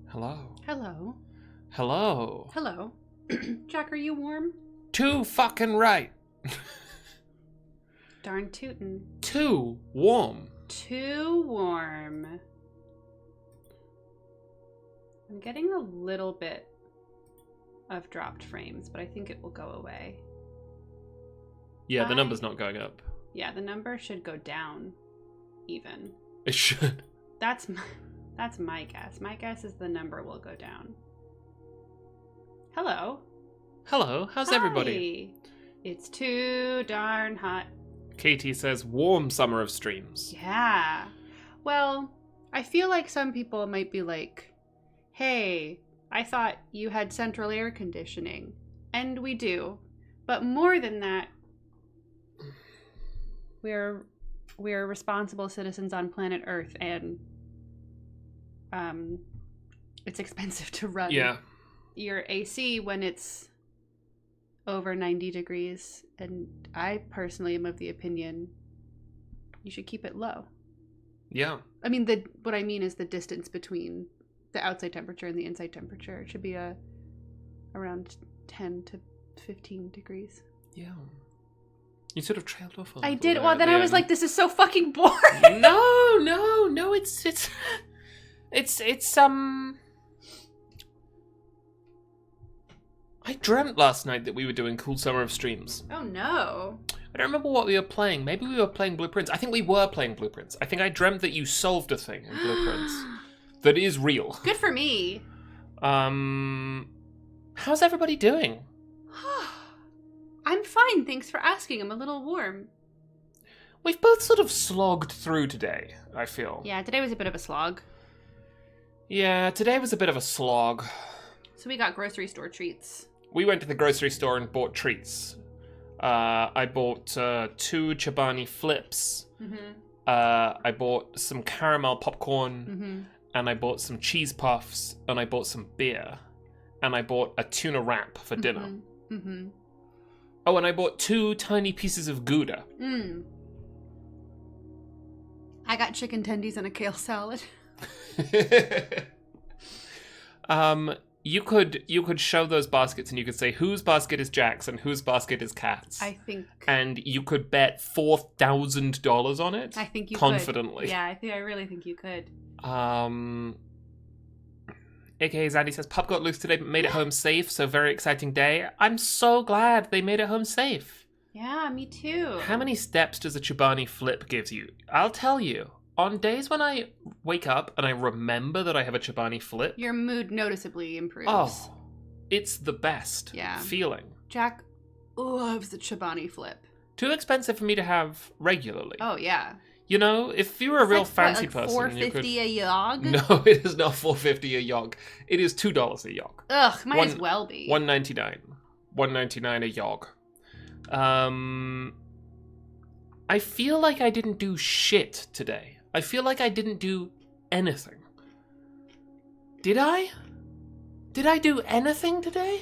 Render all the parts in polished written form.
Hello. Hello. Hello. Hello. Jack, are you warm? Too fucking right. Darn tootin'. Too warm. Too warm. I'm getting a little bit of dropped frames, but I think it will go away. Yeah, the number's not going up. Yeah, the number should go down even. It should. That's my guess. My guess is the number will go down. Hello. Hello, how's everybody? It's too darn hot. Katie says warm summer of streams. Yeah. Well, I feel like some people might be like, hey, I thought you had central air conditioning. And we do. But more than that, we're responsible citizens on planet Earth, and it's expensive to run your AC when it's over 90 degrees. And I personally am of the opinion you should keep it low. Yeah. I mean, what I mean is the distance between the outside temperature and the inside temperature. It should be around 10 to 15 degrees. Yeah. You sort of trailed off a I little did. there Well, at then the I was end. like, this is so fucking boring. No, it's I dreamt last night that we were doing Cool Summer of Streams. Oh, no. I don't remember what we were playing.Maybe we were playing Blueprints. I think we were playing Blueprints. I think I dreamt that you solved a thing in Blueprints that is real. Good for me. How's everybody doing? I'm fine. Thanks for asking. I'm a little warm. We've both sort of slogged through today, I feel. Yeah, today was a bit of a slog. Yeah, today was a bit of a slog. So we got grocery store treats. We went to the grocery store and bought treats. I bought 2 Chobani flips. Mm-hmm. I bought some caramel popcorn. Mm-hmm. And I bought some cheese puffs. And I bought some beer. And I bought a tuna wrap for dinner. Mm-hmm. Mm-hmm. Oh, and I bought 2 tiny pieces of Gouda. I got chicken tendies and a kale salad. You could show those baskets and you could say whose basket is Jack's and whose basket is Kat's. I think. And you could bet $4,000 on it. I think you confidently. could. Yeah, I really think you could. AKA Zaddy says Pup got loose today but made it home safe, so very exciting day. I'm so glad they made it home safe. Yeah, me too. How many steps does a Chobani flip give you? I'll tell you. On days when I wake up and I remember that I have a Chobani flip, your mood noticeably improves. Oh, it's the best feeling. Jack loves the Chobani flip. Too expensive for me to have regularly. Oh, yeah. You know, if you were a real fancy person, $4.50 a yog? No, it is not $4.50 a yog. It is $2 a yog. Ugh, might as well be. $1.99. $1.99 a yog. I feel like I didn't do shit today. I feel like I didn't do anything. Did I? Did I do anything today?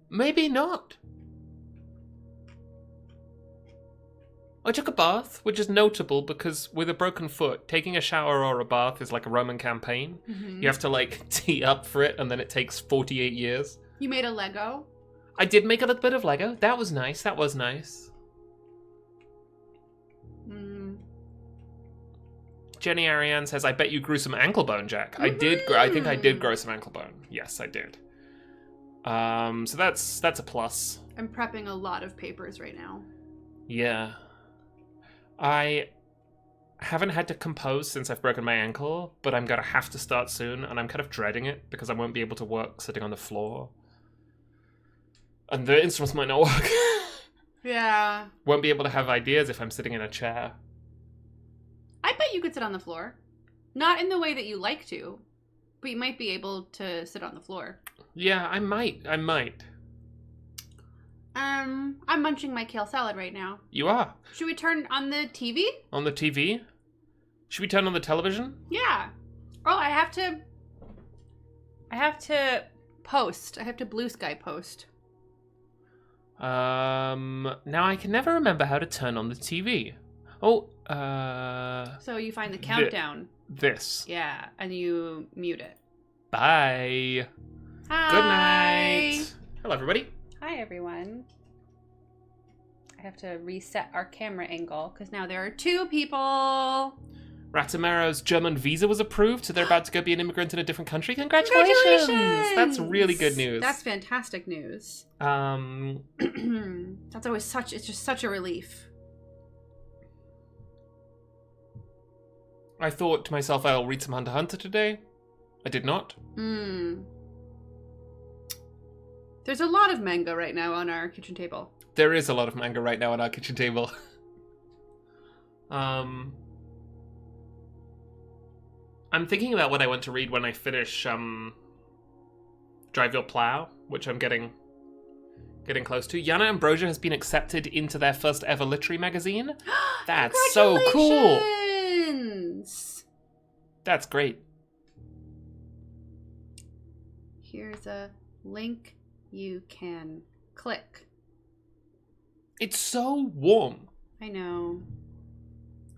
Maybe not. I took a bath, which is notable because with a broken foot, taking a shower or a bath is like a Roman campaign. Mm-hmm. You have to like tee up for it and then it takes 48 years. You made a Lego? I did make a little bit of Lego. That was nice. That was nice. Jenny Ariane says, I bet you grew some ankle bone, Jack. I did. I think I did grow some ankle bone. Yes, I did. So that's a plus. I'm prepping a lot of papers right now. Yeah. I haven't had to compose since I've broken my ankle, but I'm going to have to start soon, and I'm kind of dreading it because I won't be able to work sitting on the floor. And the instruments might not work. Yeah. Won't be able to have ideas if I'm sitting in a chair. I bet you could sit on the floor. Not in the way that you like to, but you might be able to sit on the floor. Yeah, I might. I'm munching my kale salad right now. You are? Should we turn on the TV? On the TV? Should we turn on the television? Yeah. Oh, I have to post. I have to Blue Sky post. Now I can never remember how to turn on the TV. Oh, So you find the countdown. This. Yeah, and you mute it. Bye. Hi. Good night. Hello, everybody. Hi, everyone. I have to reset our camera angle because now there are 2 people. Ratamero's German visa was approved, so they're about to go be an immigrant in a different country. Congratulations! That's really good news. That's fantastic news. That's always it's just such a relief. I thought to myself I'll read some Hunter x Hunter today. I did not. There's a lot of manga right now on our kitchen table. There is a lot of manga right now on our kitchen table. I'm thinking about what I want to read when I finish Drive Your Plow, which I'm getting close to. Yana Ambrosia has been accepted into their first ever literary magazine. That's so cool. That's great. Here's a link you can click. It's so warm. I know.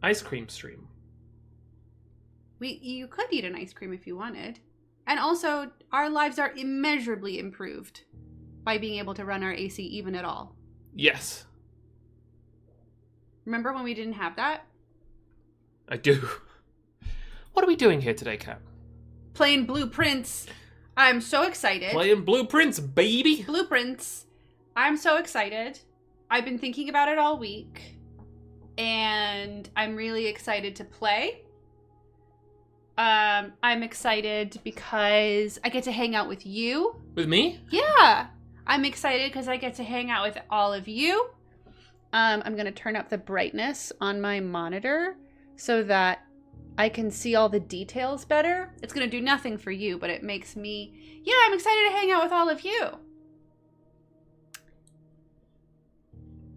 Ice cream stream. You could eat an ice cream if you wanted. And also, our lives are immeasurably improved by being able to run our AC even at all. Yes. Remember when we didn't have that? I do. What are we doing here today, Kat? Playing Blueprints. I'm so excited. Playing Blueprints, baby. Blueprints. I'm so excited. I've been thinking about it all week. And I'm really excited to play. I'm excited because I get to hang out with you. With me? Yeah. I'm excited because I get to hang out with all of you. I'm going to turn up the brightness on my monitor so that I can see all the details better. It's going to do nothing for you, but it makes me... Yeah, I'm excited to hang out with all of you.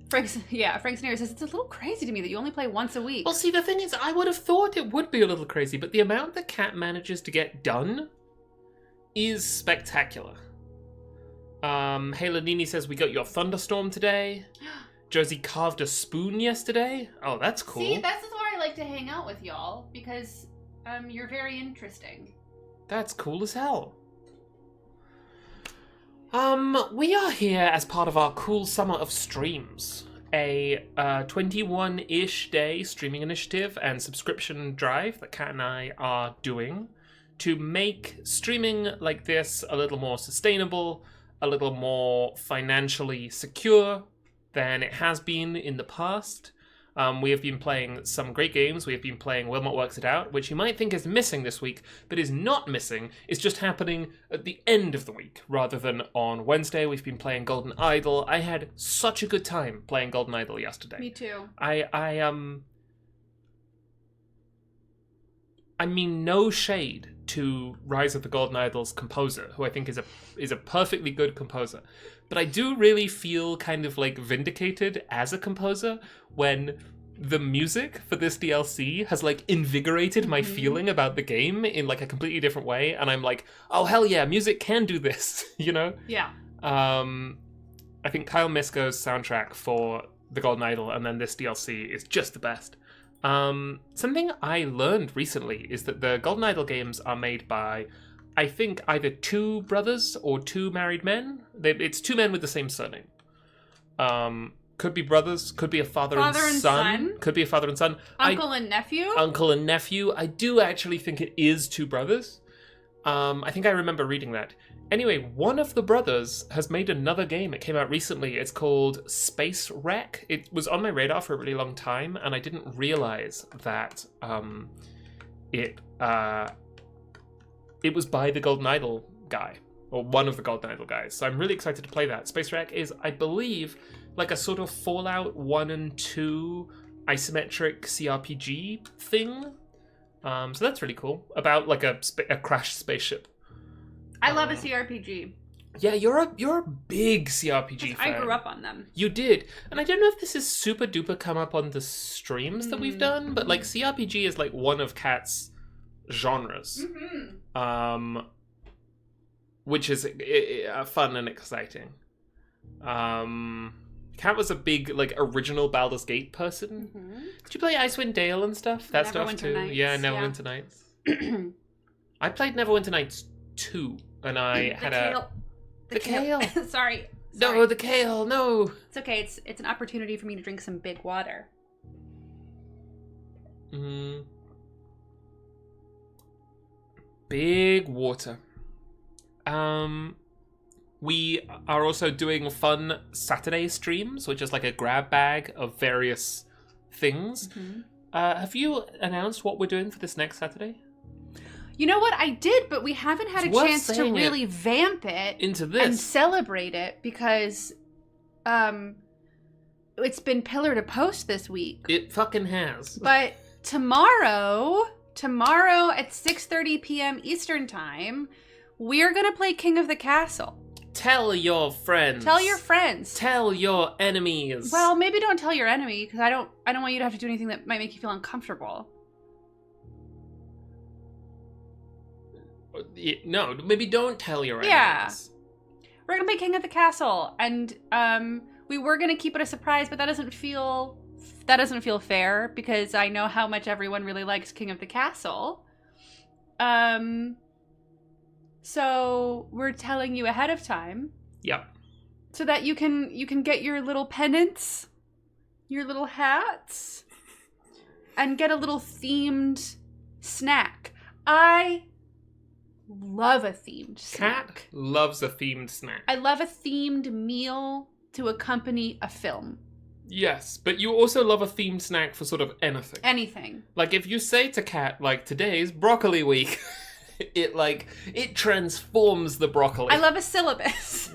Frank Sneer says, it's a little crazy to me that you only play once a week. Well, see, the thing is, I would have thought it would be a little crazy, but the amount that Kat manages to get done is spectacular. Hayla says, we got your thunderstorm today. Josie carved a spoon yesterday. Oh, that's cool. See, that's why I like to hang out with y'all, because you're very interesting. That's cool as hell. We are here as part of our cool summer of streams. A 21-ish day streaming initiative and subscription drive that Kat and I are doing to make streaming like this a little more sustainable, a little more financially secure than it has been in the past. We have been playing some great games. We have been playing Wilmot Works It Out, which you might think is missing this week, but is not missing. It's just happening at the end of the week, rather than on Wednesday. We've been playing Golden Idol. I had such a good time playing Golden Idol yesterday. Me too. I mean no shade to Rise of the Golden Idol's composer, who I think is a perfectly good composer. But I do really feel kind of like vindicated as a composer when the music for this DLC has like invigorated my feeling about the game in like a completely different way, and I'm like, oh hell yeah, music can do this, you know? Yeah. I think Kyle Misko's soundtrack for the Golden Idol and then this DLC is just the best. Something I learned recently is that the Golden Idol games are made by, I think, either 2 brothers or 2 married men. It's 2 men with the same surname. Could be brothers, could be a father and son. Could be a father and son. Uncle and nephew? Uncle and nephew. I do actually think it is 2 brothers. I think I remember reading that. Anyway, one of the brothers has made another game. It came out recently. It's called Space Wreck. It was on my radar for a really long time, and I didn't realize that it was by the Golden Idol guy, or one of the Golden Idol guys. So I'm really excited to play that. Space Wreck is, I believe, like a sort of Fallout 1 and 2 isometric CRPG thing. So that's really cool. About like a crashed spaceship. I love a CRPG. Yeah, you're a big CRPG fan. I grew up on them. You did. And I don't know if this is super duper come up on the streams that we've done, but like CRPG is like one of Kat's genres. Which is fun and exciting. Kat was a big, like, original Baldur's Gate person. Mm-hmm. Did you play Icewind Dale and stuff? That stuff too? Nights, yeah, Neverwinter Nights. I played Neverwinter Nights 2, and I had The kale. Sorry. No, the kale, no! It's okay, it's an opportunity for me to drink some big water. Big water. We are also doing fun Saturday streams, which is like a grab bag of various things. Mm-hmm. Have you announced what we're doing for this next Saturday? You know what? I did, but we haven't had a chance to really vamp it into this and celebrate it because it's been pillar to post this week. It fucking has. But tomorrow at 6:30 p.m. Eastern Time, we're going to play King of the Castle. Tell your friends. Tell your friends. Tell your enemies. Well, maybe don't tell your enemy because I don't want you to have to do anything that might make you feel uncomfortable. No, maybe don't tell your enemies. Yeah. We're going to play King of the Castle, and we were going to keep it a surprise, but that doesn't feel fair because I know how much everyone really likes King of the Castle. So we're telling you ahead of time. Yep. So that you can get your little pennants, your little hats, and get a little themed snack. I love a themed snack. Kat loves a themed snack. I love a themed meal to accompany a film. Yes, but you also love a themed snack for sort of anything. Anything. Like if you say to Kat, like, today's broccoli week, it transforms the broccoli. I love a syllabus.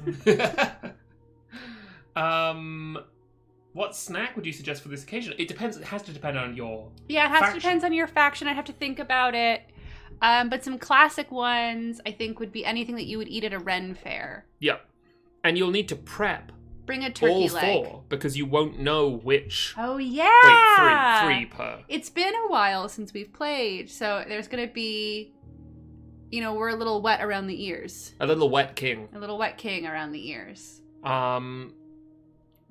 What snack would you suggest for this occasion? It depends. It has to depend on your Yeah, it has faction. to depend on your faction. I'd have to think about it. But some classic ones, I think, would be anything that you would eat at a Ren fair. Yep. And you'll need to prep Bring a turkey all leg. 4 because you won't know which. Oh, yeah! Wait, 3 per. It's been a while since we've played, so there's going to be... You know, we're a little wet around the ears. A little wet king. A little wet king around the ears.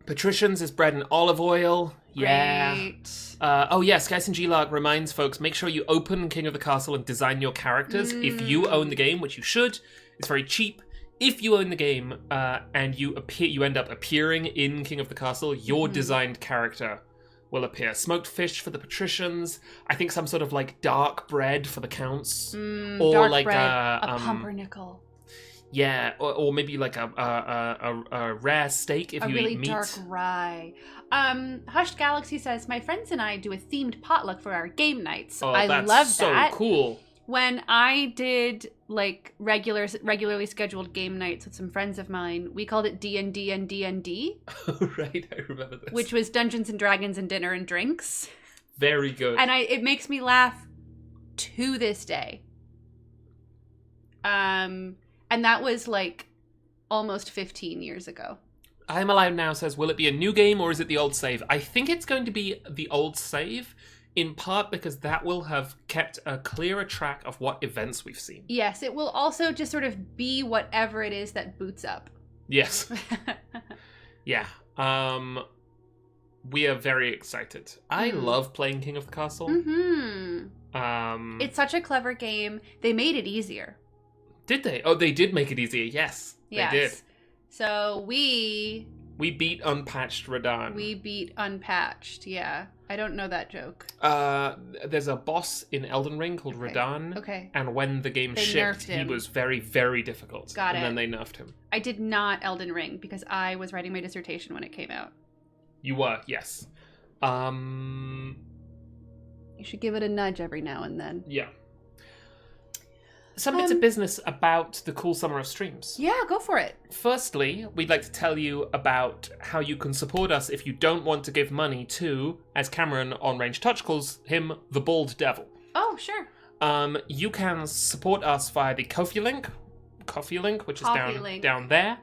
Patricians is bread and olive oil. Yeah. Great. Oh yes, Geis and G-Lark reminds folks, make sure you open King of the Castle and design your characters. If you own the game, which you should, it's very cheap. If you own the game and you end up appearing in King of the Castle, your designed character will appear. Smoked fish for the patricians. I think some sort of like dark bread for the counts, or dark like bread, a pumpernickel. Yeah, or maybe like a rare steak if you really eat meat. Dark rye. Hushed Galaxy says, my friends and I do a themed potluck for our game nights. Oh, I that's love so that. Cool. When I did like regularly scheduled game nights with some friends of mine, we called it D&D and D&D. Oh, right, I remember this. Which was Dungeons and Dragons and Dinner and Drinks. Very good. And it makes me laugh to this day. And that was like almost 15 years ago. I'm Alive Now says, will it be a new game or is it the old save? I think it's going to be the old save, in part because that will have kept a clearer track of what events we've seen. Yes, it will also just sort of be whatever it is that boots up. Yes. Yeah. We are very excited. I love playing King of the Castle. Mm-hmm. It's such a clever game. They made it easier. Did they? Oh, they did make it easier. Yes, they did. So we beat Unpatched Radahn. We beat Unpatched, yeah. I don't know that joke. There's a boss in Elden Ring called Radahn. Okay. And when the game shipped, he was very, very difficult. Got it. And then they nerfed him. I did not Elden Ring because I was writing my dissertation when it came out. You were, yes. You should give it a nudge every now and then. Yeah. Some bits of business about the cool summer of streams. Yeah, go for it. Firstly, we'd like to tell you about how you can support us if you don't want to give money to, as Cameron on Range Touch calls him, the Bald Devil. Oh, sure. You can support us via the Ko-fi link, which is down there.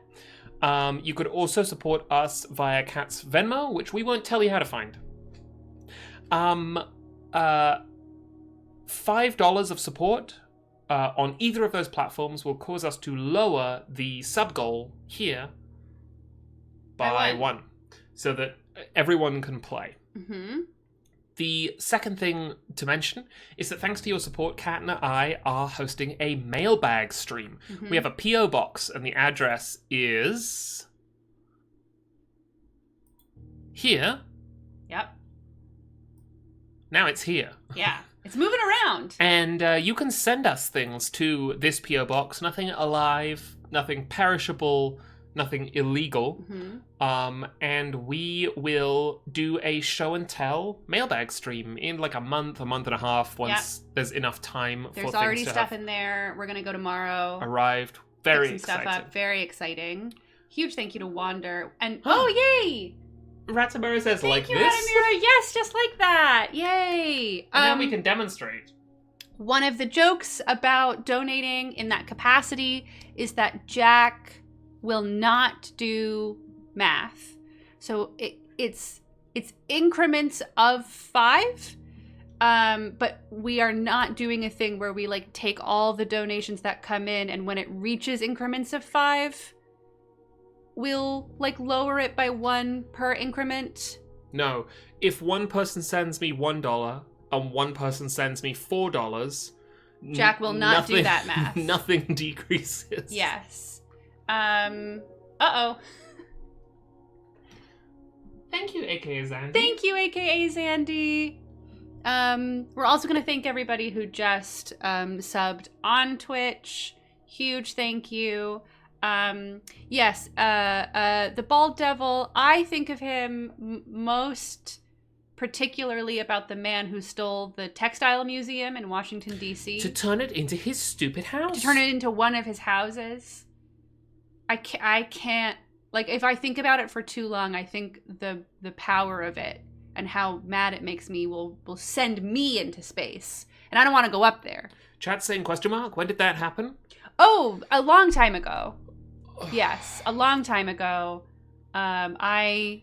You could also support us via Kat's Venmo, which we won't tell you how to find. $5 of support on either of those platforms will cause us to lower the sub goal here by one. so that everyone can play. Mm-hmm. The second thing to mention is that thanks to your support, Kat and I are hosting a mailbag stream. Mm-hmm. We have a P.O. box, and the address is here. Yep. Now it's here. Yeah. It's moving around. And you can send us things to this P.O. box. Nothing alive, nothing perishable, nothing illegal. Mm-hmm. And we will do a show and tell mailbag stream in like a month and a half once there's enough time for things to There's already stuff in there. We're going to go tomorrow. Arrived. Very some exciting. Stuff up. Very exciting. Huge thank you to Wander. And oh, yay! Ratamura says Thank you, this. Ratamura. Yes, just like that. Yay! And then we can demonstrate. One of the jokes about donating in that capacity is that Jack will not do math. So it's increments of 5. But we are not doing a thing where we like take all the donations that come in, and when it reaches increments of 5, we'll like lower it by 1 per increment. No, if one person sends me $1 and one person sends me $4, Jack will not do that math. Nothing decreases. Yes. Uh-oh. Thank you, aka Zandy. Thank you, aka Zandy. We're also going to thank everybody who just subbed on Twitch. Huge thank you. Yes, the Bald Devil, I think of him most particularly about the man who stole the Textile Museum in Washington, D.C. To turn it into his stupid house. To turn it into one of his houses. I can't, like, if I think about it for too long, I think the power of it and how mad it makes me will send me into space. And I don't want to go up there. Chat's saying question mark? When did that happen? Oh, a long time ago. Yes, a long time ago. I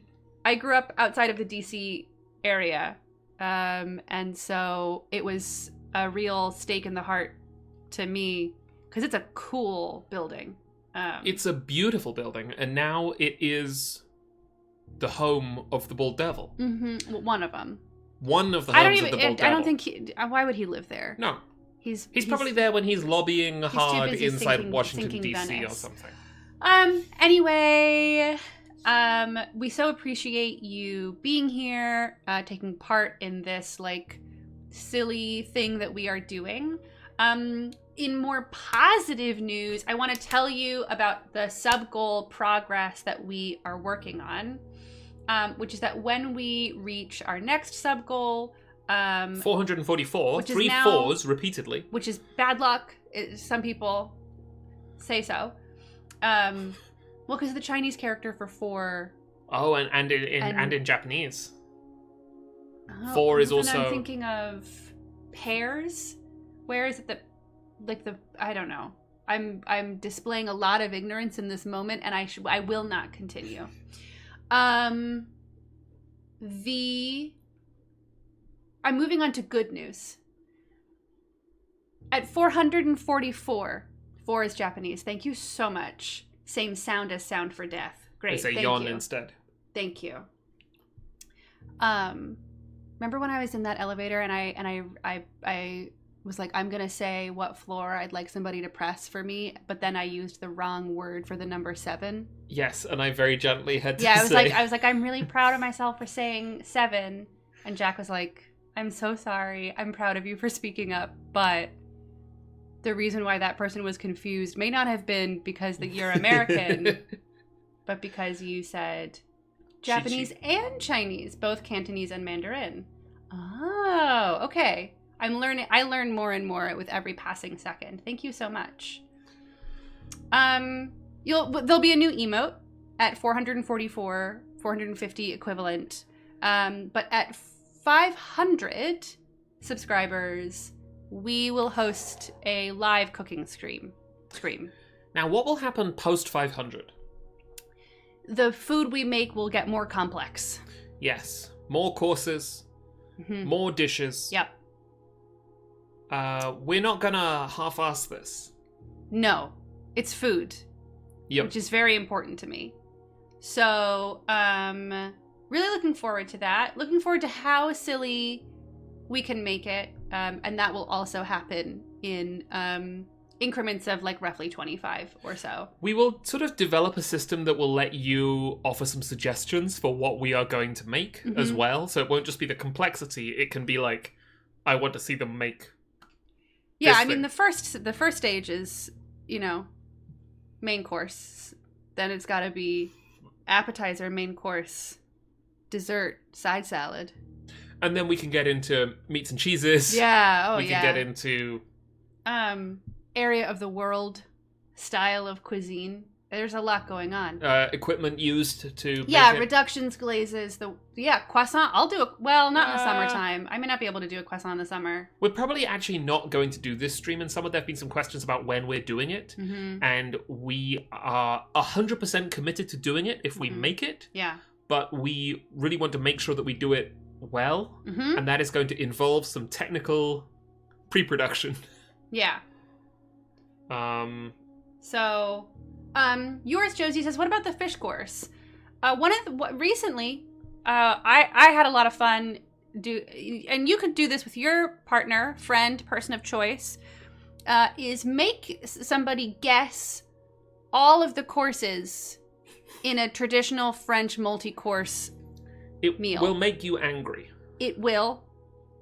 grew up outside of the DC area. And so it was a real stake in the heart to me because it's a cool building. It's a beautiful building, and now it is the home of the Bald Devil. Mm-hmm. Well, one of them. One of the homes of the Bald Devil. I don't think why would he live there? No. He's probably there when he's lobbying hard inside Washington, sinking D.C. Venice. or something. Anyway, we so appreciate you being here, taking part in this, like, silly thing that we are doing. In more positive news, I want to tell you about the sub-goal progress that we are working on, which is that when we reach our next sub-goal... 444, 3 4s repeatedly. Which is bad luck. Some people say so. Well, because the Chinese character for 4. Oh, and in Japanese. Oh, 4 is also. I'm thinking of pairs. Where is it that, like I don't know. I'm displaying a lot of ignorance in this moment, and I will not continue. I'm moving on to good news. At 444. 4 is Japanese. Thank you so much. Same sound as Sound for Death. Great. They say thank yawn you. instead. Thank you. Remember when I was in that elevator and I was like, I'm gonna say what floor I'd like somebody to press for me, but then I used the wrong word for the number 7. Yes, and I very gently had to I say. was like, I'm really proud of myself for saying 7, and Jack was like, I'm so sorry. I'm proud of you for speaking up, but the reason why that person was confused may not have been because that you're American, but because you said Japanese and Chinese, both Cantonese and Mandarin. Oh, okay. I learn more and more with every passing second. Thank you so much. There'll be a new emote at 444, 450 equivalent. But at 500 subscribers, we will host a live cooking stream. Now, what will happen post 500? The food we make will get more complex. Yes. More courses, more dishes. Yep. We're not gonna half-ass this. No. It's food. Yep. Which is very important to me. So, really looking forward to that. Looking forward to how silly we can make it. And that will also happen in increments of like roughly 25 or so. We will sort of develop a system that will let you offer some suggestions for what we are going to make as well. So it won't just be the complexity. It can be like, I want to see them make. Yeah, I mean, the first stage is, main course. Then it's got to be appetizer, main course, dessert, side salad. And then we can get into meats and cheeses. Yeah, we can get into area of the world, style of cuisine. There's a lot going on. Equipment used to make reductions, glazes, croissant. I'll do not in the summertime. I may not be able to do a croissant in the summer. We're probably actually not going to do this stream in summer. There have been some questions about when we're doing it, and we are 100% committed to doing it if we make it. Yeah. But we really want to make sure that we do it well, and that is going to involve some technical pre-production. Yeah. So, yours, Josie, says, what about the fish course? Recently, I had a lot of fun and you could do this with your partner, friend, person of choice, is make somebody guess all of the courses in a traditional French multi-course meal. It will make you angry. It will.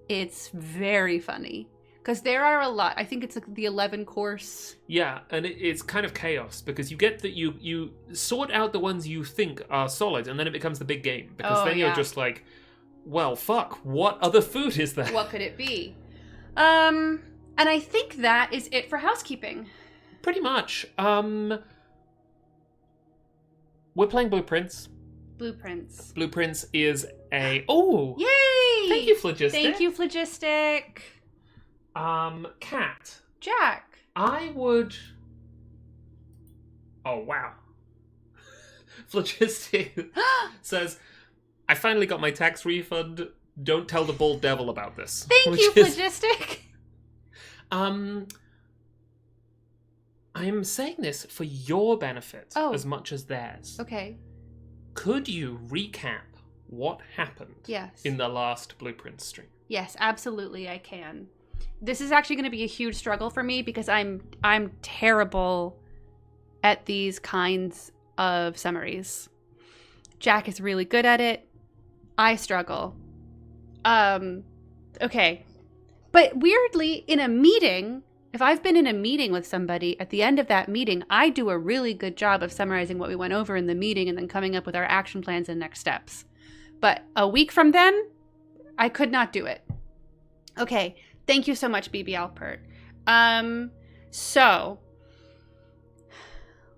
It's very funny. Because there are a lot. I think it's like the 11 course. Yeah, and it's kind of chaos because you get that you sort out the ones you think are solid, and then it becomes the big game. Because then you're just like, well, fuck, what other food is there? What could it be? And I think that is it for housekeeping. Pretty much. We're playing Blueprints. Blueprints is a... Oh! Yay! Thank you, Phlogistic. Cat. Jack. I would... Oh, wow. Phlogistic says, I finally got my tax refund. Don't tell the bald devil about this. Thank you, Phlogistic. I'm saying this for your benefit as much as theirs. Okay. Could you recap what happened in the last Blueprint stream? Yes, absolutely I can. This is actually going to be a huge struggle for me because I'm terrible at these kinds of summaries. Jack is really good at it. I struggle. Okay. But weirdly, in a meeting, if I've been in a meeting with somebody, at the end of that meeting, I do a really good job of summarizing what we went over in the meeting and then coming up with our action plans and next steps. But a week from then, I could not do it. Okay. Thank you so much, BB Alpert. So,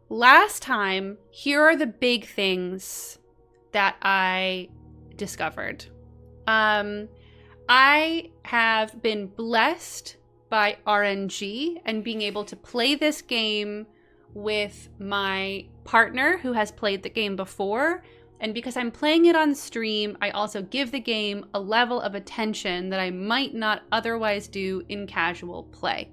last time, here are the big things that I discovered. I have been blessed by RNG and being able to play this game with my partner who has played the game before. And because I'm playing it on stream, I also give the game a level of attention that I might not otherwise do in casual play.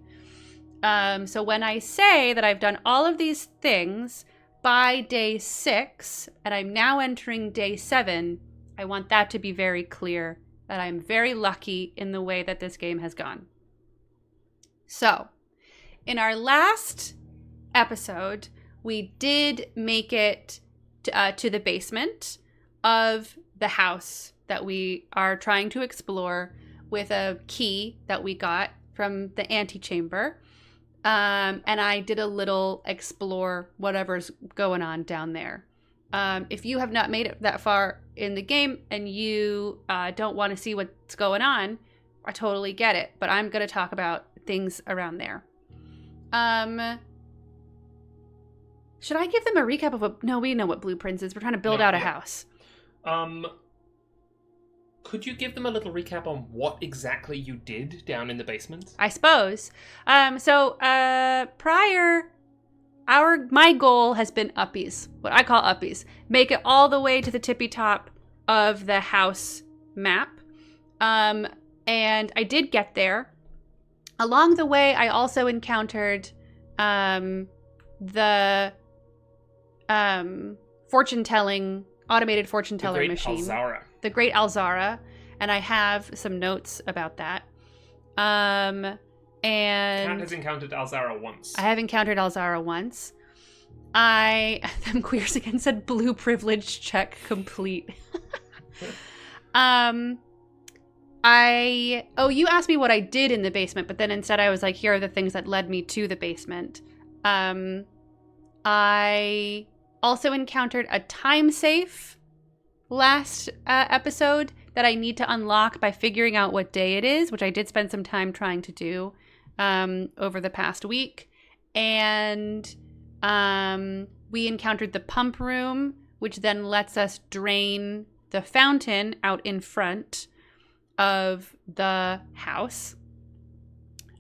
So when I say that I've done all of these things by day 6, and I'm now entering day 7, I want that to be very clear that I'm very lucky in the way that this game has gone. So, in our last episode, we did make it to the basement of the house that we are trying to explore with a key that we got from the antechamber. And I did a little explore whatever's going on down there. If you have not made it that far in the game and you don't want to see what's going on, I totally get it. But I'm going to talk about things around there. Should I give them a recap of what... No, we know what Blueprints is. We're trying to build out a house. Could you give them a little recap on what exactly you did down in the basement? I suppose. Prior... My goal has been uppies. What I call uppies. Make it all the way to the tippy top of the house map. And I did get there. Along the way, I also encountered... the automated fortune teller machine. Alzara. The Great Alzara. And I have some notes about that. And Kat has encountered Alzara once. I have encountered Alzara once. Them queers again said blue privilege check complete. You asked me what I did in the basement, but then instead I was like, here are the things that led me to the basement. I also encountered a time safe last episode that I need to unlock by figuring out what day it is, which I did spend some time trying to do over the past week. And we encountered the pump room, which then lets us drain the fountain out in front of the house.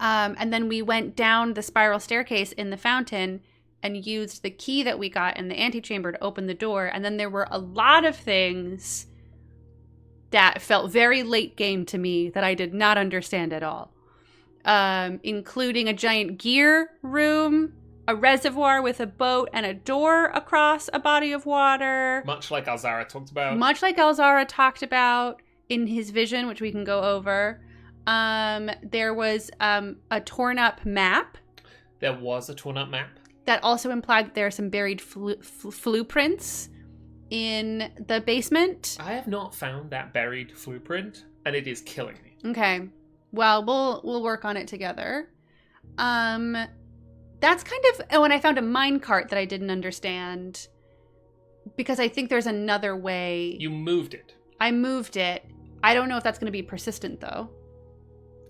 And then we went down the spiral staircase in the fountain and used the key that we got in the antechamber to open the door. And then there were a lot of things that felt very late game to me that I did not understand at all. Including a giant gear room, a reservoir with a boat and a door across a body of water. Much like Alzara talked about. Much like Alzara talked about in his vision, which we can go over. There was a torn up map. There was a torn up map. That also implied that there are some buried blueprints in the basement. I have not found that buried blueprint, and it is killing me. Okay. Well, we'll work on it together. That's kind of... Oh, and I found a minecart that I didn't understand. Because I think there's another way. You moved it. I moved it. I don't know if that's going to be persistent, though.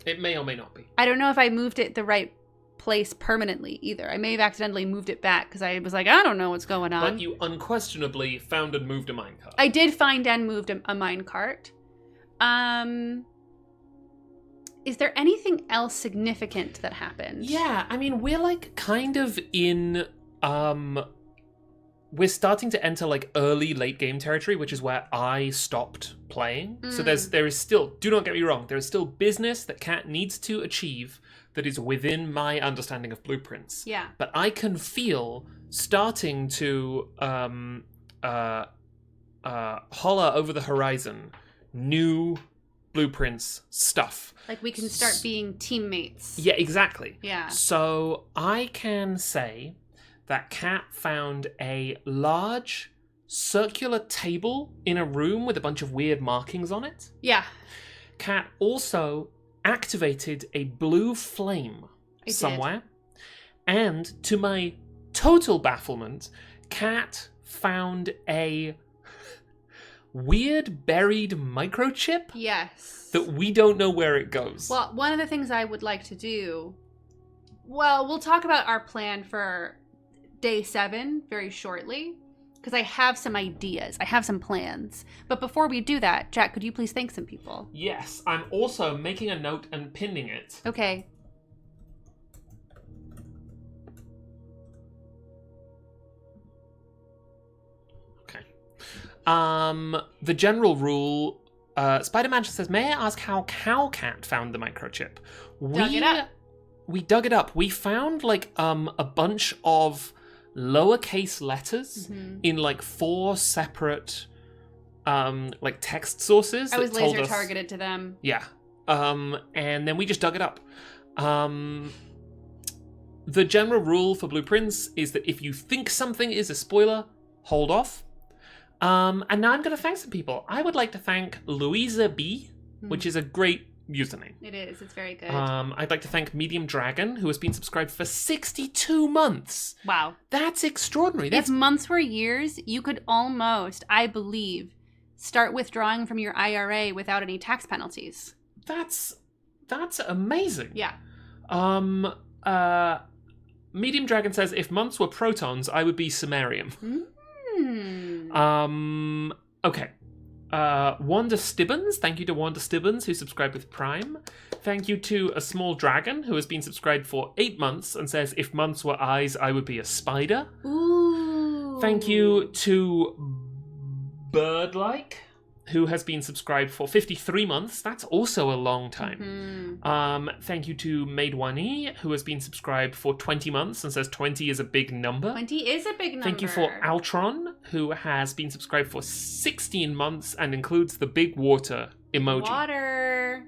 It may or may not be. I don't know if I moved it the right place permanently, either. I may have accidentally moved it back, because I was like, I don't know what's going on. But you unquestionably found and moved a minecart. I did find and moved a minecart. Is there anything else significant that happened? Yeah, I mean, we're like kind of in, we're starting to enter like early late game territory, which is where I stopped playing. So there is still, do not get me wrong, there is still business that Kat needs to achieve that is within my understanding of blueprints. Yeah. But I can feel starting to holler over the horizon new blueprints stuff. Like we can start being teammates. Yeah, exactly. Yeah. So I can say that Kat found a large circular table in a room with a bunch of weird markings on it. Yeah. Kat also activated a blue flame somewhere. And to my total bafflement, Kat found a weird buried microchip. Yes. That we don't know where it goes. Well, one of the things I would like to do... Well, we'll talk about our plan for day 7 very shortly. Because I have some ideas. I have some plans. But before we do that, Jack, could you please thank some people? Yes, I'm also making a note and pinning it. Okay. Okay. The general rule, Spider-Man just says, may I ask how Cowcat found the microchip? Dug it up. We dug it up. We found like a bunch of lowercase letters in like 4 separate like text sources. I was laser targeted to them. Yeah. And then we just dug it up. The general rule for blueprints is that if you think something is a spoiler, hold off. And now I'm going to thank some people. I would like to thank Louisa B, which is a great username. It is. It's very good. I'd like to thank Medium Dragon, who has been subscribed for 62 months. Wow. That's extraordinary. If months were years, you could almost, I believe, start withdrawing from your IRA without any tax penalties. That's amazing. Yeah. Medium Dragon says, if months were protons, I would be Sumerium. Okay. Wanda Stibbons, thank you to Wanda Stibbons, who subscribed with Prime. Thank you to A Small Dragon, who has been subscribed for 8 months and says, if months were eyes, I would be a spider. Ooh. Thank you to Birdlike, who has been subscribed for 53 months. That's also a long time. Thank you to Maidwani, who has been subscribed for 20 months and says 20 is a big number. 20 is a big number. Thank you for Altron, who has been subscribed for 16 months and includes the big water emoji. Water.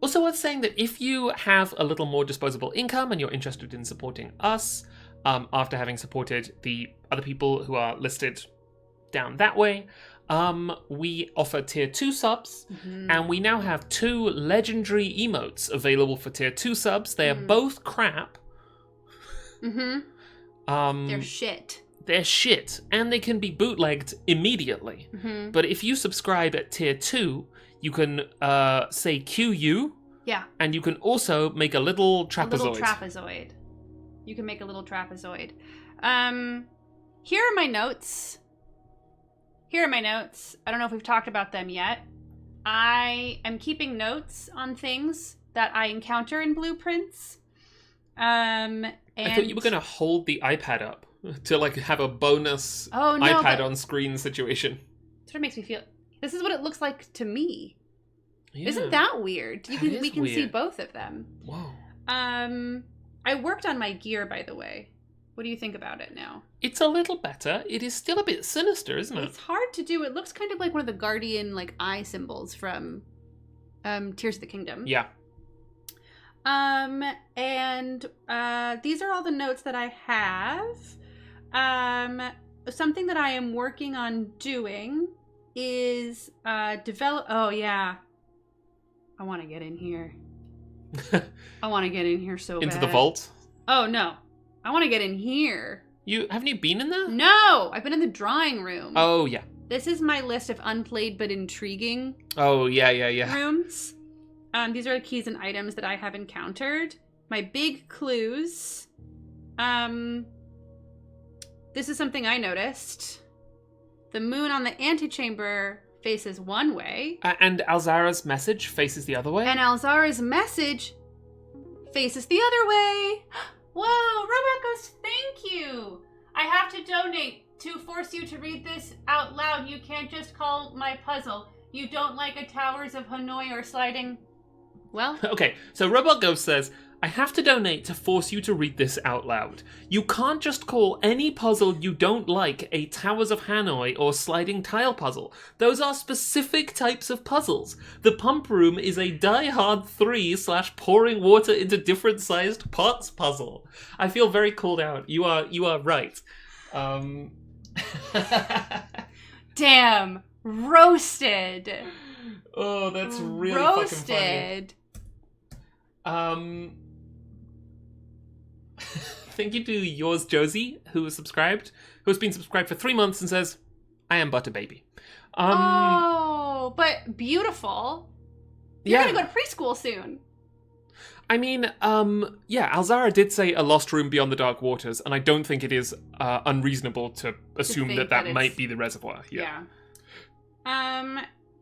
Also worth saying that if you have a little more disposable income and you're interested in supporting us, after having supported the other people who are listed down that way, we offer tier 2 subs, and we now have 2 legendary emotes available for tier 2 subs. They are both crap. They're shit. They're shit, and they can be bootlegged immediately. But if you subscribe at tier 2, you can say QU. Yeah. And you can also make a little trapezoid. You can make a little trapezoid. Here are my notes. I don't know if we've talked about them yet. I am keeping notes on things that I encounter in blueprints. And I thought you were going to hold the iPad up to like have a bonus iPad on screen situation. That's what it makes me feel. This is what it looks like to me. Yeah. Isn't that weird? We can weird. see both of them. Whoa. I worked on my gear, by the way. What do you think about it now? It's a little better. It is still a bit sinister, isn't it? It's hard to do. It looks kind of like one of the Guardian like eye symbols from Tears of the Kingdom. Yeah. And these are all the notes that I have. Something that I am working on doing is develop. Oh yeah, I want to get in here. I want to get in here so Into bad. the vault? Oh no, I want to get in here. Haven't you been in there? No, I've been in the drawing room. Oh yeah. This is my list of unplayed but intriguing. Oh yeah. Rooms. These are the keys and items that I have encountered. My big clues. This is something I noticed. The moon on the antechamber faces one way. And Alzara's message faces the other way? And Alzara's message faces the other way. Whoa, Robot Ghost, thank you. I have to donate to force you to read this out loud. You can't just call my puzzle. You don't like a Towers of Hanoi or sliding... Well... Okay, so Robot Ghost says, I have to donate to force you to read this out loud. You can't just call any puzzle you don't like a Towers of Hanoi or sliding tile puzzle. Those are specific types of puzzles. The pump room is a Die Hard 3/pouring water into different sized pots puzzle. I feel very called out. You are right. Damn. Roasted. Oh, that's really roasted. Fucking funny. Thank you to yours, Josie, who has been subscribed for 3 months and says, I am but a baby. Oh, but beautiful. You're gonna go to preschool soon. I mean, Alzara did say a lost room beyond the dark waters, and I don't think it is unreasonable to assume that might be the reservoir. Yeah.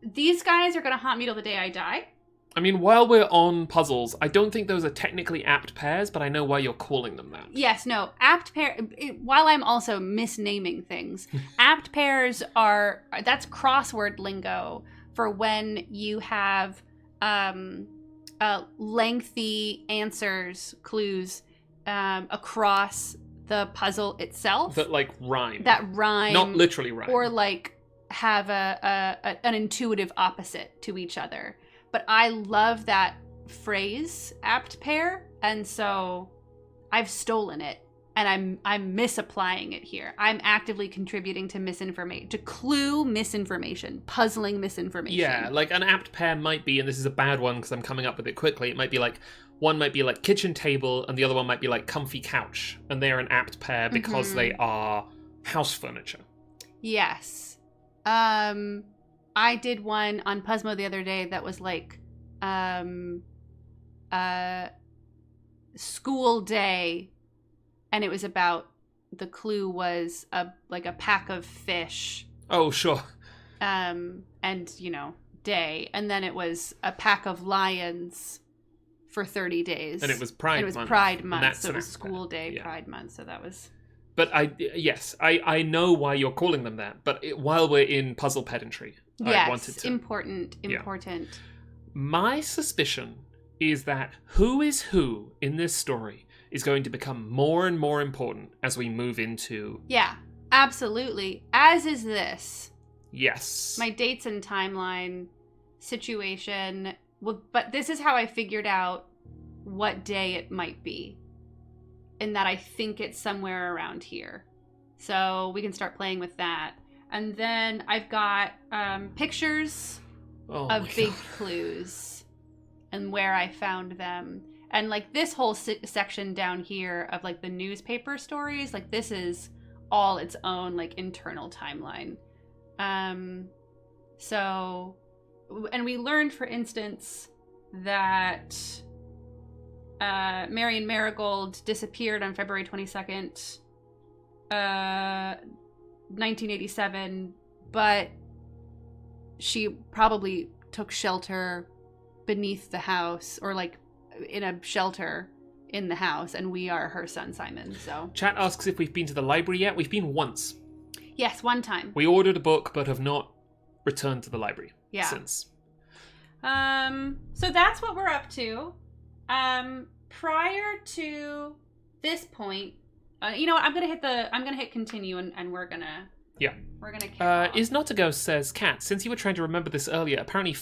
These guys are gonna haunt me till the day I die. I mean, while we're on puzzles, I don't think those are technically apt pairs, but I know why you're calling them that. Yes, no. Apt pair, while I'm also misnaming things, apt pairs that's crossword lingo for when you have lengthy answers, clues across the puzzle itself. That, like, rhyme. That rhyme. Not literally rhyme. Or, like, have an intuitive opposite to each other. But I love that phrase, apt pair, and so I've stolen it, and I'm misapplying it here. I'm actively contributing to misinformation, to clue misinformation, puzzling misinformation. Yeah, like an apt pair might be, and this is a bad one because I'm coming up with it quickly, it might be like, one might be like kitchen table, and the other one might be like comfy couch, and they're an apt pair because they are house furniture. Yes. I did one on Puzzmo the other day that was like, school day, and it was about, the clue was a pack of fish. Oh, sure. And, day. And then it was a pack of lions for 30 days. And it was Pride Month. It was Pride Month, so it was an school day, yeah. Pride Month, so that was... But I know why you're calling them that. But while we're in puzzle pedantry, I wanted to. Important. Yeah. My suspicion is that who is who in this story is going to become more and more important as we move into... Yeah, absolutely. As is this. Yes. My dates and timeline situation. Well, but this is how I figured out what day it might be. And that I think it's somewhere around here. So we can start playing with that. And then I've got pictures of big clues and where I found them. And like this whole section down here of like the newspaper stories, like this is all its own like internal timeline. So, and we learned, for instance, that Marion Marigold disappeared on February 22nd, 1987, but she probably took shelter beneath the house, or like in a shelter in the house, and we are her son Simon. So chat asks if we've been to the library yet. We've been once. Yes, one time. We ordered a book but have not returned to the library since. So that's what we're up to. Prior to this point, you know what, I'm gonna hit continue, and we're gonna kick off. Is Not a Ghost says, Kat, since you were trying to remember this earlier, apparently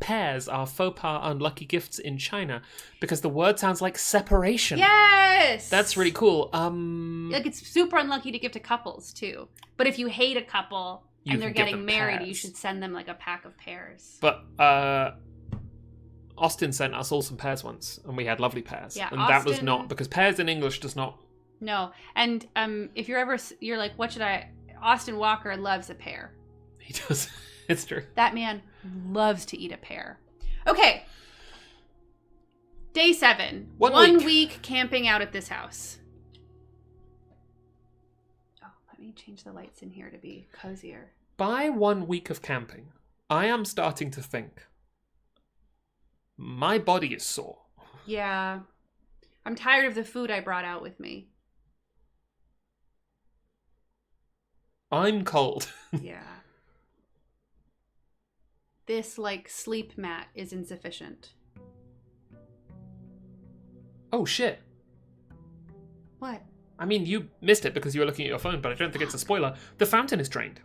pears are faux pas unlucky gifts in China because the word sounds like separation. Yes! That's really cool. Like, it's super unlucky to give to couples, too. But if you hate a couple and they're getting married, pears. You should send them, like, a pack of pears. But, Austin sent us all some pears once, and we had lovely pears. Yeah, and that was not, because pears in English does not... No, and if you're like, what should I... Austin Walker loves a pear. He does. It's true. That man loves to eat a pear. Okay. Day 7. One week camping out at this house. Oh, let me change the lights in here to be cozier. By 1 week of camping, I am starting to think my body is sore. Yeah. I'm tired of the food I brought out with me. I'm cold. Yeah. This, like, sleep mat is insufficient. Oh, shit. What? I mean, you missed it because you were looking at your phone, but I don't think it's a spoiler. The fountain is drained.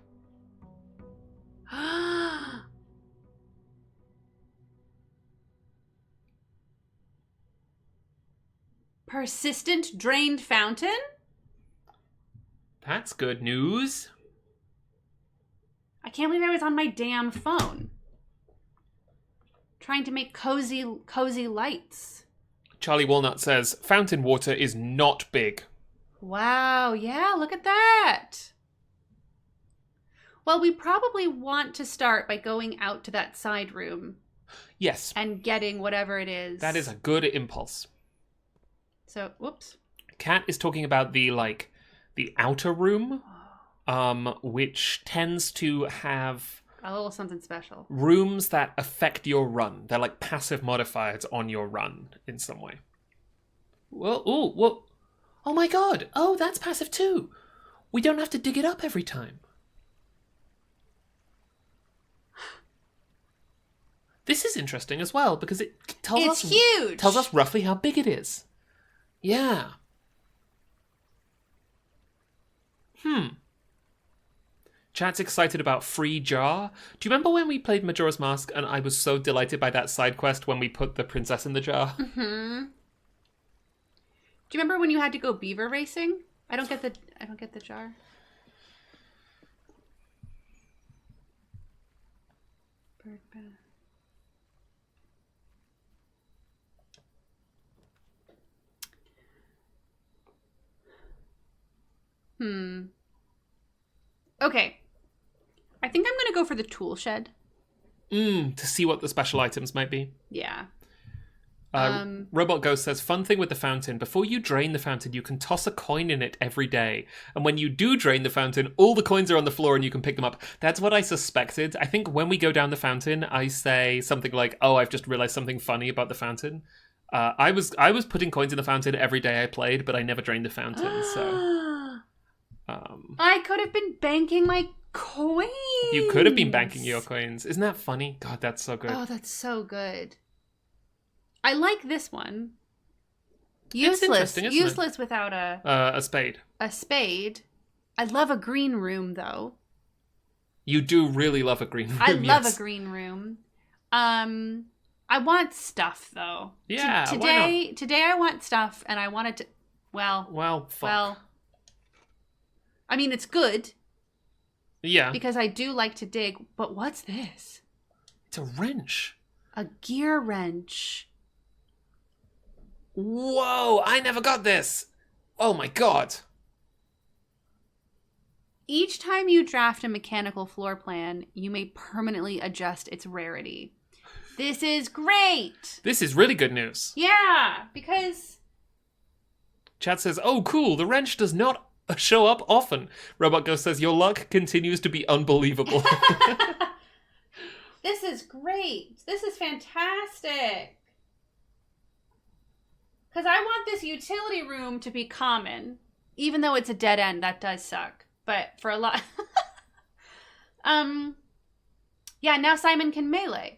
Persistent drained fountain? That's good news. I can't believe I was on my damn phone. Trying to make cozy lights. Charlie Walnut says, fountain water is not big. Wow, yeah, look at that. Well, we probably want to start by going out to that side room. Yes. And getting whatever it is. That is a good impulse. So, whoops. Kat is talking about the outer room, which tends to have a little something special. Rooms that affect your run. They're like passive modifiers on your run in some way. Well, oh my god. Oh, that's passive too. We don't have to dig it up every time. This is interesting as well because it tells us huge. Tells us roughly how big it is. Yeah. Chat's excited about Free Jar. Do you remember when we played Majora's Mask and I was so delighted by that side quest when we put the princess in the jar? Mm-hmm. Do you remember when you had to go beaver racing? I don't get the jar. Bird bath. Okay. I think I'm going to go for the tool shed. To see what the special items might be. Yeah. Robot Ghost says, fun thing with the fountain. Before you drain the fountain, you can toss a coin in it every day. And when you do drain the fountain, all the coins are on the floor and you can pick them up. That's what I suspected. I think when we go down the fountain, I say something like, oh, I've just realized something funny about the fountain. I was putting coins in the fountain every day I played, but I never drained the fountain, so... I could have been banking my coins. You could have been banking your coins. Isn't that funny? God, that's so good. Oh, that's so good. I like this one. Useless. Useless without a spade. A spade. I love a green room, though. You do really love a green room. I love a green room. I want stuff, though. Yeah, Today I want stuff, and I want it to... Well, fuck. Well, I mean, it's good. Yeah. Because I do like to dig, but what's this? It's a wrench. A gear wrench. Whoa, I never got this. Oh my god. Each time you draft a mechanical floor plan, you may permanently adjust its rarity. This is great. This is really good news. Yeah, because... Chat says, oh cool, the wrench does not show up often. Robot Ghost says, your luck continues to be unbelievable. This is great. This is fantastic. Because I want this utility room to be common. Even though it's a dead end, that does suck. But for a lot... yeah, now Simon can melee.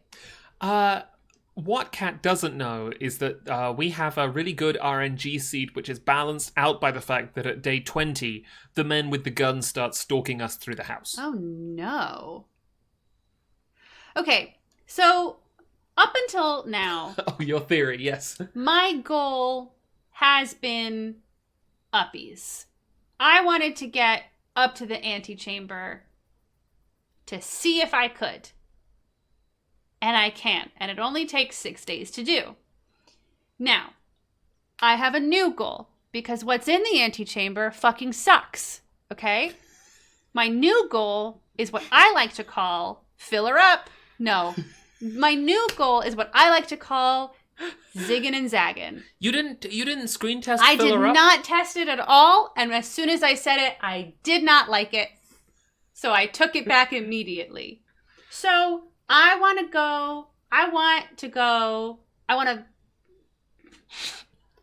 What Cat doesn't know is that we have a really good RNG seed, which is balanced out by the fact that at day 20, the men with the guns start stalking us through the house. Oh, no. Okay, so up until now... Oh, your theory, yes. My goal has been uppies. I wanted to get up to the antechamber to see if I could. And I can. And it only takes 6 days to do. Now, I have a new goal. Because what's in the antechamber fucking sucks. Okay? My new goal is what I like to call filler up. No. My new goal is what I like to call ziggin' and zaggin'. You didn't screen test I filler did up? not test it at all. And as soon as I said it, I did not like it. So I took it back immediately. So... I want to...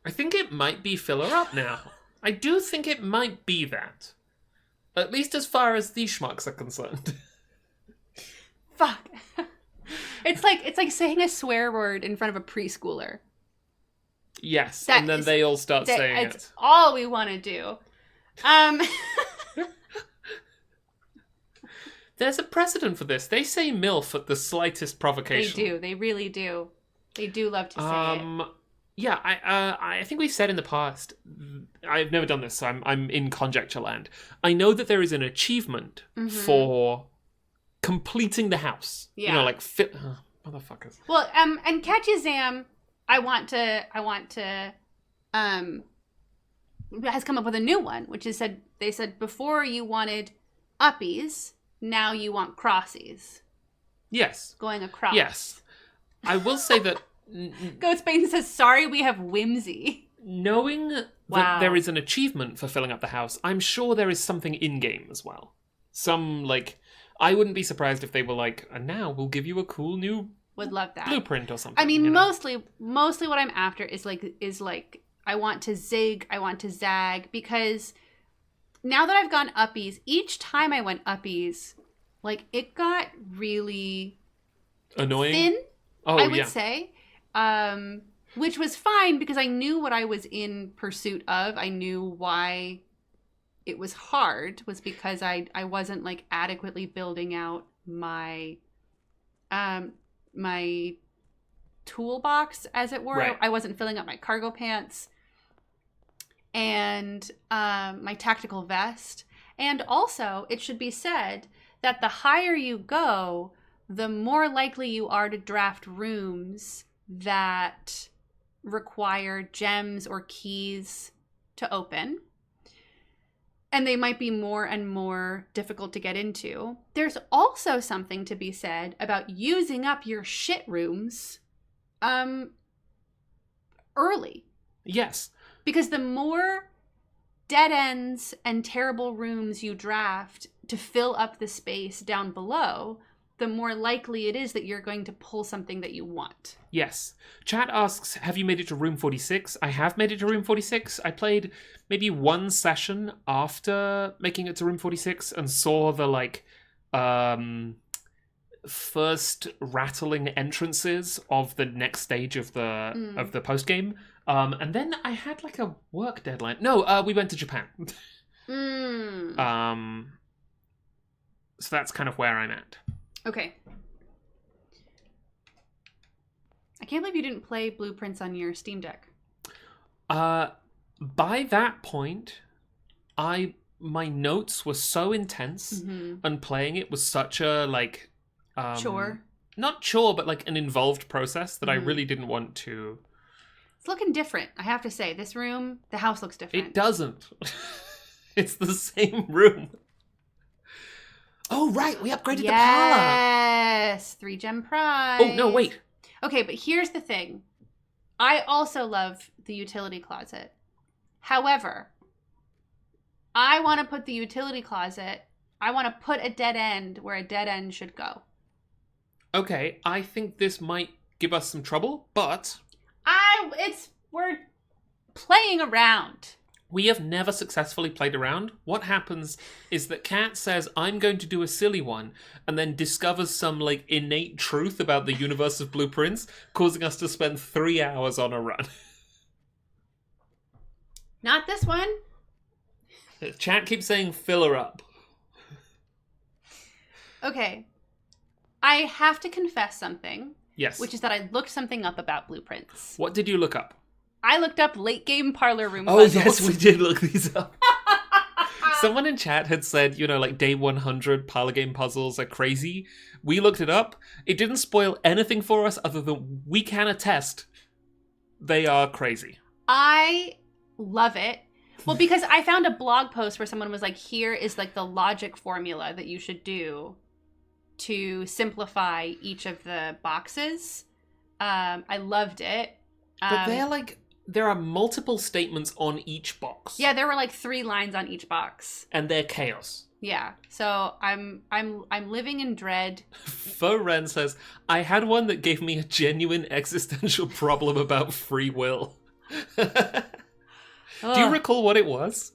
I think it might be filler up now. I do think it might be that. At least as far as these schmucks are concerned. Fuck. It's like saying a swear word in front of a preschooler. Yes, and then they all start saying it. It's all we want to do. There's a precedent for this. They say MILF at the slightest provocation. They do. They really do. They do love to say it. Yeah, I think we've said in the past, I've never done this, so I'm in conjecture land. I know that there is an achievement for completing the house. Yeah. You know, like, motherfuckers. Well, and Catchyzam, has come up with a new one, which is they said before you wanted uppies, now you want crossies. Yes. Going across. Yes. I will say that... Goatsbane says, sorry, we have whimsy. Knowing that there is an achievement for filling up the house, I'm sure there is something in-game as well. Some, like... I wouldn't be surprised if they were like, and now we'll give you a cool new... Would love that. Blueprint or something. I mean, mostly what I'm after is like, I want to zig, I want to zag, because... Now that I've gone uppies, each time I went uppies, like, it got really annoying. Thin, I would say. Which was fine because I knew what I was in pursuit of. I knew why it was hard was because I wasn't, like, adequately building out my my toolbox, as it were. Right. I wasn't filling up my cargo pants. And my tactical vest. And also, it should be said that the higher you go, the more likely you are to draft rooms that require gems or keys to open. And they might be more and more difficult to get into. There's also something to be said about using up your shit rooms early. Yes. Because the more dead ends and terrible rooms you draft to fill up the space down below, the more likely it is that you're going to pull something that you want. Yes. Chat asks, have you made it to room 46? I have made it to room 46. I played maybe one session after making it to room 46 and saw the, like, first rattling entrances of the next stage of the post game. And then I had, like, a work deadline. No, we went to Japan. So that's kind of where I'm at. Okay. I can't believe you didn't play Blueprints on your Steam Deck. By that point, my notes were so intense, and playing it was such a, like... chore? Not chore, but, like, an involved process that I really didn't want to... It's looking different, I have to say. This room, the house looks different. It doesn't. It's the same room. Oh, right, we upgraded the parlor. Yes, 3-gem prize. Oh, no, wait. Okay, but here's the thing. I also love the utility closet. However, I want to put the utility closet, I want to put a dead end where a dead end should go. Okay, I think this might give us some trouble, but... We're playing around. We have never successfully played around. What happens is that Kat says, I'm going to do a silly one, and then discovers some, like, innate truth about the universe of Blueprints, causing us to spend 3 hours on a run. Not this one. Chat keeps saying, fill her up. Okay. I have to confess something. Yes. Which is that I looked something up about Blueprints. What did you look up? I looked up late game parlor room puzzles. Oh, yes, we did look these up. Someone in chat had said, you know, like, day 100 parlor game puzzles are crazy. We looked it up. It didn't spoil anything for us other than we can attest they are crazy. I love it. Well, because I found a blog post where someone was like, here is, like, the logic formula that you should do to simplify each of the boxes. I loved it. But they're like... There are multiple statements on each box. Yeah, there were like 3 lines on each box. And they're chaos. Yeah. So I'm living in dread. Foren says, I had one that gave me a genuine existential problem about free will. Do you recall what it was?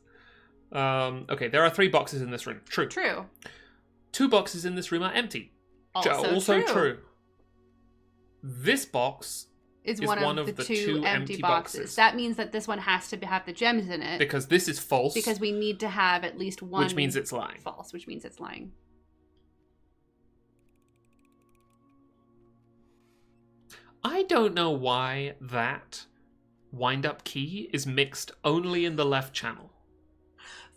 Okay, there are 3 boxes in this room. True. 2 boxes in this room are empty. Also true. This box is one of the two empty boxes. That means that this one has to have the gems in it. Because this is false. Because we need to have at least one. Which means it's lying. False, which means it's lying. I don't know why that wind-up key is mixed only in the left channel.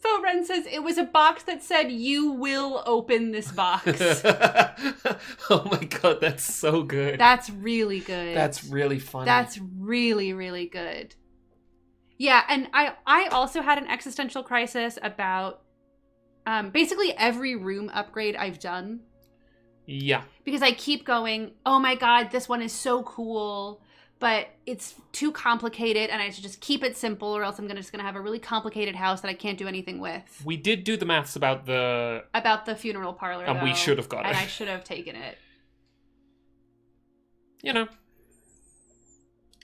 Foren says it was a box that said, you will open this box. Oh my god, that's so good. That's really good. That's really funny. That's really, really good. Yeah, and I also had an existential crisis about basically every room upgrade I've done. Yeah. Because I keep going, oh my god, this one is so cool, but it's too complicated and I should just keep it simple or else I'm just going to have a really complicated house that I can't do anything with. We did do the maths about the funeral parlor, and though, we should have got it. And I should have taken it. You know.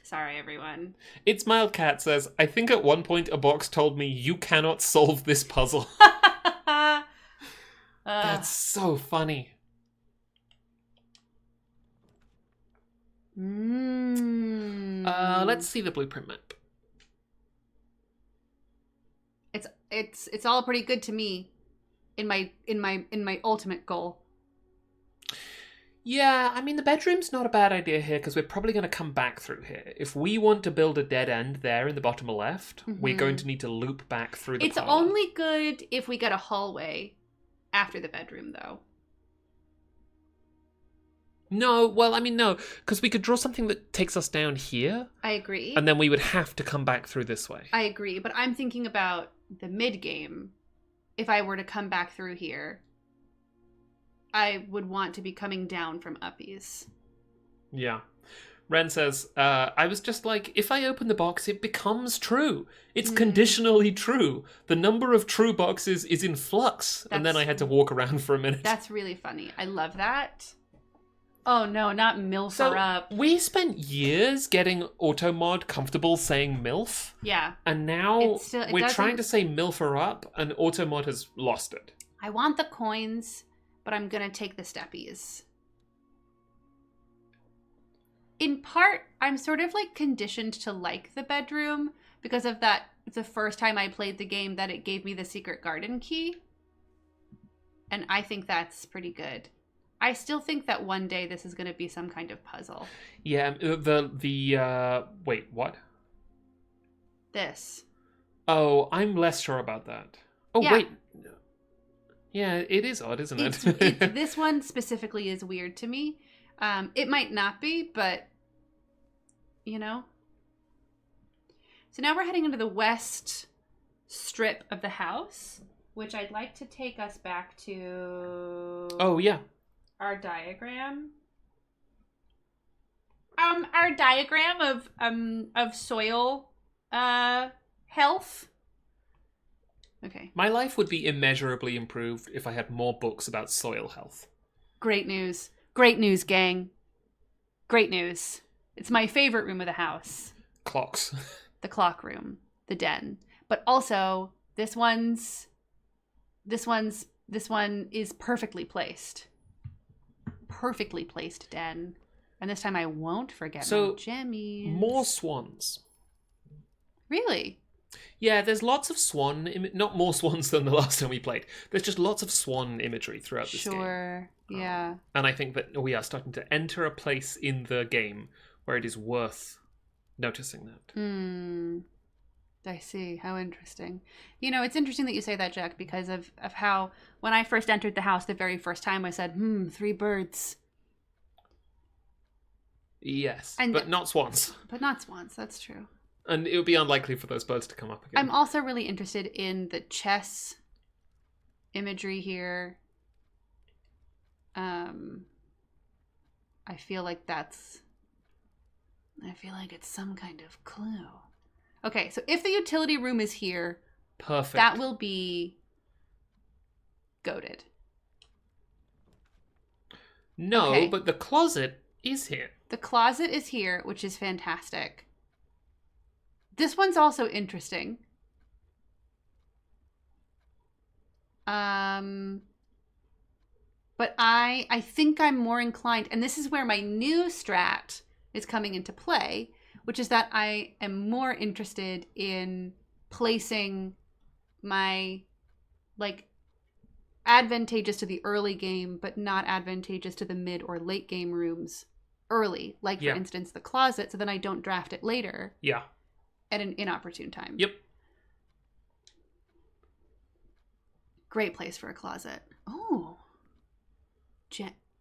Sorry, everyone. It's Mild Cat says, I think at one point a box told me you cannot solve this puzzle. That's so funny. Let's see the blueprint map. It's all pretty good to me in my ultimate goal. Yeah, I mean, the bedroom's not a bad idea here because we're probably going to come back through here. If we want to build a dead end there in the bottom left, we're going to need to loop back through the parlor. Only good if we get a hallway after the bedroom, though. No, well, I mean, no, because we could draw something that takes us down here. I agree. And then we would have to come back through this way. I agree, but I'm thinking about the mid-game. If I were to come back through here, I would want to be coming down from uppies. Yeah. Ren says, I was just like, if I open the box, it becomes true. It's conditionally true. The number of true boxes is in flux. And then I had to walk around for a minute. That's really funny. I love that. Oh no, not MILF her up. We spent years getting Automod comfortable saying MILF. Yeah. And now we're trying to say MILF her up, and Automod has lost it. I want the coins, but I'm going to take the steppies. In part, I'm sort of like conditioned to like the bedroom because of that. The first time I played the game that it gave me the secret garden key. And I think that's pretty good. I still think that one day this is going to be some kind of puzzle. Yeah, wait, what? This. Oh, I'm less sure about that. Oh, yeah. Wait. Yeah, it is odd, isn't it? This one specifically is weird to me. It might not be, but, you know. So now we're heading into the west strip of the house, which I'd like to take us back to... Oh, yeah. Our diagram. Our diagram of soil health. Okay. My life would be immeasurably improved if I had more books about soil health. Great news. Great news, gang. Great news. It's my favorite room of the house. Clocks. The clock room. The den. But also, this one is perfectly placed. Perfectly placed den. And this time I won't forget my jammies. More swans. Really? Yeah, there's lots of swan... Not more swans than the last time we played. There's just lots of swan imagery throughout this game. Sure, yeah. And I think that we are starting to enter a place in the game where it is worth noticing that. I see. How interesting. You know, it's interesting that you say that, Jack, because of how when I first entered the house the very first time I said, 3 birds. Yes, but not swans. But not swans, that's true. And it would be unlikely for those birds to come up again. I'm also really interested in the chess imagery here. I feel like it's some kind of clue. Okay, so if the utility room is here, perfect. That will be goated. No, okay. But the closet is here. The closet is here, which is fantastic. This one's also interesting. But I think I'm more inclined, and this is where my new strat is coming into play, which is that I am more interested in placing my, like, advantageous to the early game, but not advantageous to the mid or late game rooms early. Like, for instance, the closet, so then I don't draft it later. Yeah. At an inopportune time. Yep. Great place for a closet. Oh.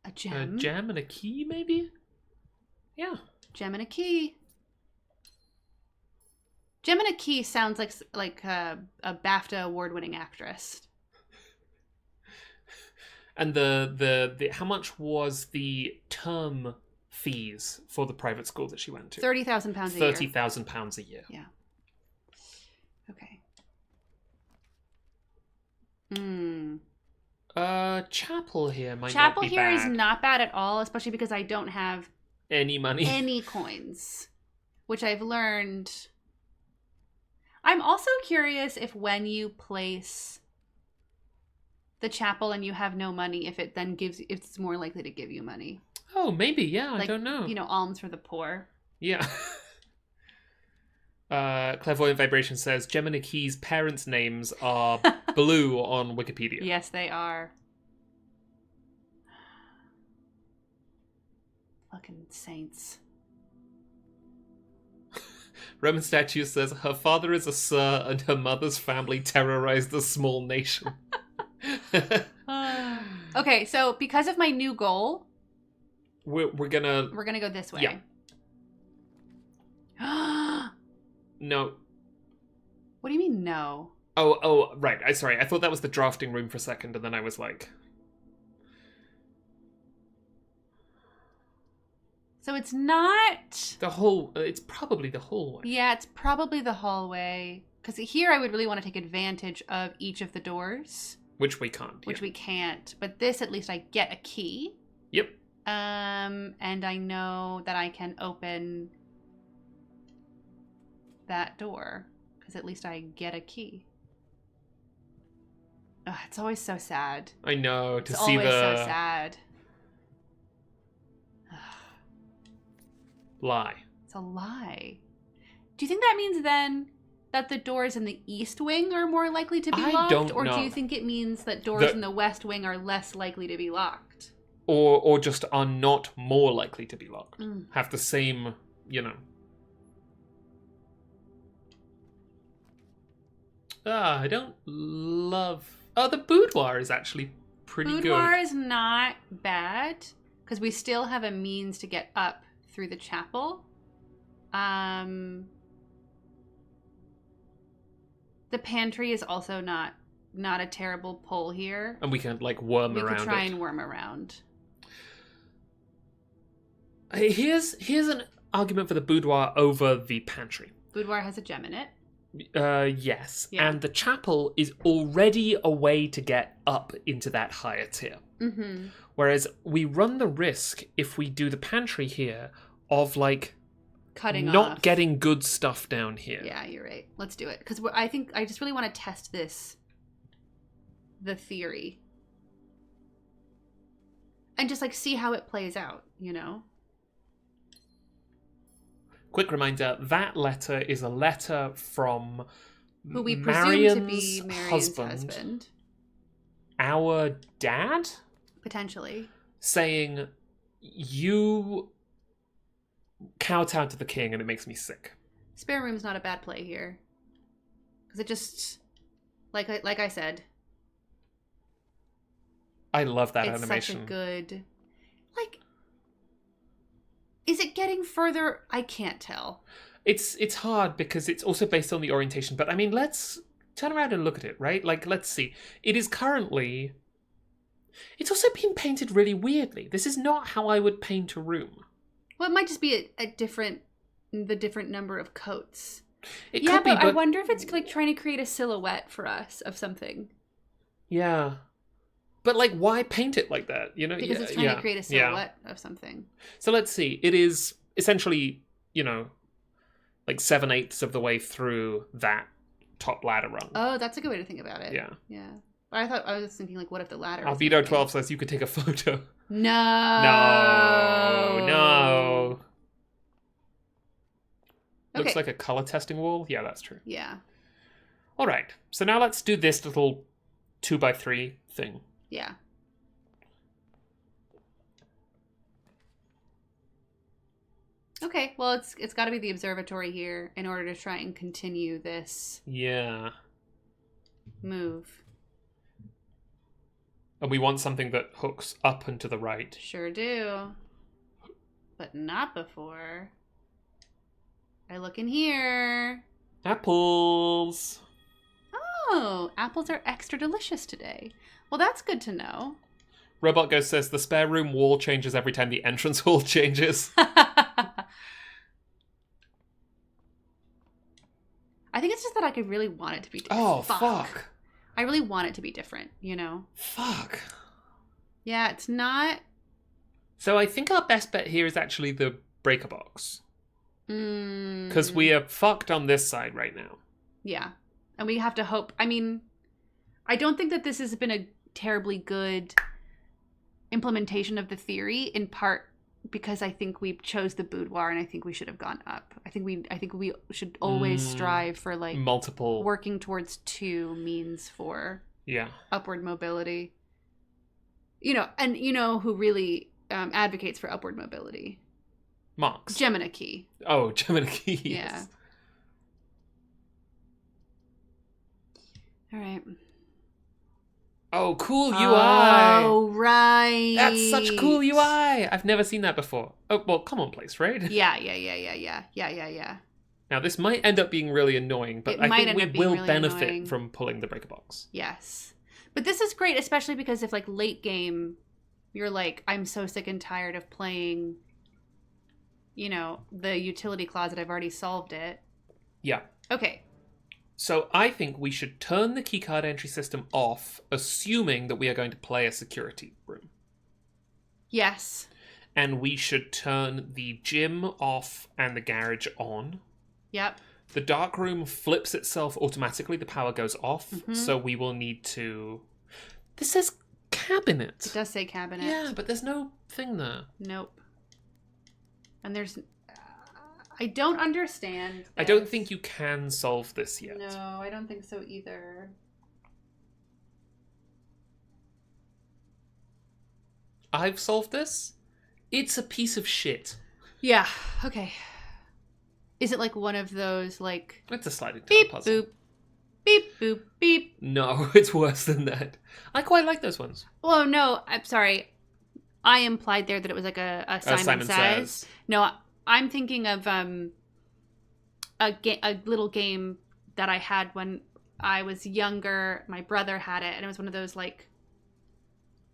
A gem? A gem and a key, maybe? Yeah. Gem and a key. Gem and a key sounds like a BAFTA award-winning actress. And the how much was the term fees for the private school that she went to? £30,000 a year. £30,000 a year. Yeah. Okay. Chapel here might not be bad. Chapel here is not bad at all, especially because I don't have any money. Any coins. Which I've learned. I'm also curious if when you place the chapel and you have no money, if it then gives, if it's more likely to give you money. Oh, maybe, yeah, like, I don't know. You know, alms for the poor. Yeah. Clairvoyant Vibration says, Gemini Key's parents' names are blue on Wikipedia. Yes, they are. Fucking saints. Roman Statue says, her father is a sir and her mother's family terrorized the small nation. Okay, so because of my new goal... We're gonna go this way. Yeah. No. What do you mean, no? Oh, right. Sorry. I thought that was the drafting room for a second, and then I was like... So it's not... It's probably the hallway. Yeah, it's probably the hallway. Because here I would really want to take advantage of each of the doors. Which we can't. Which we can't. But this, at least I get a key. Yep. And I know that I can open that door. Because at least I get a key. Ugh, it's always so sad. I know, it's always so sad. Lie. It's a lie. Do you think that means then that the doors in the east wing are more likely to be locked? I don't know. Or do you think it means that doors in the west wing are less likely to be locked? Or just are not more likely to be locked. Mm. Have the same, I don't love... Oh, the boudoir is actually pretty good. Boudoir is not bad, because we still have a means to get up through the chapel. The pantry is also not a terrible pull here. And we can, worm around it. We could try and worm around. Here's an argument for the boudoir over the pantry. Boudoir has a gem in it. Yes. Yeah. And the chapel is already a way to get up into that higher tier. Mm-hmm. Whereas we run the risk, if we do the pantry here, of, cutting not off. getting good stuff down here. Yeah, you're right. Let's do it. Because I think I just really want to test the theory. And just, see how it plays out, Quick reminder, that letter is a letter from who we presume to be Marion's husband. Our dad? Potentially. Saying, you kowtow to the king and it makes me sick. Spare room's not a bad play here. Because it just, like I said. I love that it's animation. Such a good, is it getting further? I can't tell. It's hard because it's also based on the orientation. But I mean, let's turn around and look at it, right? Let's see. It is currently... It's also being painted really weirdly. This is not how I would paint a room. Well, it might just be the different number of coats. It could be, but I wonder if it's trying to create a silhouette for us of something. Yeah. But why paint it like that? Because it's trying to create a silhouette of something. So let's see. It is essentially, 7/8 of the way through that top ladder rung. Oh, that's a good way to think about it. Yeah. Yeah. But I was thinking, what if the ladder was Albedo 12 says you could take a photo. No. No. Okay. Looks like a color testing wall. Yeah, that's true. Yeah. All right. So now let's do this little 2x3 thing. Yeah. Okay, well, it's got to be the observatory here in order to try and continue this move. And we want something that hooks up and to the right. Sure do. But not before I look in here. Apples. Oh, apples are extra delicious today. Well, that's good to know. Robot Ghost says the spare room wall changes every time the entrance hall changes. I think it's just that I could really want it to be different. Oh, fuck. I really want it to be different, Fuck. Yeah, it's not... So I think our best bet here is actually the breaker box. Because we are fucked on this side right now. Yeah. And we have to hope... I mean, I don't think that this has been a terribly good implementation of the theory, in part because I think we chose the boudoir and I think we should have gone up. I think we should always strive for multiple working towards 2 means for upward mobility. And who really advocates for upward mobility? Marx. Gemina Key. Oh, Gemina Key. Yeah. All right. Oh, cool UI. Oh, right. That's such cool UI. I've never seen that before. Oh, well, commonplace, right? Yeah. Now, this might end up being really annoying, but I think we will really benefit from pulling the breaker box. Yes. But this is great, especially because if, late game, you're I'm so sick and tired of playing the utility closet. I've already solved it. Yeah. Okay. So I think we should turn the keycard entry system off, assuming that we are going to play a security room. Yes. And we should turn the gym off and the garage on. Yep. The dark room flips itself automatically. The power goes off. Mm-hmm. So we will need to... This says cabinet. It does say cabinet. Yeah, but there's no thing there. Nope. And there's... I don't understand this. I don't think you can solve this yet. No, I don't think so either. I've solved this. It's a piece of shit. Yeah, okay. Is it like one of those, like... It's a sliding tile beep, puzzle. Boop, beep, boop, beep. No, it's worse than that. I quite like those ones. Oh, no, I'm sorry. I implied there that it was like a Simon Says. No, I'm thinking of a little game that I had when I was younger. My brother had it, and it was one of those, like,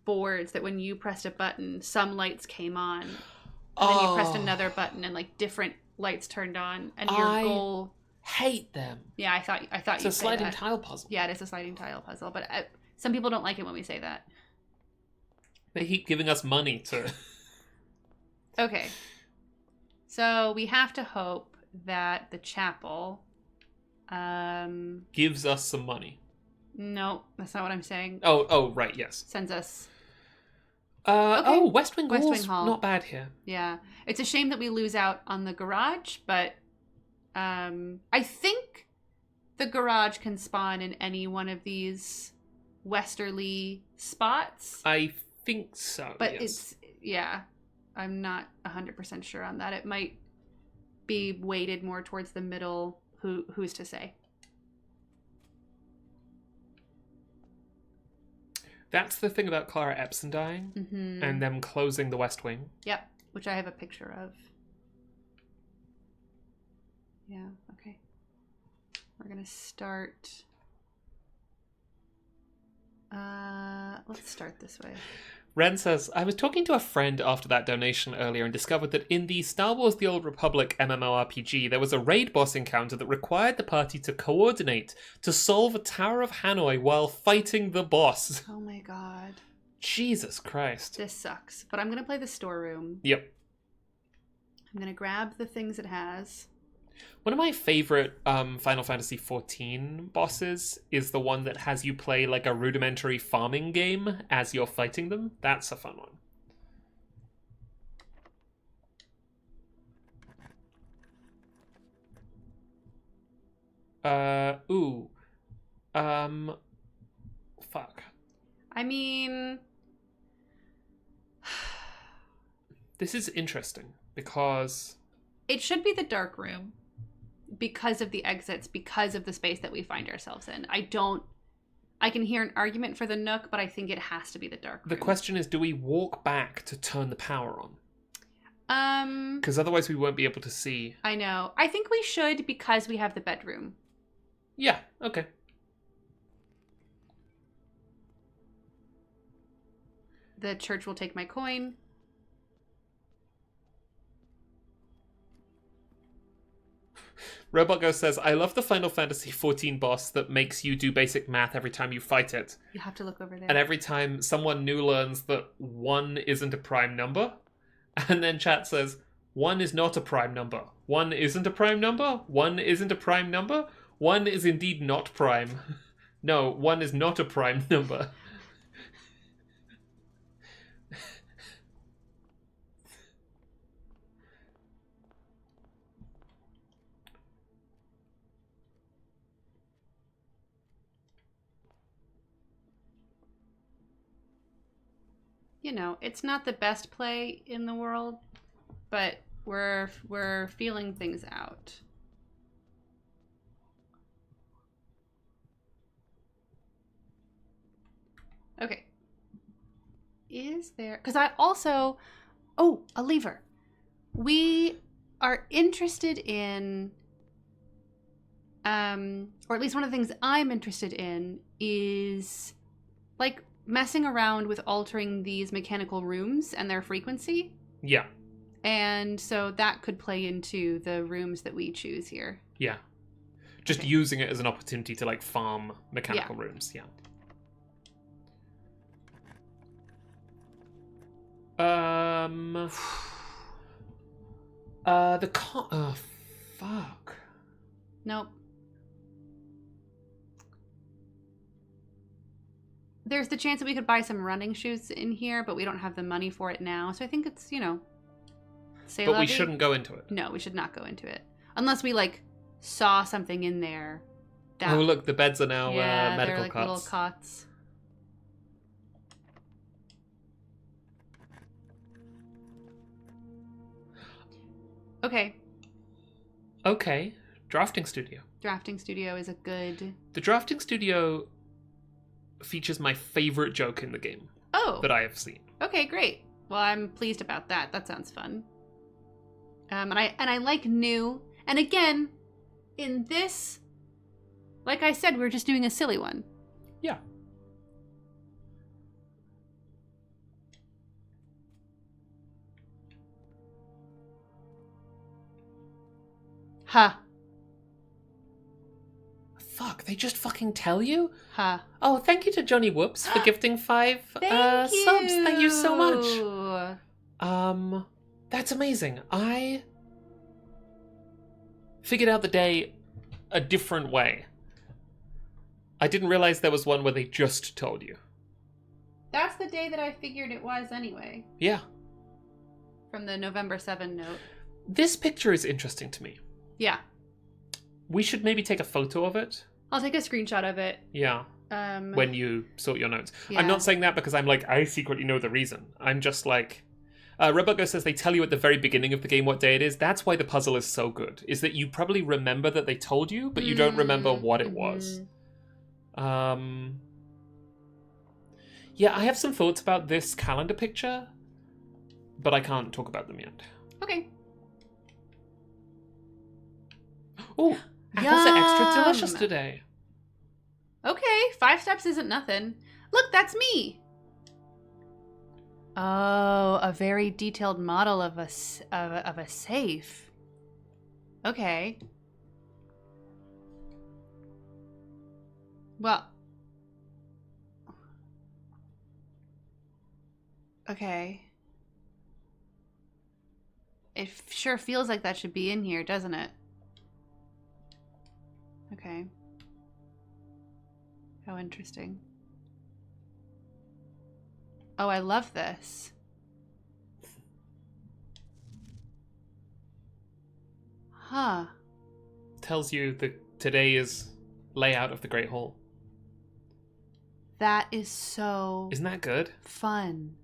boards that when you pressed a button, some lights came on. And then you pressed another button, and, like, different lights turned on, and your goal... hate them. Yeah, I thought it's a sliding tile puzzle. Yeah, it is a sliding tile puzzle, but some people don't like it when we say that. They keep giving us money to... Okay. So we have to hope that the chapel... gives us some money. No, that's not what I'm saying. Oh, right, yes. Sends us... Okay. Oh, West Wing Hall. Not bad here. Yeah. It's a shame that we lose out on the garage, but I think the garage can spawn in any one of these westerly spots. I think so, but yes. I'm not 100% sure on that. It might be weighted more towards the middle. Who's to say? That's the thing about Clara Epson dying and them closing the West Wing. Yep, which I have a picture of. Yeah, okay. We're going to start... let's start this way. Ren says, I was talking to a friend after that donation earlier and discovered that in the Star Wars The Old Republic MMORPG, there was a raid boss encounter that required the party to coordinate to solve a Tower of Hanoi while fighting the boss. Oh my god. Jesus Christ. This sucks. But I'm going to play the storeroom. Yep. I'm going to grab the things it has. One of my favorite Final Fantasy XIV bosses is the one that has you play like a rudimentary farming game as you're fighting them. That's a fun one. Fuck. I mean... This is interesting because... It should be the dark room. Because of the exits, because of the space that we find ourselves in. I can hear an argument for the Nook, but I think it has to be the dark room. The question is, do we walk back to turn the power on? Because otherwise we won't be able to see. I know. I think we should because we have the bedroom. Yeah, okay. The church will take my coin. Robot Ghost says, I love the Final Fantasy XIV boss that makes you do basic math every time you fight it. You have to look over there. And every time someone new learns that 1 isn't a prime number. And then chat says, 1 is not a prime number. 1 isn't a prime number. 1 isn't a prime number. 1 is indeed not prime. No, 1 is not a prime number. You know, it's not the best play in the world, but we're feeling things out. Okay. Is there... Because I also... Oh, a lever. We are interested in... or at least one of the things I'm interested in is, like, messing around with altering these mechanical rooms and their frequency. Yeah. And so that could play into the rooms that we choose here. Yeah. Just using it as an opportunity to like farm mechanical rooms. Yeah. Oh, fuck. Nope. There's the chance that we could buy some running shoes in here, but we don't have the money for it now. So I think it's, But we shouldn't go into it. No, we should not go into it. Unless we, saw something in there. Oh, look, the beds are now medical they're like cots. little cots. Okay. Okay. Drafting studio. Drafting studio is a good... The drafting studio features my favorite joke in the game. Oh. That I have seen. Okay, great. Well, I'm pleased about that. That sounds fun. And I like new. And again, in this, like I said, we're just doing a silly one. Yeah. Huh. Fuck, they just fucking tell you? Huh. Oh, thank you to Johnny Whoops for gifting 5 subs. Thank you so much. That's amazing. I figured out the day a different way. I didn't realize there was one where they just told you. That's the day that I figured it was anyway. Yeah. From the November 7 note. This picture is interesting to me. Yeah. We should maybe take a photo of it. I'll take a screenshot of it. Yeah. When you sort your notes. Yeah. I'm not saying that because I'm like, I secretly know the reason. I'm just like... Rebuggo says they tell you at the very beginning of the game what day it is. That's why the puzzle is so good. Is that you probably remember that they told you, but you don't remember what it was. Yeah, I have some thoughts about this calendar picture, but I can't talk about them yet. Okay. Oh, apples are extra delicious today. Okay, 5 steps isn't nothing. Look, that's me. Oh, a very detailed model of a safe. Okay. Well. Okay. It sure feels like that should be in here, doesn't it? Okay. How interesting. Oh, I love this. Huh. Tells you that today is layout of the Great Hall. That is so... Isn't that good? Fun.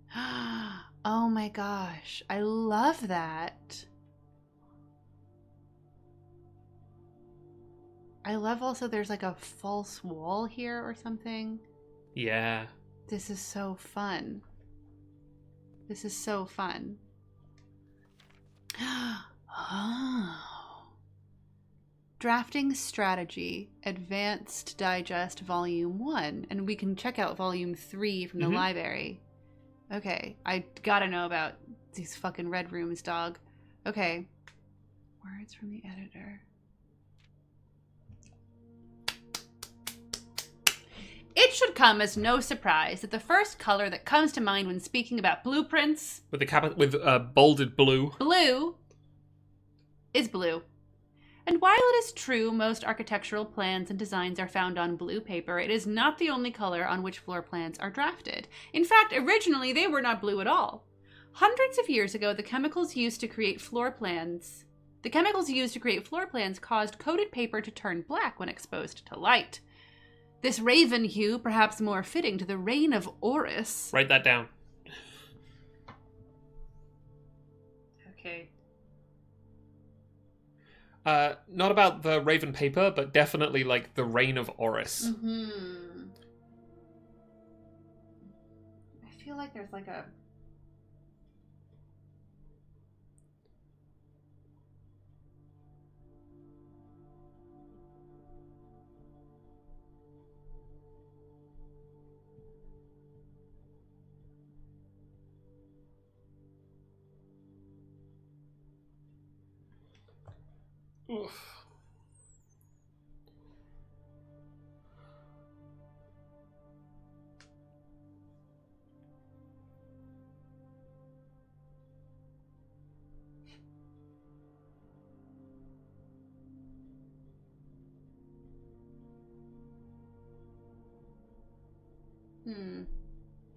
Oh my gosh. I love that. I love also there's like a false wall here or something. Yeah. This is so fun. This is so fun. Oh. Drafting Strategy, Advanced Digest, Volume 1. And we can check out Volume 3 from the library. Okay, I gotta know about these fucking red rooms, dog. Okay. Words from the editor. It should come as no surprise that the first color that comes to mind when speaking about blueprints... With the bolded blue. Blue is blue. And while it is true most architectural plans and designs are found on blue paper, it is not the only color on which floor plans are drafted. In fact, originally they were not blue at all. Hundreds of years ago, the chemicals used to create floor plans caused coated paper to turn black when exposed to light. This raven hue, perhaps more fitting to the reign of Horus. Write that down. Okay. Not about the raven paper, but definitely like the reign of Horus. I feel like there's like a... Oof.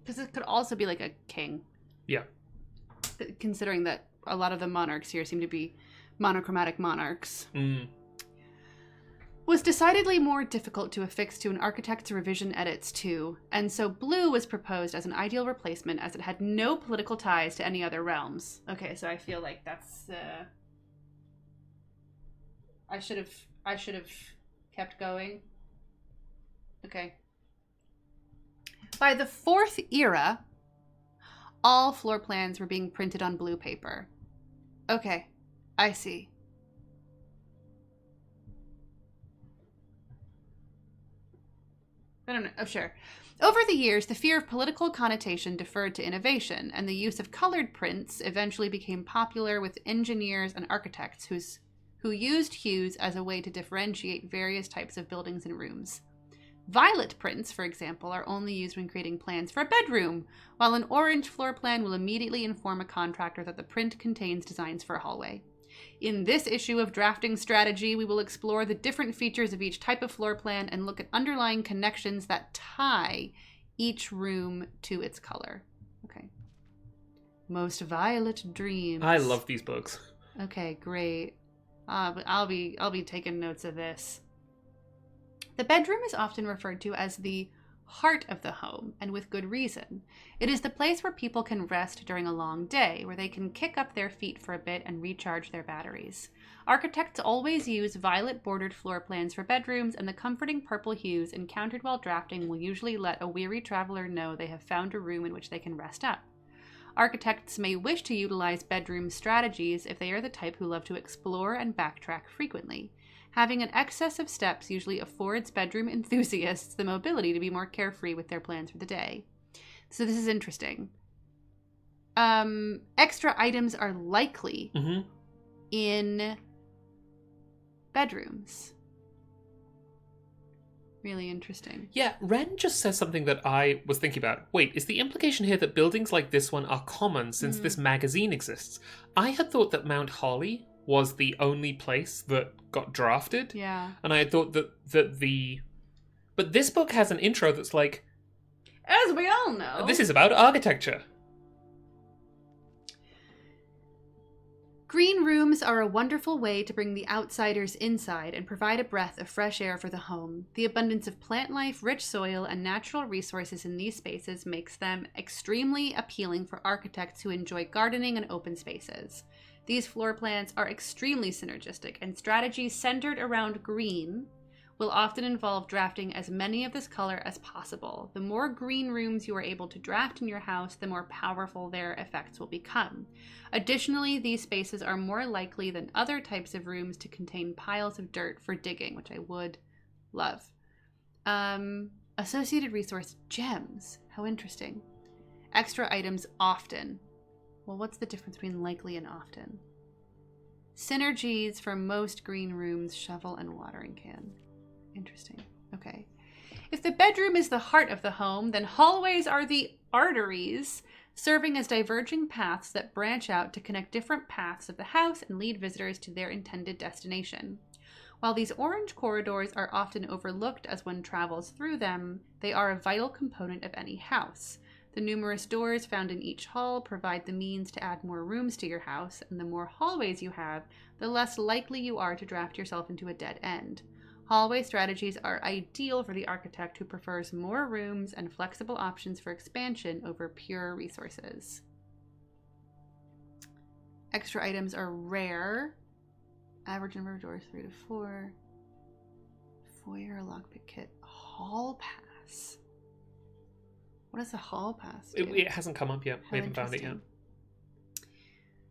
Because it could also be like a king. Yeah. Considering that a lot of the monarchs here seem to be monochromatic monarchs. Was decidedly more difficult to affix to an architect's revision edits to, and so blue was proposed as an ideal replacement as it had no political ties to any other realms. Okay, so I feel like that's I should have kept going. Okay. By the 4th era, all floor plans were being printed on blue paper. Okay, I see. I don't know. Oh, sure. Over the years, the fear of political connotation deferred to innovation, and the use of colored prints eventually became popular with engineers and architects who used hues as a way to differentiate various types of buildings and rooms. Violet prints, for example, are only used when creating plans for a bedroom, while an orange floor plan will immediately inform a contractor that the print contains designs for a hallway. In this issue of Drafting Strategy, we will explore the different features of each type of floor plan and look at underlying connections that tie each room to its color. Okay. Most Violet Dreams. I love these books. Okay, great. I'll be taking notes of this. The bedroom is often referred to as the heart of the home, and with good reason. It is the place where people can rest during a long day, where they can kick up their feet for a bit and recharge their batteries. Architects always use violet-bordered floor plans for bedrooms, and the comforting purple hues encountered while drafting will usually let a weary traveler know they have found a room in which they can rest up. Architects may wish to utilize bedroom strategies if they are the type who love to explore and backtrack frequently. Having an excess of steps usually affords bedroom enthusiasts the mobility to be more carefree with their plans for the day. So this is interesting. Extra items are likely in bedrooms. Really interesting. Yeah, Ren just says something that I was thinking about. Wait, is the implication here that buildings like this one are common since this magazine exists? I had thought that Mount Holly was the only place that got drafted. Yeah. And I had thought that the... But this book has an intro that's like... As we all know. This is about architecture. Green rooms are a wonderful way to bring the outsiders inside and provide a breath of fresh air for the home. The abundance of plant life, rich soil, and natural resources in these spaces makes them extremely appealing for architects who enjoy gardening and open spaces. These floor plans are extremely synergistic, and strategies centered around green will often involve drafting as many of this color as possible. The more green rooms you are able to draft in your house, the more powerful their effects will become. Additionally, these spaces are more likely than other types of rooms to contain piles of dirt for digging, which I would love. Associated resource gems. How interesting. Extra items often. Well, what's the difference between likely and often? Synergies for most green rooms, shovel and watering can. Interesting. Okay. If the bedroom is the heart of the home, then hallways are the arteries, serving as diverging paths that branch out to connect different paths of the house and lead visitors to their intended destination. While these orange corridors are often overlooked as one travels through them, they are a vital component of any house. The numerous doors found in each hall provide the means to add more rooms to your house, and the more hallways you have, the less likely you are to draft yourself into a dead end. Hallway strategies are ideal for the architect who prefers more rooms and flexible options for expansion over pure resources. Extra items are rare. Average number of doors 3 to 4. Foyer lockpick kit. Hall pass. What does a hall pass do? It hasn't come up yet. How We haven't found it yet.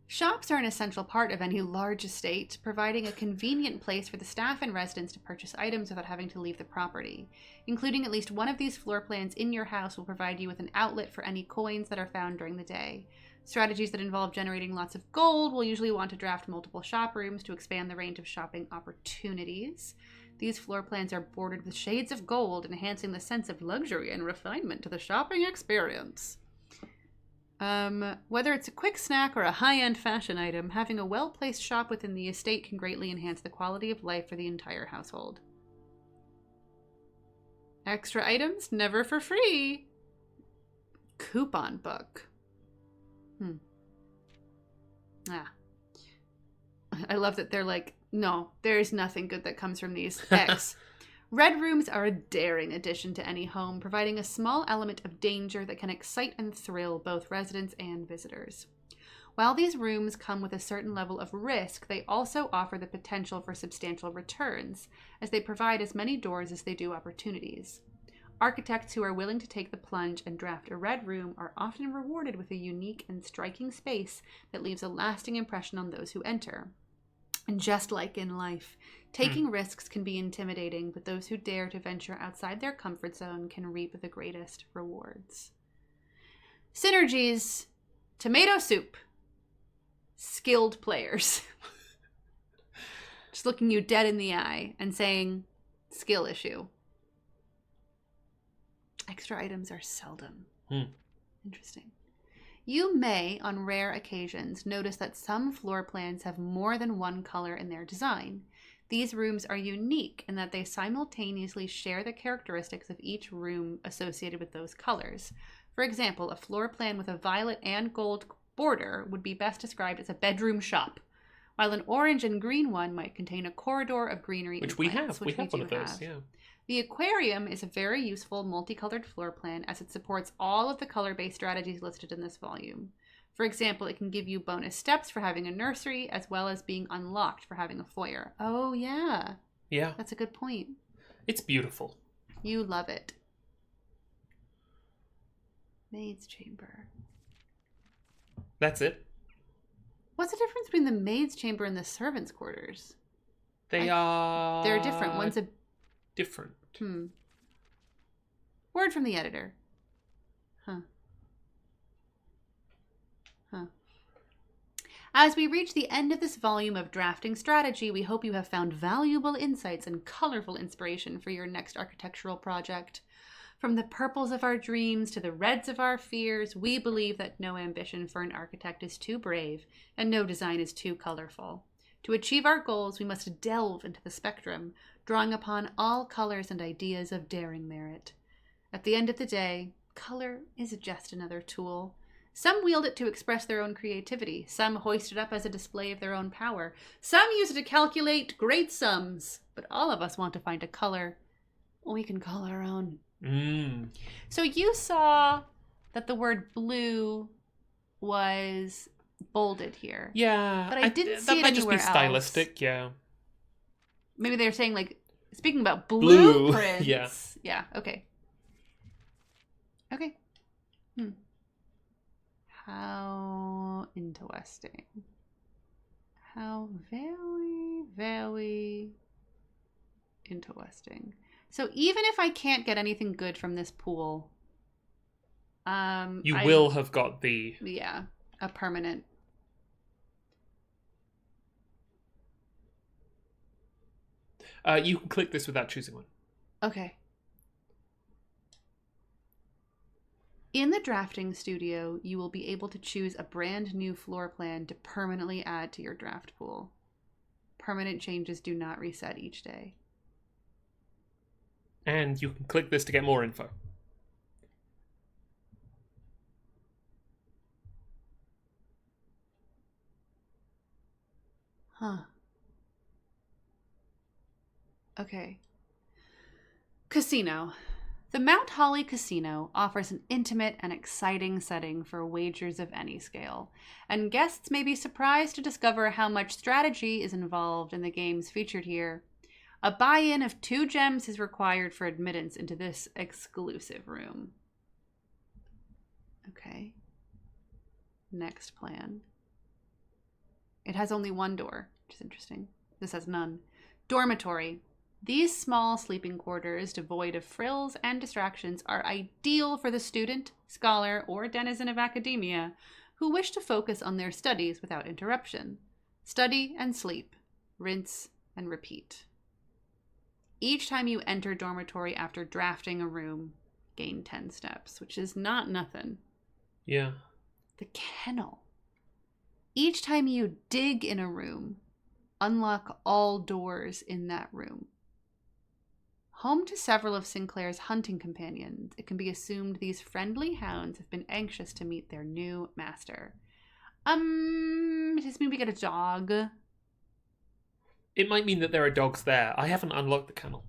Shops are an essential part of any large estate, providing a convenient place for the staff and residents to purchase items without having to leave the property. Including at least one of these floor plans in your house will provide you with an outlet for any coins that are found during the day. Strategies that involve generating lots of gold will usually want to draft multiple shop rooms to expand the range of shopping opportunities. These floor plans are bordered with shades of gold, enhancing the sense of luxury and refinement to the shopping experience. Whether it's a quick snack or a high-end fashion item, having a well-placed shop within the estate can greatly enhance the quality of life for the entire household. Extra items, never for free. Coupon book. I love that they're like, no, there's nothing good that comes from these. X. Red rooms are a daring addition to any home, providing a small element of danger that can excite and thrill both residents and visitors. While these rooms come with a certain level of risk, they also offer the potential for substantial returns, as they provide as many doors as they do opportunities. Architects who are willing to take the plunge and draft a red room are often rewarded with a unique and striking space that leaves a lasting impression on those who enter. And just like in life, taking risks can be intimidating, but those who dare to venture outside their comfort zone can reap the greatest rewards. Synergies. Tomato soup. Skilled players. Just looking you dead in the eye and saying, skill issue. Extra items are seldom. Interesting. You may, on rare occasions, notice that some floor plans have more than one color in their design. These rooms are unique in that they simultaneously share the characteristics of each room associated with those colors. For example, a floor plan with a violet and gold border would be best described as a bedroom shop, while an orange and green one might contain a corridor of greenery Which and we plants, have. We have one of those, yeah. The aquarium is a very useful multicolored floor plan as it supports all of the color-based strategies listed in this volume. For example, it can give you bonus steps for having a nursery as well as being unlocked for having a foyer. Oh, yeah. Yeah. That's a good point. It's beautiful. You love it. Maid's chamber. That's it. What's the difference between the maid's chamber and the servants' quarters? They're different. One's a... different. Word from the editor. As we reach the end of this volume of drafting strategy, we hope you have found valuable insights and colorful inspiration for your next architectural project. From the purples of our dreams to the reds of our fears, we believe that no ambition for an architect is too brave and no design is too colorful. To achieve our goals, we must delve into the spectrum, drawing upon all colors and ideas of daring merit. At the end of the day, color is just another tool. Some wield it to express their own creativity. Some hoist it up as a display of their own power. Some use it to calculate great sums. But all of us want to find a color we can call our own. So you saw that the word blue was bolded here. Yeah. But I didn't see it anywhere else. That might just be stylistic, yeah. Maybe they're saying, like, speaking about blueprints. Yeah, okay. Okay. How interesting. How very, very interesting. So even if I can't get anything good from this pool, you will have got the... Yeah, a permanent... you can click this without choosing one. Okay. In the drafting studio, you will be able to choose a brand new floor plan to permanently add to your draft pool. Permanent changes do not reset each day. And you can click this to get more info. Okay. Casino. The Mount Holly Casino offers an intimate and exciting setting for wagers of any scale, and guests may be surprised to discover how much strategy is involved in the games featured here. A buy-in of 2 gems is required for admittance into this exclusive room. Okay. Next plan. It has only 1 door, which is interesting. This has none. Dormitory. These small sleeping quarters, devoid of frills and distractions, are ideal for the student, scholar, or denizen of academia who wish to focus on their studies without interruption. Study and sleep. Rinse and repeat. Each time you enter dormitory after drafting a room, gain 10 steps, which is not nothing. Yeah. The kennel. Each time you dig in a room, unlock all doors in that room. Home to several of Sinclair's hunting companions, it can be assumed these friendly hounds have been anxious to meet their new master. Does this mean we get a dog? It might mean that there are dogs there. I haven't unlocked the kennel.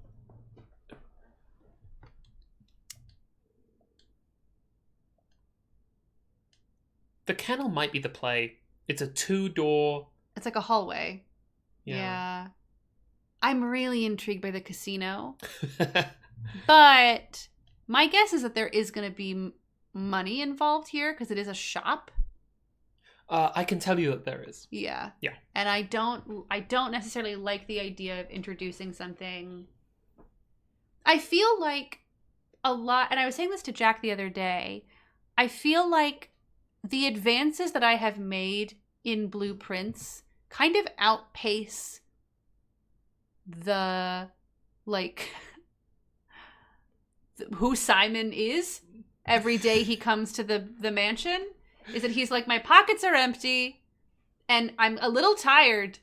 The kennel might be the play. It's a 2-door... It's like a hallway. Yeah. I'm really intrigued by the casino. But my guess is that there is going to be money involved here because it is a shop. I can tell you that there is. Yeah. Yeah. And I don't necessarily like the idea of introducing something. I feel like a lot, and I was saying this to Jack the other day, I feel like the advances that I have made in blueprints kind of outpace the, like, who Simon is every day he comes to the mansion. Is that he's like, my pockets are empty and I'm a little tired,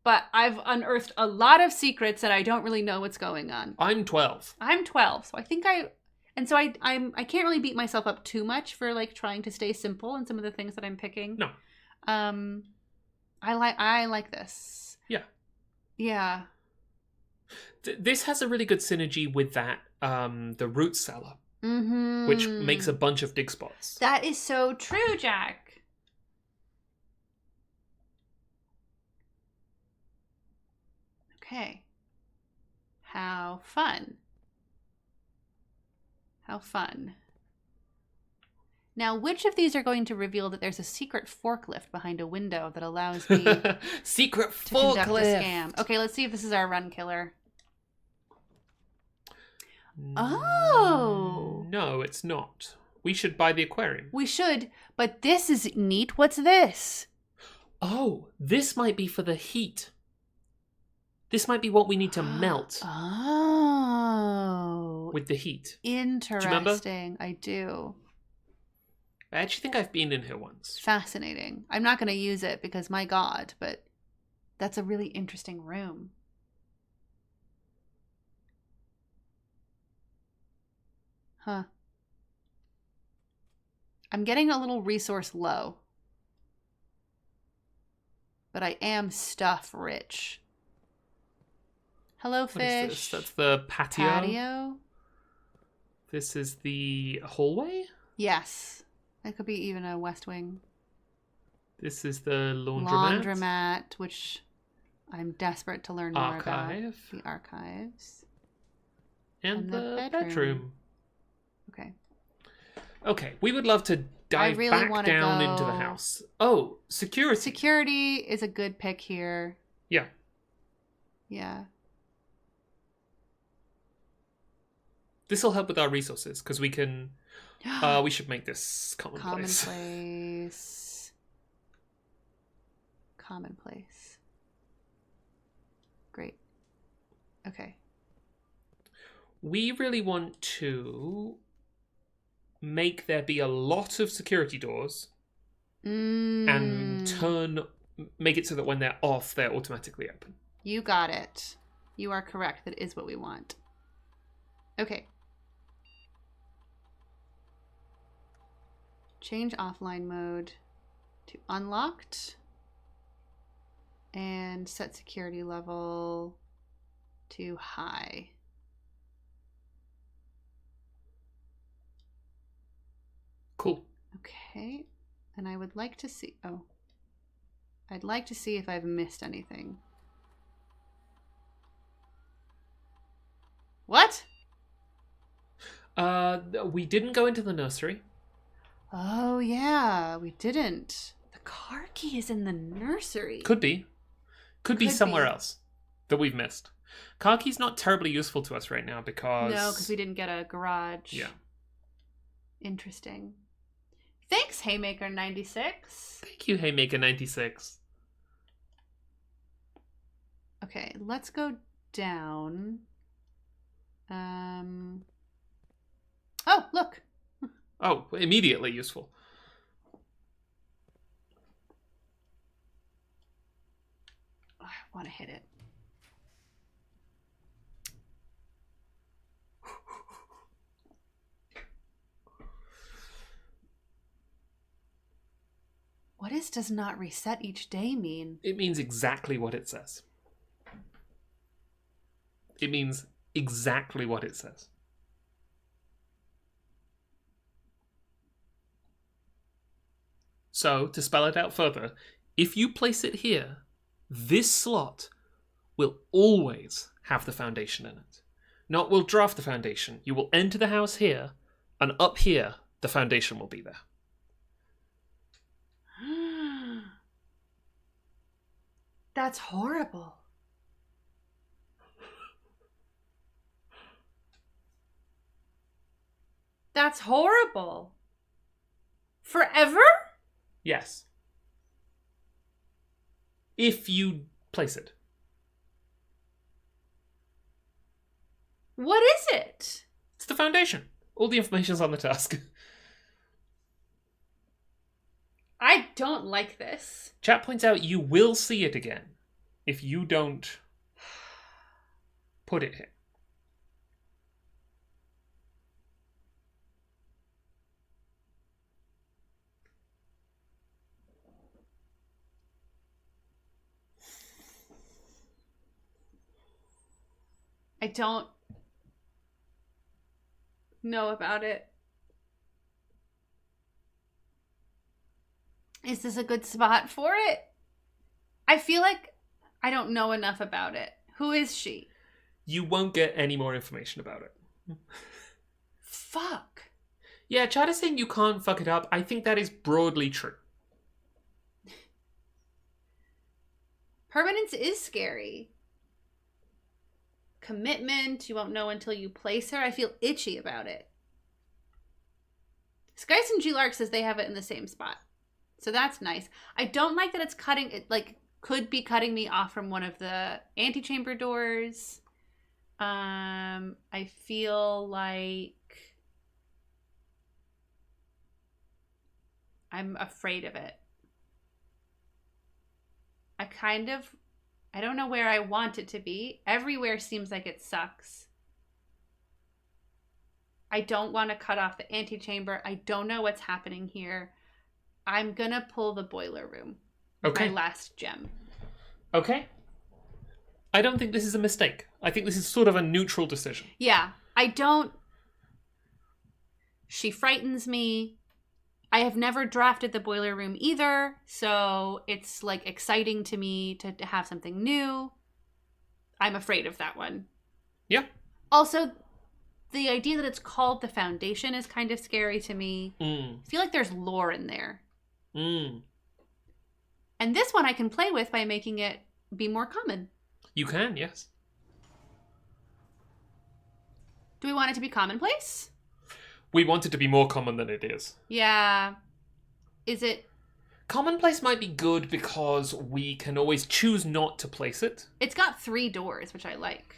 but I've unearthed a lot of secrets and I don't really know what's going on. I'm 12. I'm 12. So I think I can't really beat myself up too much for like trying to stay simple in some of the things that I'm picking. No. I like this. Yeah. Yeah. This has a really good synergy with that, the root cellar. Mm-hmm. Which makes a bunch of dig spots. That is so true, Jack. Okay. How fun. How fun. Now, which of these are going to reveal that there's a secret forklift behind a window that allows me secret to conduct a forklift? scam? Okay, let's see if this is our run killer. Oh! No, it's not. We should buy the aquarium. We should, but this is neat. What's this? Oh, this might be for the heat. This might be what we need to melt. Oh. With the heat. Interesting. I do. I actually think I've been in here once. Fascinating. I'm not going to use it because, my God, but that's a really interesting room. Huh. I'm getting a little resource low. But I am stuff rich. Hello, fish. What is this? That's the patio. Patio? This is the hallway? Yes. That could be even a west wing. This is the laundromat. Laundromat, which I'm desperate to learn more about. The archives. And the bedroom. Okay. Okay, we would love to dive back down into the house. Oh, security. Security is a good pick here. Yeah. Yeah. This will help with our resources because we can. We should make this commonplace. Commonplace. Great. Okay. We really want to make there be a lot of security doors and make it so that when they're off, they're automatically open. You got it. You are correct. That is what we want. Okay. Change offline mode to unlocked and set security level to high. Cool. Okay. And I would like to see... Oh. I'd like to see if I've missed anything. What? We didn't go into the nursery. Oh, yeah. We didn't. The car key is in the nursery. Could be. Could be somewhere else that we've missed. Car key's not terribly useful to us right now because... No, because we didn't get a garage. Yeah. Interesting. Thanks Haymaker 96. Thank you, Haymaker 96. Okay, let's go down. Oh, look. Oh, immediately useful. Oh, I want to hit it. What does not reset each day mean? It means exactly what it says. It means exactly what it says. So, to spell it out further, if you place it here, this slot will always have the foundation in it. Not will draft the foundation. You will enter the house here, and up here, the foundation will be there. That's horrible. That's horrible. Forever? Yes. If you place it. What is it? It's the foundation. All the information's on the task. I don't like this. Chat points out you will see it again if you don't put it here. I don't know about it. Is this a good spot for it? I feel like I don't know enough about it. Who is she? You won't get any more information about it. Fuck. Yeah, chat is saying you can't fuck it up. I think that is broadly true. Permanence is scary. Commitment, you won't know until you place her. I feel itchy about it. Skice and G-Lark says they have it in the same spot. So that's nice. I don't like that it's cutting, it like could be cutting me off from one of the antechamber doors. I feel like I'm afraid of it. I don't know where I want it to be. Everywhere seems like it sucks. I don't want to cut off the antechamber. I don't know what's happening here. I'm gonna pull the boiler room. Okay. My last gem. Okay. I don't think this is a mistake. I think this is sort of a neutral decision. Yeah. I don't... She frightens me. I have never drafted the boiler room either, so it's like exciting to me to have something new. I'm afraid of that one. Yeah. Also, the idea that it's called the Foundation is kind of scary to me. I feel like there's lore in there. And this one I can play with by making it be more common. You can, yes. Do we want it to be commonplace? We want it to be more common than it is. Yeah. Is it... Commonplace might be good because we can always choose not to place it. It's got 3 doors, which I like.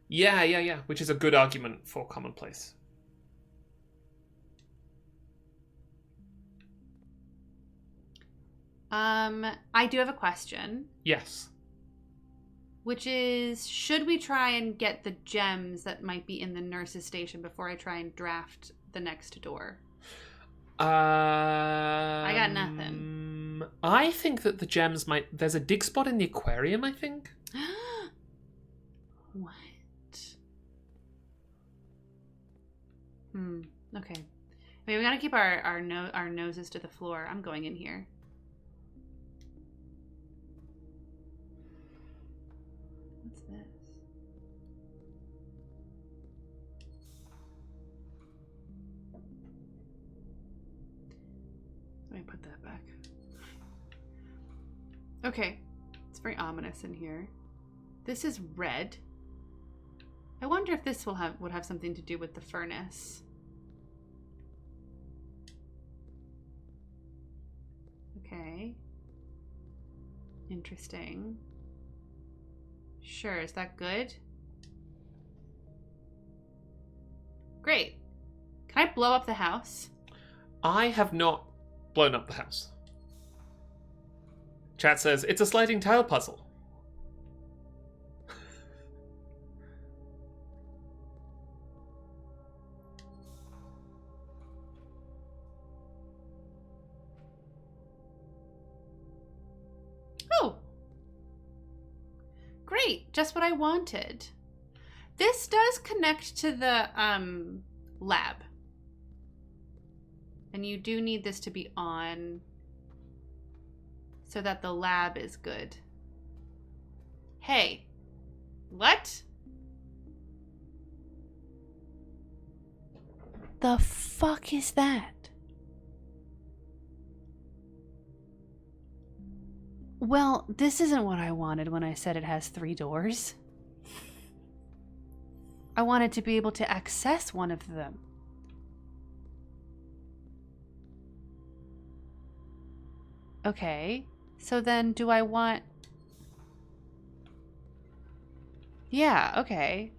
Yeah. Which is a good argument for commonplace. I do have a question. Yes. Which is, should we try and get the gems that might be in the nurse's station before I try and draft the next door? I got nothing. I think that the gems might... There's a dig spot in the aquarium, I think. What? Okay. I mean, we gotta keep our noses to the floor. I'm going in here. What's this? Let me put that back. Okay. It's very ominous in here. This is red. I wonder if this would have something to do with the furnace. Okay. Interesting. Sure, is that good? Great. Can I blow up the house? I have not blown up the house. Chat says, it's a sliding tile puzzle. Oh. Great. Just what I wanted. This does connect to the lab. And you do need this to be on so that the lab is good. Hey. What? The fuck is that? Well, this isn't what I wanted when I said it has 3 doors. I wanted to be able to access one of them. Okay, so then do I want... Yeah, okay.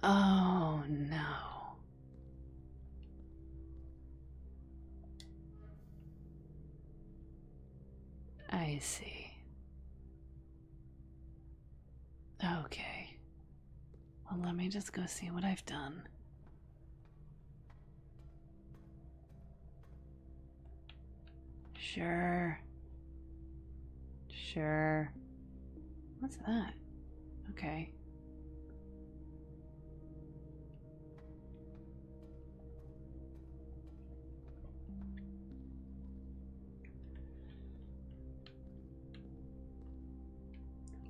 Oh, no. I see. Okay. Well, let me just go see what I've done. Sure. Sure. What's that? Okay.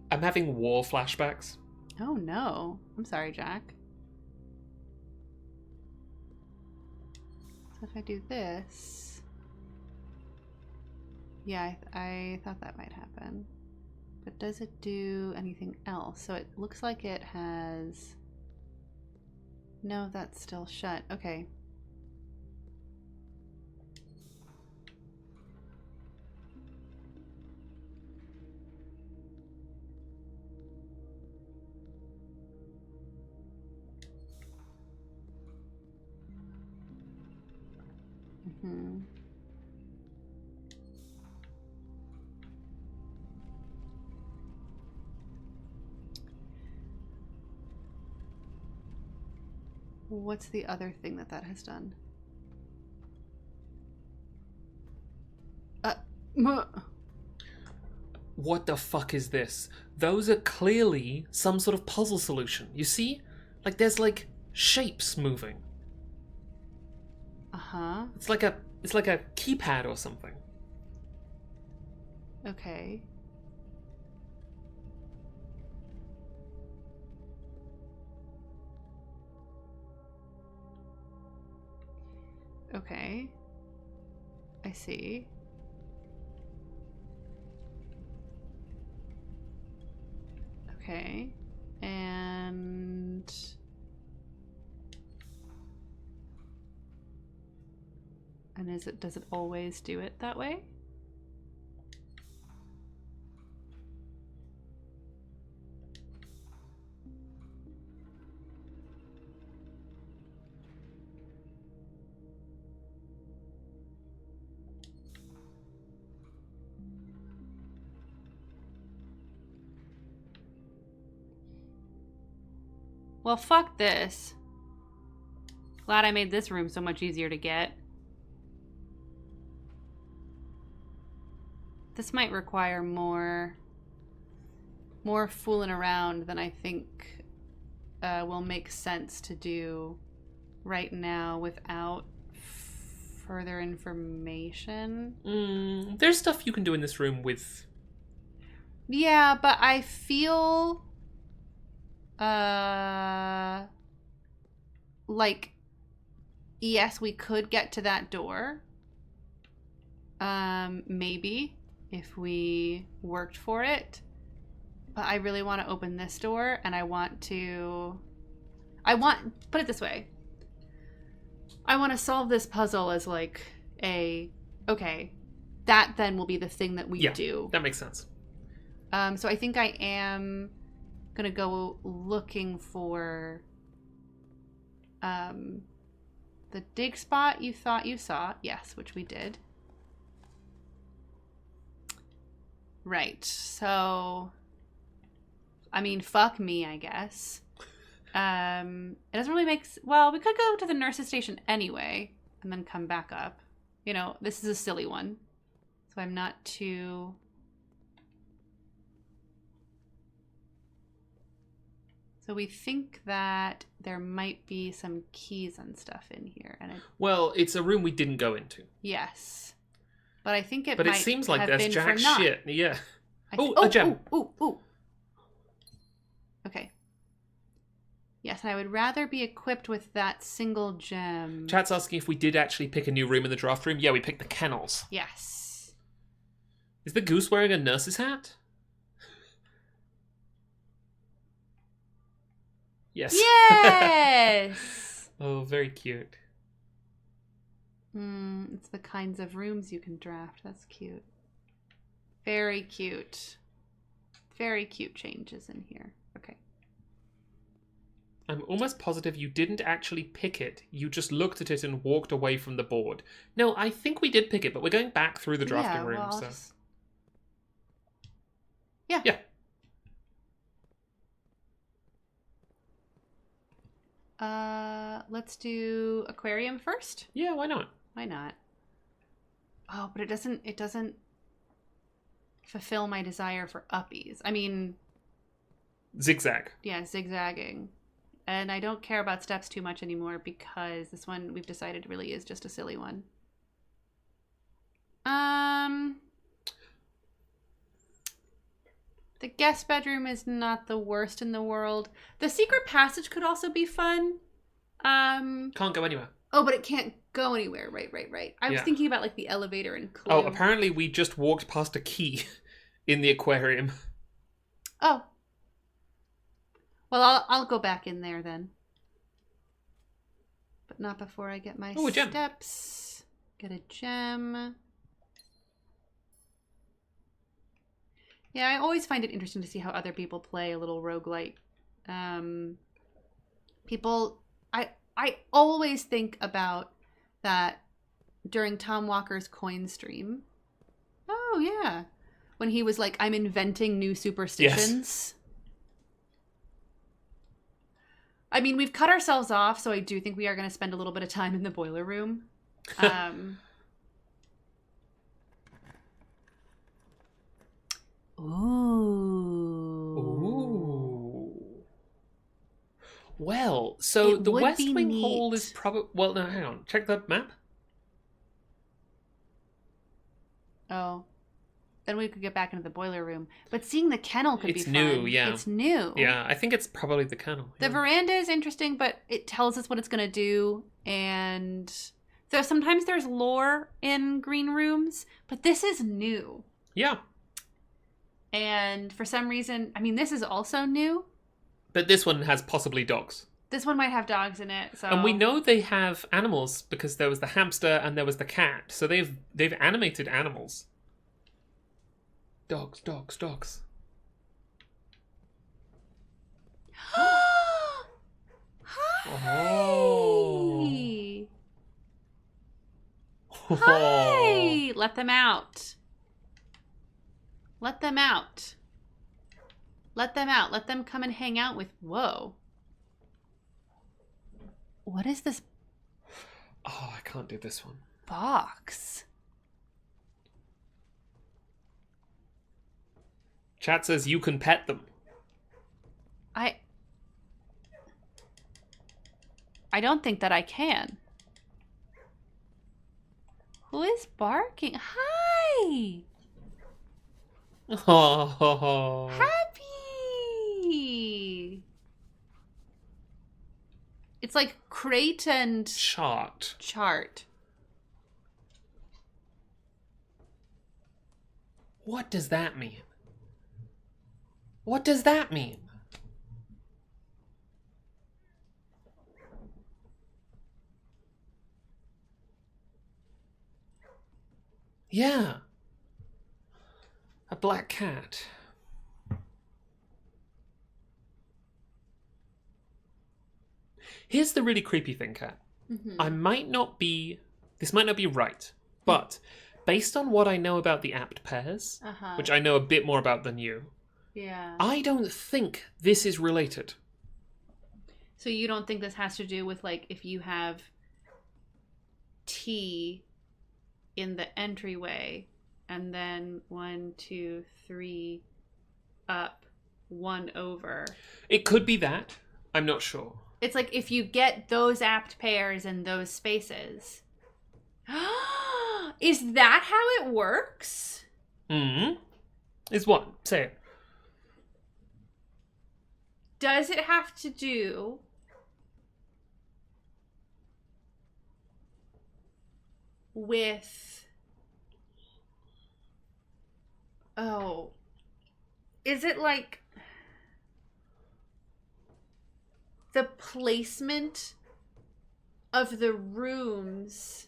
I'm having war flashbacks. Oh no. I'm sorry, Jack. So if I do this... Yeah, I thought that might happen. But does it do anything else? So it looks like it has... No, that's still shut. Okay. Mm-hmm. What's the other thing that has done? What the fuck is this? Those are clearly some sort of puzzle solution. You see? Like there's like shapes moving. Uh-huh. It's like a keypad or something. Okay. Okay. I see. Okay. And... does it always do it that way? Well, fuck this. Glad I made this room so much easier to get. This might require more fooling around than I think will make sense to do right now without further information. There's stuff you can do in this room with... Yeah, but I feel... like, yes, we could get to that door. Maybe, if we worked for it. But I really want to open this door, and put it this way. I want to solve this puzzle as, like, a Okay. That then will be the thing that we do. That makes sense. So I think I am gonna go looking for the dig spot you thought you saw. Yes, which we did. Right. So I mean, fuck me, I guess. It doesn't really make well, we could go to the nurse's station anyway and then come back up. You know, this is a silly one. So I'm not too... So we think that there might be some keys and stuff in here. Well, it's a room we didn't go into. Yes. But I think But it seems like there's jack shit. Yeah. A gem. Ooh. Okay. Yes, I would rather be equipped with that single gem. Chat's asking if we did actually pick a new room in the draft room. Yeah, we picked the kennels. Yes. Is the goose wearing a nurse's hat? Yes. Yes! Oh, very cute. It's the kinds of rooms you can draft. That's cute. Very cute. Very cute changes in here. Okay. I'm almost positive you didn't actually pick it. You just looked at it and walked away from the board. No, I think we did pick it, but we're going back through the drafting room. Well, so. just... Yeah. Let's do aquarium first. Yeah, why not? Why not? Oh, but it doesn't fulfill my desire for uppies. I mean... Zigzag. Yeah, zigzagging. And I don't care about steps too much anymore because this one we've decided really is just a silly one. The guest bedroom is not the worst in the world. The secret passage could also be fun. Can't go anywhere. Oh, but it can't go anywhere. Right. I was thinking about like the elevator and Clue. Oh, apparently we just walked past a key in the aquarium. Oh. Well, I'll go back in there then. But not before I get my steps. Get a gem. Yeah, I always find it interesting to see how other people play a little roguelite. I always think about that during Tom Walker's coin stream. Oh, yeah. When he was like, I'm inventing new superstitions. Yes. I mean, we've cut ourselves off, so I do think we are going to spend a little bit of time in the boiler room. Ooh. Well, so the West Wing Hall is probably... Well, no, hang on. Check the map. Oh. Then we could get back into the boiler room. But seeing the kennel could be fun. It's new, yeah. It's new. Yeah, I think it's probably the kennel. The veranda is interesting, but it tells us what it's going to do. And so sometimes there's lore in green rooms, but this is new. Yeah. And for some reason, I mean, this is also new. But this one has possibly dogs. This one might have dogs in it. So. And we know they have animals because there was the hamster and there was the cat. So they've animated animals. Dogs. Hi! Oh. Hi! Let them out. Let them out. Let them out. Let them come and hang out with... Whoa. What is this? Oh, I can't do this one. Box. Chat says you can pet them. I don't think that I can. Who is barking? Hi! Oh. Happy! It's like crate and... Chart. What does that mean? What does that mean? Yeah. A black cat. Here's the really creepy thing, Kat. Mm-hmm. This might not be right, but based on what I know about the apt pairs, which I know a bit more about than you, I don't think this is related. So you don't think this has to do with, like, if you have T in the entryway and then 1, 2, 3 up, 1 over. It could be that. I'm not sure. It's like if you get those apt pairs in those spaces. Is that how it works? Is what? Say it. Does it have to do with... Oh. Is it like the placement of the rooms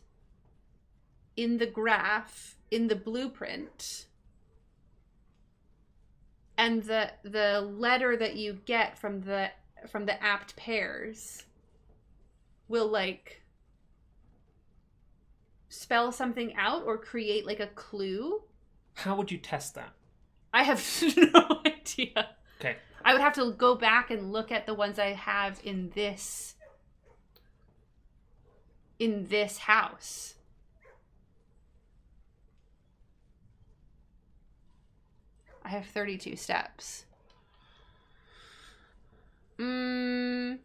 in the graph, in the blueprint, and the letter that you get from the apt pairs will, like, spell something out or create, like, a clue? How would you test that? I have no idea. Okay. I would have to go back and look at the ones I have in this house. I have 32 steps. I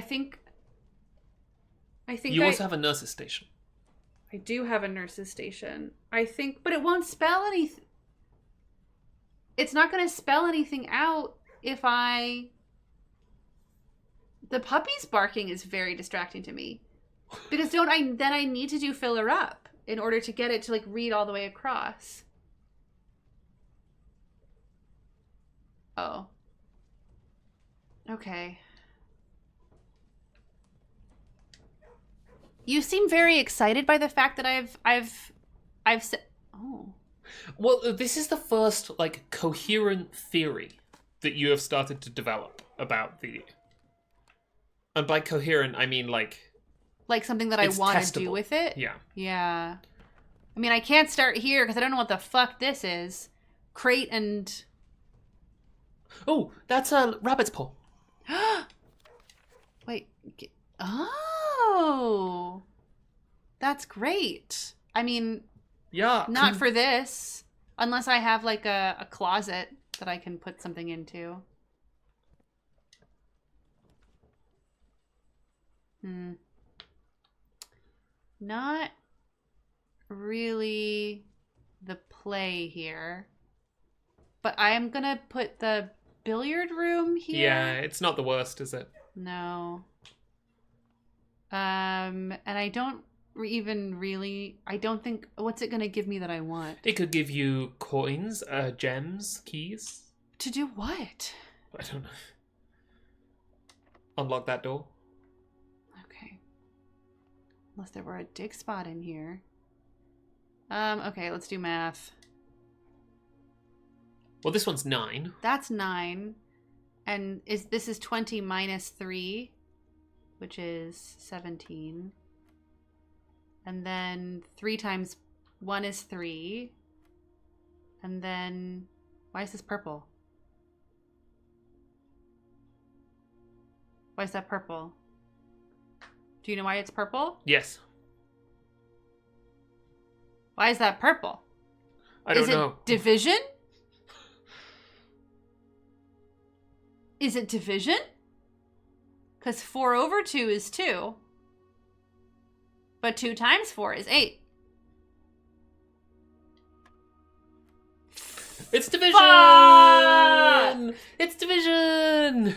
think you also have a nurse's station. I do have a nurse's station. I think, but it won't spell anything. It's not going to spell anything out if the puppy's barking is very distracting to me. Because then I need to do filler up in order to get it to, like, read all the way across. Oh. Okay. You seem very excited by the fact that I've said... Oh. Well, this is the first, like, coherent theory that you have started to develop about the... And by coherent, I mean, like something that I want to do with it? Yeah. Yeah. I mean, I can't start here because I don't know what the fuck this is. Crate and... Oh, that's a rabbit's paw. Wait. Oh. That's great. I mean... Yeah. Not for this. Unless I have, like, a closet that I can put something into. Not really the play here. But I am gonna put the billiard room here. Yeah, it's not the worst, is it? No. And I don't even really... I don't think... What's it gonna give me that I want? It could give you coins, gems, keys. To do what? I don't know. Unlock that door. Okay. Unless there were a dig spot in here. Okay, let's do math. Well, this one's 9. That's 9. And this is 20 minus 3, which is 17. And then 3 times 1 is 3. And then... Why is this purple? Why is that purple? Do you know why it's purple? Yes. Why is that purple? I don't know. Is it division? Is it division? Because 4 over 2 is 2. But 2 times 4 is 8. It's division! Fuck! It's division!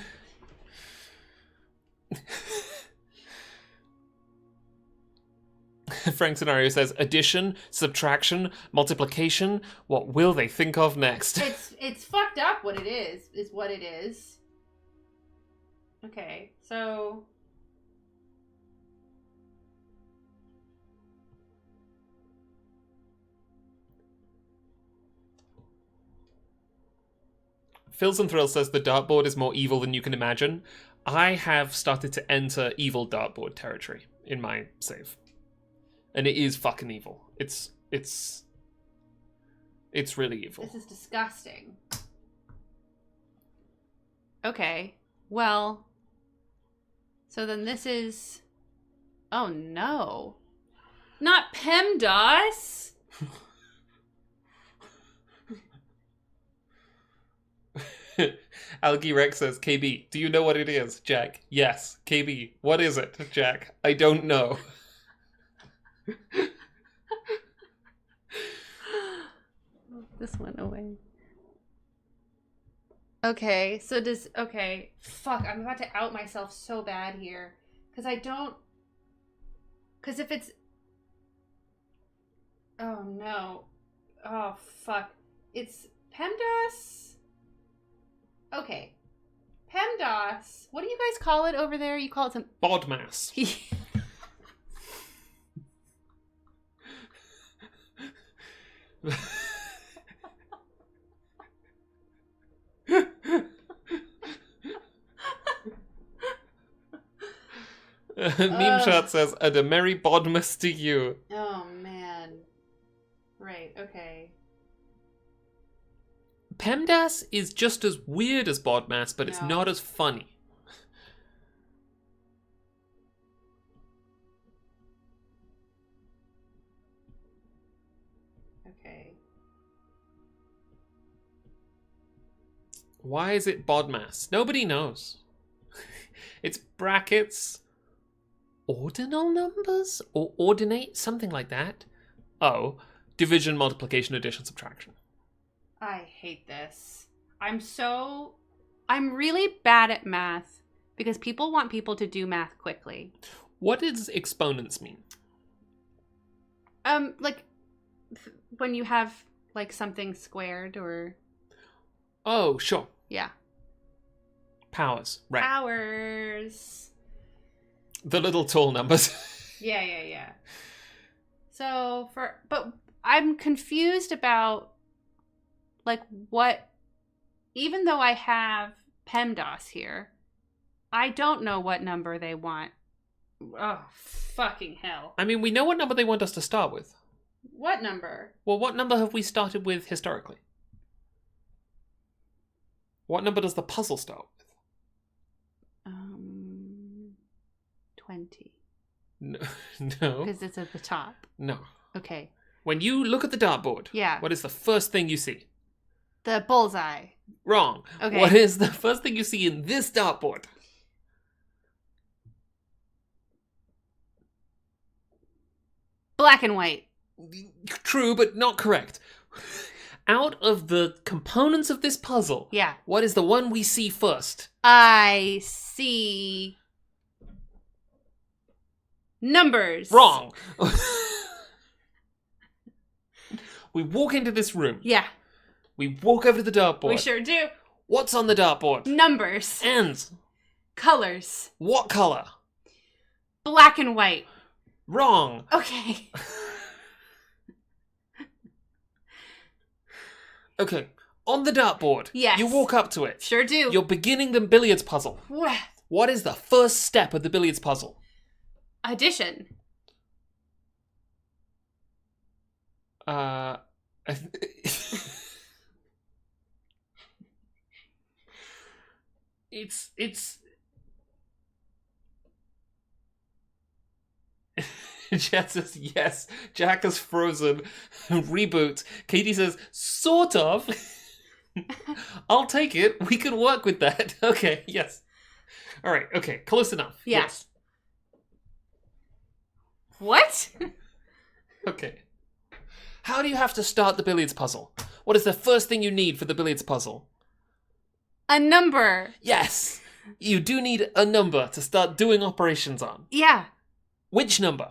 Frank Scenario says, addition, subtraction, multiplication. What will they think of next? It's fucked up what it is what it is. Okay, so Fills and Thrill says the dartboard is more evil than you can imagine. I have started to enter evil dartboard territory in my save. And it is fucking evil. It's really evil. This is disgusting. Okay. Well, so then this is... Oh, no. Not PEMDAS! Algie Rex says, KB, do you know what it is? Jack, yes. KB, what is it? Jack, I don't know. This went away. Okay, so does... Okay, fuck, I'm about to out myself so bad here. Because I don't... Because if it's... Oh, no. Oh, fuck. It's PEMDAS? Okay. PEMDAS. What do you guys call it over there? You call it some... Bodmass. Meme Shot says, and a merry Bodmas to you. Oh, man. Right, okay. PEMDAS is just as weird as Bodmas, but it's not as funny. Okay. Why is it Bodmas? Nobody knows. It's brackets, ordinal numbers, or ordinate, something like that. Oh, division, multiplication, addition, subtraction. I hate this. I'm really bad at math because people want people to do math quickly. What does exponents mean? Like when you have like something squared or... Oh, sure. Yeah. Powers, right. Powers. The little tall numbers. Yeah. So but I'm confused about like what, even though I have PEMDAS here, I don't know what number they want. Oh, fucking hell. I mean, we know what number they want us to start with. What number? Well, what number have we started with historically? What number does the puzzle start with? 20. No. Because it's at the top. No. Okay. When you look at the dartboard, yeah, what is the first thing you see? The bullseye. Wrong. Okay. What is the first thing you see in this dartboard? Black and white. True, but not correct. Out of the components of this puzzle, yeah, what is the one we see first? I see numbers. Wrong. We walk into this room. Yeah. We walk over to the dartboard. We sure do. What's on the dartboard? Numbers. And? Colors. What color? Black and white. Wrong. Okay. Okay. On the dartboard. Yes. You walk up to it. Sure do. You're beginning the billiards puzzle. What is the first step of the billiards puzzle? Addition. It's Jet says yes. Jack is frozen. Reboot. Katie says sort of. I'll take it. We can work with that. Okay, yes. All right, okay, close enough. Yeah. Yes. What? Okay. How do you have to start the billiards puzzle? What is the first thing you need for the billiards puzzle? A number. Yes. You do need a number to start doing operations on. Yeah. Which number?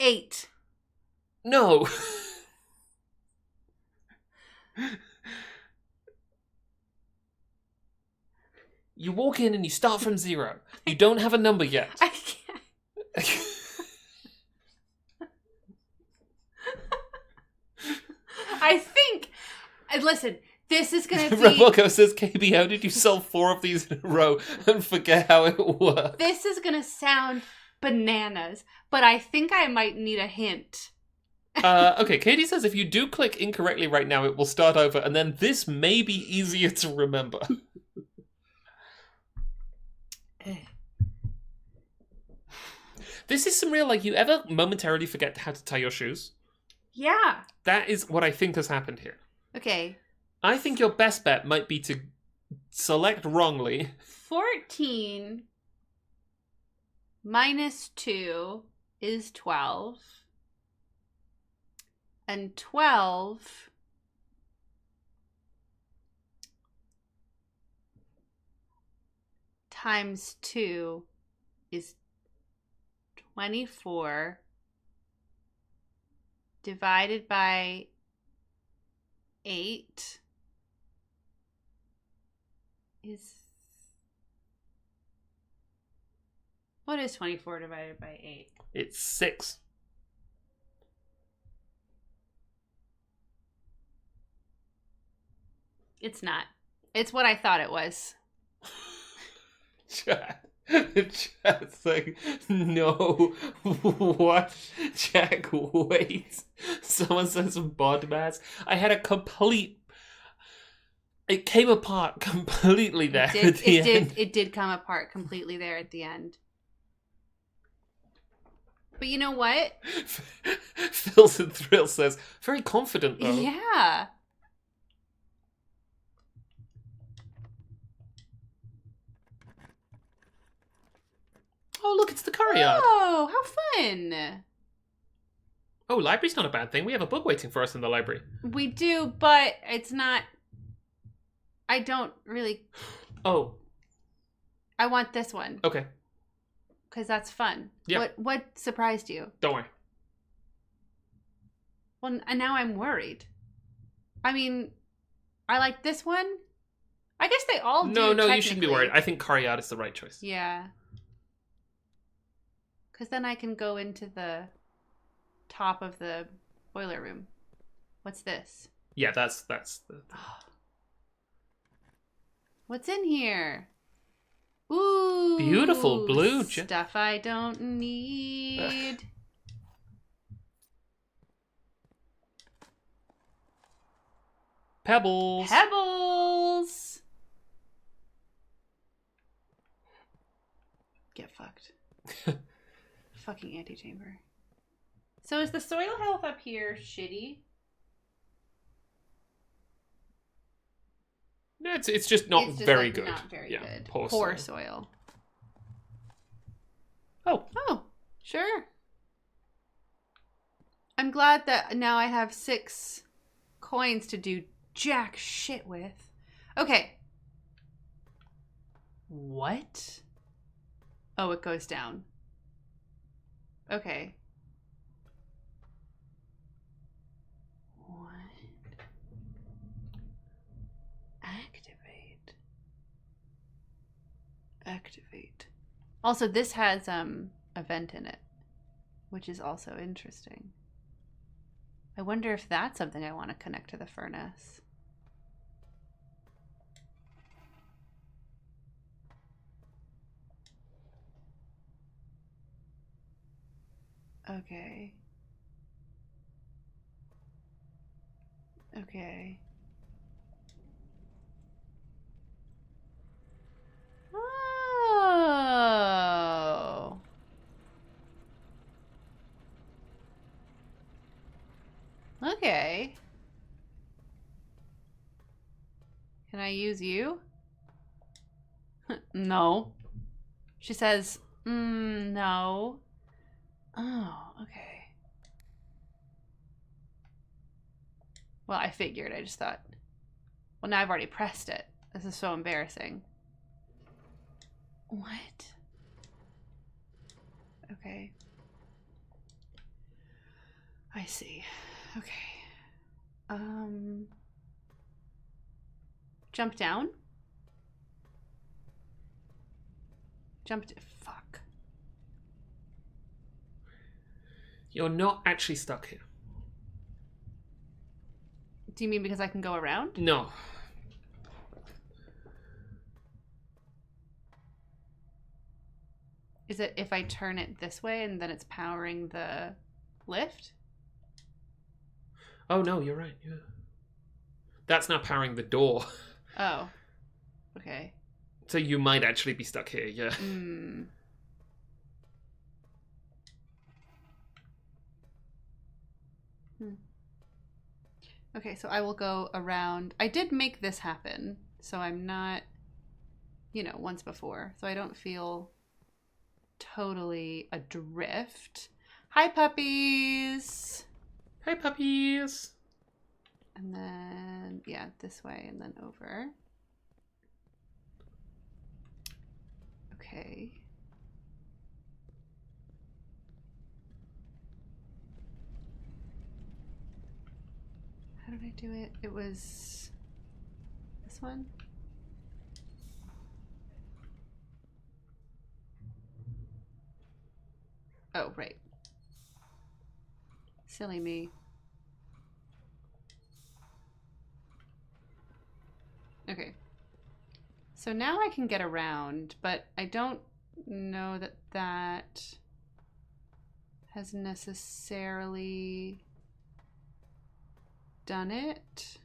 8. No. You walk in and you start from 0. You don't have a number yet. I can't. I think... Listen, This is gonna be... Rebelco says, KB, how did you sell 4 of these in a row and forget how it works? This is gonna sound bananas, but I think I might need a hint. Okay, Katie says if you do click incorrectly right now, it will start over, and then this may be easier to remember. This is some real, like, you ever momentarily forget how to tie your shoes? Yeah. That is what I think has happened here. Okay. I think your best bet might be to select wrongly. 14 minus 2 is 12. And 12 times 2 is 24 divided by 8 is... What is 24 divided by 8? It's 6. It's not. It's what I thought it was. Chat's like, no, what? Jack, wait. Someone says BODMAS. I had a complete... It came apart completely there at the end. It did come apart completely there at the end. But you know what? Phils and Thrill says, very confident though. Yeah. Oh, look, it's the courtyard. Oh, how fun. Oh, library's not a bad thing. We have a book waiting for us in the library. We do, but it's not... I don't really... Oh. I want this one. Okay. Because that's fun. Yeah. What surprised you? Don't worry. Well, and now I'm worried. I mean, I like this one. I guess they all do. No, you shouldn't be worried. I think courtyard is the right choice. Yeah. Because then I can go into the top of the boiler room. What's this? Yeah, that's the... What's in here? Ooh. Beautiful blue. Stuff I don't need. Pebbles. Pebbles. Get fucked. Fucking antechamber. So is the soil health up here shitty? No, it's just not very like good. Not very good. Poor soil. Oh, sure. I'm glad that now I have 6 coins to do jack shit with. Okay. What? Oh, it goes down. Okay. What? Activate. Also, this has a vent in it, which is also interesting. I wonder if that's something I want to connect to the furnace. Okay. Okay. Oh. Okay. Can I use you? No. She says, no. Oh, okay. Well, I figured. I just thought, well, now I've already pressed it. This is so embarrassing. What? Okay. I see. Okay. Jump down? Fuck. you're not actually stuck here. Do you mean because I can go around? No. Is it if I turn it this way and then it's powering the lift? Oh, no, you're right. Yeah. That's now powering the door. Oh. Okay. So you might actually be stuck here, yeah. Okay, so I will go around. I did make this happen, so I'm not, once before. So I don't feel totally adrift. Hi, puppies! Hi, puppies! And then, yeah, this way and then over. Okay. How did I do it? It was this one? Oh, right. Silly me. Okay. So now I can get around, but I don't know that that has necessarily done it.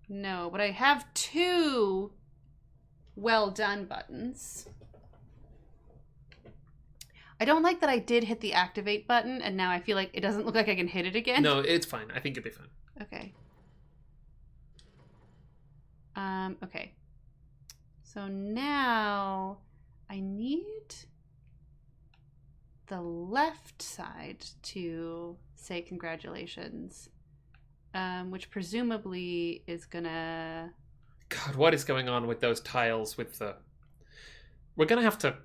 No, but I have 2 well done buttons. I don't like that I did hit the activate button and now I feel like it doesn't look like I can hit it again. No, it's fine. I think it'll be fine. Okay. Okay. So now I need the left side to say congratulations, which presumably is gonna... God, what is going on with those tiles with the... We're gonna have to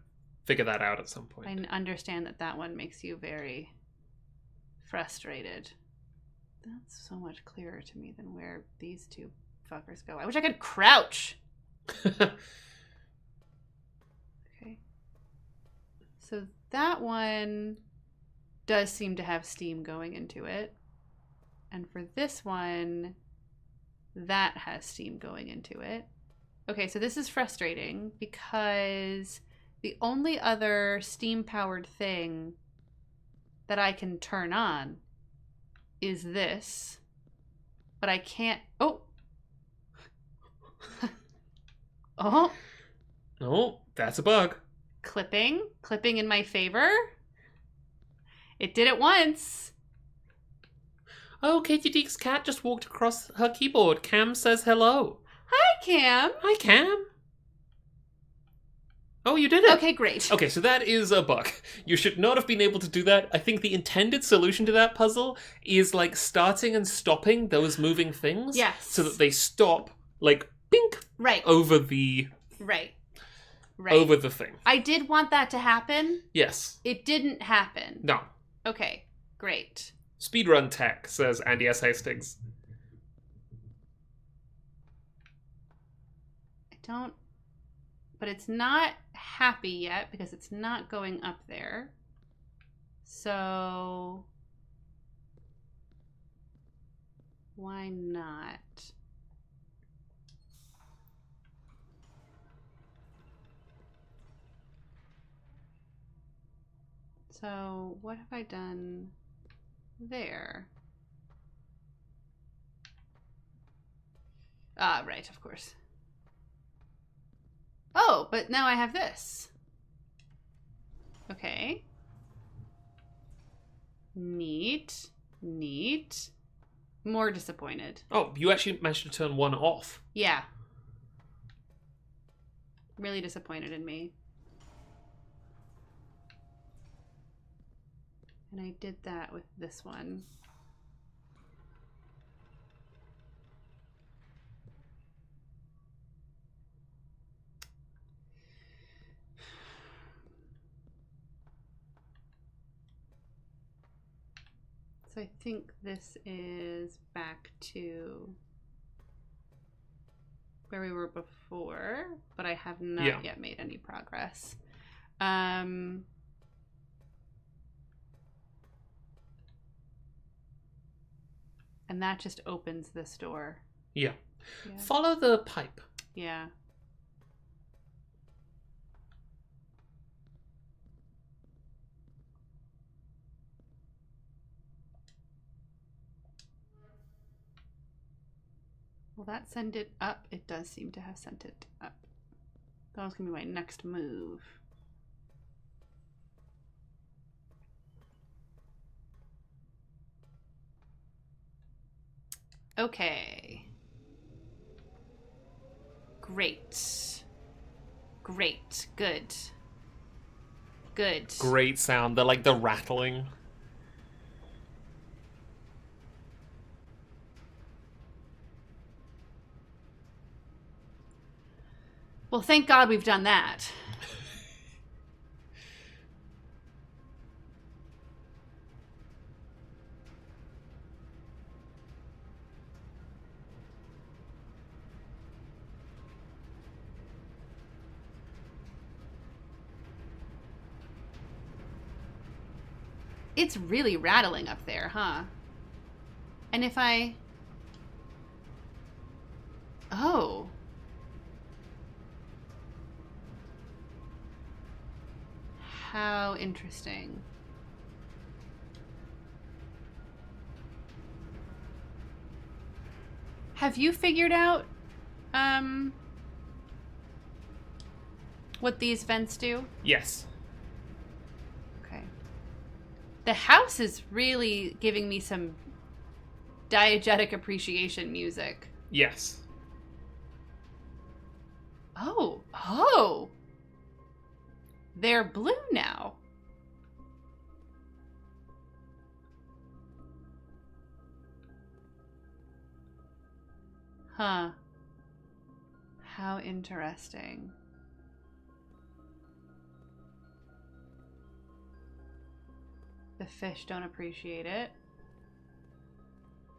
figure that out at some point. I understand that one makes you very frustrated. That's so much clearer to me than where these 2 fuckers go. I wish I could crouch! Okay. So that one does seem to have steam going into it. And for this one, that has steam going into it. Okay, so this is frustrating because the only other steam-powered thing that I can turn on is this. But I can't... Oh! Oh! Oh, that's a bug. Clipping in my favor. It did it once. Oh, Katie Deek's cat just walked across her keyboard. Cam says hello. Hi, Cam. Hi, Cam. Oh, you did it. Okay, great. Okay, so that is a bug. You should not have been able to do that. I think the intended solution to that puzzle is like starting and stopping those moving things. Yes. So that they stop, like, bink. Right. Over the... Right. Over the thing. I did want that to happen. Yes. It didn't happen. No. Okay, great. Speedrun tech, says Andy S. Hastings. I don't... But it's not happy yet because it's not going up there. So... Why not? So, what have I done there? Ah, right, of course. Oh, but now I have this. Okay. Neat. Neat. More disappointed. Oh, you actually managed to turn one off. Yeah. Really disappointed in me. And I did that with this one. So I think this is back to where we were before, but I have not yet made any progress. And that just opens this door. Yeah. Follow the pipe. Yeah. Will that send it up? It does seem to have sent it up. That was going to be my next move. Okay. Great. Great. Good. Good. Great sound. They're like the rattling. Well, thank God we've done that. It's really rattling up there, huh? And if I... Oh. How interesting. Have you figured out what these vents do? Yes. Okay. The house is really giving me some diegetic appreciation music. Yes. Oh. Oh. They're blue now. Huh. How interesting. The fish don't appreciate it.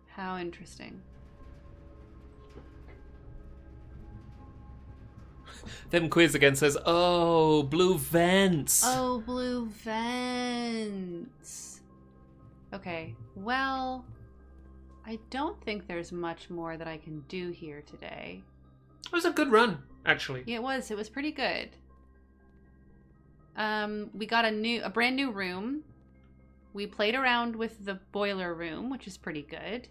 How interesting. Then Quiz again says, oh, blue vents. Oh, blue vents. Okay, well, I don't think there's much more that I can do here today. It was a good run, actually. Yeah, it was. It was pretty good. We got a brand new room. We played around with the boiler room, which is pretty good.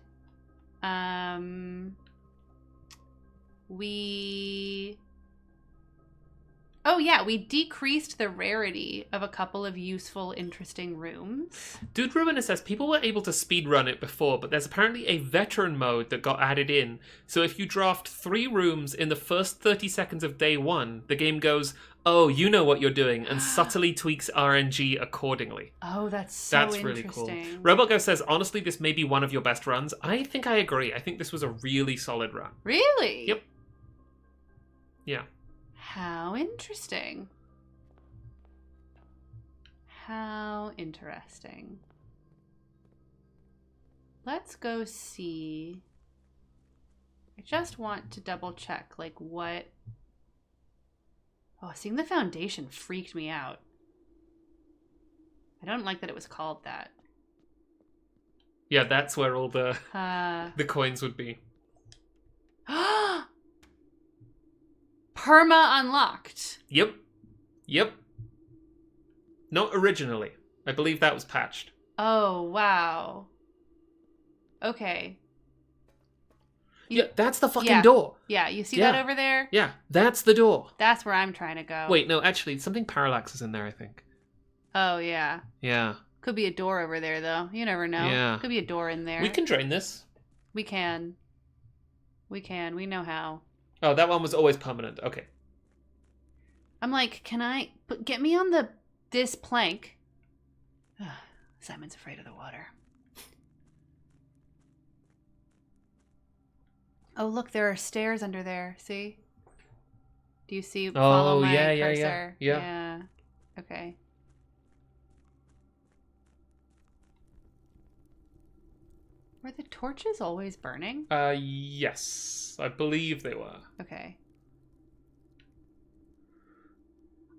Oh yeah, we decreased the rarity of a couple of useful, interesting rooms. Dude Ruiner says people were able to speedrun it before, but there's apparently a veteran mode that got added in. So if you draft 3 rooms in the first 30 seconds of day 1, the game goes, oh, you know what you're doing, and subtly tweaks RNG accordingly. Oh, that's really cool. interesting. Robogo says, honestly, this may be one of your best runs. I think I agree. I think this was a really solid run. Really? Yep. Yeah. How interesting. How interesting. Let's go see. I just want to double check, like, what... Oh, seeing the foundation freaked me out. I don't like that it was called that. Yeah, that's where all the coins would be. Perma unlocked. Yep. Yep. Not originally. I believe that was patched. Oh, wow. Okay. Yeah, that's the fucking door. Yeah, you see that over there? Yeah, that's the door. That's where I'm trying to go. Wait, no, actually, something parallax is in there, I think. Oh, yeah. Yeah. Could be a door over there, though. You never know. Yeah. Could be a door in there. We can drain this. We can. We can. We know how. Oh, that one was always permanent. Okay. I'm like, can I... Get me on this plank. Simon's afraid of the water. Oh, look, there are stairs under there. See? Do you see? Follow my cursor. Yeah. Okay. Were the torches always burning? Yes. I believe they were. Okay.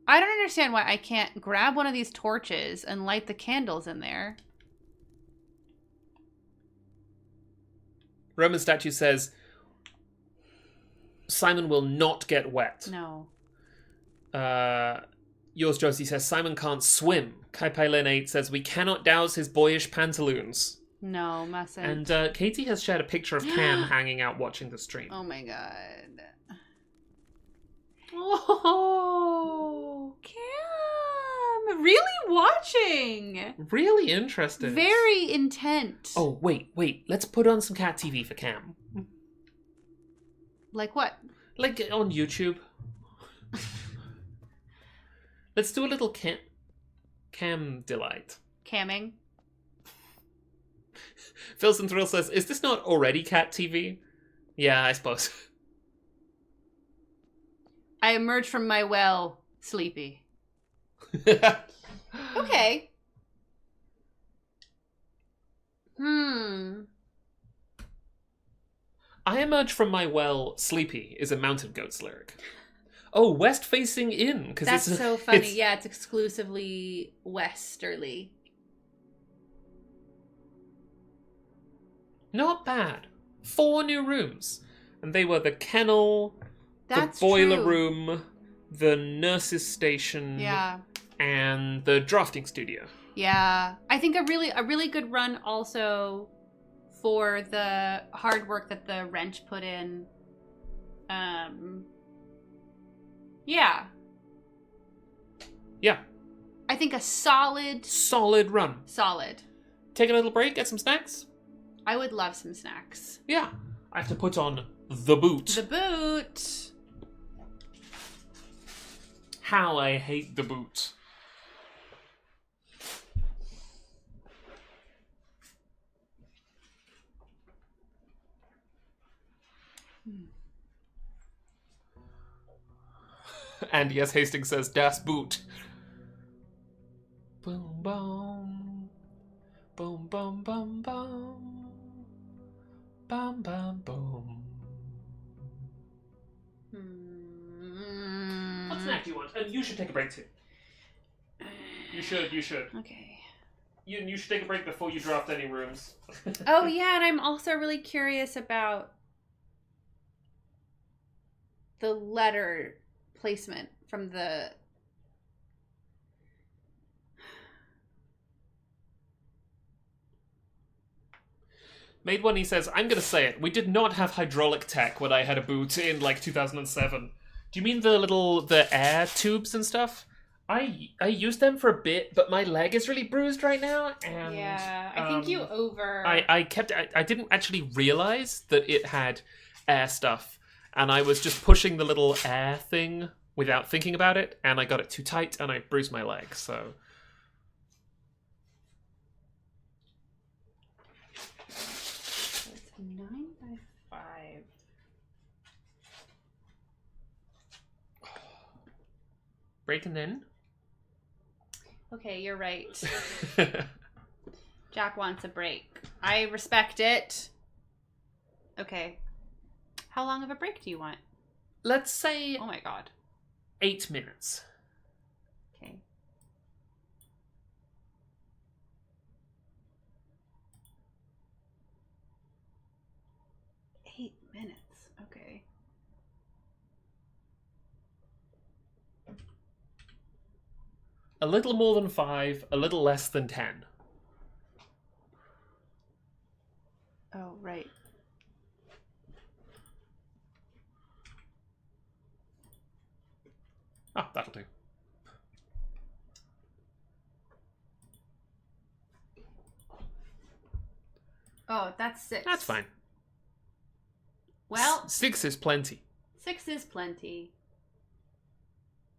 I don't understand why I can't grab one of these torches and light the candles in there. Roman statue says, Simon will not get wet. No. Yours Josie says, Simon can't swim. Kai Pai Lin 8 says, we cannot douse his boyish pantaloons. No, mustn't. And Katie has shared a picture of Cam hanging out watching the stream. Oh my god. Oh, Cam! Really watching! Really interested. Very intent. Oh, wait. Let's put on some cat TV for Cam. Like what? Like on YouTube. Let's do a little Cam delight. Camming. Philson Thrill says, is this not already cat TV? Yeah, I suppose. I emerge from my well, sleepy. Okay. I emerge from my well, sleepy is a Mountain Goats lyric. Oh, west facing in. That's so funny. Yeah, it's exclusively westerly. Not bad. 4 new rooms. And they were the kennel, That's the boiler true. room, the nurse's station, Yeah, and the drafting studio. yeah. I think a really good run also for the hard work that the wrench put in. Yeah. Yeah. I think a solid run. Solid. Take a little break, get some snacks. I would love some snacks. Yeah. I have to put on the boot. The boot. How I hate the boot. And yes, Hastings says, Das Boot. Boom, boom. Boom, boom, boom, boom. Bum, bum, boom. What snack do you want? And you should take a break too. You should. Okay. You should take a break before you draft any rooms. Oh yeah, and I'm also really curious about the letter placement from the Made one, he says, I'm gonna say it. We did not have hydraulic tech when I had a boot in like 2007. Do you mean the air tubes and stuff? I used them for a bit, but my leg is really bruised right now, and yeah, I think you I didn't actually realize that it had air stuff, and I was just pushing the little air thing without thinking about it, and I got it too tight, and I bruised my leg. So it's 9 by 5. breaking in. Okay, you're right. Jack wants a break. I respect it. Okay. How long of a break do you want? Let's say Oh my god. 8 minutes. Okay. Eight minutes. Okay. A little more than 5, a little less than 10. Oh, right. Ah, that'll do. Oh, that's 6. That's fine. Well, 6 is plenty. 6 is plenty.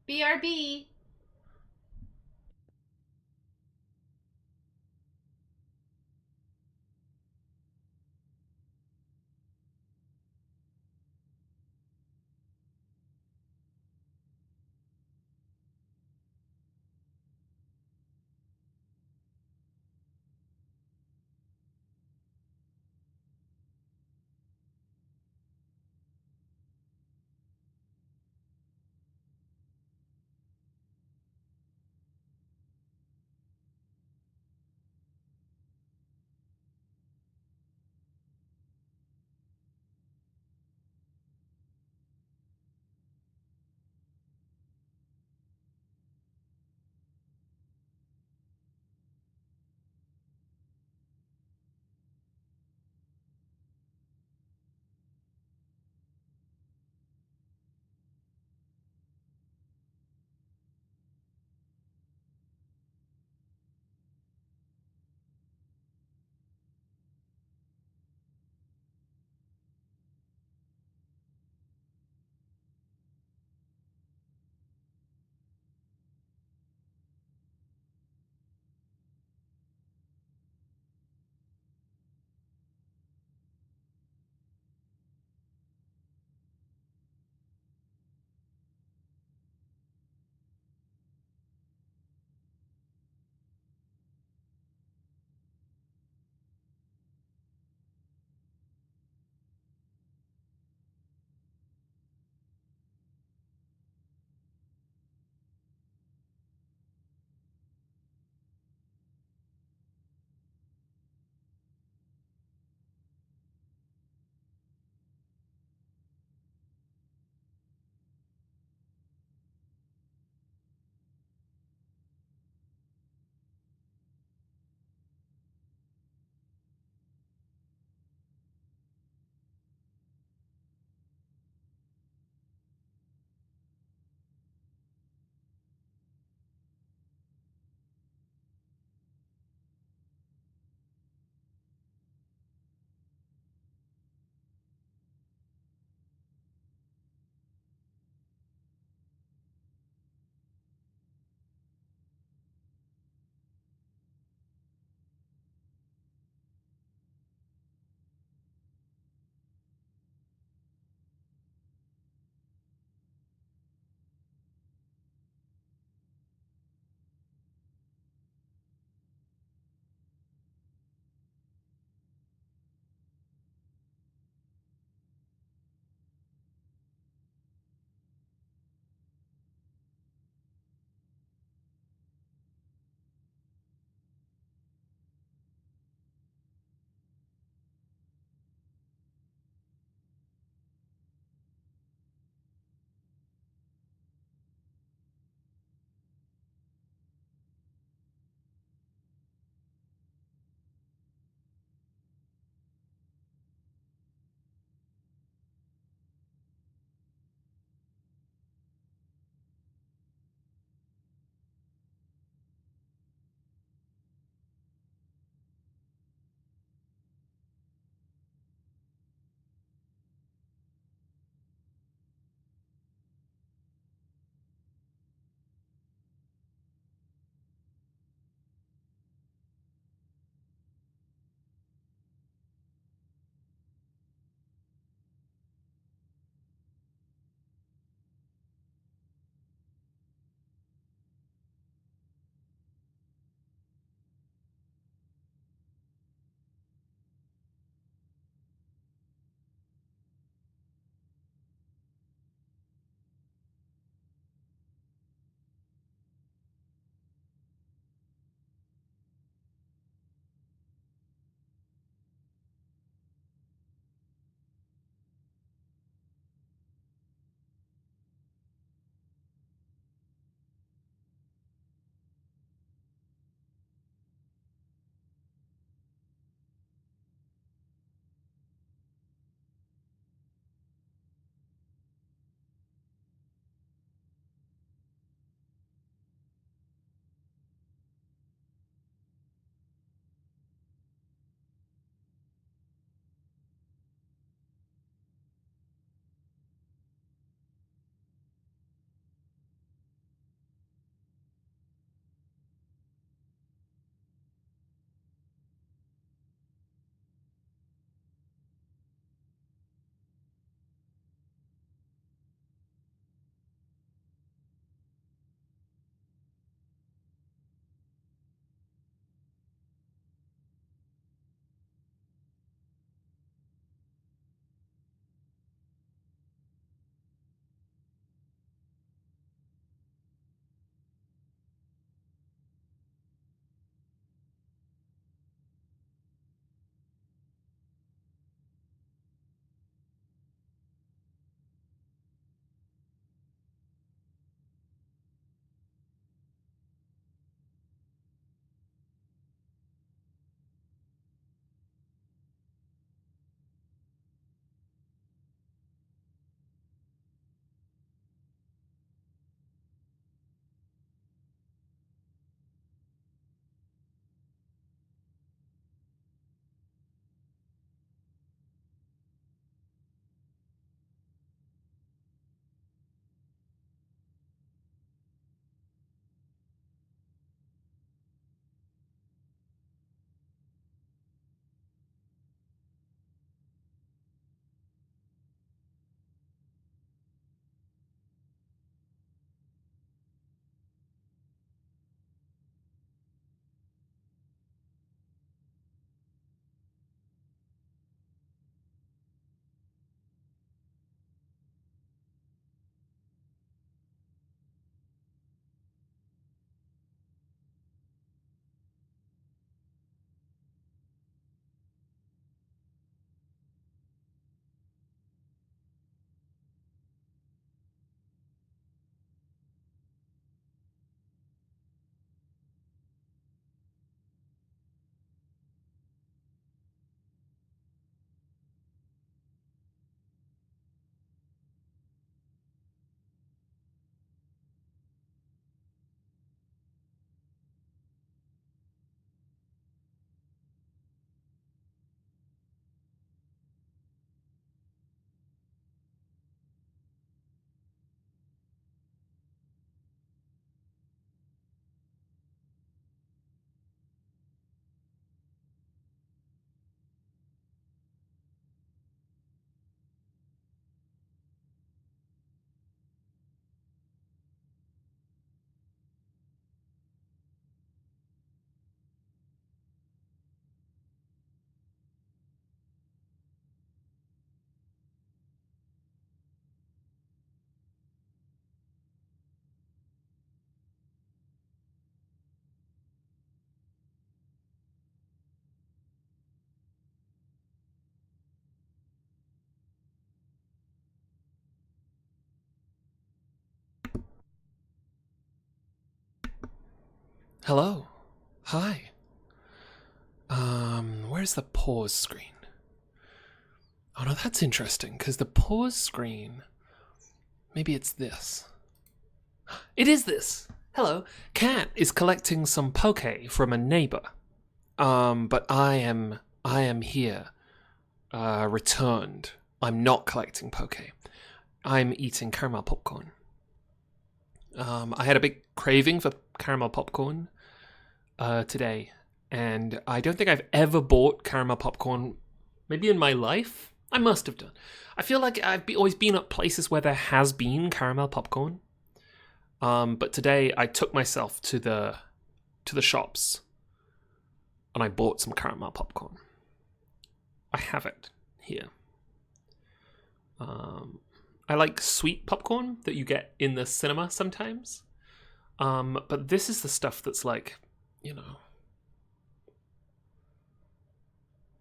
BRB. Hello. Hi. Where's the pause screen? Oh no, that's interesting, because the pause screen... Maybe it's this. It is this! Hello. Cat is collecting some poke from a neighbor. But I am here. Returned. I'm not collecting poke. I'm eating caramel popcorn. I had a big craving for caramel popcorn today, and I don't think I've ever bought caramel popcorn maybe in my life. I must have done. I feel like I've always been at places where there has been caramel popcorn. But today I took myself to the shops and I bought some caramel popcorn. I have it here. I like sweet popcorn that you get in the cinema sometimes. But this is the stuff that's like,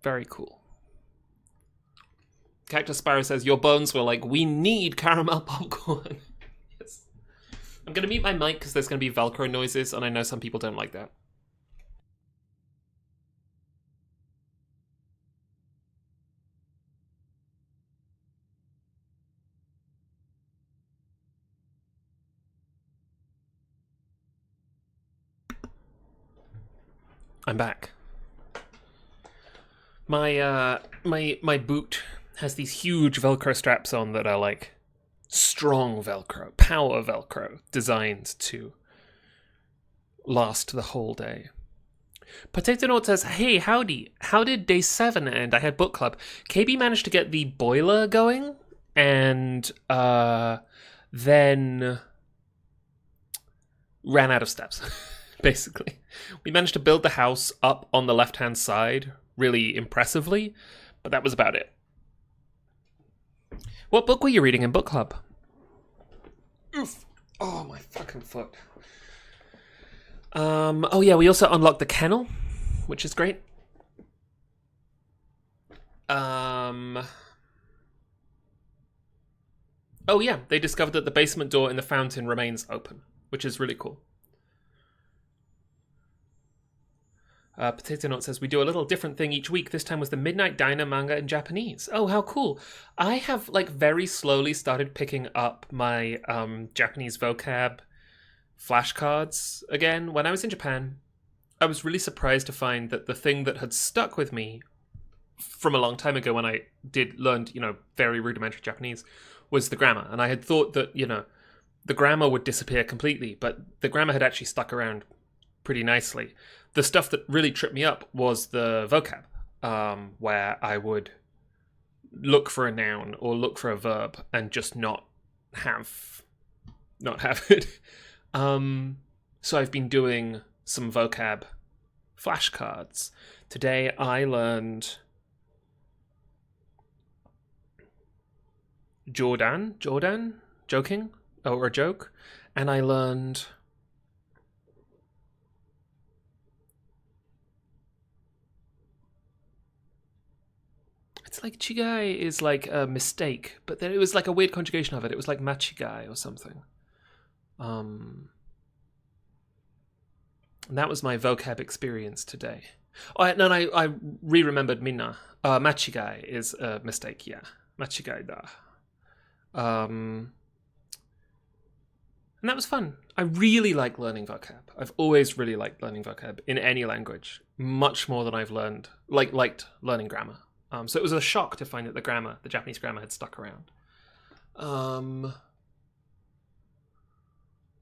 very cool. Cactus Sparrow says, your bones were like, we need caramel popcorn. Yes. I'm going to mute my mic because there's going to be Velcro noises, and I know some people don't like that. I'm back. My boot has these huge Velcro straps on that are like strong Velcro, power Velcro, designed to last the whole day. Potato Note says, hey, howdy. How did day 7 end? I had book club. KB managed to get the boiler going, and then ran out of steps, basically. We managed to build the house up on the left-hand side really impressively, but that was about it. What book were you reading in book club? Oof. Oh, my fucking foot. Oh yeah, we also unlocked the kennel, which is great. Oh yeah, they discovered that the basement door in the fountain remains open, which is really cool. Potato Note says, we do a little different thing each week. This time was the Midnight Diner manga in Japanese. Oh, how cool. I have, like, very slowly started picking up my Japanese vocab flashcards again. When I was in Japan, I was really surprised to find that the thing that had stuck with me from a long time ago when I learned, very rudimentary Japanese was the grammar. And I had thought that, the grammar would disappear completely, but the grammar had actually stuck around pretty nicely. The stuff that really tripped me up was the vocab, where I would look for a noun or look for a verb and just not have it. So I've been doing some vocab flashcards. Today I learned Jordan, joking, or a joke, and I learned it's like chigai is like a mistake, but then it was like a weird conjugation of it. It was like machigai or something. And that was my vocab experience today. Oh, no, I re-remembered minna. Machigai is a mistake, yeah. Machigai da. And that was fun. I really like learning vocab. I've always really liked learning vocab in any language, much more than I've liked learning grammar. So it was a shock to find that the Japanese grammar had stuck around.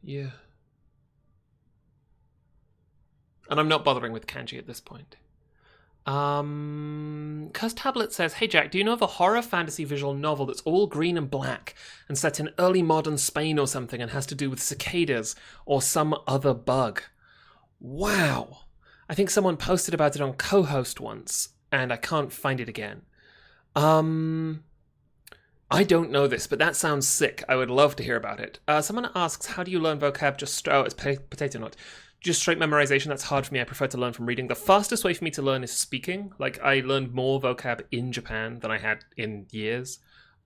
Yeah. And I'm not bothering with kanji at this point. Cuz Tablet says, hey Jack, do you know of a horror fantasy visual novel that's all green and black and set in early modern Spain or something and has to do with cicadas or some other bug? Wow. I think someone posted about it on Co-Host once, and I can't find it again. I don't know this, but that sounds sick. I would love to hear about it. Someone asks, how do you learn vocab? It's Potato Nut. Just straight memorization, that's hard for me. I prefer to learn from reading. The fastest way for me to learn is speaking. Like, I learned more vocab in Japan than I had in years.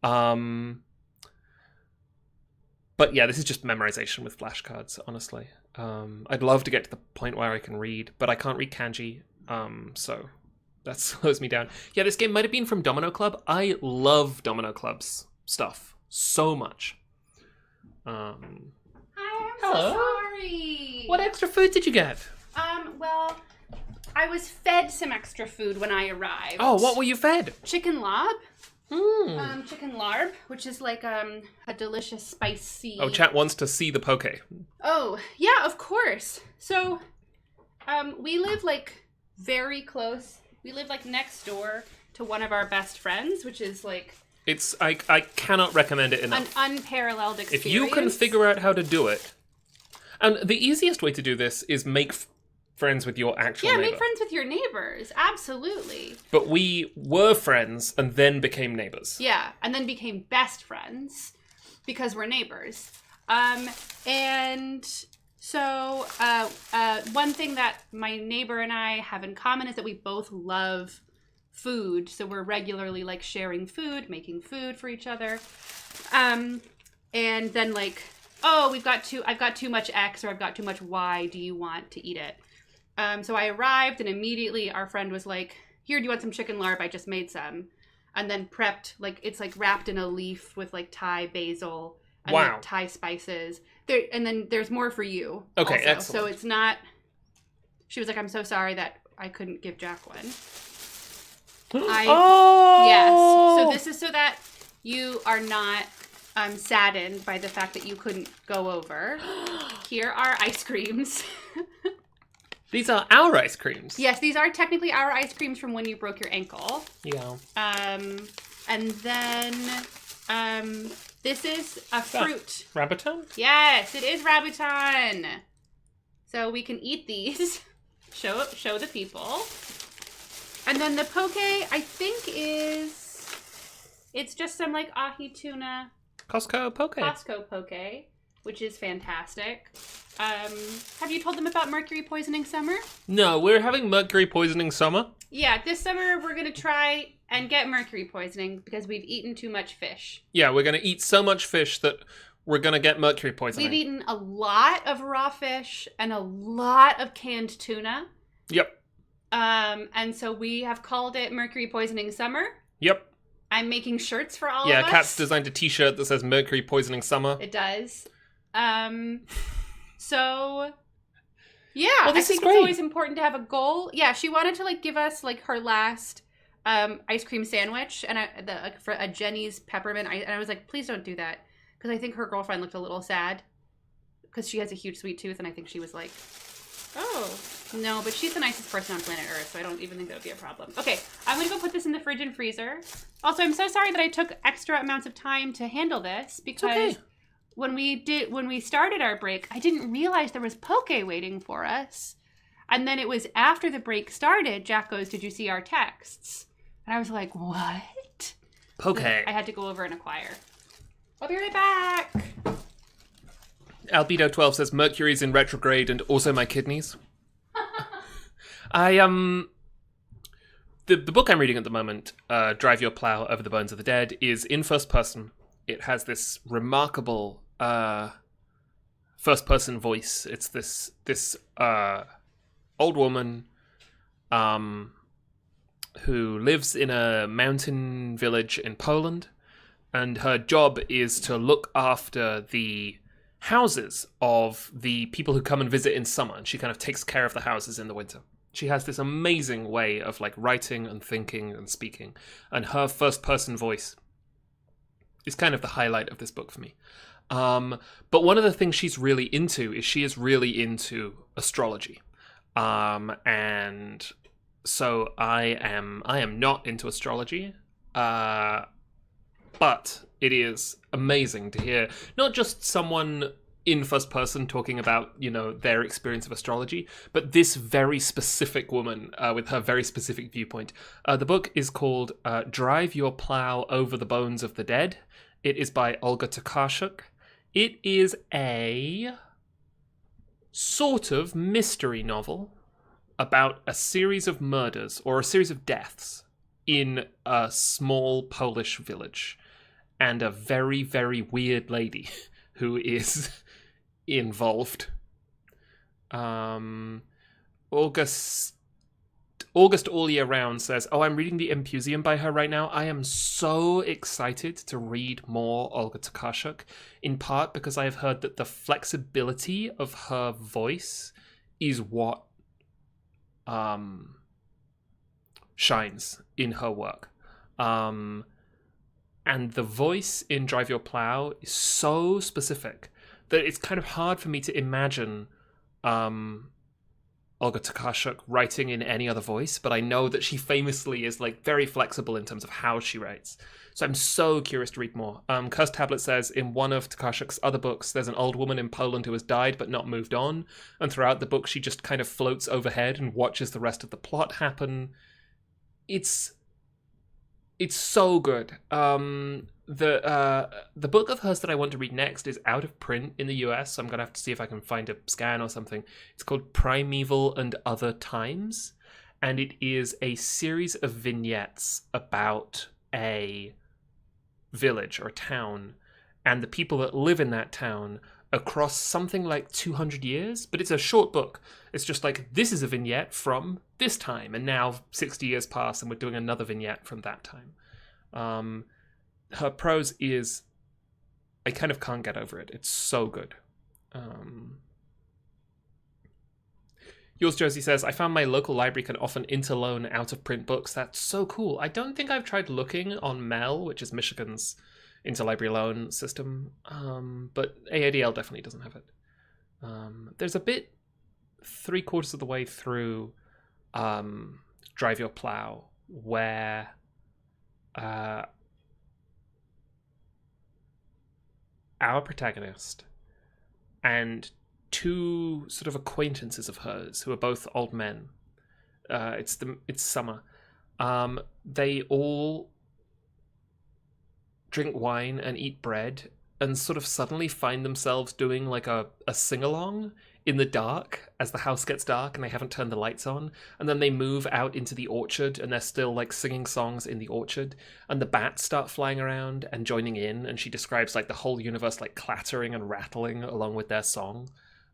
But yeah, this is just memorization with flashcards, honestly. I'd love to get to the point where I can read, but I can't read kanji, so that slows me down. Yeah, this game might have been from Domino Club. I love Domino Club's stuff so much. I'm Hello. so sorry. What extra food did you get? Well, I was fed some extra food when I arrived. Oh, what were you fed? Chicken lob. Mm. Chicken larb, which is like a delicious spicy. Oh, chat wants to see the poke. Oh, yeah, of course. So, we live like very close. We live like next door to one of our best friends, which is like I cannot recommend it enough. an unparalleled experience. If you can figure out how to do it, and the easiest way to do this is make friends with your actual neighbor. Yeah, make friends with your neighbors. Absolutely. But we were friends and then became neighbors. Yeah, and then became best friends because we're neighbors. And so one thing that my neighbor and I have in common is that we both love food. So we're regularly like sharing food, making food for each other. And then like, oh, I've got too much X or I've got too much Y. Do you want to eat it? So I arrived and immediately our friend was like, here, do you want some chicken larb? I just made some. And then prepped, like, it's like wrapped in a leaf with like Thai basil and like Thai spices. And then there's more for you. Okay, also. excellent. So it's not, she was like, I'm so sorry that I couldn't give Jack one. Oh! Yes. So this is so that you are not saddened by the fact that you couldn't go over. Here are ice creams. These are our ice creams. Yes, these are technically our ice creams from when you broke your ankle. Yeah. And then this is a fruit. Rabbitone? Yes, it is Rabutan. So we can eat these. Show the people. And then the poke, I think it's just some like ahi tuna. Costco poke, which is fantastic. Have you told them about mercury poisoning summer? No, we're having mercury poisoning summer. Yeah, this summer we're going to try and get mercury poisoning because we've eaten too much fish. Yeah, we're going to eat so much fish that we're going to get mercury poisoning. We've eaten a lot of raw fish and a lot of canned tuna. Yep. And so we have called it mercury poisoning summer. Yep. I'm making shirts for all of us. Yeah, Kat's designed a t-shirt that says mercury poisoning summer. It does. So yeah, well, this I think is great. It's always important to have a goal. Yeah, she wanted to like give us like her last ice cream sandwich and for a Jenny's peppermint. And I was like, please don't do that because I think her girlfriend looked a little sad because she has a huge sweet tooth, and I think she was like, oh no, but she's the nicest person on planet Earth, so I don't even think that would be a problem. Okay, I'm gonna go put this in the fridge and freezer. Also, I'm so sorry that I took extra amounts of time to handle this because when we started our break, I didn't realize there was poke waiting for us. And then it was after the break started, Jack goes, did you see our texts? And I was like, what? Poke. So I had to go over and acquire. I'll be right back. Albedo 12 says Mercury's in retrograde and also my kidneys. The book I'm reading at the moment, Drive Your Plow Over the Bones of the Dead, is in first person. It has this remarkable first person voice. It's this old woman who lives in a mountain village in Poland, and her job is to look after the houses of the people who come and visit in summer, and she kind of takes care of the houses in the winter. She has this amazing way of like writing and thinking and speaking, and her first person voice is kind of the highlight of this book for me. But one of the things she's really into is she is really into astrology. And so I am not into astrology, but it is amazing to hear not just someone in first person talking about, you know, their experience of astrology, but this very specific woman with her very specific viewpoint. The book is called Drive Your Plow Over the Bones of the Dead. It is by Olga Tokarczuk. It is a sort of mystery novel about a series of murders or a series of deaths in a small Polish village and a very, very weird lady who is involved. August All Year Round says, "Oh, I'm reading The Impusium by her right now. I am so excited to read more Olga Tokarczuk, in part because I have heard that the flexibility of her voice is what shines in her work. And the voice in Drive Your Plow is so specific that it's kind of hard for me to imagine Olga Tokarczuk writing in any other voice, but I know that she famously is like very flexible in terms of how she writes. So I'm so curious to read more. Cursed Tablet says, in one of Tokarczuk's other books, there's an old woman in Poland who has died but not moved on, and throughout the book she just kind of floats overhead and watches the rest of the plot happen. It's so good. The book of hers that I want to read next is out of print in the US, so I'm gonna have to see if I can find a scan or something. It's called Primeval and Other Times, and it is a series of vignettes about a village or town and the people that live in that town across something like 200 years, but it's a short book. It's just like, this is a vignette from this time, and now 60 years pass and we're doing another vignette from that time. Her prose is, I kind of can't get over it. It's so good. Yours Josie says, I found my local library can often interloan out-of-print books. That's so cool. I don't think I've tried looking on MEL, which is Michigan's interlibrary loan system, but AADL definitely doesn't have it. There's a bit 3/4 of the way through Drive Your Plow where our protagonist and two sort of acquaintances of hers who are both old men, it's summer, they all drink wine and eat bread and sort of suddenly find themselves doing like a sing-along in the dark as the house gets dark and they haven't turned the lights on, and then they move out into the orchard and they're still like singing songs in the orchard, and the bats start flying around and joining in, and she describes like the whole universe like clattering and rattling along with their song.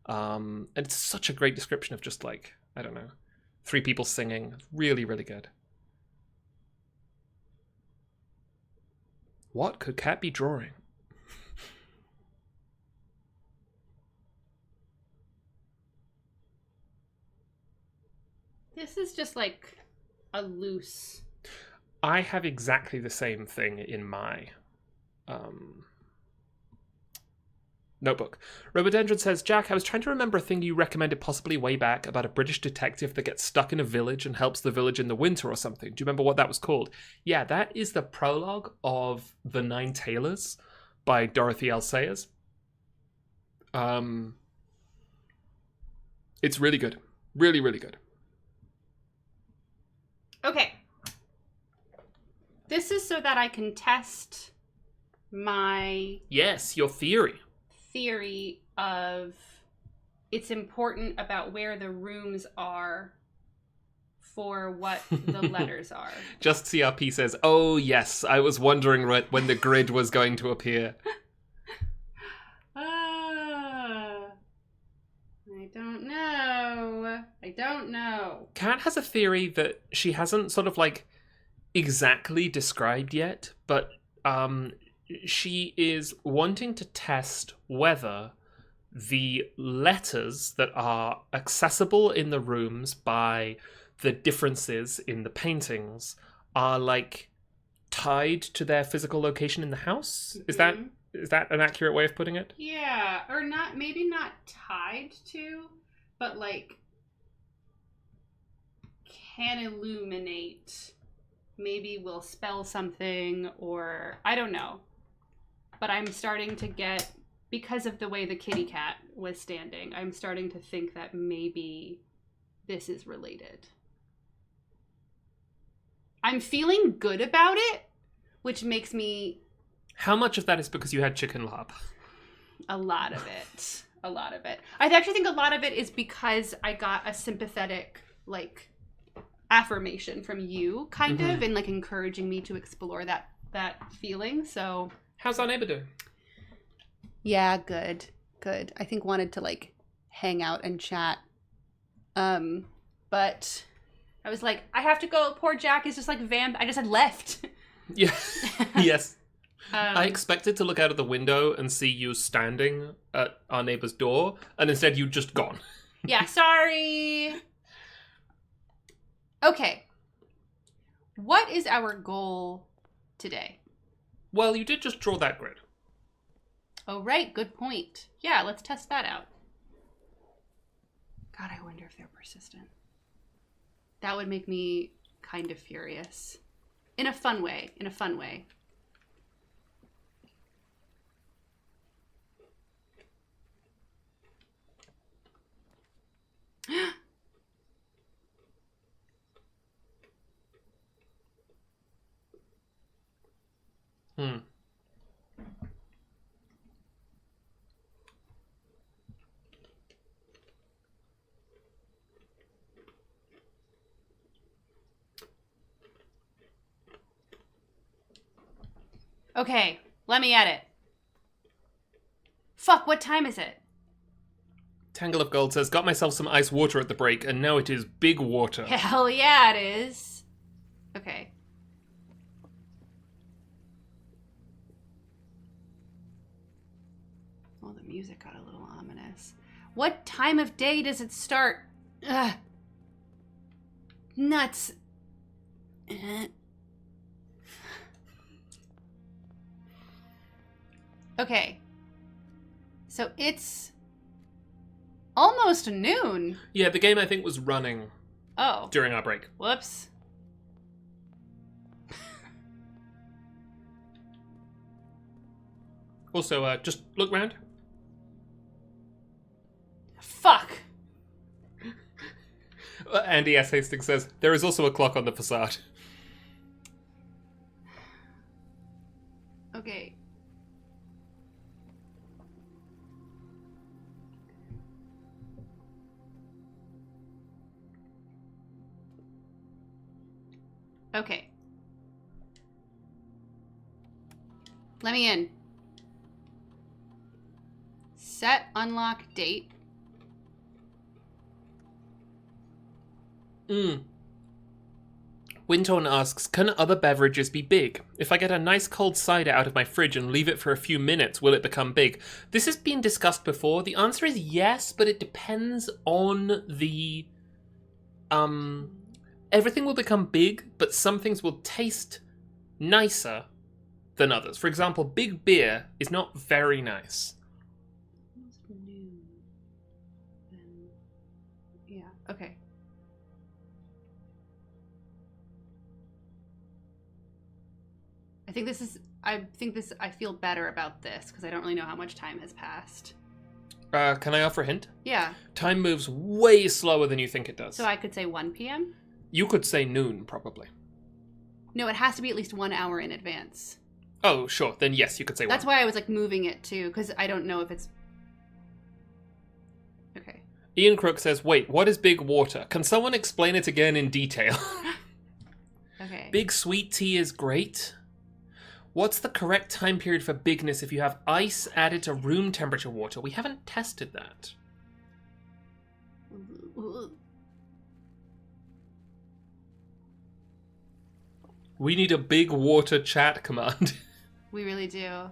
And it's such a great description of just like, I don't know, 3 people singing. Really, really good. What could Kat be drawing? This is just like a loose... I have exactly the same thing in my notebook. Rhododendron says, Jack, I was trying to remember a thing you recommended possibly way back about a British detective that gets stuck in a village and helps the village in the winter or something. Do you remember what that was called? Yeah, that is the prologue of The Nine Tailors by Dorothy L. Sayers. It's really good. Really, really good. Okay. This is so that I can test my... Yes, your theory of it's important about where the rooms are for what the letters are. Just CRP says, oh yes, I was wondering when the grid was going to appear. I don't know. Kat has a theory that she hasn't sort of like exactly described yet, but she is wanting to test whether the letters that are accessible in the rooms by the differences in the paintings are like tied to their physical location in the house. Mm-hmm. Is that an accurate way of putting it? Yeah, or not, maybe not tied to, but like can illuminate. Maybe will spell something, or I don't know. But I'm starting to get, because of the way the kitty cat was standing, I'm starting to think that maybe this is related. I'm feeling good about it, which makes me... How much of that is because you had chicken lob? A lot of it. A lot of it. I actually think a lot of it is because I got a sympathetic, like, affirmation from you, kind of, and, like, encouraging me to explore that feeling, so... How's our neighbor doing? Yeah, good. I think wanted to, like, hang out and chat. But I was like, I have to go. Poor Jack is just like I just had left. Yeah. Yes. I expected to look out of the window and see you standing at our neighbor's door, and instead you'd just gone. Yeah, sorry. Okay. What is our goal today? Well, you did just draw that grid. Oh, right. Good point. Yeah, let's test that out. God, I wonder if they're persistent. That would make me kind of furious. In a fun way. In a fun way. Okay, let me edit. Fuck, what time is it? Tangle of Gold says, got myself some ice water at the break, and now it is big water. Hell yeah, it is. Okay. Well, the music got a little ominous. What time of day does it start? Ugh. Nuts. Okay. So it's almost noon. Yeah, the game I think was running during our break. Whoops. Also, just look round. Fuck. Andy S. Hastings says, there is also a clock on the facade. Okay. Okay. Let me in. Set unlock date. Winton asks, can other beverages be big? If I get a nice cold cider out of my fridge and leave it for a few minutes, will it become big? This has been discussed before. The answer is yes, but it depends on the... Everything will become big, but some things will taste nicer than others. For example, big beer is not very nice. Yeah, okay. I feel better about this because I don't really know how much time has passed. Can I offer a hint? Yeah. Time moves way slower than you think it does. So I could say 1 p.m.? You could say noon, probably. No, it has to be at least 1 hour in advance. Oh, sure. Then yes, you could say That's 1. why I was like moving it too, because I don't know if it's... Okay. Ian Crook says, wait, what is big water? Can someone explain it again in detail? Okay. Big sweet tea is great. What's the correct time period for bigness if you have ice added to room temperature water? We haven't tested that. We need a big water chat command. We really do.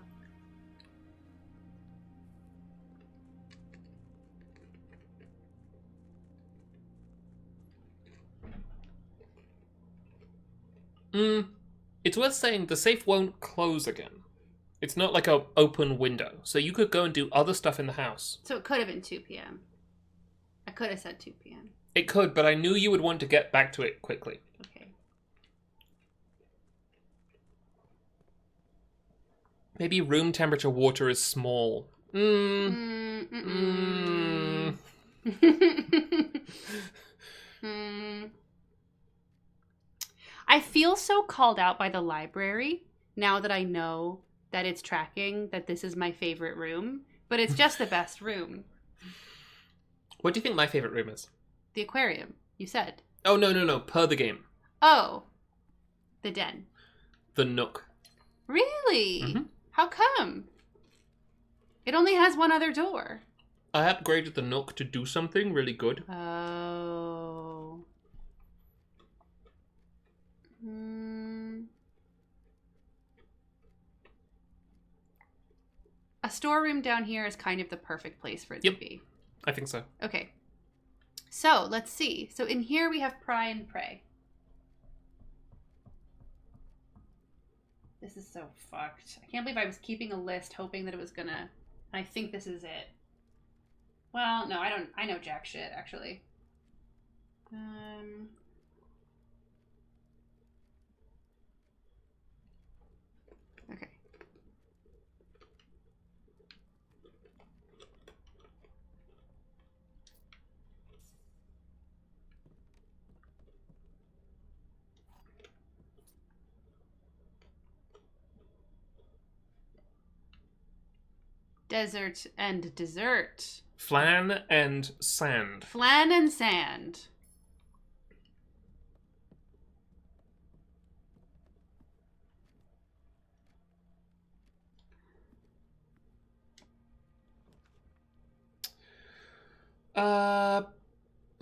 It's worth saying the safe won't close again. It's not like an open window, so you could go and do other stuff in the house. So it could have been 2 p.m. I could have said 2 p.m. It could, but I knew you would want to get back to it quickly. Okay. Maybe room temperature water is small. I feel so called out by the library now that I know that it's tracking that this is my favorite room, but it's just the best room. What do you think my favorite room is? The aquarium, you said. Oh, no. Per the game. Oh. The den. The nook. Really? Mm-hmm. How come? It only has one other door. I upgraded the Nook to do something really good. Oh. A storeroom down here is kind of the perfect place for it to be. I think so. Okay. So, let's see. So in here we have pry and pray. This is so fucked. I can't believe I was keeping a list hoping that it was gonna... I think this is it. Well, no, I know jack shit, actually. Okay. Desert and dessert. Flan and sand. Flan and sand.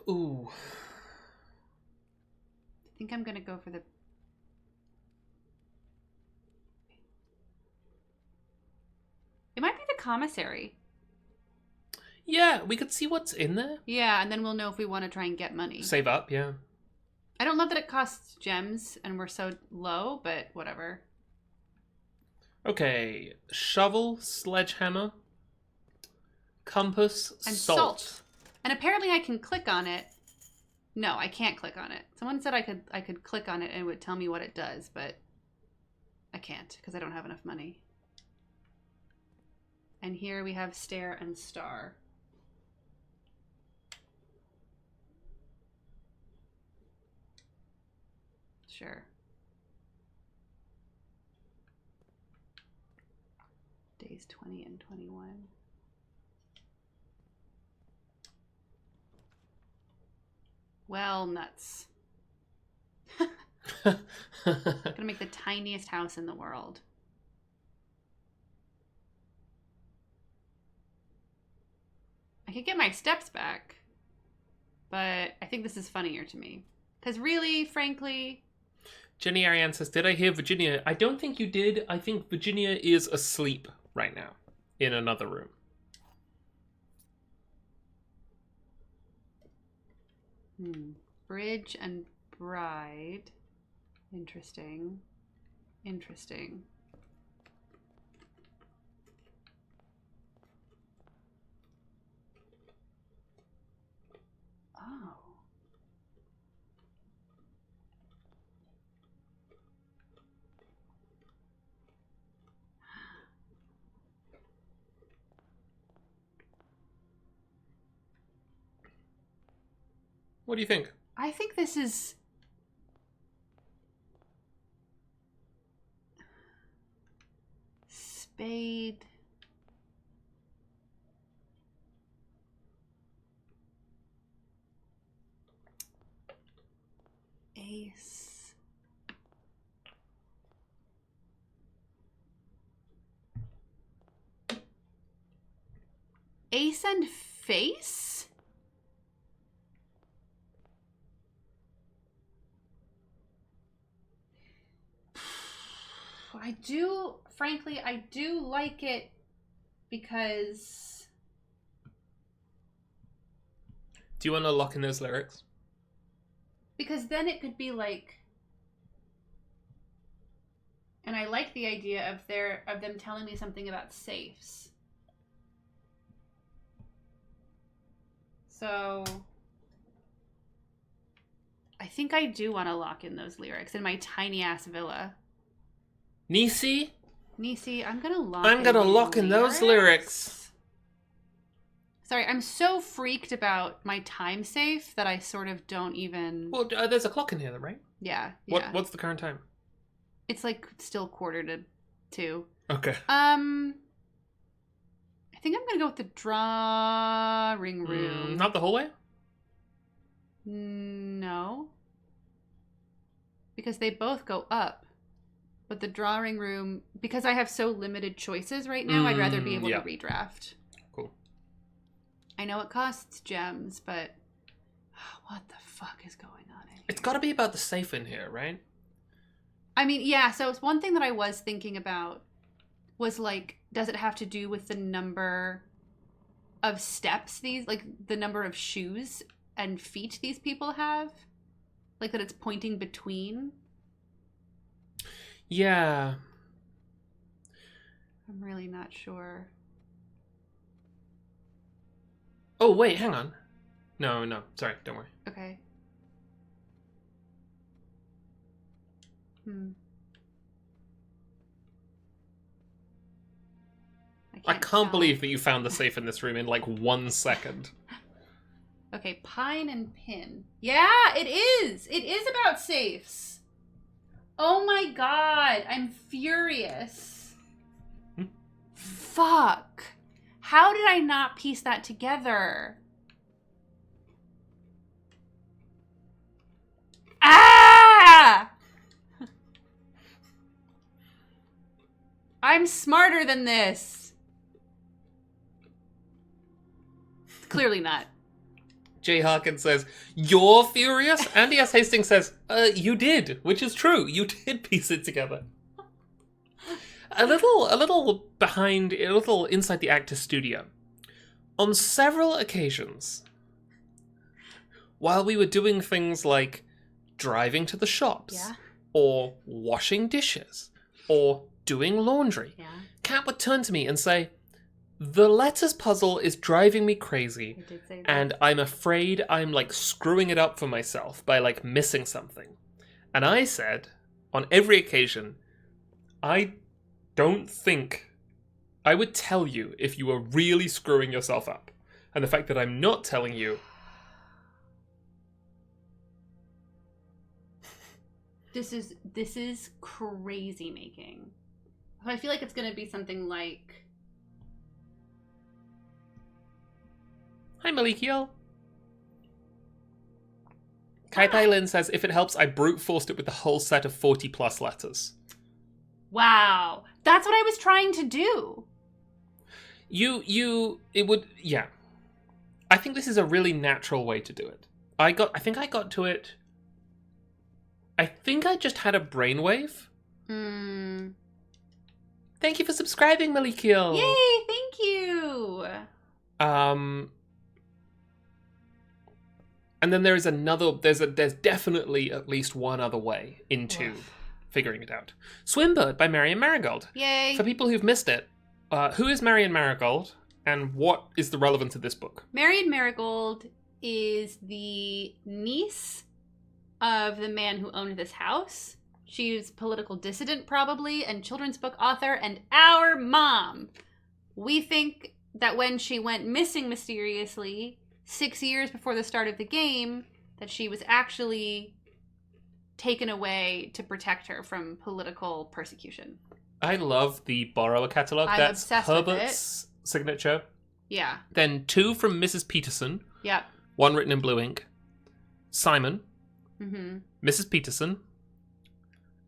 Ooh. I think I'm gonna go for the... It might be the commissary. Yeah, we could see what's in there. Yeah, and then we'll know if we want to try and get money. Save up, yeah. I don't love that it costs gems and we're so low, but whatever. Okay, shovel, sledgehammer, compass, and salt. And apparently I can click on it. No, I can't click on it. Someone said I could click on it and it would tell me what it does, but I can't because I don't have enough money. And here we have stare and star. Sure. Days 20 and 21. Well, nuts. Gonna make the tiniest house in the world. I could get my steps back, but I think this is funnier to me. Because really, frankly... Jenny Ariane says, did I hear Virginia? I don't think you did. I think Virginia is asleep right now in another room. Bridge and bride. Interesting. Interesting. Oh. What do you think? I think this is... Spade. Ace. Ace and face? Frankly, I do like it because... Do you want to lock in those lyrics? Because then it could be like... And I like the idea of them telling me something about safes. So... I think I do want to lock in those lyrics in my tiny ass villa. Nisi, I'm gonna lock in those lyrics. Sorry, I'm so freaked about my time safe that I sort of don't even... Well, there's a clock in here, right? Yeah. What's the current time? It's like still 1:45. Okay. I think I'm gonna go with the drawing room. Not the whole way? No. Because they both go up. But the drawing room, because I have so limited choices right now, I'd rather be able to redraft. Cool. I know it costs gems, but what the fuck is going on in here? It's got to be about the safe in here, right? I mean, yeah, so it's one thing that I was thinking about was, like, does it have to do with the number of steps like, the number of shoes and feet these people have? Like, that it's pointing between? Yeah. I'm really not sure. Oh, wait, hang on. No, sorry, don't worry. Okay. I can't believe that you found the safe in this room in like 1 second. Okay, pine and pin. Yeah, it is! It is about safes! Oh my god, I'm furious. Fuck. How did I not piece that together? Ah! I'm smarter than this. Clearly not. Jay Harkin says, "You're furious?" Andy S. Hastings says, "You did," which is true. You did piece it together. A little behind, a little inside the actor's studio. On several occasions, while we were doing things like driving to the shops, or washing dishes, or doing laundry, Kat would turn to me and say, "The letters puzzle is driving me crazy, I did say that. and I'm afraid I'm, like, screwing it up for myself by, like, missing something." And I said, on every occasion, I don't think I would tell you if you were really screwing yourself up. And the fact that I'm not telling you... This is crazy making. I feel like it's going to be something like... Hi, Malikiel. Kai Pai Lin says, "If it helps, I brute forced it with the whole set of 40 plus letters." Wow. That's what I was trying to do. It would, yeah. I think this is a really natural way to do it. I think I got to it. I think I just had a brainwave. Thank you for subscribing, Malikiel. Yay, thank you. And then there's definitely at least one other way into figuring it out. Swimbird by Marion Marigold. Yay. For people who've missed it, who is Marion Marigold and what is the relevance of this book? Marion Marigold is the niece of the man who owned this house. She's political dissident, probably, and children's book author, and our mom. We think that when she went missing mysteriously 6 years before the start of the game, that she was actually taken away to protect her from political persecution. I love the Borrower catalogue. I'm That's obsessed Herbert's signature. Yeah. Then 2 from Mrs. Peterson. Yep. 1 written in blue ink. Simon. Mm-hmm. Mrs. Peterson.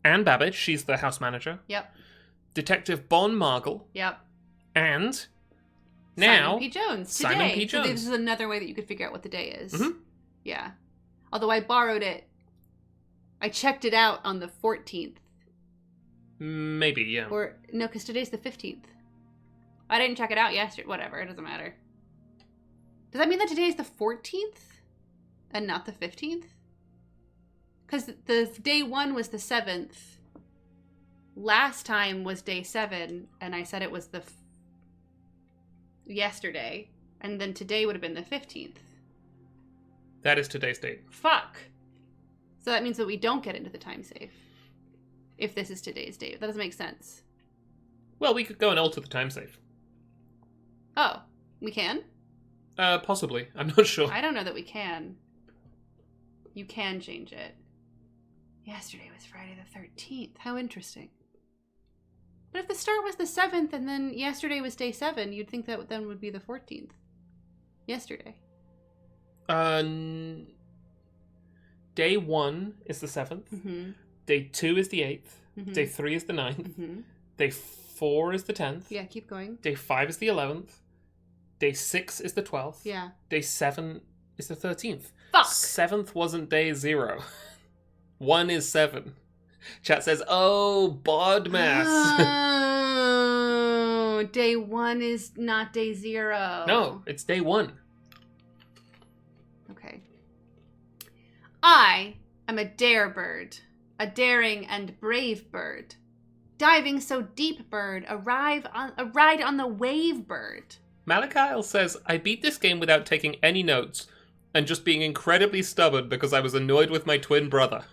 Anne Babbage, she's the house manager. Yep. Detective Bon Margle. Yep. And now... Simon P. Jones, today. Simon P. Jones. So this is another way that you could figure out what the day is. Mm-hmm. Yeah. Although I borrowed it. I checked it out on the 14th. Maybe, yeah. Or, no, because today's the 15th. I didn't check it out yesterday. Whatever, it doesn't matter. Does that mean that today is the 14th? And not the 15th? Because the day 1 was the 7th. Last time was day 7, and I said it was the yesterday. And then today would have been the 15th. That is today's date. Fuck. So that means that we don't get into the time safe. If this is today's date. That doesn't make sense. Well, we could go and alter the time safe. Oh, we can? Possibly. I'm not sure. I don't know that we can. You can change it. Yesterday was Friday the 13th. How interesting. But if the start was the 7th and then yesterday was day 7, you'd think that then would be the 14th. Yesterday. Day 1 is the 7th. Mm-hmm. Day 2 is the 8th. Mm-hmm. Day 3 is the 9th. Mm-hmm. Day 4 is the 10th. Yeah, keep going. Day 5 is the 11th. Day 6 is the 12th. Yeah. Day 7 is the 13th. Fuck! 7th wasn't day 0. 1 is 7. Chat says, oh, bod mass. Oh, day 1 is not day 0. No, it's day 1. Okay. I am a dare bird, a daring and brave bird. Diving so deep bird, a ride on the wave bird. Malakyle says, I beat this game without taking any notes and just being incredibly stubborn because I was annoyed with my twin brother.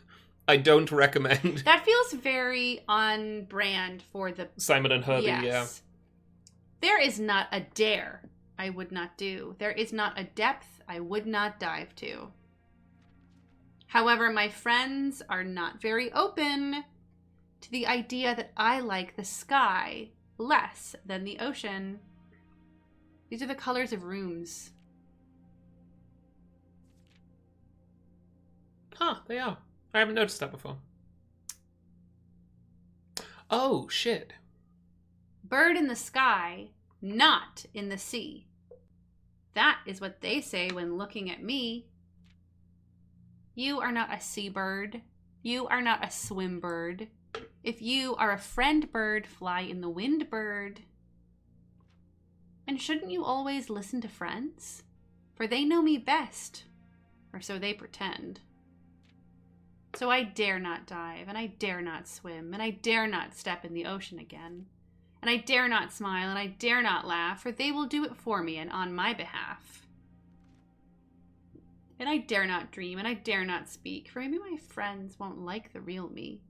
I don't recommend. That feels very on brand for the... Simon and Herbie, yes. yeah. There is not a dare I would not do. There is not a depth I would not dive to. However, my friends are not very open to the idea that I like the sky less than the ocean. These are the colors of rooms. Huh, they are. I haven't noticed that before. Oh, shit. Bird in the sky, not in the sea. That is what they say when looking at me. You are not a seabird. You are not a swim bird. If you are a friend bird, fly in the wind bird. And shouldn't you always listen to friends? For they know me best. Or so they pretend. So I dare not dive, and I dare not swim, and I dare not step in the ocean again. And I dare not smile, and I dare not laugh, for they will do it for me and on my behalf. And I dare not dream, and I dare not speak, for maybe my friends won't like the real me.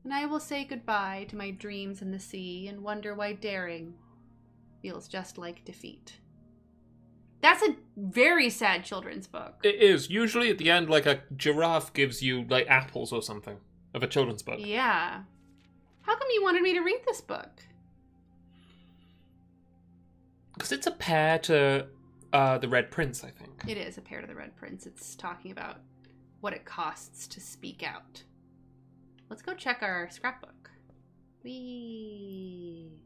And I will say goodbye to my dreams in the sea, and wonder why daring feels just like defeat. That's a very sad children's book. It is. Usually at the end, like, a giraffe gives you, like, apples or something of a children's book. Yeah. How come you wanted me to read this book? Because it's a pair to The Red Prince, I think. It is a pair to The Red Prince. It's talking about what it costs to speak out. Let's go check our scrapbook. Whee!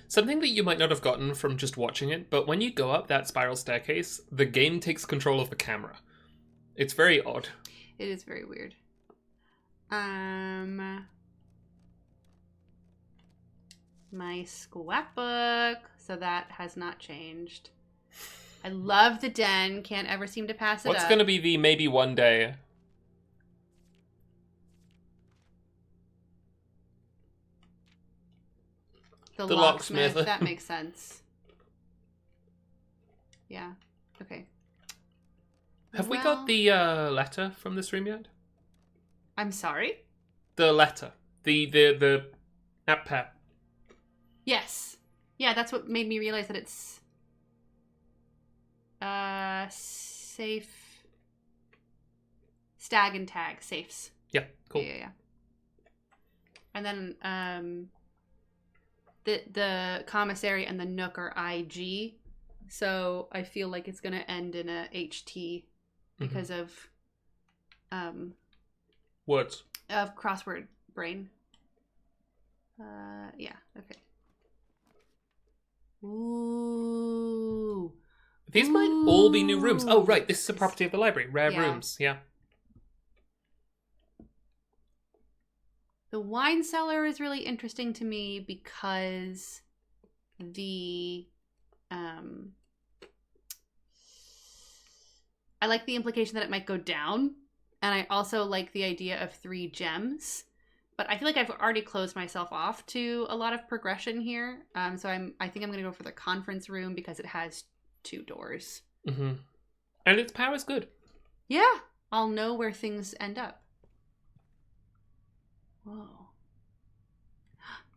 Something that you might not have gotten from just watching it, but when you go up that spiral staircase, the game takes control of the camera. It's very odd. It is very weird. My scrapbook. So that has not changed. I love the den. Can't ever seem to pass it What's up. going to be the maybe one day? The locksmith. That makes sense. Yeah. Okay. Have we got the letter from this room yet? I'm sorry? The letter. The app pair. Yes. Yeah, that's what made me realize that it's safe. Stag and tag safes. Yeah, cool. Yeah. And then the commissary and the nook are IG. So I feel like it's gonna end in a HT because of words. Of crossword brain. Yeah, okay. Ooh. These might all be new rooms. Oh, right. This is a property of the library. Rare rooms. Yeah. The wine cellar is really interesting to me because the I like the implication that it might go down, and I also like the idea of 3 gems. But I feel like I've already closed myself off to a lot of progression here. So I think I'm gonna go for the conference room because it has 2 doors. Mm-hmm. And its power is good. Yeah, I'll know where things end up. Whoa.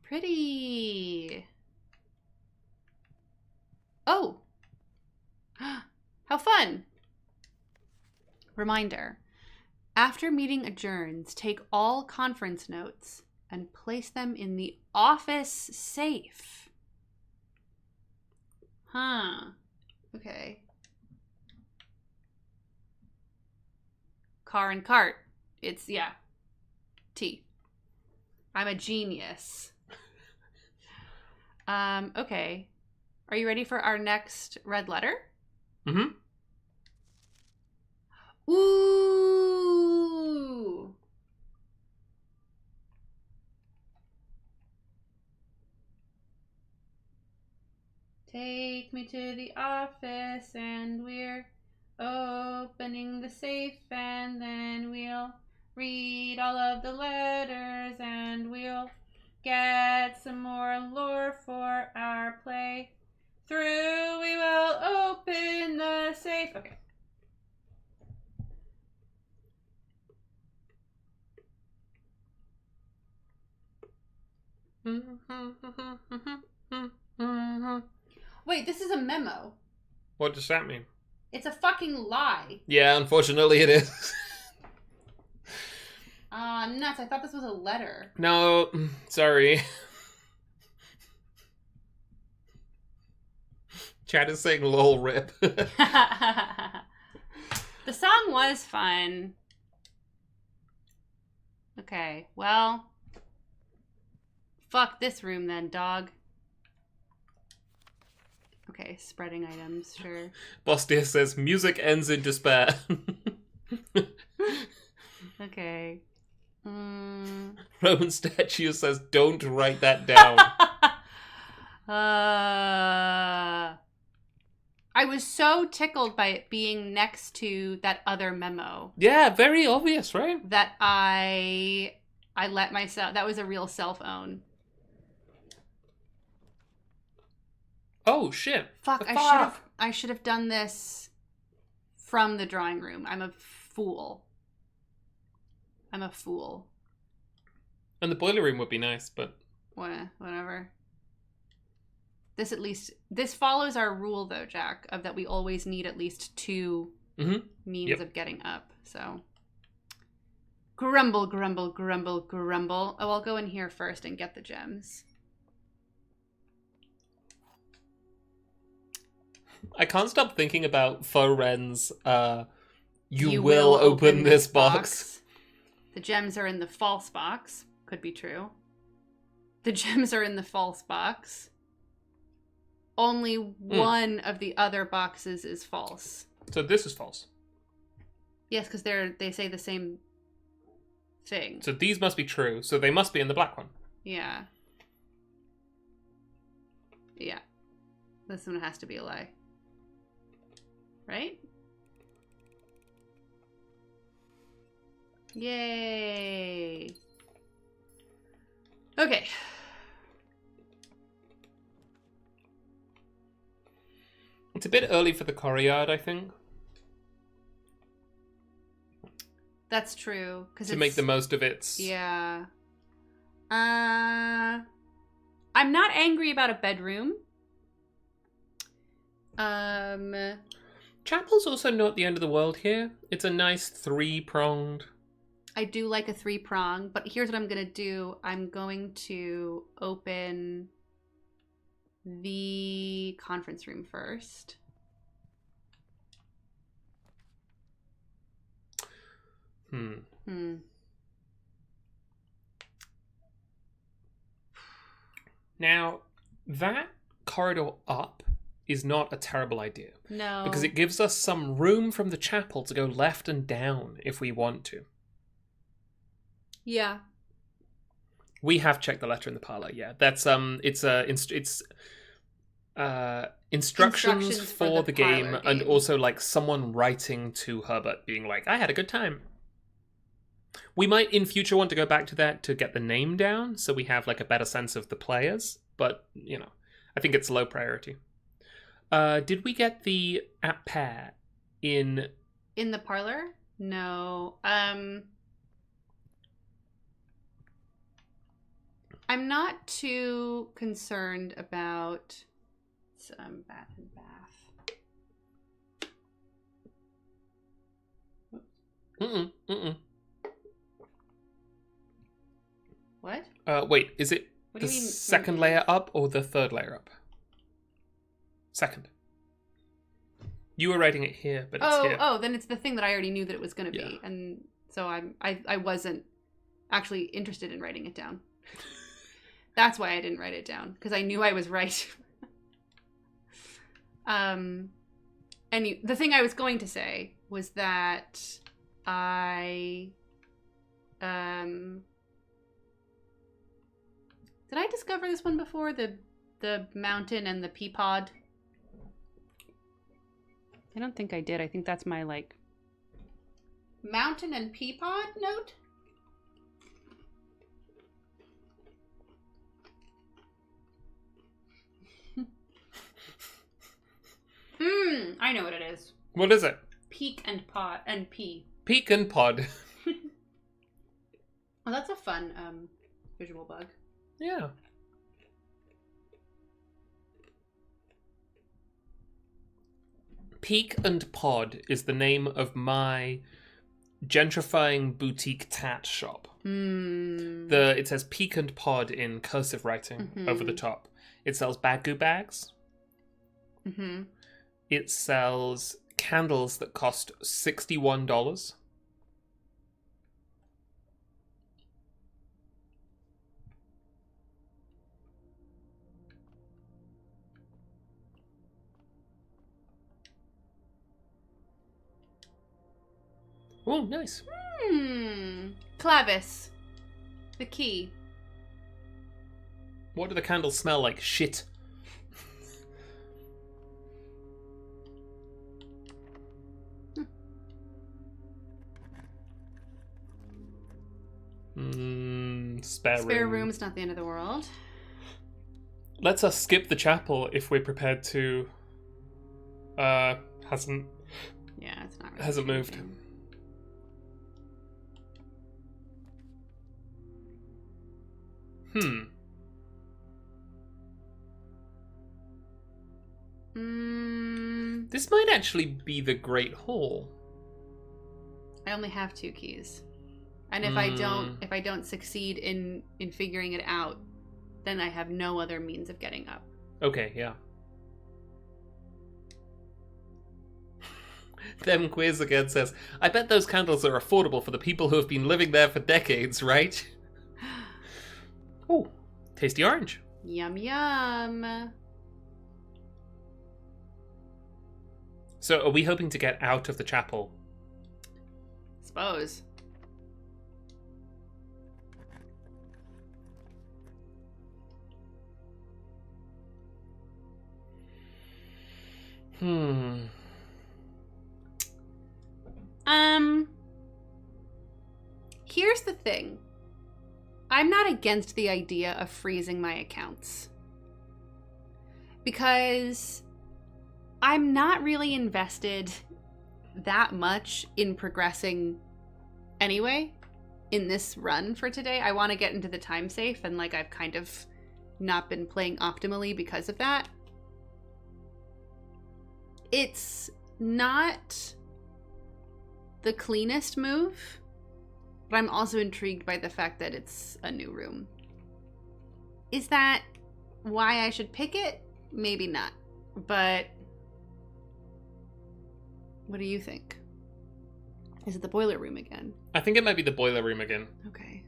Pretty. Oh. How fun. Reminder. After meeting adjourns, take all conference notes and place them in the office safe. Huh. Okay. Car and cart. It's, yeah. T. I'm a genius. Okay. Are you ready for our next red letter? Mm-hmm. Ooh. Take me to the office and we're opening the safe and then we'll read all of the letters and we'll get some more lore for our play. Through we will open the safe. Okay. Wait, this is a memo. What does that mean? It's a fucking lie. Yeah, unfortunately it is. Nuts. I thought this was a letter. No, sorry. Chad is saying lol rip. The song was fun. Okay, well. Fuck this room then, dog. Okay, spreading items, sure. Bostia says, music ends in despair. Okay. Roman statue says, don't write that down. I was so tickled by it being next to that other memo. Yeah, very obvious, right? That I let myself... That was a real self-own. Oh, shit. Fuck, I should have done this from the drawing room. I'm a fool. I'm a fool. And the boiler room would be nice, but... Whatever. This follows our rule, though, Jack, of that we always need at least two means of getting up, so... Grumble, grumble, grumble, grumble. Oh, I'll go in here first and get the gems. I can't stop thinking about Foren's, you will open this box. The gems are in the false box. Could be true. The gems are in the false box. Only one of the other boxes is false. So this is false. Yes, because they say the same thing. So these must be true. So they must be in the black one. Yeah. Yeah. This one has to be a lie. Right? Yay. Okay. It's a bit early for the courtyard, I think. That's true. To make the most of its... Yeah. I'm not angry about a bedroom. Chapel's also not the end of the world here. It's a nice three-pronged... I do like a three-prong, but here's what I'm going to do. I'm going to open the conference room first. Now, that corridor up is not a terrible idea. No. Because it gives us some room from the chapel to go left and down if we want to. Yeah. We have checked the letter in the parlor. Yeah, that's it's instructions for the game, and also like someone writing to Herbert being like, "I had a good time." We might in future want to go back to that to get the name down, so we have like a better sense of the players. But you know, I think it's low priority. Did we get the app pair in the parlor? No. I'm not too concerned about some bath and bath. What? Wait, is it the second layer up or the third layer up? Second. You were writing it here, but it's here. Oh, then it's the thing that I already knew that it was going to be, and so I wasn't actually interested in writing it down. That's why I didn't write it down, because I knew I was right. And the thing I was going to say was that did I discover this one before? The mountain and the pea pod? I don't think I did. I think that's my, like, mountain and pea pod note? I know what it is. What is it? Peak and pod and pea. Peak and pod. Well, that's a fun visual bug. Yeah. Peak and Pod is the name of my gentrifying boutique tat shop. It says Peak and Pod in cursive writing over the top. It sells Baggu bags. It sells candles that cost $61. Oh, nice. Clavis. The key. What do the candles smell like? Shit. Spare room. Room's not the end of the world. Let's us skip the chapel if we're prepared to. Hasn't. Yeah, it's not really hasn't moved. This might actually be the Great Hall. I only have 2 keys. And if I don't succeed in figuring it out, then I have no other means of getting up. Okay, yeah. Them Quiz again says, I bet those candles are affordable for the people who have been living there for decades, right? Oh, tasty orange. Yum, yum. So are we hoping to get out of the chapel? Suppose. Here's the thing. I'm not against the idea of freezing my accounts. Because I'm not really invested that much in progressing anyway in this run for today. I want to get into the time safe, and like I've kind of not been playing optimally because of that. It's not the cleanest move, but I'm also intrigued by the fact that it's a new room. Is that why I should pick it? Maybe not. But what do you think? Is it the boiler room again? I think it might be the boiler room again. Okay.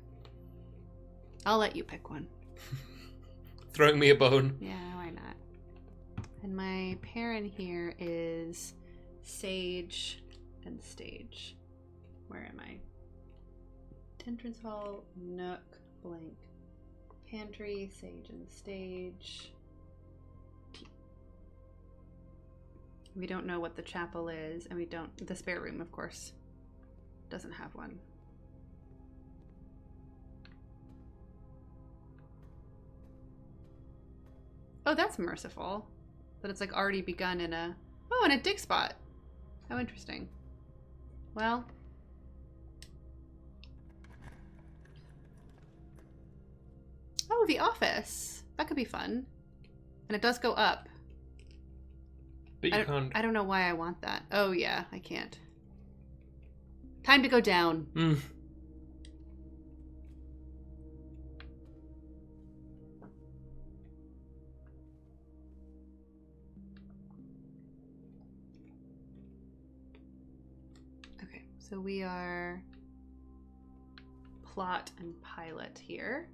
I'll let you pick one. Throwing me a bone. Yeah, why not? And my parent here is Sage and Stage. Where am I? Entrance hall, nook, blank. Pantry, Sage and Stage. We don't know what the chapel is, and we don't... The spare room, of course, doesn't have one. Oh, that's merciful. That it's like already begun in a... Oh, in a dig spot. How interesting. Well... Oh, the office. That could be fun. And it does go up. But you can't... I don't know why I want that. Oh, yeah, I can't. Time to go down. Okay, so we are plot and pilot here.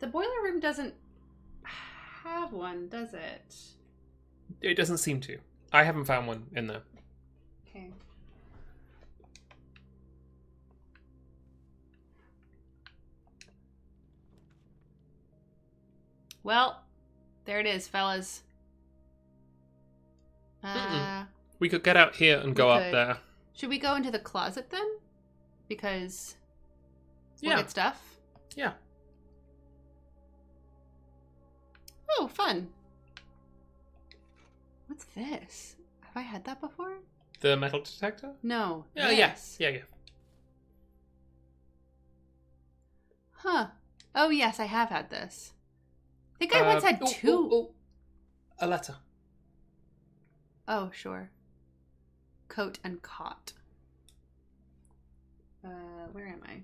The boiler room doesn't have one, does it? It doesn't seem to. I haven't found one in there. Okay. Well, there it is, fellas. We could get out here and go up there. Should we go into the closet then? Because we'll Yeah. get stuff. Yeah. Oh, fun. What's this? Have I had that before? The metal detector? No. Yeah, yes. yeah. Huh. Oh, yes, I have had this. I think I once had two. A letter. Oh, sure. Coat and cot. Where am I?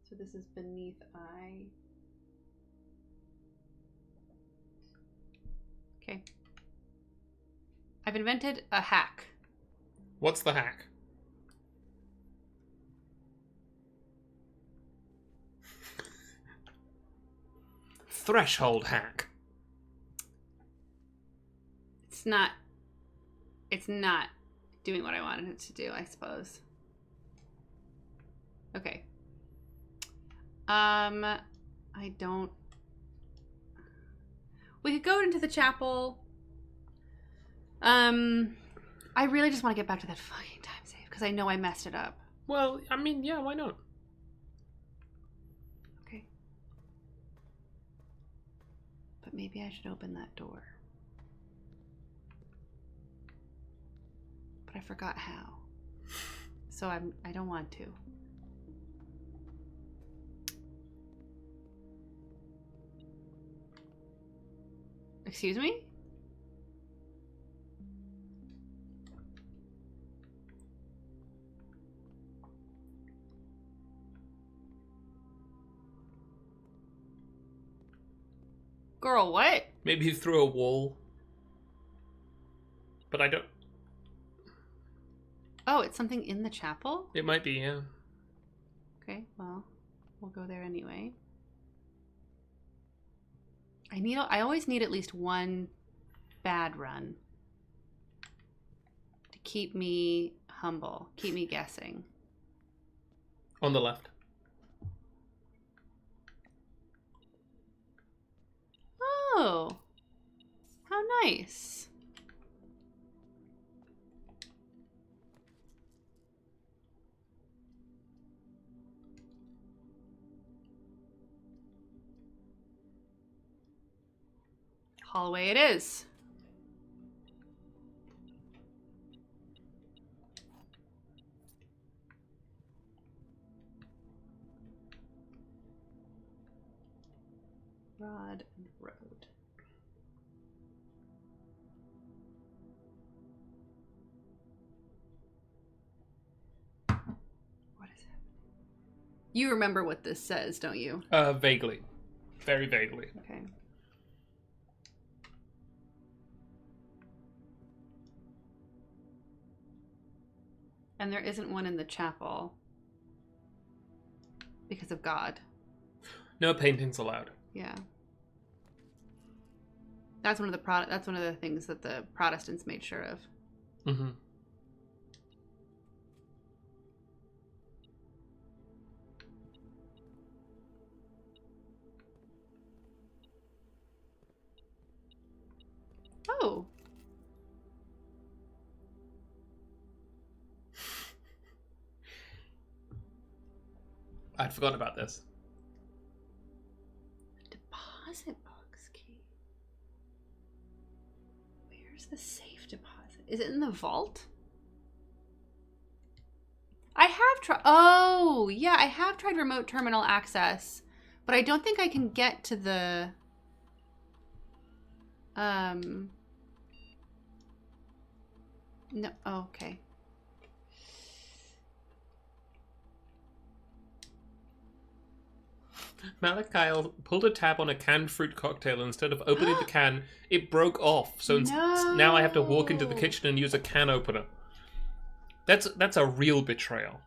So this is beneath I. Okay. I've invented a hack. What's the hack? Threshold hack. It's not doing what I wanted it to do, I suppose. Okay. I don't. We could go into the chapel. I really just want to get back to that fucking time save because I know I messed it up. Well, I mean, yeah, why not? Okay. But maybe I should open that door. But I forgot how. So I don't want to. Excuse me? Girl, what? Maybe through a wall. But I don't... Oh, it's something in the chapel? It might be, yeah. Okay, well, we'll go there anyway. I always need at least one bad run to keep me humble, keep me guessing. On the left. Oh, how nice. Hallway it is. Rod and road. What is happening? You remember what this says, don't you? Vaguely. Very vaguely. Okay. And there isn't one in the chapel because of God. No paintings allowed. Yeah. That's one of the things that the Protestants made sure of. Mm-hmm. Oh. I'd forgotten about this. Deposit box key. Where's the safe deposit? Is it in the vault? I have tried. Oh, yeah, I have tried remote terminal access, but I don't think I can get to the. No. Oh, okay. Malachi pulled a tab on a canned fruit cocktail, and instead of opening the can, it broke off. So now I have to walk into the kitchen and use a can opener. That's a real betrayal.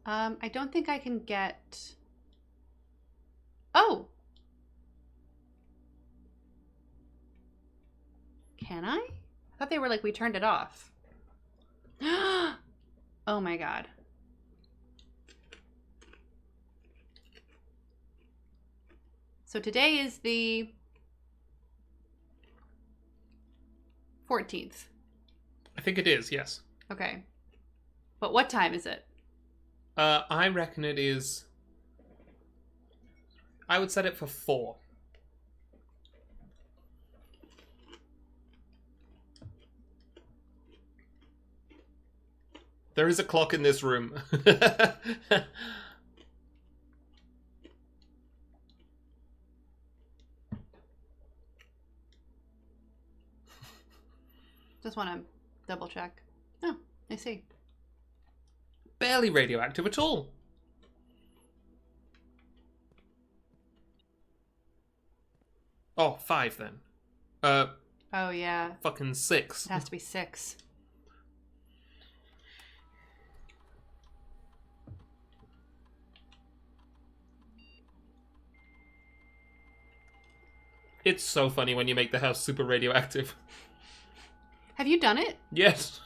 I don't think I can get... Oh! Can I? I thought they were like, we turned it off. Oh my god. So today is the 14th. I think it is, yes. Okay. But what time is it? I reckon it is... I would set it for 4. There is a clock in this room. Just want to double check. Oh, I see. Barely radioactive at all. Oh, 5 then. Oh yeah. Fucking 6. It has to be 6. It's so funny when you make the house super radioactive. Have you done it? Yes.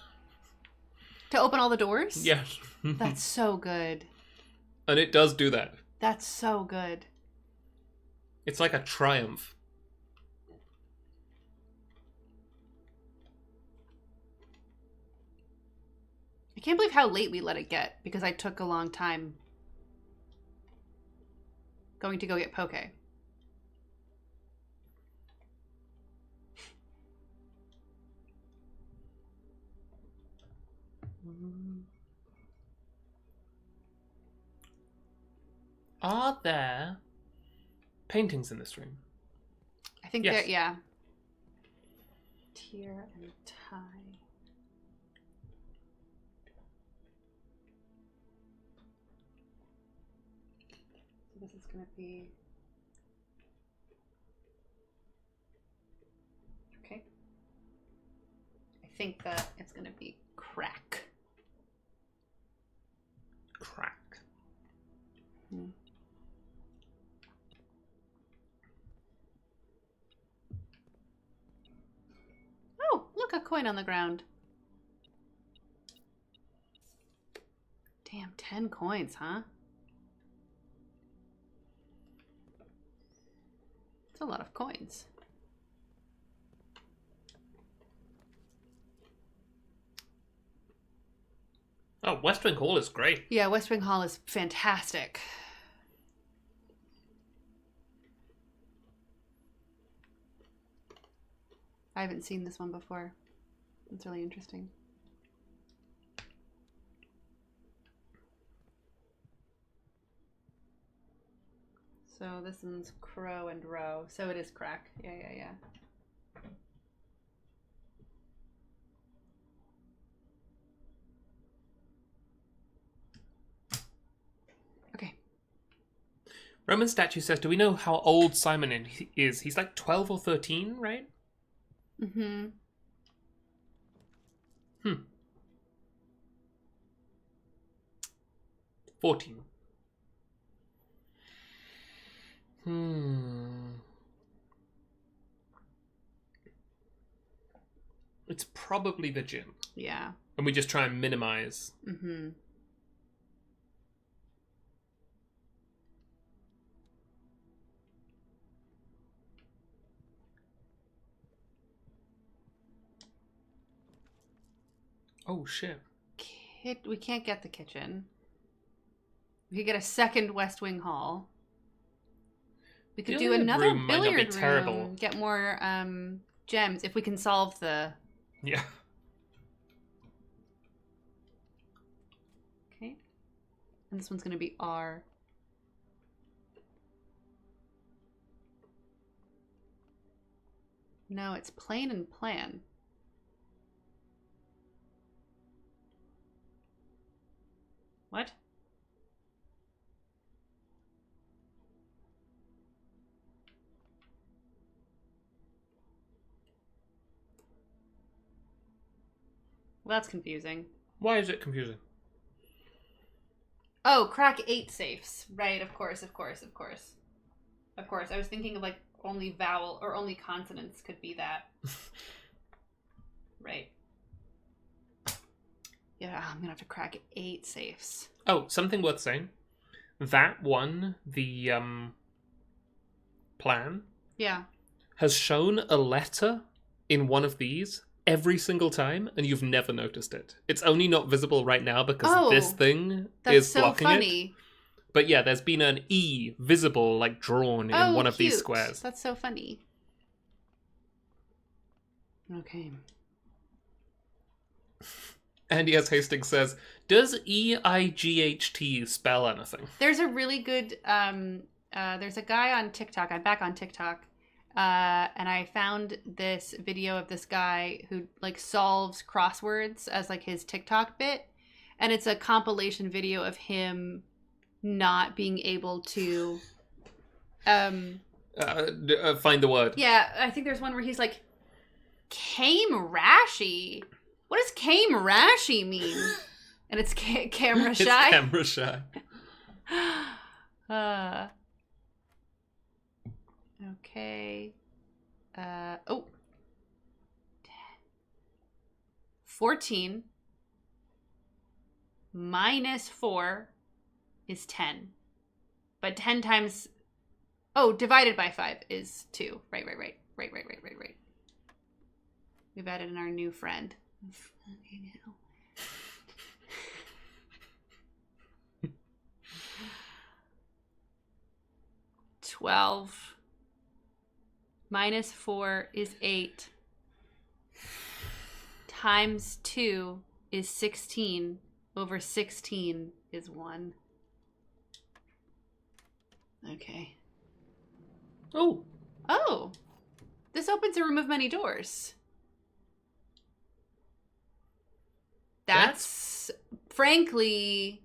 To open all the doors? Yes. That's so good. And it does do that. That's so good. It's like a triumph. I can't believe how late we let it get because I took a long time going to go get poke. Are there paintings in this room? I think Yes. there, yeah. Tear and tie. So this is going to be... Okay. I think that it's going to be crack. Crack. Hmm. Oh, look, a coin on the ground. Damn, 10 coins, huh? It's a lot of coins. Oh, West Wing Hall is great. Yeah, West Wing Hall is fantastic. I haven't seen this one before. It's really interesting. So this one's crow and row. So it is crack. Yeah. Okay. Roman statue says, do we know how old Simon is? He's like 12 or 13, right? Mm-hmm. 14. It's probably the gym. Yeah. And we just try and minimize. Mm-hmm. Oh, shit. We can't get the kitchen. We could get a second West Wing Hall. We could do another room might not be billiard terrible. room. Get more gems if we can solve the... Yeah. Okay. And this one's going to be R. No, it's plain and plan. What? Well, that's confusing. Why is it confusing? Oh, crack 8 safes. Right, of course. I was thinking of like only vowel or only consonants could be that. Right. Yeah, I'm gonna have to crack 8 safes. Oh, something worth saying. That one, the plan, has shown a letter in one of these every single time, and you've never noticed it. It's only not visible right now because this thing is so blocking funny. it. But yeah, there's been an E visible, like drawn in one of these squares. That's so funny. Okay. Andy S. Hastings says, does EIGHT spell anything? There's a really good, there's a guy on TikTok, I'm back on TikTok, and I found this video of this guy who, like, solves crosswords as, like, his TikTok bit, and it's a compilation video of him not being able to, find the word. Yeah, I think there's one where he's like, Came Rashi? What does Came Rashi mean? And it's camera shy. It's camera shy. Okay. 14 minus 4 is 10. But 10 times... Oh, divided by 5 is 2. Right. We've added in our new friend. Fucking hell. $12 minus 4 is 8. Times 2 is 16. Over 16 is 1. Okay. Oh. This opens a room of many doors. That's frankly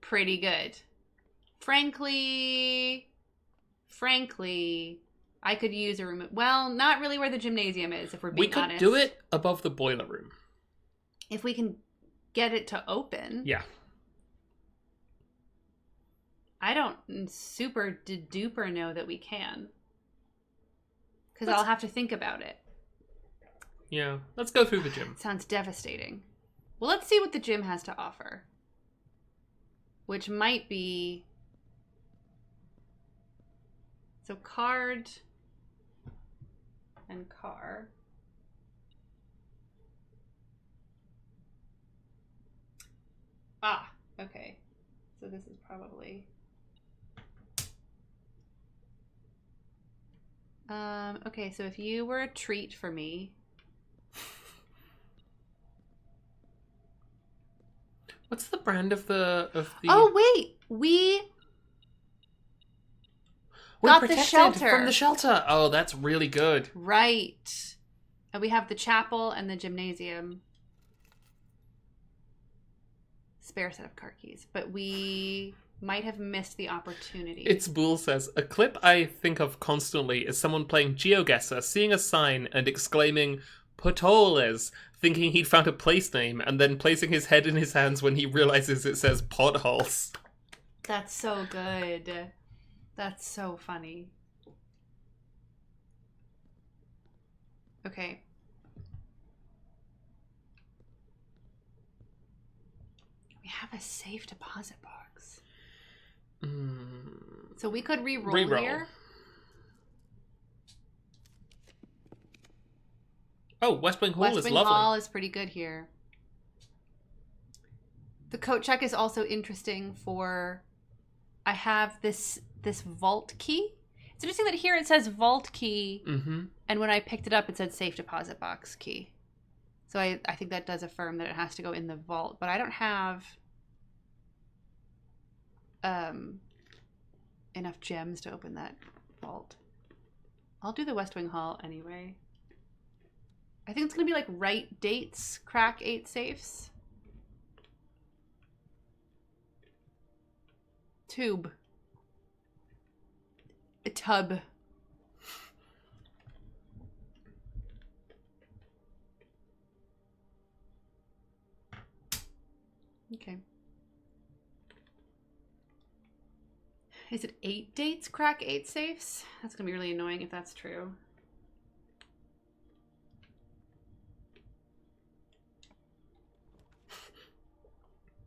pretty good. Frankly, I could use a room. Well, not really where the gymnasium is, if we're being honest. We could do it above the boiler room. If we can get it to open. Yeah. I don't super duper know that we can. Because I'll have to think about it. Yeah, let's go through the gym. Sounds devastating. Well, let's see what the gym has to offer. Which might be... So card and car. Okay. So this is probably... Okay, so if you were a treat for me... What's the brand of the... Oh, wait! We got the shelter. From the shelter. Oh, that's really good. Right. And we have the chapel and the gymnasium. Spare set of car keys. But we might have missed the opportunity. It's Bull says, a clip I think of constantly is someone playing GeoGuessr, seeing a sign and exclaiming, Potholes, thinking he'd found a place name, and then placing his head in his hands when he realizes it says potholes. That's so good. That's so funny. Okay. We have a safe deposit box. So we could re-roll here. Oh, West Wing Hall is lovely. West Wing Hall is pretty good here. The coat check is also interesting for... I have this vault key. It's interesting that here it says vault key, and when I picked it up it said safe deposit box key. So I think that does affirm that it has to go in the vault, but I don't have enough gems to open that vault. I'll do the West Wing Hall anyway. I think it's going to be like right dates, crack 8 safes. Tube. A tub. Okay. Is it 8 dates crack 8 safes? That's going to be really annoying if that's true.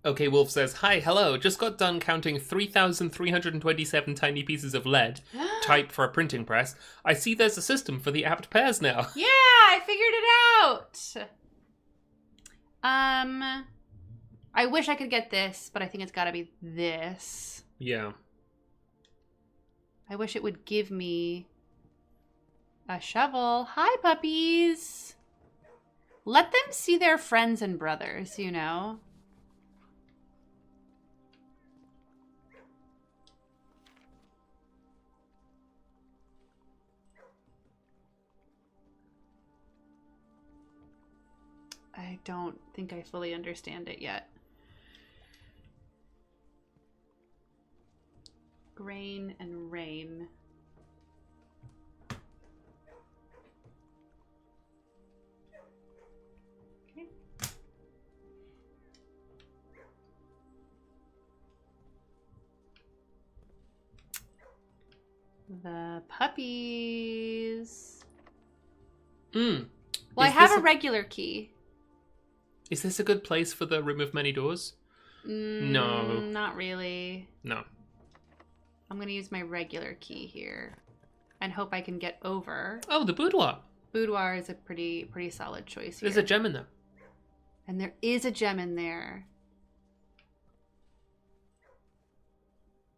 Okay, Wolf says, hi, hello, just got done counting 3,327 tiny pieces of lead, type for a printing press. I see there's a system for the apt pairs now. Yeah, I figured it out! I wish I could get this, but I think it's gotta be this. Yeah. I wish it would give me a shovel. Hi, puppies! Let them see their friends and brothers, you know? I don't think I fully understand it yet. Grain and rain. Okay. The puppies. Well, I have a regular key. Is this a good place for the Room of Many Doors? No. Not really. No. I'm going to use my regular key here and hope I can get over. Oh, the boudoir. Boudoir is a pretty solid choice here. There's a gem in there. And there is a gem in there.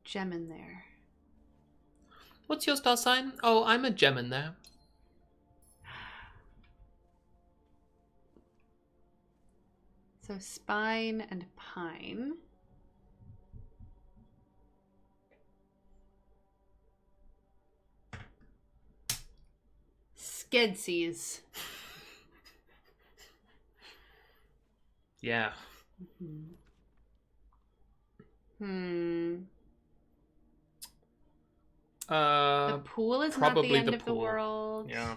Gem in there. What's your star sign? Oh, I'm a gem in there. So spine and pine. Skedsies. Yeah. The pool is not the end of the world. Yeah.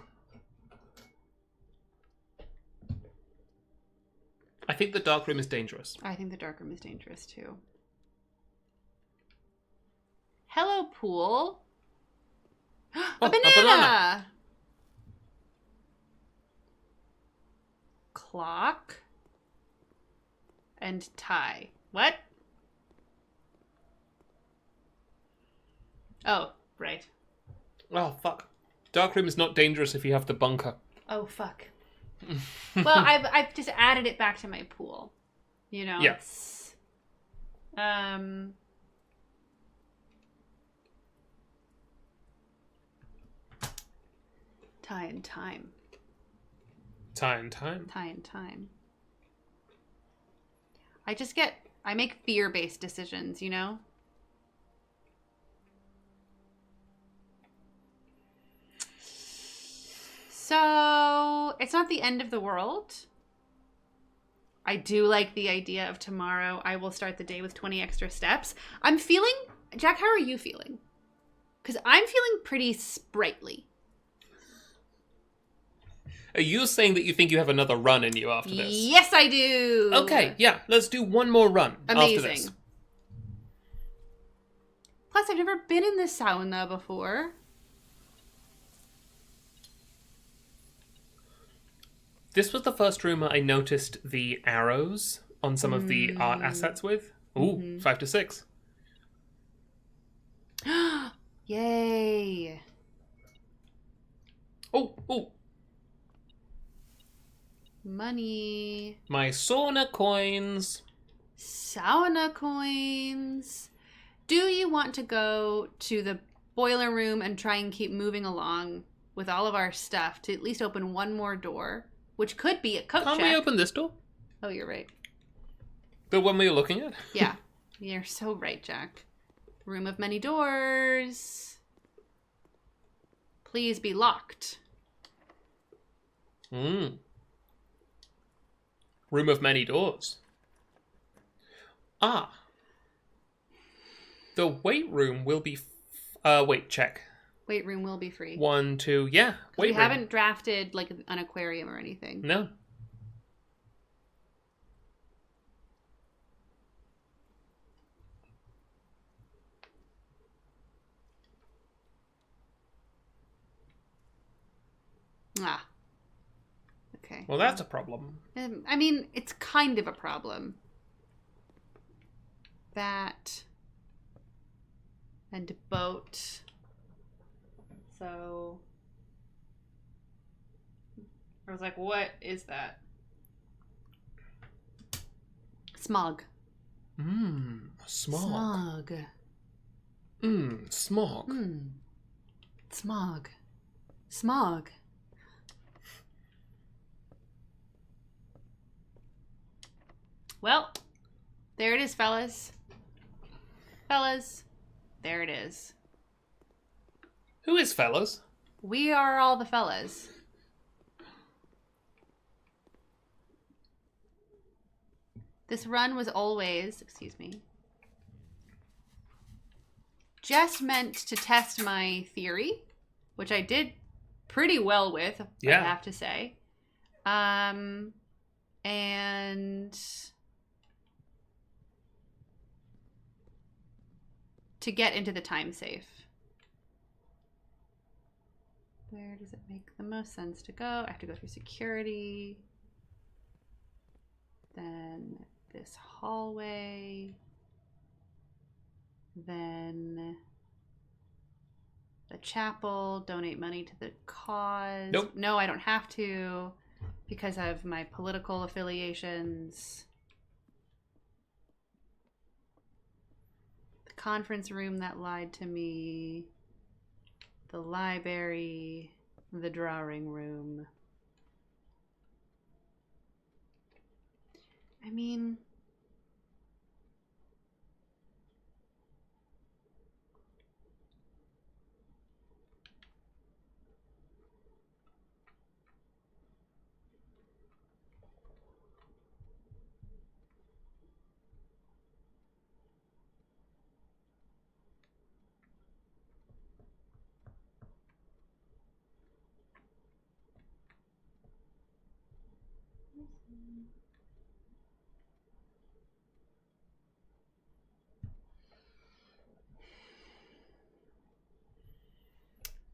I think the dark room is dangerous. I think the dark room is dangerous too. Hello, pool. Oh, a banana! Clock. And tie. What? Oh, right. Oh, fuck. Dark room is not dangerous if you have the bunker. Oh, fuck. Well, I've just added it back to my pool. You know? Yeah. It's, tie and time. Tie and time. Tie and time. I make fear-based decisions, you know? So, it's not the end of the world. I do like the idea of tomorrow I will start the day with 20 extra steps. I'm feeling... Jack, how are you feeling? Because I'm feeling pretty sprightly. Are you saying that you think you have another run in you after this? Yes, I do! Okay, yeah, let's do one more run after this. Plus, I've never been in the sauna before. This was the first room I noticed the arrows on some of the art assets with. Ooh, 5 to 6. Yay. Oh. Money. My sauna coins. Sauna coins. Do you want to go to the boiler room and try and keep moving along with all of our stuff to at least open one more door? Which could be a coat check. Can't we open this door? Oh, you're right. The one we were looking at? Yeah. You're so right, Jack. Room of many doors. Please be locked. Room of many doors. Ah. The weight room will be... wait, check. Weight room will be free. 1, 2, yeah. Weight room. We haven't drafted like an aquarium or anything. No. Ah. Okay. Well, that's a problem. I mean, it's kind of a problem. That and boat. So I was like, what is that? Smog. Smog. Smog. Smog. Smog. Smog. Well, there it is, fellas. Fellas, there it is. Who is fellas? We are all the fellas. This run was always, excuse me, just meant to test my theory, which I did pretty well with, I have to say. And to get into the time safe. Where does it make the most sense to go? I have to go through security. Then this hallway. Then the chapel. Donate money to the cause. Nope. No, I don't have to because of my political affiliations. The conference room that lied to me. The library, the drawing room. I mean,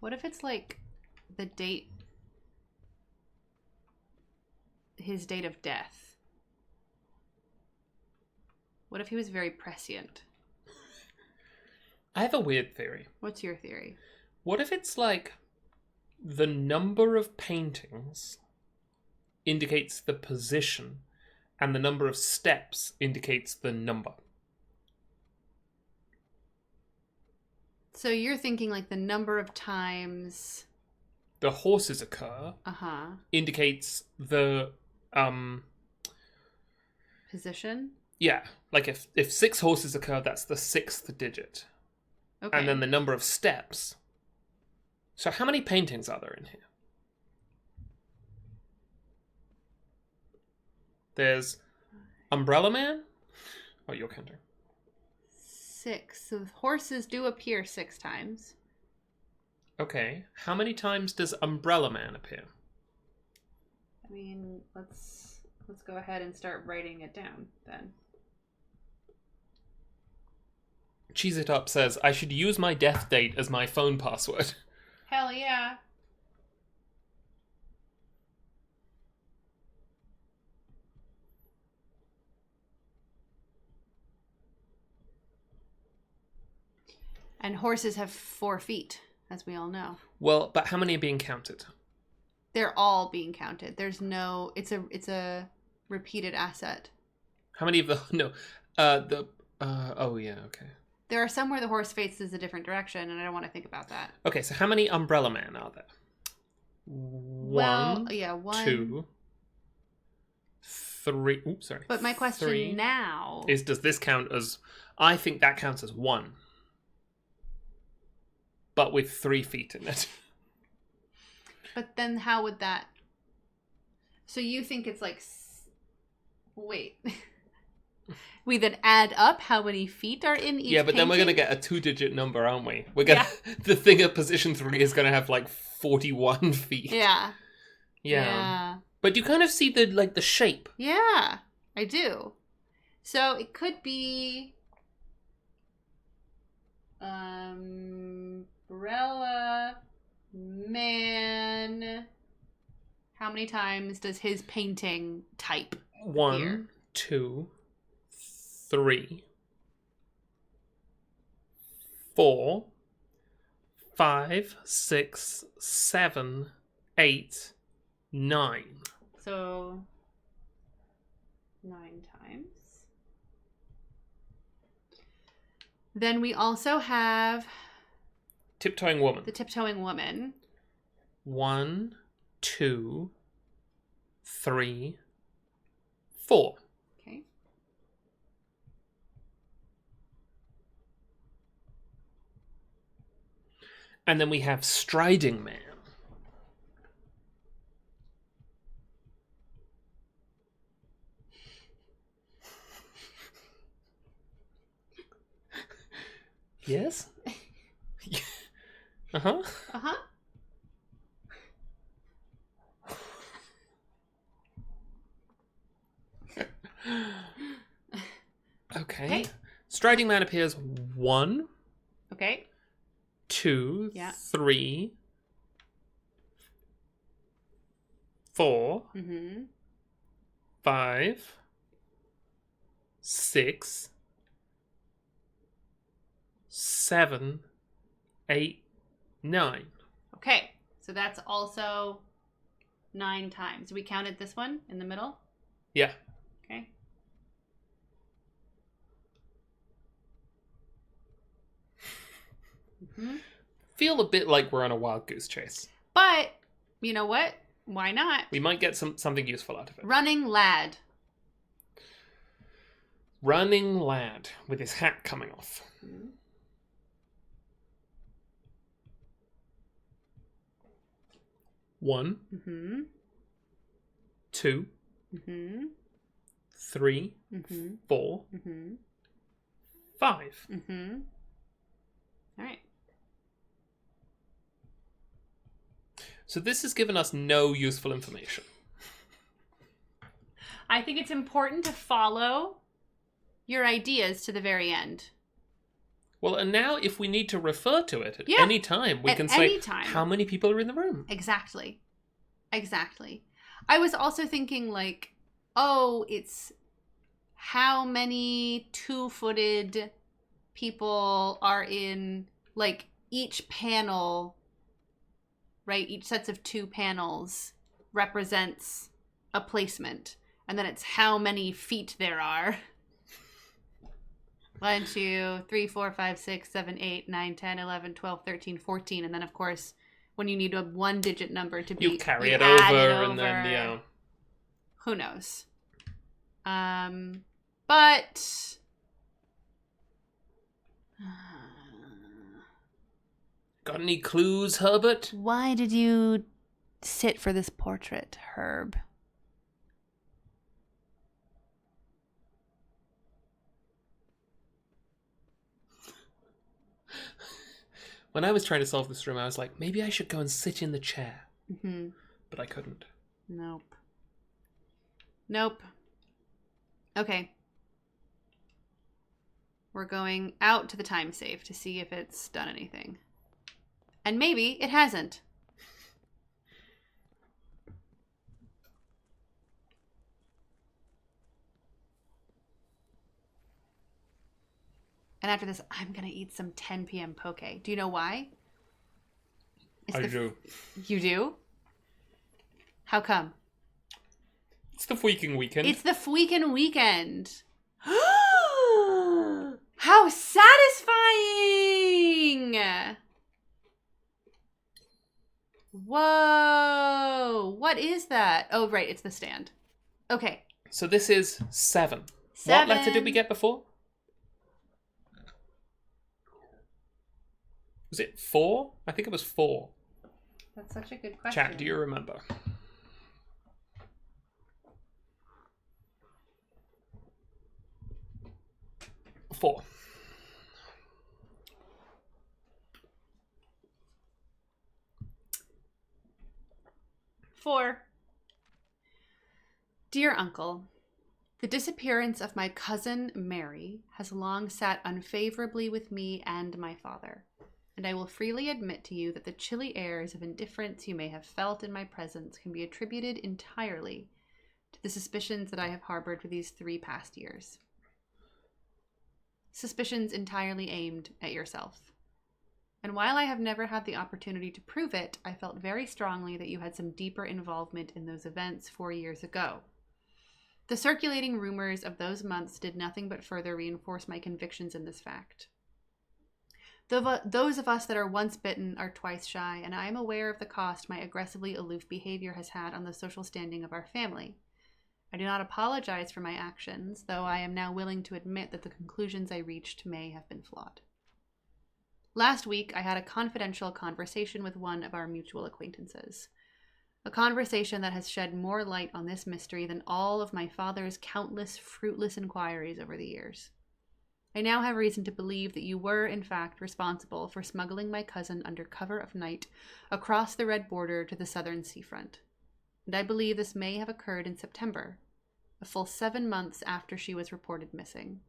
what if it's like the date, his date of death? What if he was very prescient? I have a weird theory. What's your theory? What if it's like the number of paintings indicates the position and the number of steps indicates the number? So you're thinking like the number of times the horses occur indicates the position? Yeah, like if 6 horses occur, that's the 6th digit. Okay. And then the number of steps. So how many paintings are there in here? There's Umbrella Man? Oh, you're counting. 6. So horses do appear 6 times. Okay. How many times does Umbrella Man appear? I mean, let's go ahead and start writing it down then. Cheese It Up says, I should use my death date as my phone password. Hell yeah. And horses have 4 feet, as we all know. Well, but how many are being counted? They're all being counted. There's no... It's a repeated asset. How many of the... No. Oh, yeah, okay. There are some where the horse faces a different direction, and I don't want to think about that. Okay, so how many Umbrella Man are there? One, 2, 3. Oops, sorry. But my question now is, does this count as... I think that counts as 1. But with 3 feet in it. But then how would that... So you think it's like... Wait... We then add up how many feet are in each but then we're going to get a 2-digit number, aren't we? We're gonna The thing at position 3 is going to have like 41 feet. Yeah. But you kind of see the shape. Yeah, I do. So it could be Umbrella Man How many times does his painting type appear? 1, 2, 3, 4, 5, 6, 7, 8, 9. So 9 times. Then we also have Tiptoeing woman. the tiptoeing woman. 1, 2, 3, 4. Okay. And then we have striding man. Yes? Uh-huh. Uh-huh. Okay. Striding man appears 1, Okay. 2, Yeah. 3, 4, Mm-hmm. 5, 6, 7, 8, 9. Okay. So that's also 9 times. We counted this one in the middle? Yeah. Okay. Mm-hmm. Feel a bit like we're on a wild goose chase. But, you know what? Why not? We might get something useful out of it. Running lad. Running lad with his hat coming off. Mm-hmm. 1, Mm-hmm. 2, Mm-hmm. 3, Mm-hmm. 4, Mm-hmm. 5. Mm-hmm. All right. So this has given us no useful information. I think it's important to follow your ideas to the very end. Well, and now if we need to refer to it at Yeah. any time, we At can say any time. how many people are in the room. Exactly. Exactly. I was also thinking like, oh, it's how many 2-footed people are in like each panel, right? Each sets of 2 panels represents a placement. And then it's how many feet there are. 1, 2, 3, 4, 5, 6, 7, 8, 9, 10, 11, 12, 13, 14. And then, of course, when you need a 1-digit number to be... You carry it add over and then, yeah. Who knows? But... Got any clues, Herbert? Why did you sit for this portrait, Herb? When I was trying to solve this room, I was like, maybe I should go and sit in the chair. Mm-hmm. But I couldn't. Nope. Nope. Okay. We're going out to the time save to see if it's done anything. And maybe it hasn't. And after this, I'm going to eat some 10 p.m. poke. Do you know why? I do. You do? How come? It's the freaking weekend. It's the freaking weekend. How satisfying! Whoa! What is that? Oh, right, it's the stand. Okay. So this is 7. 7. What letter did we get before? Was it 4? I think it was 4. That's such a good question. Chat, do you remember? Four. Dear Uncle, the disappearance of my cousin Mary has long sat unfavorably with me and my father. and I will freely admit to you that the chilly airs of indifference you may have felt in my presence can be attributed entirely to the suspicions that I have harbored for these 3 past years. Suspicions entirely aimed at yourself. And while I have never had the opportunity to prove it, I felt very strongly that you had some deeper involvement in those events 4 years ago. The circulating rumors of those months did nothing but further reinforce my convictions in this fact. Those of us that are once bitten are twice shy, and I am aware of the cost my aggressively aloof behavior has had on the social standing of our family. I do not apologize for my actions, though I am now willing to admit that the conclusions I reached may have been flawed. Last week, I had a confidential conversation with one of our mutual acquaintances. A conversation that has shed more light on this mystery than all of my father's countless fruitless inquiries over the years. I now have reason to believe that you were, in fact, responsible for smuggling my cousin under cover of night across the red border to the southern seafront. And I believe this may have occurred in September, a full 7 months after she was reported missing,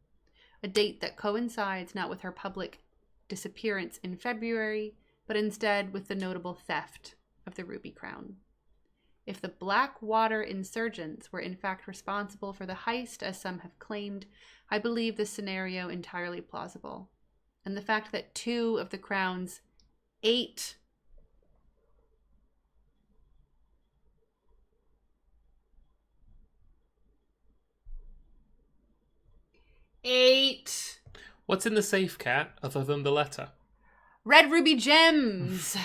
a date that coincides not with her public disappearance in February, but instead with the notable theft of the Ruby Crown. If the Blackwater insurgents were in fact responsible for the heist, as some have claimed, I believe this scenario entirely plausible. And the fact that 2 of the Crown's 8 What's in the safe, Cat, other than the letter? red ruby gems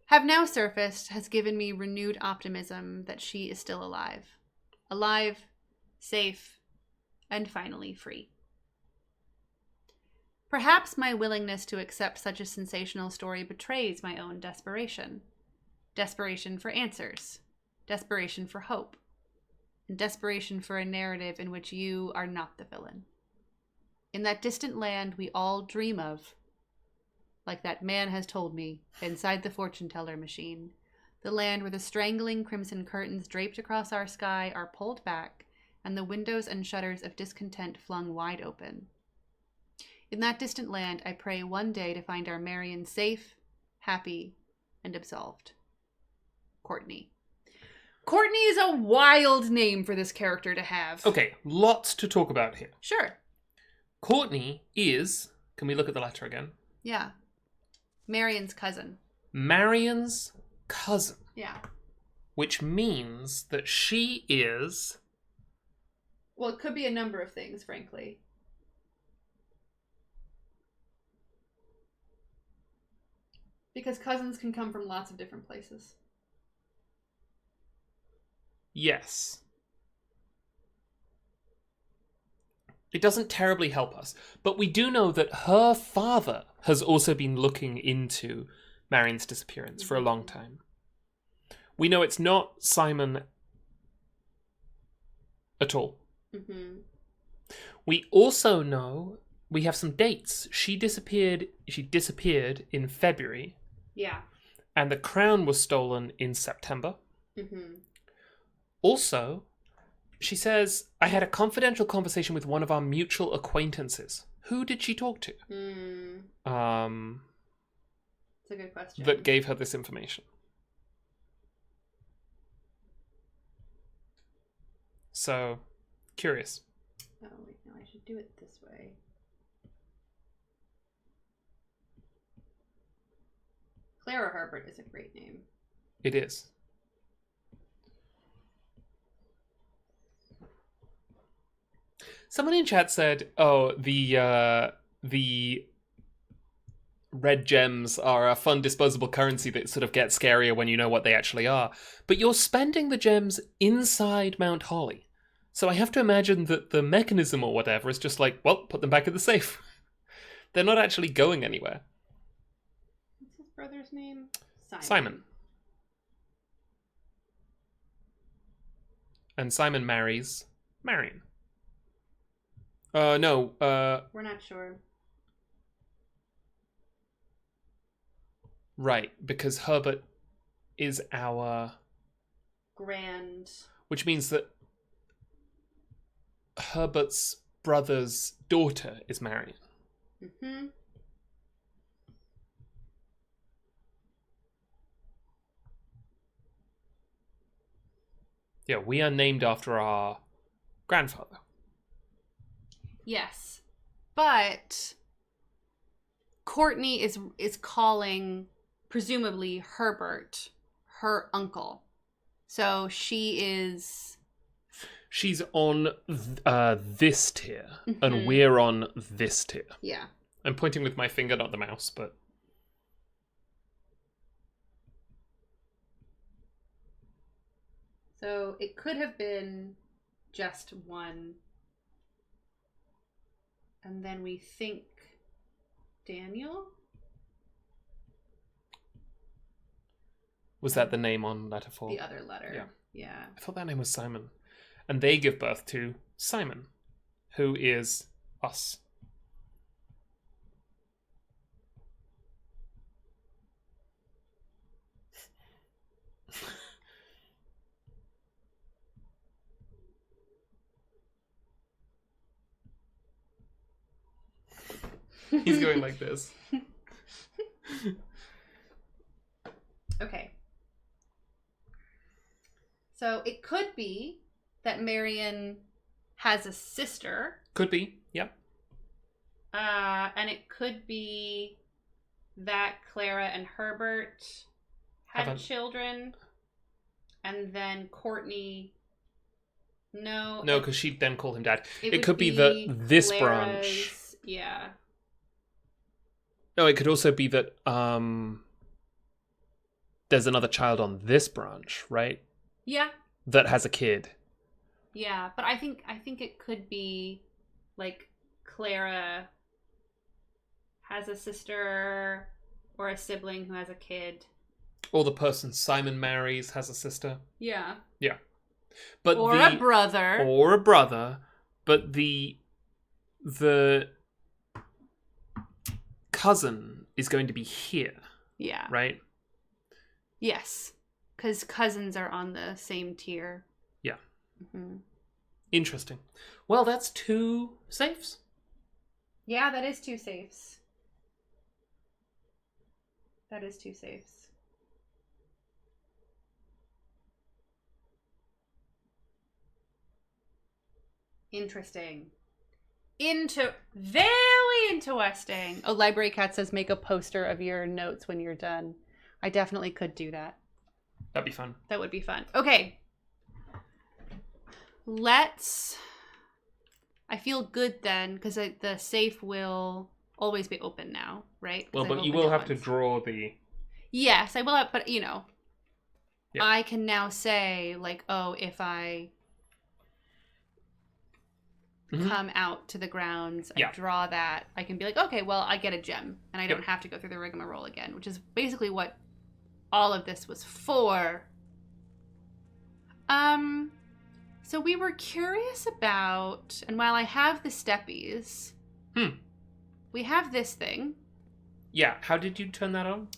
have now surfaced has given me renewed optimism that she is still alive. Alive, safe, and finally free. Perhaps my willingness to accept such a sensational story betrays my own desperation. Desperation for answers. Desperation for hope. And desperation for a narrative in which you are not the villain. In that distant land we all dream of, like that man has told me, inside the fortune teller machine, the land where the strangling crimson curtains draped across our sky are pulled back, and the windows and shutters of discontent flung wide open. In that distant land, I pray one day to find our Marion safe, happy, and absolved. Courtney. Courtney is a wild name for this character to have. Okay, lots to talk about here. Sure. Courtney is... Can we look at the letter again? Yeah. Marion's cousin. Marion's cousin. Yeah. Which means that she is... Well, it could be a number of things, frankly. Because cousins can come from lots of different places. Yes. It doesn't terribly help us, but we do know that her father has also been looking into Marion's disappearance for a long time. We know it's not Simon at all. Mm-hmm. We also know we have some dates. She disappeared in February. Yeah. And the crown was stolen in September. Mm-hmm. Also, she says, I had a confidential conversation with one of our mutual acquaintances. Who did she talk to? It's a good question. That gave her this information. So, curious. Oh, wait, no, I should do it this way. Clara Herbert is a great name. It is. Someone in chat said, "Oh, the red gems are a fun disposable currency that sort of gets scarier when you know what they actually are." But you're spending the gems inside Mount Holly, so I have to imagine that the mechanism or whatever is just like, well, put them back in the safe. They're not actually going anywhere. What's his brother's name? Simon. And Simon marries Marion. No. We're not sure. Right, because Herbert is our... Grand. Which means that Herbert's brother's daughter is Marion. Mm-hmm. Yeah, we are named after our grandfather. Yes. But Courtney is calling, presumably, Herbert her uncle. So she's on this tier, and we're on this tier. Yeah. I'm pointing with my finger, not the mouse, but... So it could have been just one. And then we think Daniel? Was that the name on letter 4? The other letter. Yeah. I thought that name was Simon. And they give birth to Simon, who is us. He's going like this. Okay. So it could be that Marion has a sister. Could be, yep. And it could be that Clara and Herbert had children. And then Courtney... No, because she'd then call him dad. It could be that this branch... Yeah. No, it could also be that there's another child on this branch, right? Yeah. That has a kid. Yeah, but I think it could be like Clara has a sister or a sibling who has a kid. Or the person Simon marries has a sister. Yeah. Yeah. But a brother. Or a brother. But the cousin is going to be here. Yeah. Right? Yes. Because cousins are on the same tier. Yeah. Mm-hmm. Interesting. Well, that's 2 safes. Yeah, that is 2 safes. That is 2 safes. Interesting. Very interesting. Oh, Library Cat says make a poster of your notes when you're done. I definitely could do that. That'd be fun. That would be fun. Okay. I feel good then, because the safe will always be open now, right? Well, but you will have to draw the... Yes, I will have, but, you know, yeah. I can now say, like, oh, if I come out to the grounds, I draw that, I can be like, okay, well, I get a gem, and I don't have to go through the rigmarole again, which is basically what all of this was for. So we were curious about, and while I have the steppies, we have this thing. Yeah, how did you turn that on?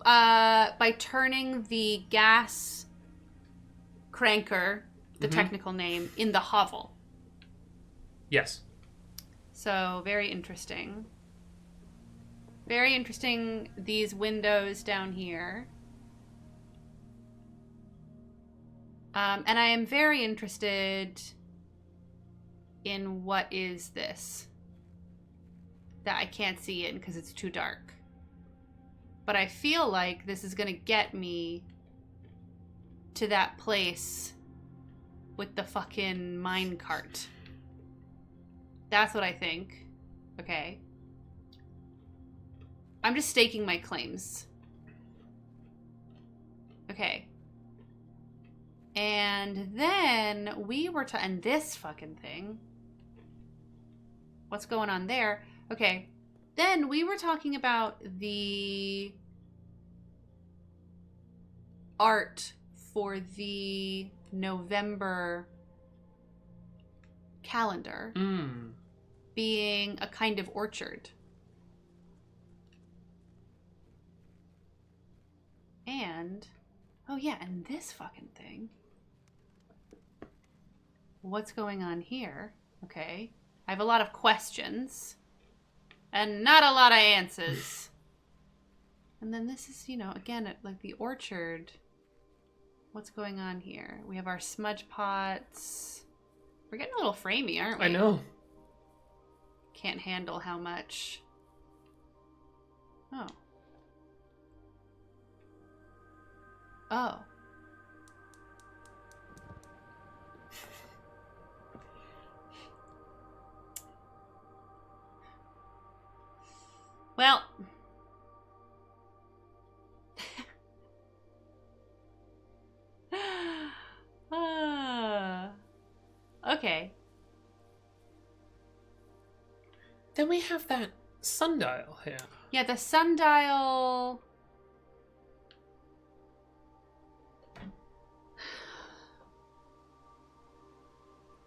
By turning the gas cranker, the technical name, in the hovel. Yes. So, very interesting. Very interesting, these windows down here. And I am very interested in what is this that I can't see in because it's too dark. But I feel like this is going to get me to that place with the fucking minecart. That's what I think. Okay. I'm just staking my claims. Okay. And then we were and this fucking thing. What's going on there? Okay. Then we were talking about the art for the November calendar being a kind of orchard. And, oh yeah, and this fucking thing. What's going on here? Okay. I have a lot of questions. And not a lot of answers. And then this is, you know, again, like the orchard. What's going on here? We have our smudge pots. We're getting a little framey, aren't we? I know. Can't handle how much. Oh. Oh. Well. Okay. Then we have that sundial here. Yeah, the sundial.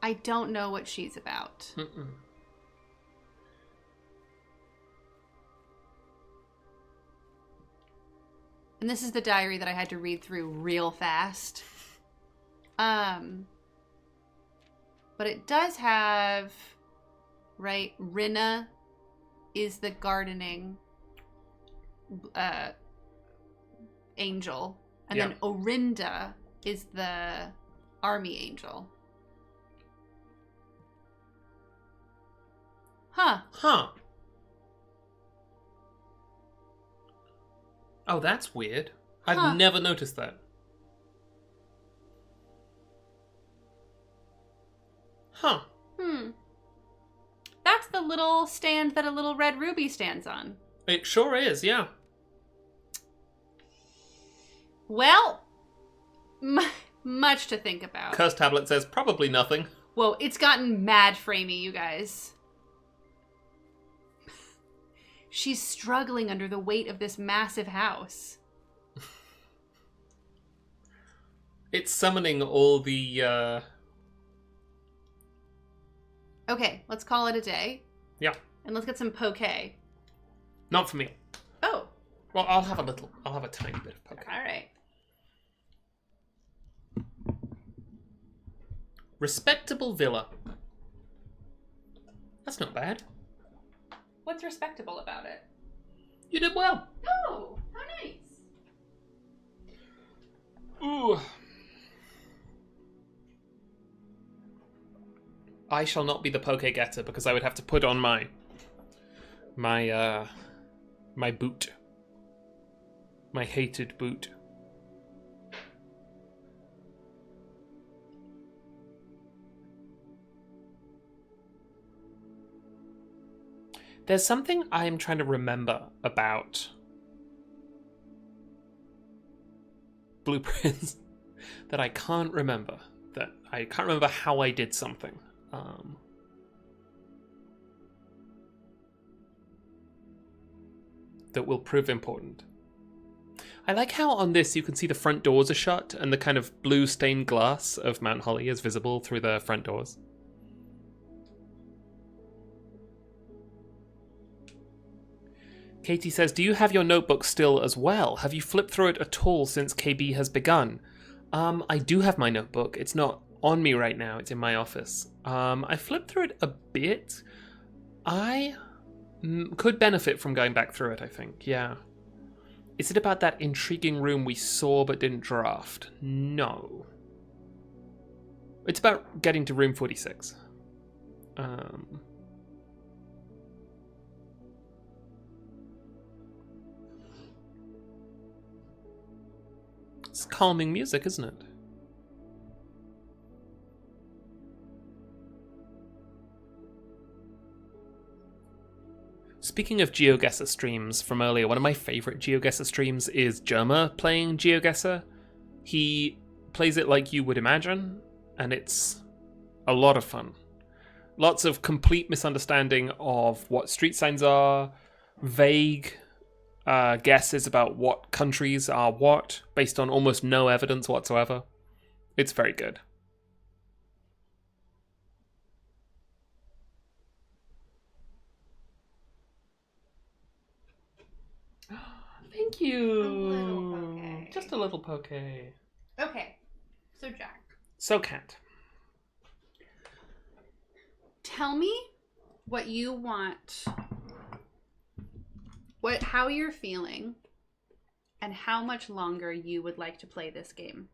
I don't know what she's about. Mm-mm. And this is the diary that I had to read through real fast. But it does have, right, Rinna is the gardening angel. And then Orinda is the army angel. Huh. Oh, that's weird. I've never noticed that. Huh. That's the little stand that a little red ruby stands on. It sure is, yeah. Well, much to think about. Curse tablet says probably nothing. Whoa, it's gotten mad framey, you guys. She's struggling under the weight of this massive house. It's summoning all the, Okay, let's call it a day. Yeah. And let's get some poke. Not for me. Oh. Well, I'll have a tiny bit of poke. All right. Respectable villa. That's not bad. What's respectable about it? You did well. Oh, how nice. Ooh. I shall not be the poke getter because I would have to put on my boot. My hated boot. There's something I'm trying to remember about blueprints that I can't remember. That I can't remember how I did something. That will prove important. I like how on this you can see the front doors are shut and the kind of blue stained glass of Mount Holly is visible through the front doors. Katie says, do you have your notebook still as well? Have you flipped through it at all since KB has begun? I do have my notebook. It's not on me right now. It's in my office. I flipped through it a bit. I could benefit from going back through it, I think. Yeah. Is it about that intriguing room we saw but didn't draft? No. It's about getting to room 46. It's calming music, isn't it? Speaking of GeoGuessr streams from earlier, one of my favorite GeoGuessr streams is Germa playing GeoGuessr. He plays it like you would imagine, and it's a lot of fun. Lots of complete misunderstanding of what street signs are, vague guesses about what countries are what, based on almost no evidence whatsoever. It's very good. Thank you. A little poke. Just a little poke. Okay, so Jack. So Cat. Tell me what you want how you're feeling and how much longer you would like to play this game.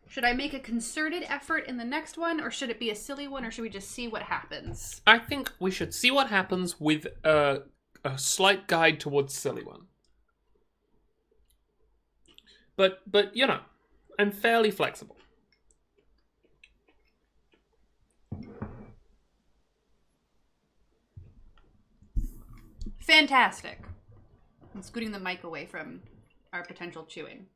Should I make a concerted effort in the next one, or should it be a silly one, or should we just see what happens? I think we should see what happens with a slight guide towards silly one. But you know, I'm fairly flexible. Fantastic. I'm scooting the mic away from our potential chewing.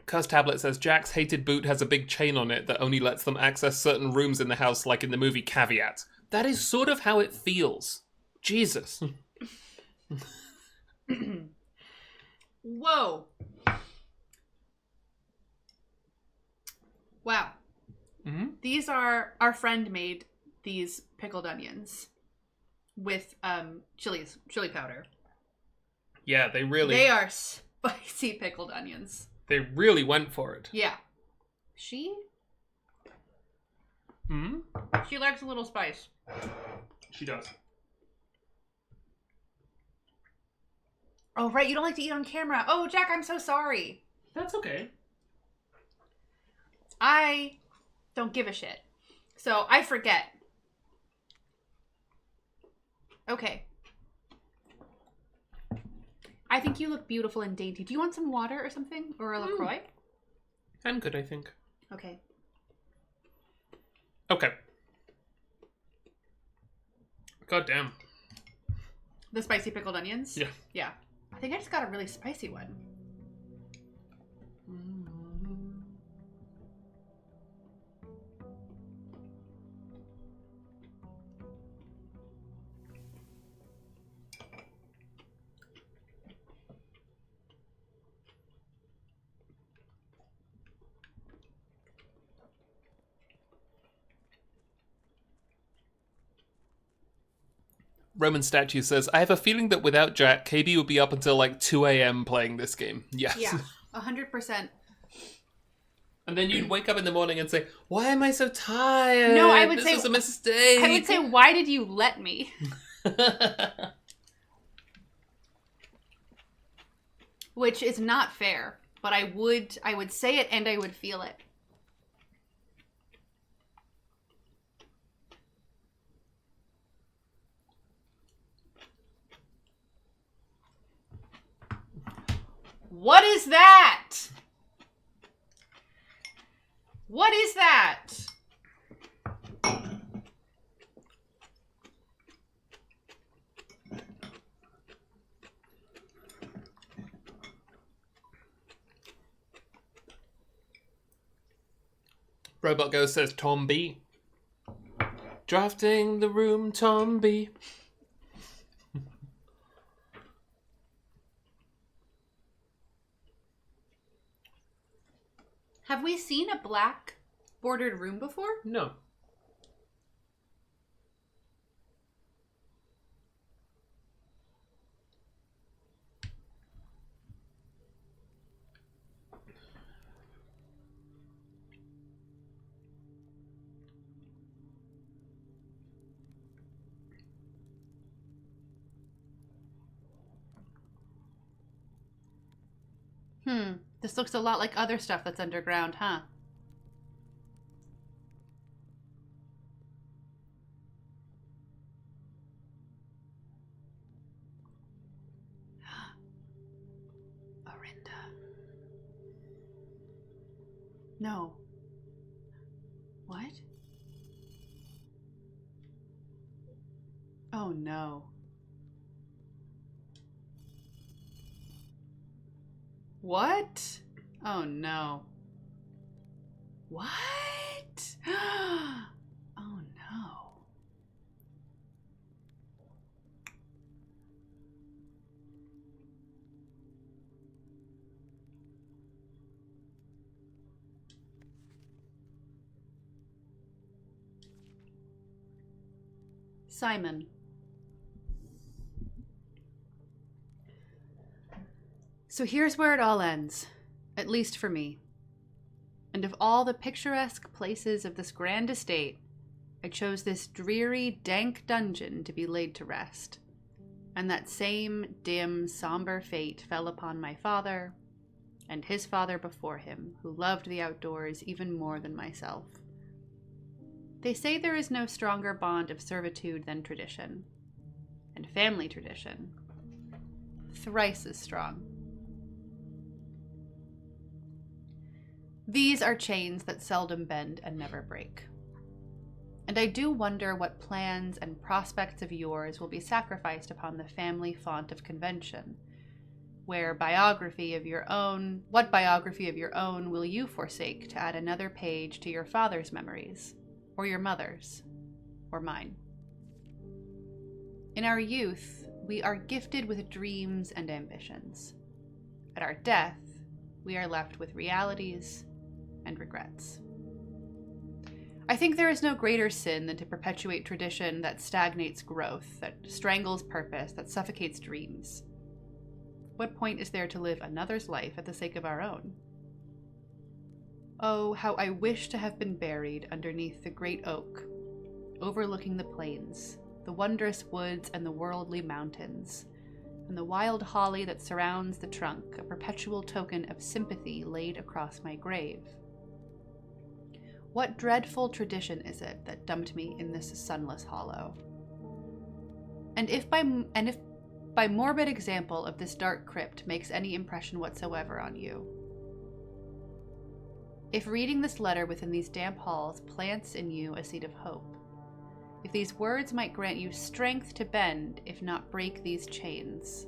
Curse Tablet says, Jack's hated boot has a big chain on it that only lets them access certain rooms in the house, like in the movie Caveat. That is sort of how it feels. Jesus. Whoa. Wow. Mm-hmm. These are... Our friend made these pickled onions with chili powder. Yeah, they are spicy pickled onions. They really went for it. Yeah. She likes a little spice. She does. Oh, right. You don't like to eat on camera. Oh, Jack, I'm so sorry. That's okay. I don't give a shit. So I forget. Okay. I think you look beautiful and dainty. Do you want some water or something? Or a LaCroix? I'm good, I think. Okay. Okay. God damn. The spicy pickled onions? Yeah. Yeah. I think I just got a really spicy one. Roman Statue says, I have a feeling that without Jack, KB would be up until like 2 a.m. playing this game. Yes. Yeah, 100%. And then you'd wake up in the morning and say, why am I so tired? No, I would this say... was a mistake. I would say, why did you let me? Which is not fair, but I would say it and I would feel it. What is that? What is that? Robot Ghost says, Tom B. Drafting the room, Tom B. Have we seen a black bordered room before? No. This looks a lot like other stuff that's underground, huh? Arinda. No. What? Oh no. What? Oh no. What? Oh no. Simon. So here's where it all ends, at least for me. And of all the picturesque places of this grand estate, I chose this dreary, dank dungeon to be laid to rest. And that same dim, somber fate fell upon my father and his father before him, who loved the outdoors even more than myself. They say there is no stronger bond of servitude than tradition, and family tradition, thrice as strong. These are chains that seldom bend and never break. And I do wonder what plans and prospects of yours will be sacrificed upon the family font of convention, where what biography of your own will you forsake to add another page to your father's memories, or your mother's, or mine? In our youth, we are gifted with dreams and ambitions. At our death, we are left with realities and regrets. I think there is no greater sin than to perpetuate tradition that stagnates growth, that strangles purpose, that suffocates dreams. What point is there to live another's life at the sake of our own? Oh, how I wish to have been buried underneath the great oak, overlooking the plains, the wondrous woods and the worldly mountains, and the wild holly that surrounds the trunk, a perpetual token of sympathy laid across my grave. What dreadful tradition is it that dumped me in this sunless hollow? And if by morbid example of this dark crypt makes any impression whatsoever on you, if reading this letter within these damp halls plants in you a seed of hope, if these words might grant you strength to bend, if not break these chains,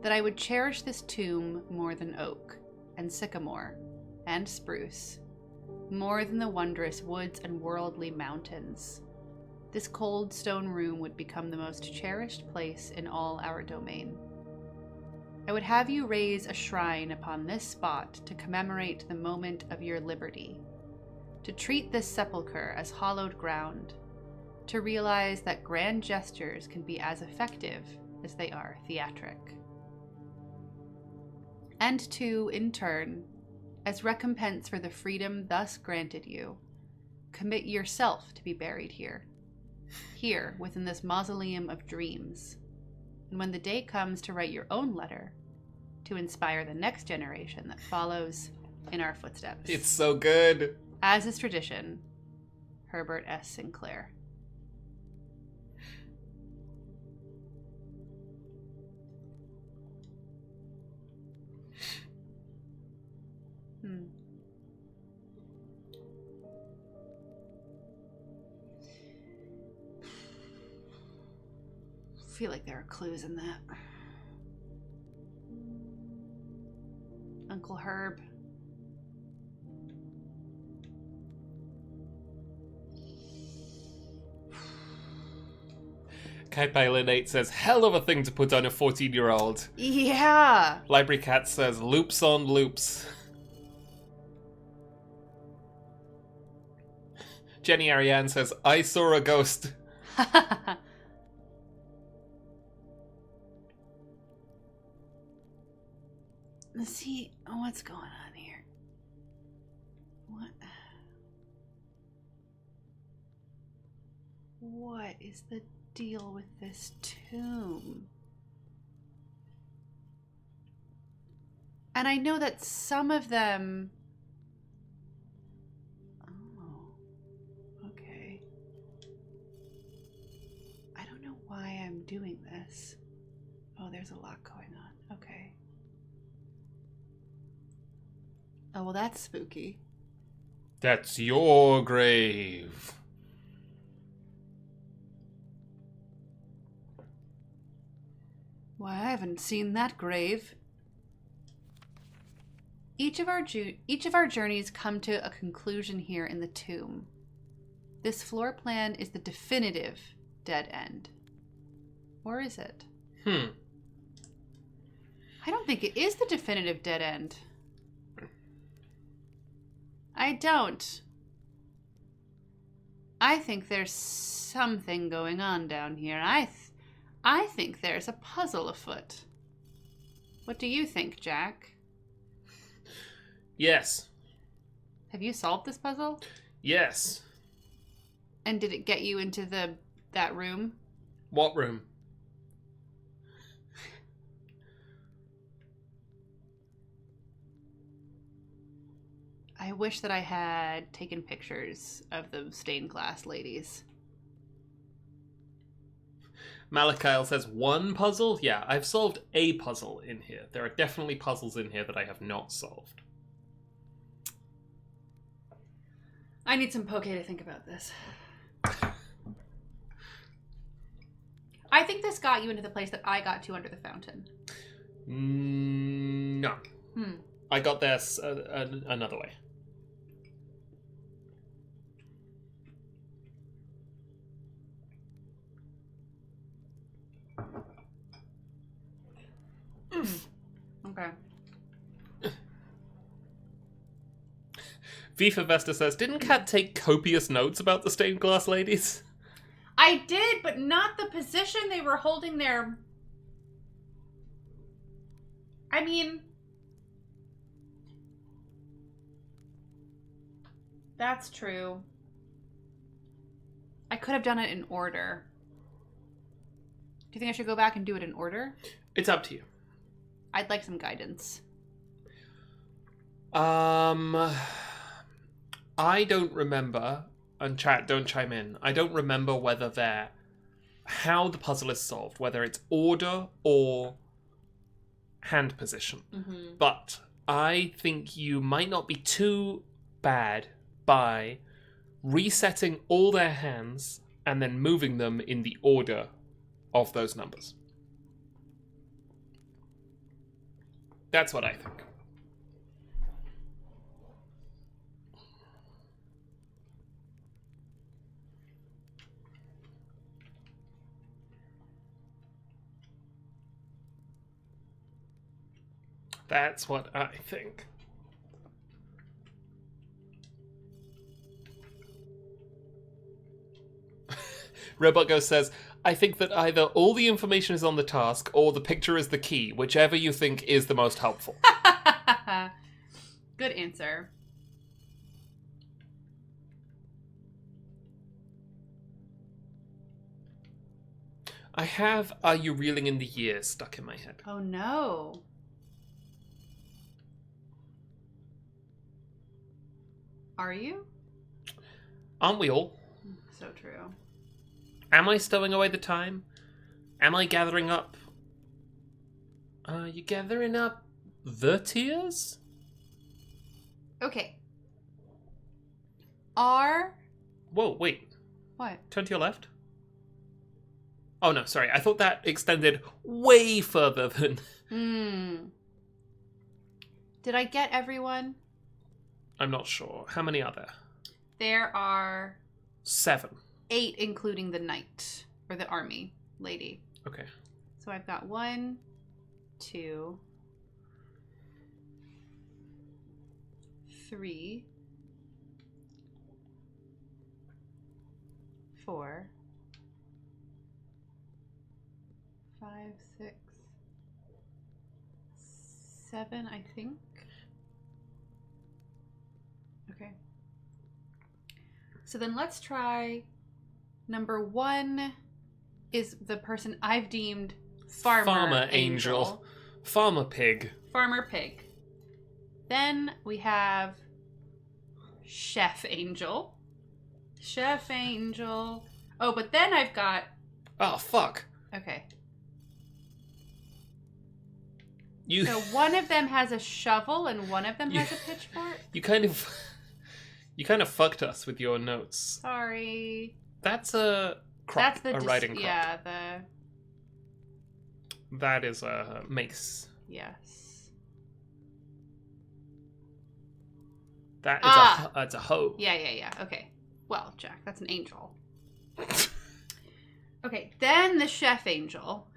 that I would cherish this tomb more than oak and sycamore and spruce, more than the wondrous woods and worldly mountains. This cold stone room would become the most cherished place in all our domain. I would have you raise a shrine upon this spot to commemorate the moment of your liberty, to treat this sepulchre as hallowed ground, to realize that grand gestures can be as effective as they are theatric. And to, in turn, as recompense for the freedom thus granted you, commit yourself to be buried here within this mausoleum of dreams. And when the day comes to write your own letter, to inspire the next generation that follows in our footsteps. It's so good. As is tradition, Herbert S. Sinclair. I feel like there are clues in that. Uncle Herb. Kai Pilot 8 says, hell of a thing to put on a 14-year-old. Yeah. Library Cat says, loops on loops. Jenny Ariane says, I saw a ghost. Let's see what's going on here. What is the deal with this tomb? And I know that some of them... Oh, okay. I don't know why I'm doing this. Oh, there's a lot going on. Okay. Oh, well, that's spooky. That's your grave. Why, I haven't seen that grave. Each of our journeys come to a conclusion here in the tomb. This floor plan is the definitive dead end. Or is it? I don't think it is the definitive dead end. I don't. I think there's something going on down here. I think there's a puzzle afoot. What do you think, Jack? Yes. Have you solved this puzzle? Yes. And did it get you into that room? What room? I wish that I had taken pictures of the stained glass ladies. Malakile says 1 puzzle? Yeah, I've solved a puzzle in here. There are definitely puzzles in here that I have not solved. I need some poke to think about this. I think this got you into the place that I got to under the fountain. No. I got there another way. Okay. Vifa Vesta says, didn't Kat take copious notes about the stained glass ladies? I did, but not the position they were holding their... I mean... That's true. I could have done it in order. Do you think I should go back and do it in order? It's up to you. I'd like some guidance. I don't remember, and chat, don't chime in. I don't remember how the puzzle is solved, whether it's order or hand position. Mm-hmm. But I think you might not be too bad by resetting all their hands and then moving them in the order of those numbers. That's what I think. That's what I think. Robot Ghost says, I think that either all the information is on the task or the picture is the key, whichever you think is the most helpful. Good answer. I have Are You Reeling in the Years stuck in my head. Oh no. Are you? Aren't we all? So true. Am I stowing away the time? Am I gathering up? Are you gathering up the tears? Okay. Whoa, wait. What? Turn to your left. Oh no, sorry. I thought that extended way further than... Did I get everyone? I'm not sure. How many are there? There are... 7. 8, including the knight. Or the army lady. Okay. So I've got 1, 2, 3, 4, 5, 6, 7, I think. Okay. So then let's try number 1 is the person I've deemed Farmer Angel. Farmer Pig. Farmer Pig. Then we have Chef Angel. Chef Angel. Oh, but then I've got... Oh, fuck. Okay. You... So one of them has a shovel and one of them has a pitchfork? You kind of fucked us with your notes. Sorry. That's a crop. That's a writing crop. Yeah, That is a mace. Yes. That's a hoe. Yeah. Okay. Well, Jack, that's an angel. Okay, then the Chef Angel.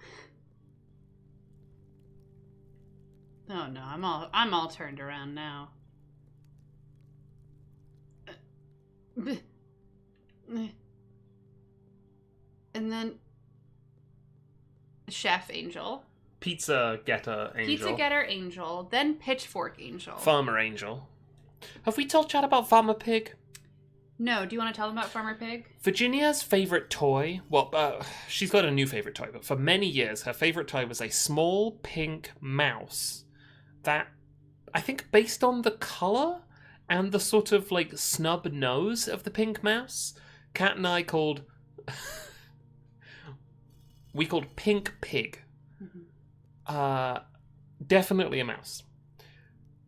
Oh no, I'm all turned around now. And then Chef Angel. Pizza Getter Angel. Pizza Getter Angel. Then Pitchfork Angel. Farmer Angel. Have we told Chad about Farmer Pig? No, do you want to tell them about Farmer Pig? Virginia's favourite toy, she's got a new favourite toy, but for many years her favourite toy was a small pink mouse that, I think based on the colour and the sort of like snub nose of the pink mouse, Kat and I called Pink Pig. Mm-hmm. Definitely a mouse.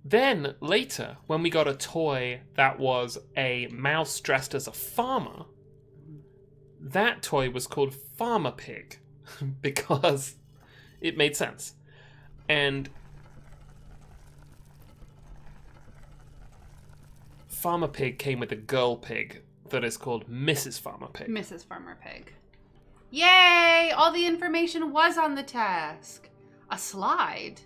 Then later, when we got a toy that was a mouse dressed as a farmer, that toy was called Farmer Pig because it made sense. And Farmer Pig came with a girl pig that is called Mrs. Farmer Pig. Mrs. Farmer Pig. Yay! All the information was on the task. A slide.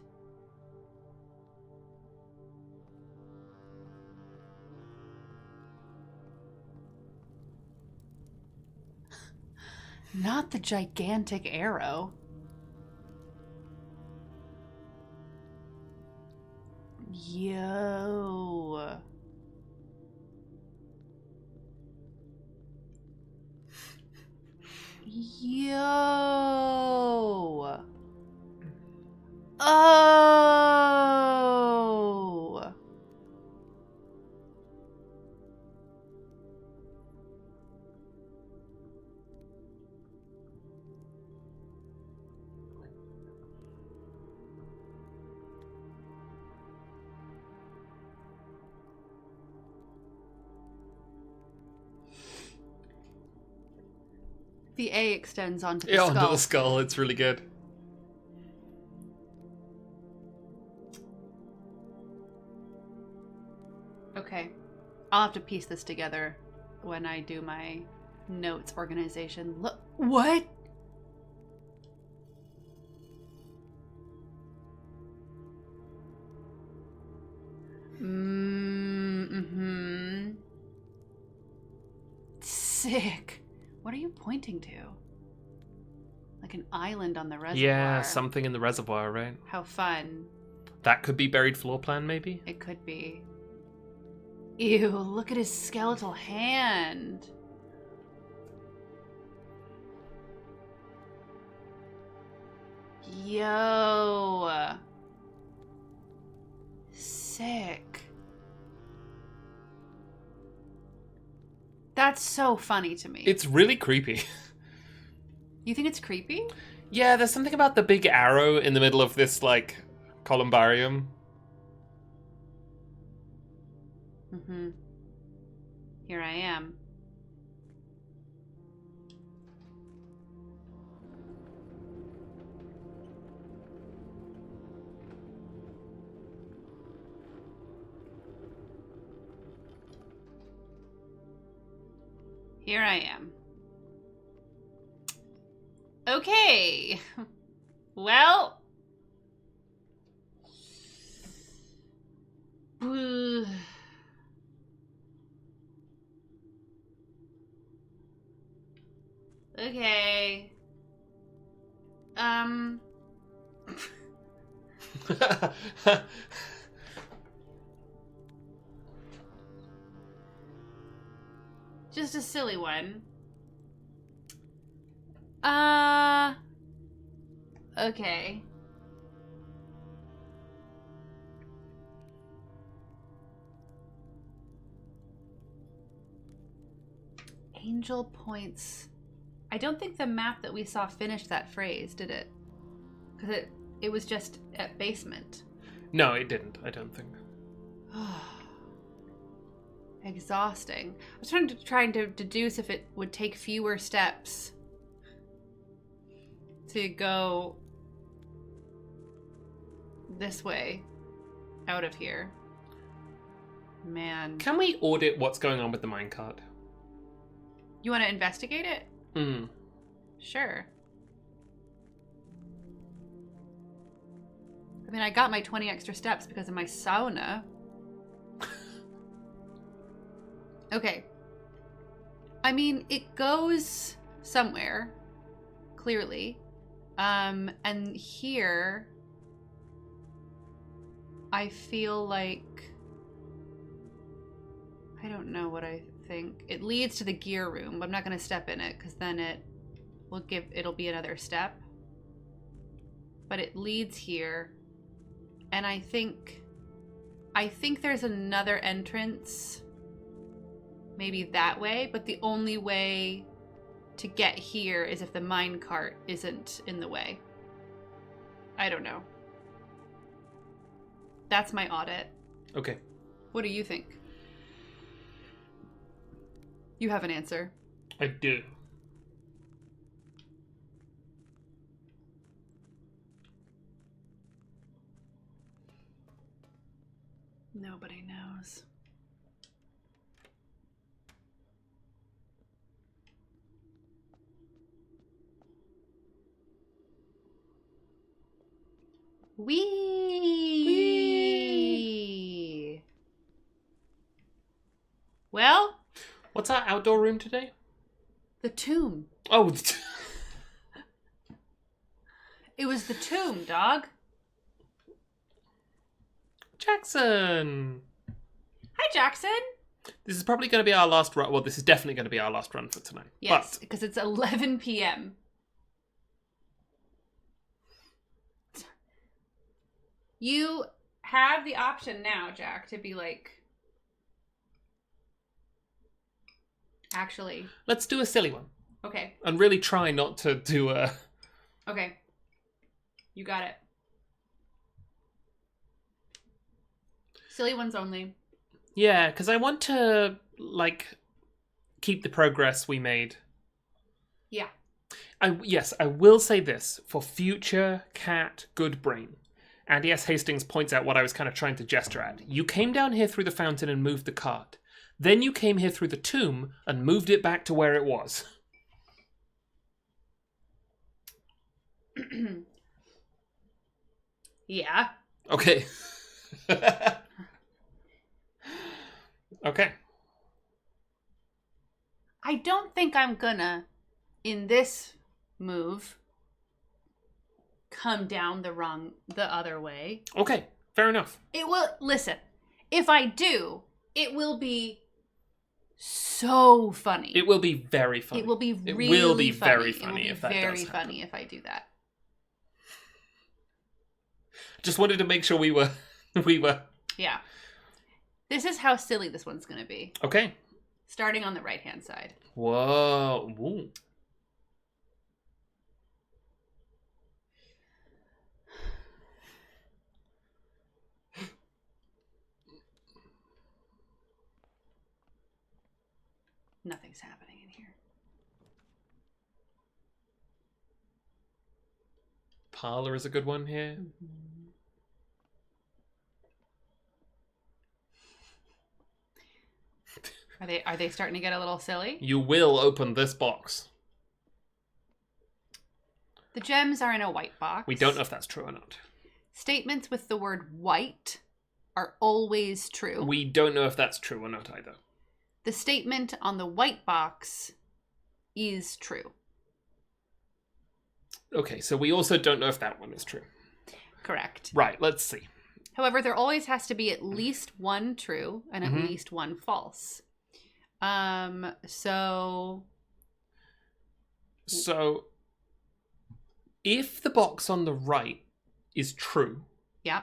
Not the gigantic arrow. Yo. Yo. Oh. The A extends onto the skull. Onto the skull. It's really good. Okay. I'll have to piece this together when I do my notes organization. Look. What? Mm-hmm. Sick. What are you pointing to? Like an island on the reservoir. Yeah, something in the reservoir, right? How fun. That could be buried floor plan, maybe? It could be. Ew, look at his skeletal hand. Yo. Sick. That's so funny to me. It's really creepy. You think it's creepy? Yeah, there's something about the big arrow in the middle of this, like, columbarium. Mm-hmm. Here I am. Here I am. Okay. Well. Okay. Just a silly one. Okay. Angel points. I don't think the map that we saw finished that phrase, did it? Because it was just at basement. No, it didn't, I don't think. Exhausting. I was trying to deduce if it would take fewer steps to go this way out of here. Man. Can we audit what's going on with the minecart? You want to investigate it? Hmm. Sure. I mean, I got my 20 extra steps because of my sauna. Okay. I mean, it goes somewhere, clearly. And here, I feel like, I don't know what I think. It leads to the gear room, but I'm not going to step in it because then it'll be another step. But it leads here, and I think I think there's another entrance, maybe that way, but the only way to get here is if the minecart isn't in the way. I don't know. That's my audit. Okay. What do you think? You have an answer. I do. Nobody knows. Wee. Well, what's our outdoor room today? The tomb. Oh, it was the tomb, dog. Jackson. Hi, Jackson. This is probably going to be our last run. Well, this is definitely going to be our last run for tonight. Yes, because it's 11 p.m. You have the option now, Jack, to be like, actually. Let's do a silly one. Okay. And really try not to do a... Okay. You got it. Silly ones only. Yeah, because I want to, like, keep the progress we made. Yeah. Yes, I will say this. For future Cat Good Brain, Andy S. Hastings points out what I was kind of trying to gesture at. You came down here through the fountain and moved the cart. Then you came here through the tomb and moved it back to where it was. Yeah. Okay. Okay. I don't think I'm gonna, in this move, come down the other way. Okay, fair enough. It will, listen, if I do, it will be so funny. It will be very funny. It will be really It will be funny. very funny if that does happen. Very funny if I do that. Just wanted to make sure we were... Yeah. This is how silly this one's going to be. Okay. Starting on the right-hand side. Whoa. Ooh. Nothing's happening in here. Parlor is a good one here. Mm-hmm. Are they starting to get a little silly? You will open this box. The gems are in a white box. We don't know if that's true or not. Statements with the word white are always true. We don't know if that's true or not either. The statement on the white box is true. Okay, so we also don't know if that one is true. Correct. Right, let's see. However, there always has to be at least one true and at least one false. So if the box on the right is true, yeah,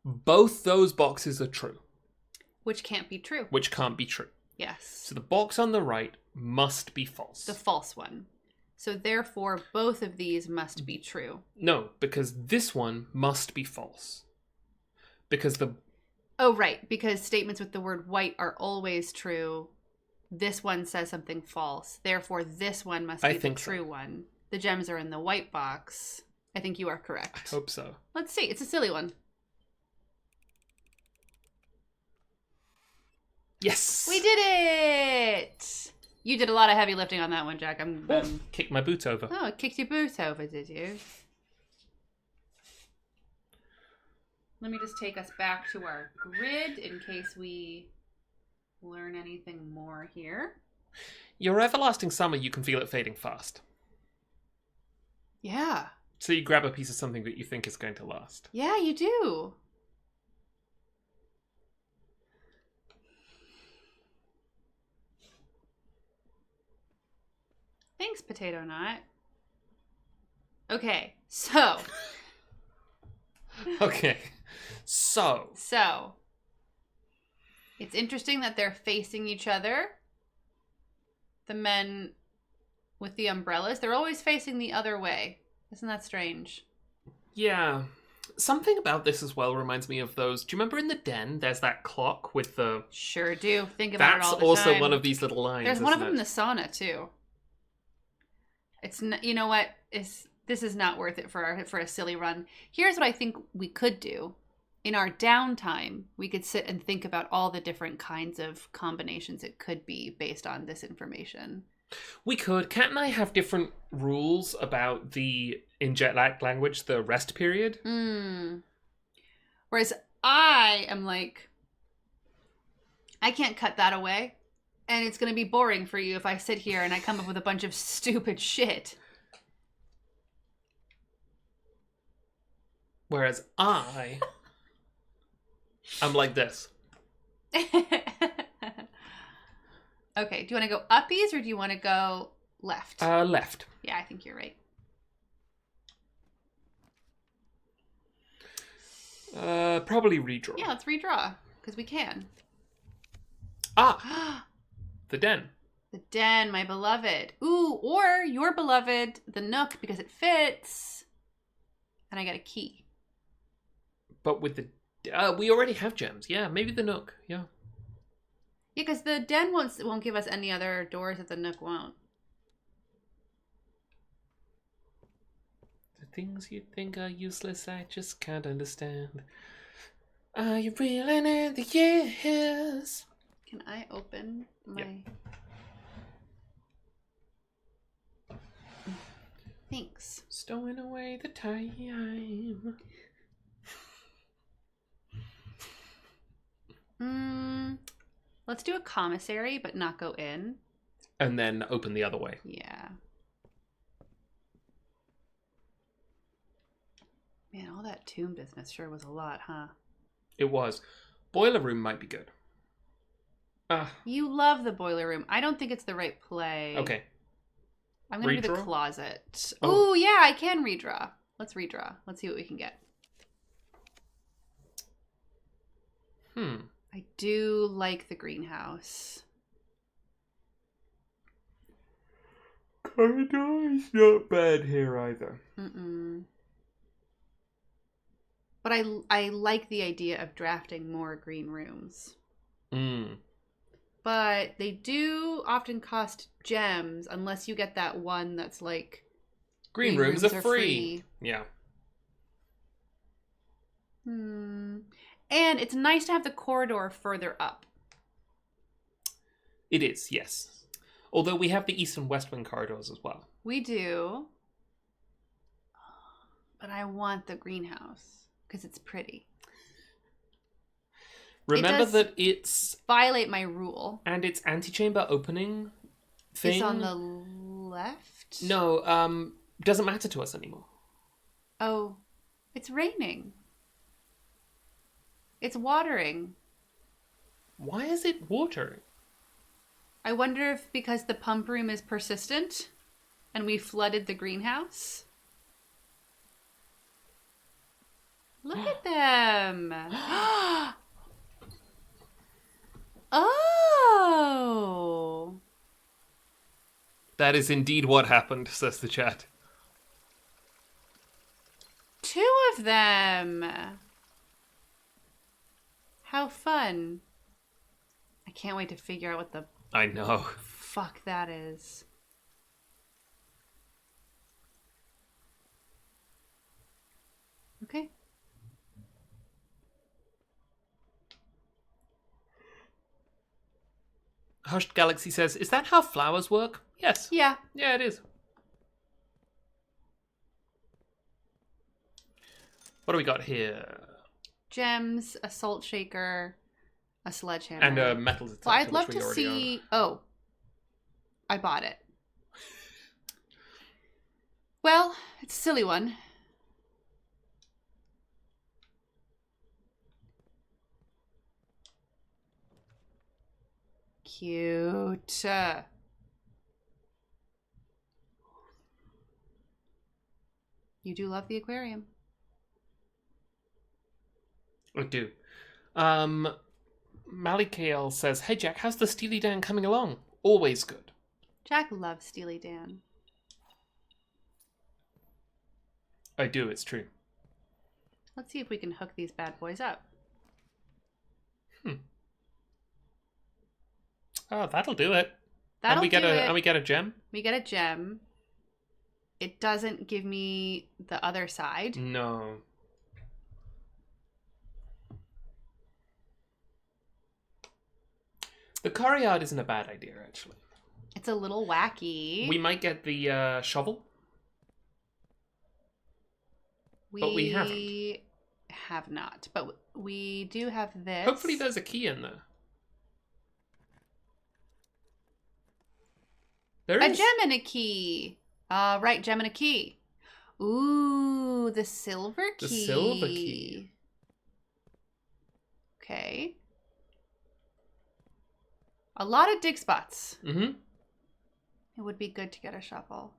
both those boxes are true. Which can't be true. Which can't be true. Yes. So the box on the right must be false. The false one. So therefore, both of these must be true. No, because this one must be false. Because the... Oh, right. Because statements with the word white are always true. This one says something false. Therefore, this one must be the true one. The gems are in the white box. I think you are correct. I hope so. Let's see. It's a silly one. Yes! We did it! You did a lot of heavy lifting on that one, Jack. Kicked my boot over. Oh, it kicked your boot over, did you? Let me just take us back to our grid in case we learn anything more here. Your everlasting summer, you can feel it fading fast. Yeah. So you grab a piece of something that you think is going to last. Yeah, you do. Thanks, Potato Nut. Okay, so. Okay, so. It's interesting that they're facing each other. The men with the umbrellas, they're always facing the other way. Isn't that strange? Yeah. Something about this as well reminds me of those. Do you remember in the den, there's that clock with the... Sure do. Think about it all the time. That's also one of these little lines, There's one of them in the sauna, too. It's not, you know what? This is not worth it for a silly run. Here's what I think we could do. In our downtime, we could sit and think about all the different kinds of combinations it could be based on this information. We could. Kat and I have different rules about in jet lag language, the rest period. Whereas I am like, I can't cut that away. And it's going to be boring for you if I sit here and I come up with a bunch of stupid shit. Whereas I'm like this. Okay, do you want to go uppies or do you want to go left? Left. Yeah, I think you're right. Probably redraw. Yeah, let's redraw, because we can. The den. The den, my beloved. Ooh, or your beloved, the nook, because it fits. And I got a key. But with the... we already have gems. Yeah, maybe the nook. Yeah. Yeah, because the den won't give us any other doors that the nook won't. The things you think are useless, I just can't understand. Are you reeling in the years? Can I open my... Yep. Thanks. Stowing away the time. Let's do a commissary, but not go in. And then open the other way. Yeah. Man, all that tomb business sure was a lot, huh? It was. Boiler room might be good. You love the boiler room. I don't think it's the right play. Okay. I'm going to do the closet. Oh, yeah, I can redraw. Let's redraw. Let's see what we can get. I do like the greenhouse. Corridor's not bad here either. But I like the idea of drafting more green rooms. But they do often cost gems unless you get that one that's like... Green rooms are free. Yeah. And it's nice to have the corridor further up. It is, yes. Although we have the east and west wing corridors as well. We do. But I want the greenhouse because it's pretty. Remember that it's... violate my rule. And its antechamber opening thing... It's on the left? No, doesn't matter to us anymore. Oh, it's raining. It's watering. Why is it watering? I wonder if because the pump room is persistent and we flooded the greenhouse. Look at them. Oh. That is indeed what happened, says the chat. 2 of them. How fun. I can't wait to figure out what the... I know. Fuck that is. Okay. Hushed Galaxy says, is that how flowers work? Yes. Yeah. Yeah, it is. What do we got here? Gems, a salt shaker, a sledgehammer. And a metal detector, well, I'd love to see... Oh. I bought it. Well, it's a silly one. Cute. You do love the aquarium. I do. Malikael says, "Hey Jack, how's the Steely Dan coming along? Always good." Jack loves Steely Dan. I do, it's true. Let's see if we can hook these bad boys up. Oh, that'll do it. That'll do it. And we get a gem? We get a gem. It doesn't give me the other side. No. The courtyard isn't a bad idea, actually. It's a little wacky. We might get the shovel. But we haven't. Have not. But we do have this. Hopefully there's a key in there. There is. A gem and a key. Right, gem and a key. Ooh, the silver key. The silver key. Okay. A lot of dig spots. Mm-hmm. It would be good to get a shovel.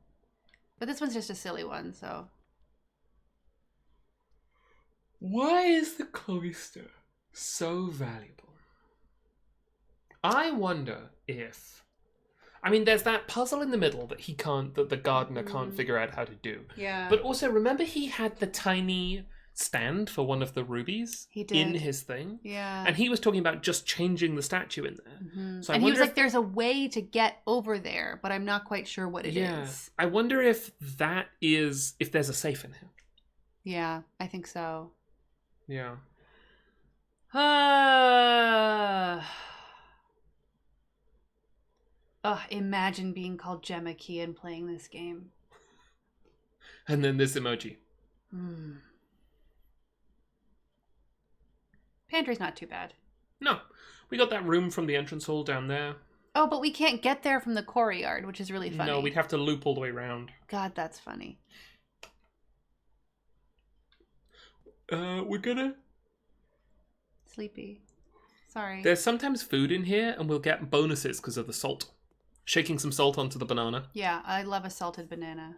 But this one's just a silly one, so. Why is the cloister so valuable? I wonder if... I mean, there's that puzzle in the middle that that the gardener can't figure out how to do. Yeah. But also, remember he had the tiny stand for one of the rubies in his thing? Yeah. And he was talking about just changing the statue in there. Mm-hmm. So and he was like, there's a way to get over there, but I'm not quite sure what it is. I wonder if if there's a safe in here. Yeah, I think so. Yeah. Imagine being called Gemma Key and playing this game. And then this emoji. Pantry's not too bad. No. We got that room from the entrance hall down there. Oh, but we can't get there from the courtyard, which is really funny. No, we'd have to loop all the way around. God, that's funny. We're gonna... Sleepy. Sorry. There's sometimes food in here, and we'll get bonuses because of the salt. Shaking some salt onto the banana. Yeah, I love a salted banana.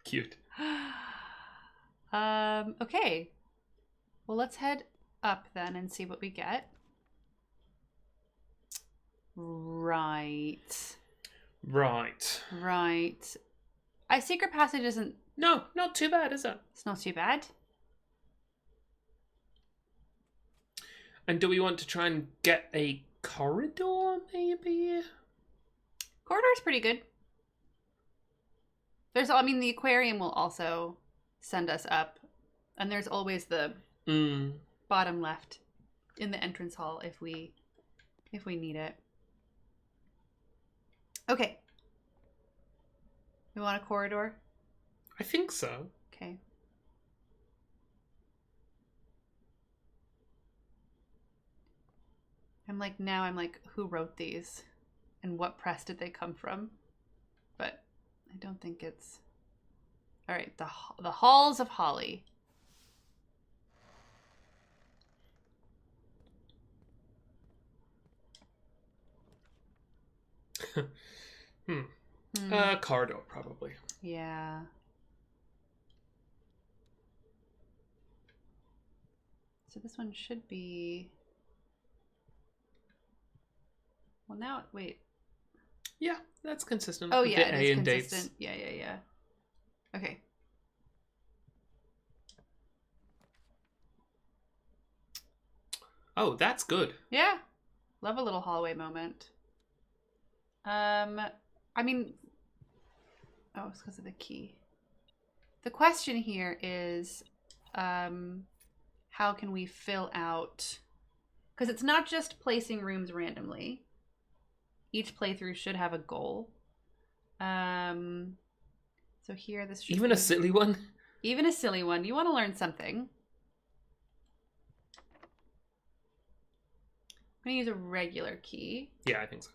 Cute. Okay. Well, let's head up then and see what we get. Right. Secret passage isn't... No, not too bad, is it? It's not too bad. And do we want to try and get a corridor, maybe? Corridor's pretty good. The aquarium will also send us up. And there's always the bottom left in the entrance hall if we need it. Okay. We want a corridor? I think so. Okay. I'm like, who wrote these? And what press did they come from? But I don't think it's... All right, the Halls of Holly. Corridor, probably. Yeah. So this one should be... Well, now, wait. Yeah, that's consistent. Oh, yeah, it is consistent. Dates. Yeah. Okay. Oh, that's good. Yeah. Love a little hallway moment. It's because of the key. The question here is, how can we fill out... Because it's not just placing rooms randomly. Each playthrough should have a goal. So here, this should Even be... a silly one? Even a silly one. You want to learn something. I'm going to use a regular key. Yeah, I think so.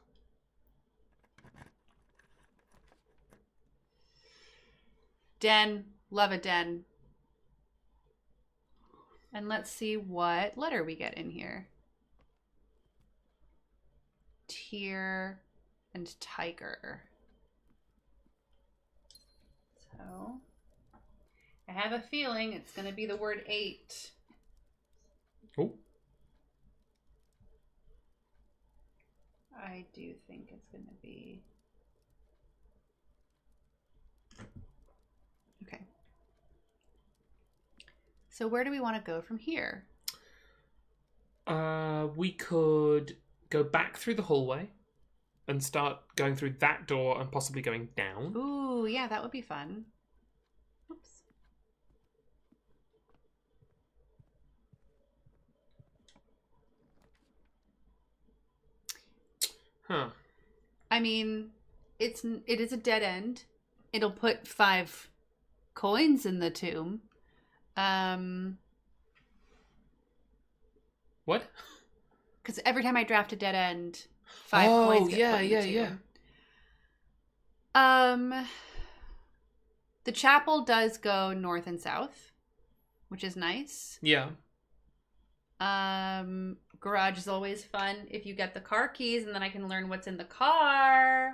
Den. Love a den. And let's see what letter we get in here. Tear and tiger. So I have a feeling it's going to be the word 8. Oh. I do think it's going to be... Okay. So where do we want to go from here? We could go back through the hallway and start going through that door and possibly going down. Ooh, yeah, that would be fun. Oops. Huh. I mean, it is a dead end. It'll put 5 coins in the tomb. What? Because every time I draft a dead end, 5 coins get put in the tomb. The chapel does go north and south, which is nice. Yeah. Garage is always fun if you get the car keys, and then I can learn what's in the car.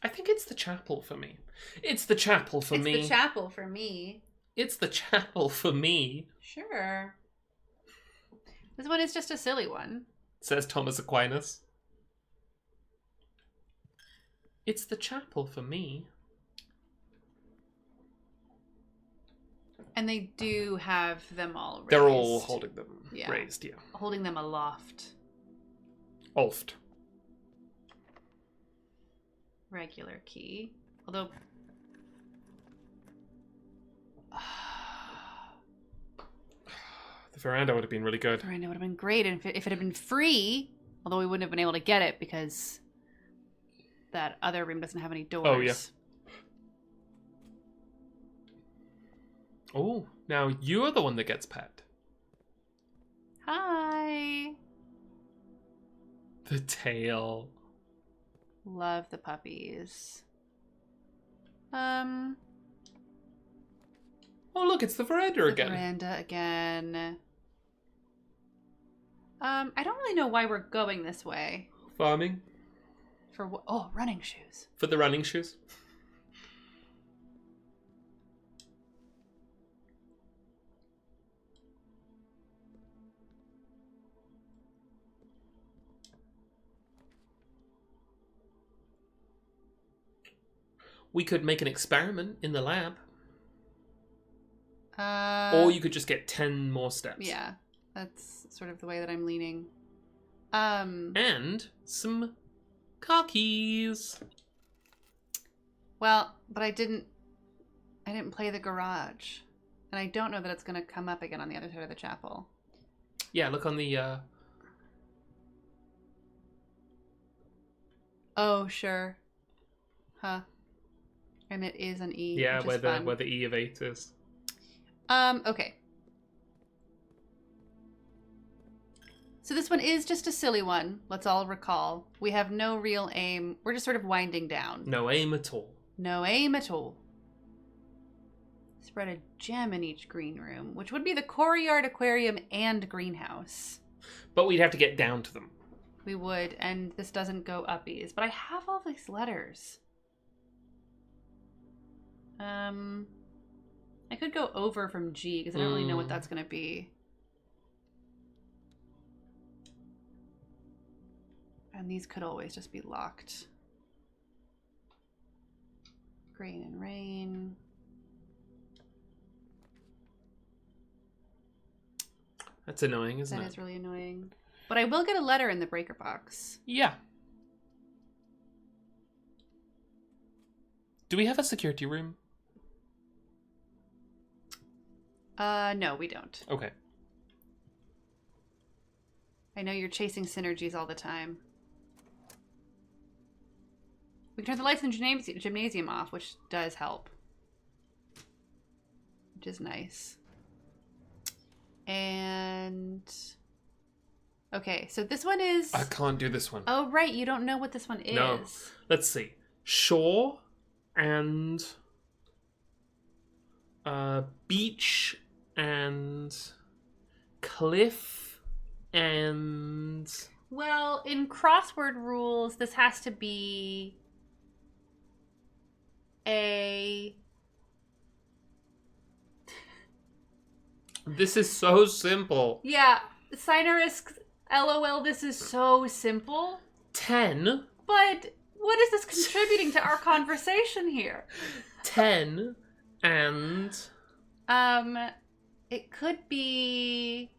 I think it's the chapel for me. It's the chapel for me. It's the chapel for me. It's the chapel for me. Sure. This one is just a silly one. Says Thomas Aquinas. It's the chapel for me. And they do have them all raised. They're all holding them raised, yeah. Holding them aloft. Olft. Regular key. Although... The veranda would have been really good. The veranda would have been great if it had been free. Although we wouldn't have been able to get it because that other room doesn't have any doors. Oh, yeah. Oh, now you're the one that gets pet. Hi. The tail. Love the puppies. Oh, look, it's the veranda again. Veranda again. I don't really know why we're going this way. Farming. For what? Oh, running shoes. For the running shoes. We could make an experiment in the lab. Or you could just get 10 more steps. Yeah, that's sort of the way that I'm leaning. And some car keys. Well, but I didn't play the garage. And I don't know that it's going to come up again on the other side of the chapel. Yeah, look on the... Oh, sure. Huh. And it is an E. Yeah, where the E of 8 is. Okay. So this one is just a silly one. Let's all recall. We have no real aim. We're just sort of winding down. No aim at all. No aim at all. Spread a gem in each green room, which would be the courtyard, aquarium, and greenhouse. But we'd have to get down to them. We would, and this doesn't go uppies. But I have all these letters. I could go over from G, because I don't really know what that's going to be. And these could always just be locked. Grain and rain. That's annoying, isn't it? That is really annoying. But I will get a letter in the breaker box. Yeah. Do we have a security room? No, we don't. Okay. I know you're chasing synergies all the time. We can turn the lights in the gymnasium off, which does help. Which is nice. And... Okay, so this one is... I can't do this one. Oh, right, you don't know what this one is. No. Let's see. Shore and... beach and... cliff and... Well, in crossword rules, this has to be a... This is so simple. Yeah, Sinarisk, LOL, this is so simple. 10. But what is this contributing to our conversation here? 10 and... It could be...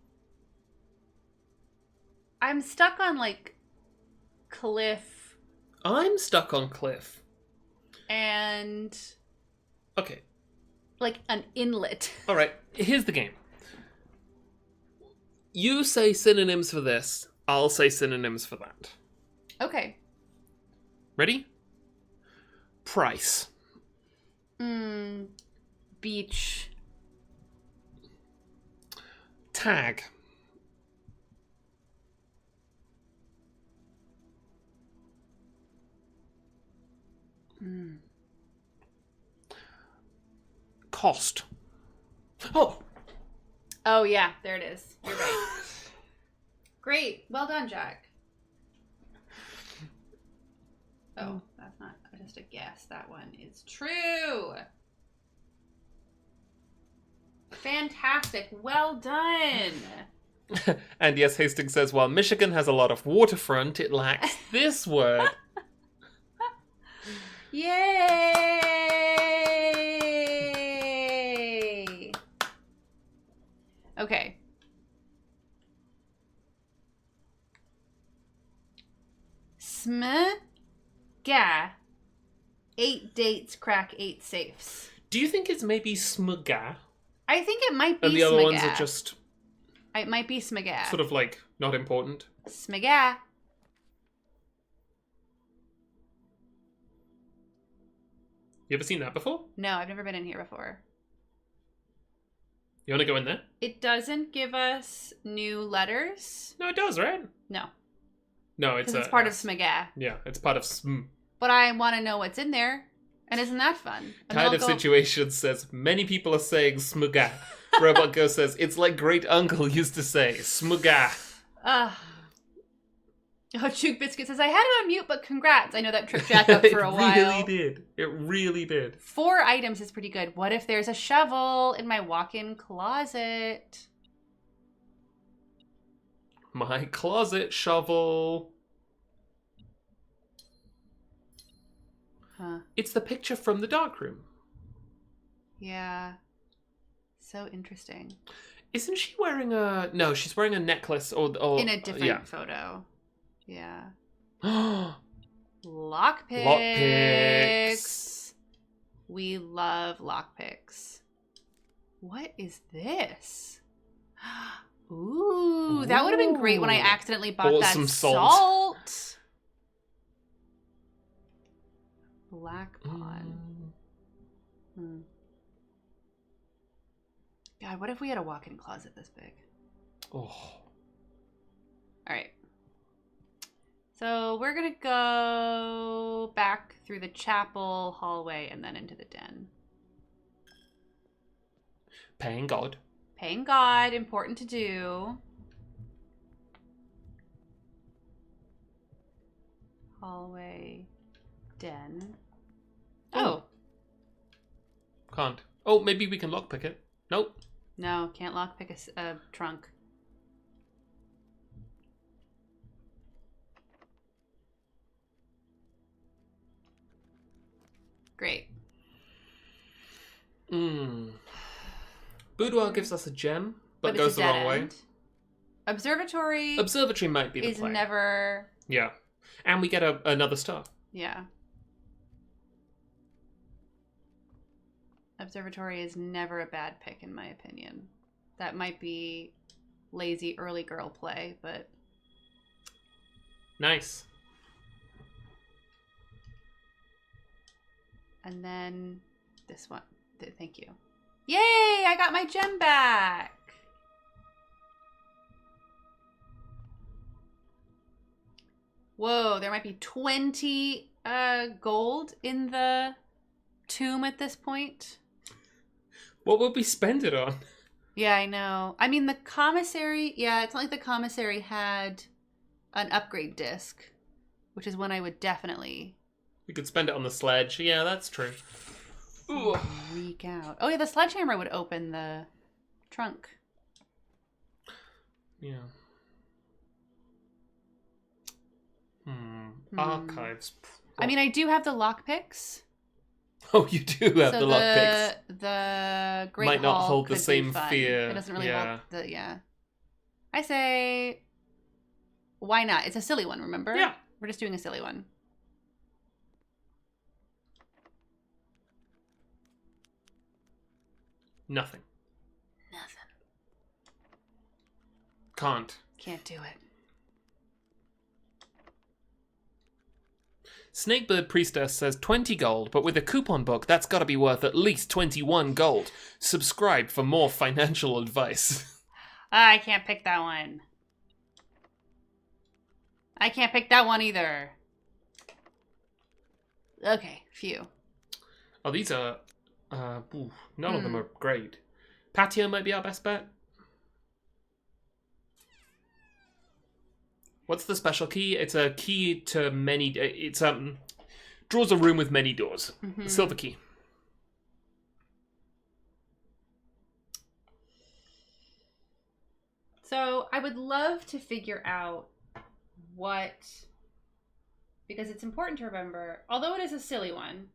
I'm stuck on, like, cliff. I'm stuck on cliff. And... Okay. Like, an inlet. Alright, here's the game. You say synonyms for this, I'll say synonyms for that. Okay. Ready? Price. Beach. Tag. Cost. Oh! Oh, yeah, there it is. You're right. Great. Well done, Jack. Oh, that's not just a guess. That one is true. Fantastic. Well done. And yes, Hastings says, while Michigan has a lot of waterfront, it lacks this word. Yay! Okay. Smga. 8 dates crack 8 safes. Do you think it's maybe Smga? I think it might be And the other ones are just... It might be Smga. Sort of like, not important. Smga. You ever seen that before? No, I've never been in here before. You want to go in there? It doesn't give us new letters. No, it does, right? No. No, Because it's part of Smga. Yeah, it's part of Sm. But I want to know what's in there. And isn't that fun? And Kind of Situation says, many people are saying Smga. Robot Ghost says, it's like great uncle used to say, Smga. Oh, Chook Biscuit says, I had it on mute, but congrats. I know that tripped Jack up for a while. It really did. It really did. 4 items is pretty good. What if there's a shovel in my walk-in closet? My closet shovel. Huh. It's the picture from the darkroom. Yeah. So interesting. Isn't she wearing a... No, she's wearing a necklace or in a different photo. Yeah. Lockpicks. Lockpicks. We love lockpicks. What is this? Ooh, that would have been great when I accidentally bought that some salt. Black pawn. God, what if we had a walk-in closet this big? Oh. All right. So we're going to go back through the chapel hallway and then into the den. Paying God. Paying God, important to do. Hallway, den. Oh. Can't. Oh, maybe we can lockpick it. Nope. No, can't lockpick a trunk. Great. Boudoir gives us a gem, but it's goes a the dead wrong way. end. Observatory might be the is play. never... Yeah. And we get another star. Yeah. Observatory is never a bad pick, in my opinion. That might be lazy early girl play, but... Nice. And then this one. Thank you. Yay! I got my gem back! Whoa, there might be 20 gold in the tomb at this point. What would we spend it on? Yeah, I know. I mean, the commissary... Yeah, it's not like the commissary had an upgrade disc, which is when I would definitely... We could spend it on the sledge. Yeah, that's true. Ooh. Freak out. Oh yeah, the sledgehammer would open the trunk. Yeah. Archives. I mean, I do have the lockpicks. Oh, you do have the lockpicks. The Great Might not Hall hold the could same be fun. fear. It doesn't really Yeah. hold the... Yeah. I say... Why not? It's a silly one, remember? Yeah. We're just doing a silly one. Nothing. Nothing. Can't do it. Snakebird Priestess says 20 gold, but with a coupon book, that's got to be worth at least 21 gold. Subscribe for more financial advice. I can't pick that one. I can't pick that one either. Okay, phew. Oh, these are... none of them are great. Patio might be our best bet. What's the special key? It's a key to many... It's draws a room with many doors. Mm-hmm. Silver key. So I would love to figure out what... Because it's important to remember, although it is a silly one.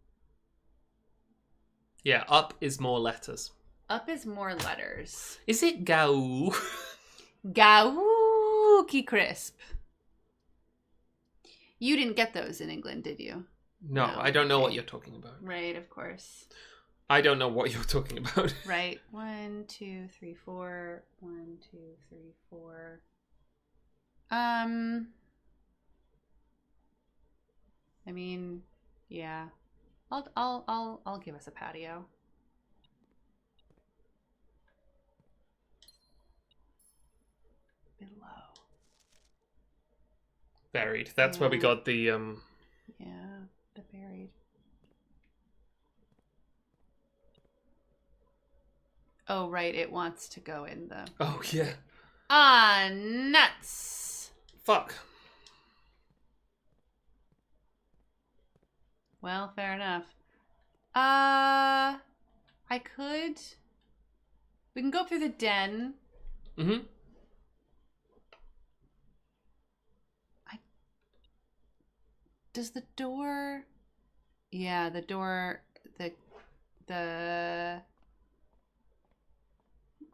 Yeah, up is more letters. Up is more letters. Is it Gau? Gauki crisp. You didn't get those in England, did you? No, I don't know what you're talking about. Right, of course. I don't know what you're talking about. Right. 1, 2, 3, 4. 1, 2, 3, 4. I mean, yeah. I'll give us a patio. Below. Buried. That's where we got the Yeah, the buried. Oh, right, it wants to go in the... Oh, yeah. Ah, nuts! Fuck. Well, fair enough. I could... We can go through the den. Mm-hmm. Does the door... Yeah, the door...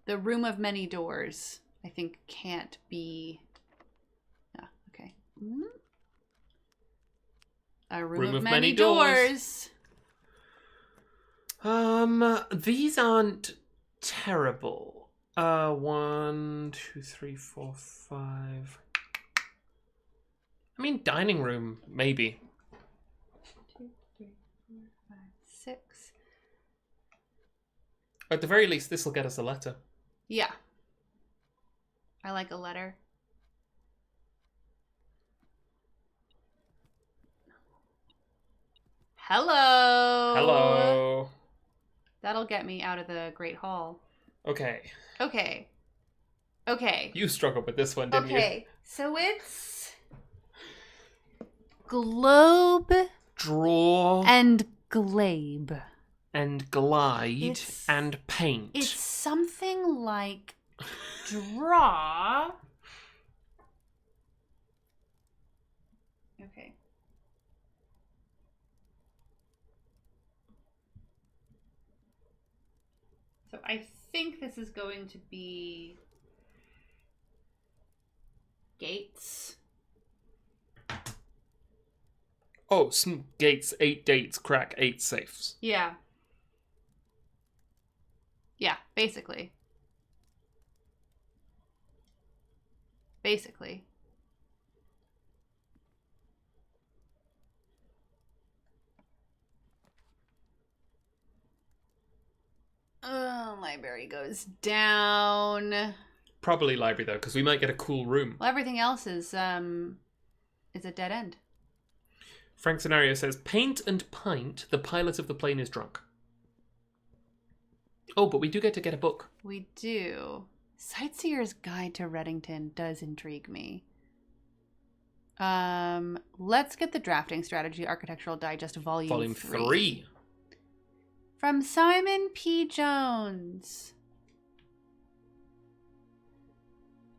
The room of many doors, I think, can't be... Yeah, okay. Mm-hmm. A room of many doors. These aren't terrible. 1, 2, 3, 4, 5. I mean, dining room, maybe. 2, 3, 4, 5, 6. At the very least, this will get us a letter. Yeah. I like a letter. Hello. Hello. That'll get me out of the Great Hall. Okay. Okay. Okay. You struggled with this one, didn't you? Okay. So it's globe, draw, and glabe, and glide, and paint. It's something like draw. Okay. So I think this is going to be gates. Oh, gates, 8 dates, crack 8 safes. Yeah. Yeah, basically. Basically. Oh, library goes down. Probably library though, because we might get a cool room. Well, everything else is a dead end. Frank Scenario says, paint and pint, the pilot of the plane is drunk. Oh, but we do get a book. We do. Sightseer's Guide to Reddington does intrigue me. Let's get the Drafting Strategy Architectural Digest Volume 3. From Simon P. Jones.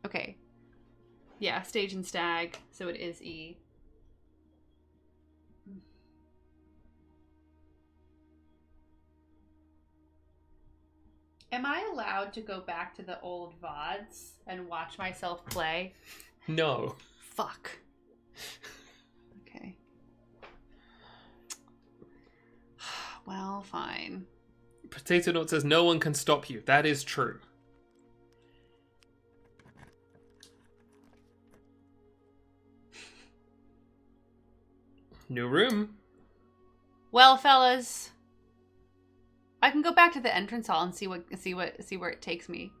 Okay. Yeah, Stage and Stag, so it is E. Am I allowed to go back to the old VODs and watch myself play? No. Fuck. Okay. Well, fine. Potato Note says no one can stop you. That is true. New room. Well, fellas, I can go back to the entrance hall and see where it takes me.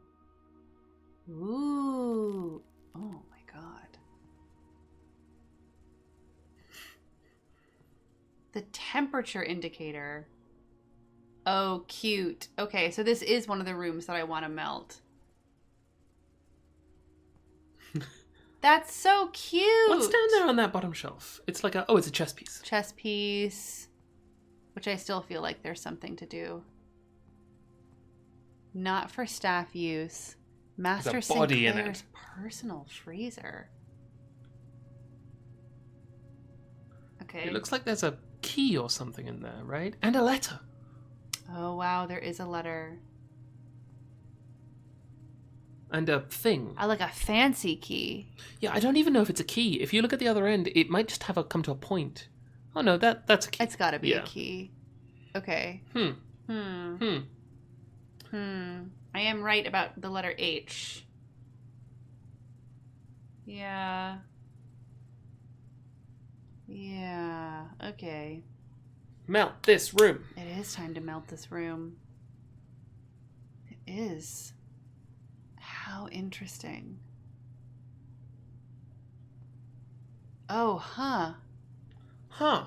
Ooh. Oh my god. The temperature indicator. Oh, cute. Okay, so this is one of the rooms that I want to melt. That's so cute. What's down there on that bottom shelf? It's like it's a chess piece. Chess piece. Which I still feel like there's something to do. Not for staff use. Master Sinclair's personal freezer. Okay. It looks like there's a key or something in there, right? And a letter. Oh, wow, there is a letter. And a thing. I like a fancy key. Yeah, I don't even know if it's a key. If you look at the other end, it might just have come to a point. Oh no, that's a key. It's gotta be a key. Okay. I am right about the letter H. Yeah. Yeah. Okay. Melt this room. It is time to melt this room. It is. How interesting. Oh, huh. Huh.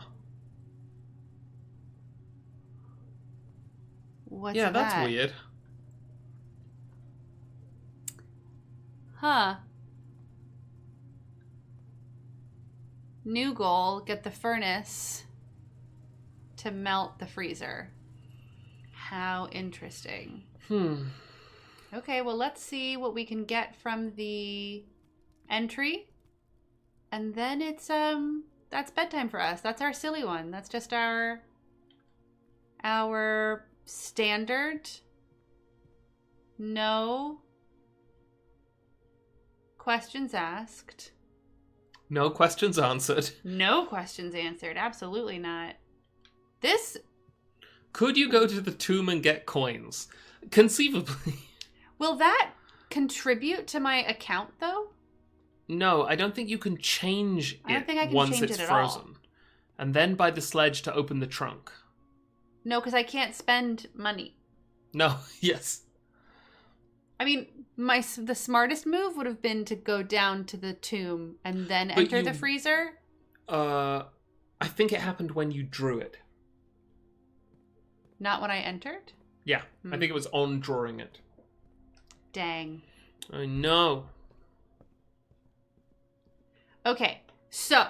What's yeah, that? That's weird. Huh. New goal, get the furnace to melt the freezer. How interesting. Okay, well, let's see what we can get from the entry. And then it's, that's bedtime for us. That's our silly one. That's just our standard. No questions asked. No questions answered. No questions answered. Absolutely not. This... Could you go to the tomb and get coins? Conceivably. Will that contribute to my account, though? No, I don't think you can change it I don't think I can once change it's it at frozen. all. And then buy the sledge to open the trunk. No, because I can't spend money. No, yes. I mean, the smartest move would have been to go down to the tomb and then enter the freezer. I think it happened when you drew it. Not when I entered? Yeah, I think it was on drawing it. Dang. I know. Okay, so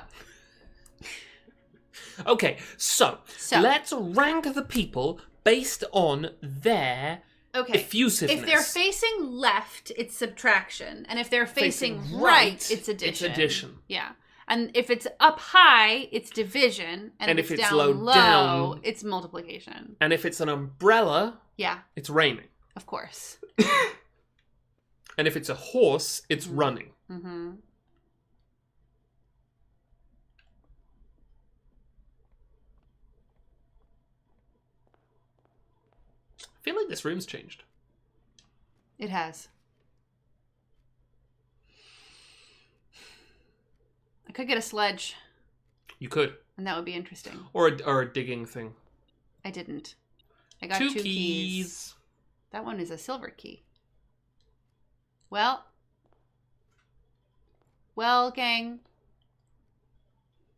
let's rank the people based on their effusiveness. If they're facing left, it's subtraction. And if they're facing right, it's addition. It's addition. Yeah. And if it's up high, it's division. And if it's down low, it's multiplication. And if it's an umbrella, it's raining. Of course. And if it's a horse, it's running. Mm-hmm. I feel like this room's changed. It has. I could get a sledge. You could. And that would be interesting. Or a digging thing. I didn't. I got two keys. That one is a silver key. Well, gang.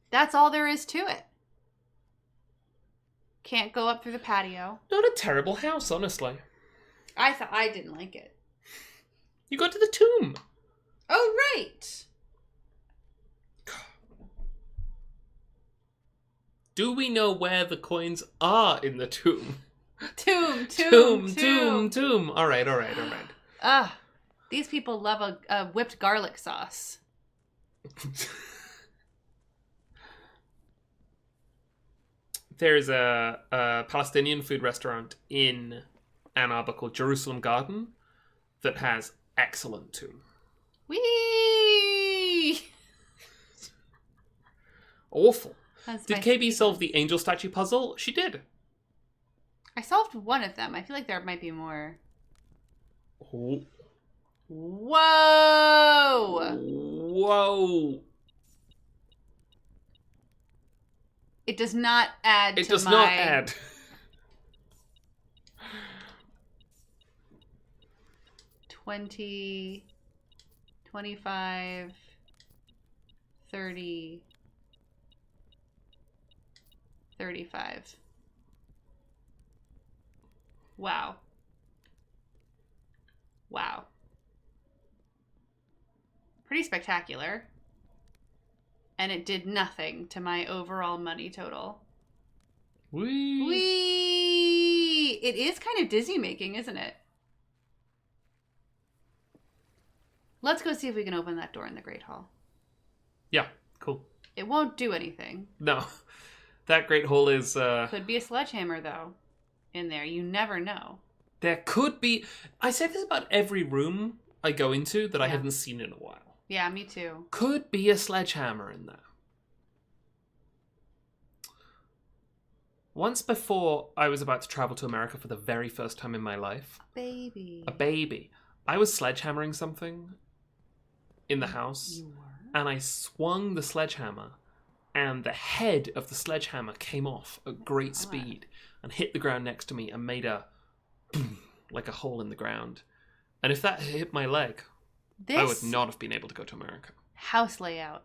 That's all there is to it. Can't go up through the patio. Not a terrible house, honestly. I didn't like it. You got to the tomb. Oh, right. Do we know where the coins are in the tomb? Tomb. All right. Ah, these people love a whipped garlic sauce. There's a Palestinian food restaurant in Ann Arbor called Jerusalem Garden that has excellent tomb. Whee! Awful. Did KB solve the angel statue puzzle? She did. I solved one of them. I feel like there might be more. Oh. Whoa! Whoa! It does not add It does not add. 20, 25, 30, 35. Wow. Wow. Pretty spectacular. And it did nothing to my overall money total. Whee! Whee! It is kind of dizzy making, isn't it? Let's go see if we can open that door in the Great Hall. Yeah, cool. It won't do anything. No. That Great Hall is... Could be a sledgehammer, though, in there. You never know. There could be... I say this about every room I go into that I haven't seen in a while. Yeah, me too. Could be a sledgehammer in there. Once before I was about to travel to America for the very first time in my life. A baby. I was sledgehammering something in the house. You were? And I swung the sledgehammer. And the head of the sledgehammer came off at great speed and hit the ground next to me and made a boom, like a hole in the ground. And if that hit my leg, I would not have been able to go to America. House layout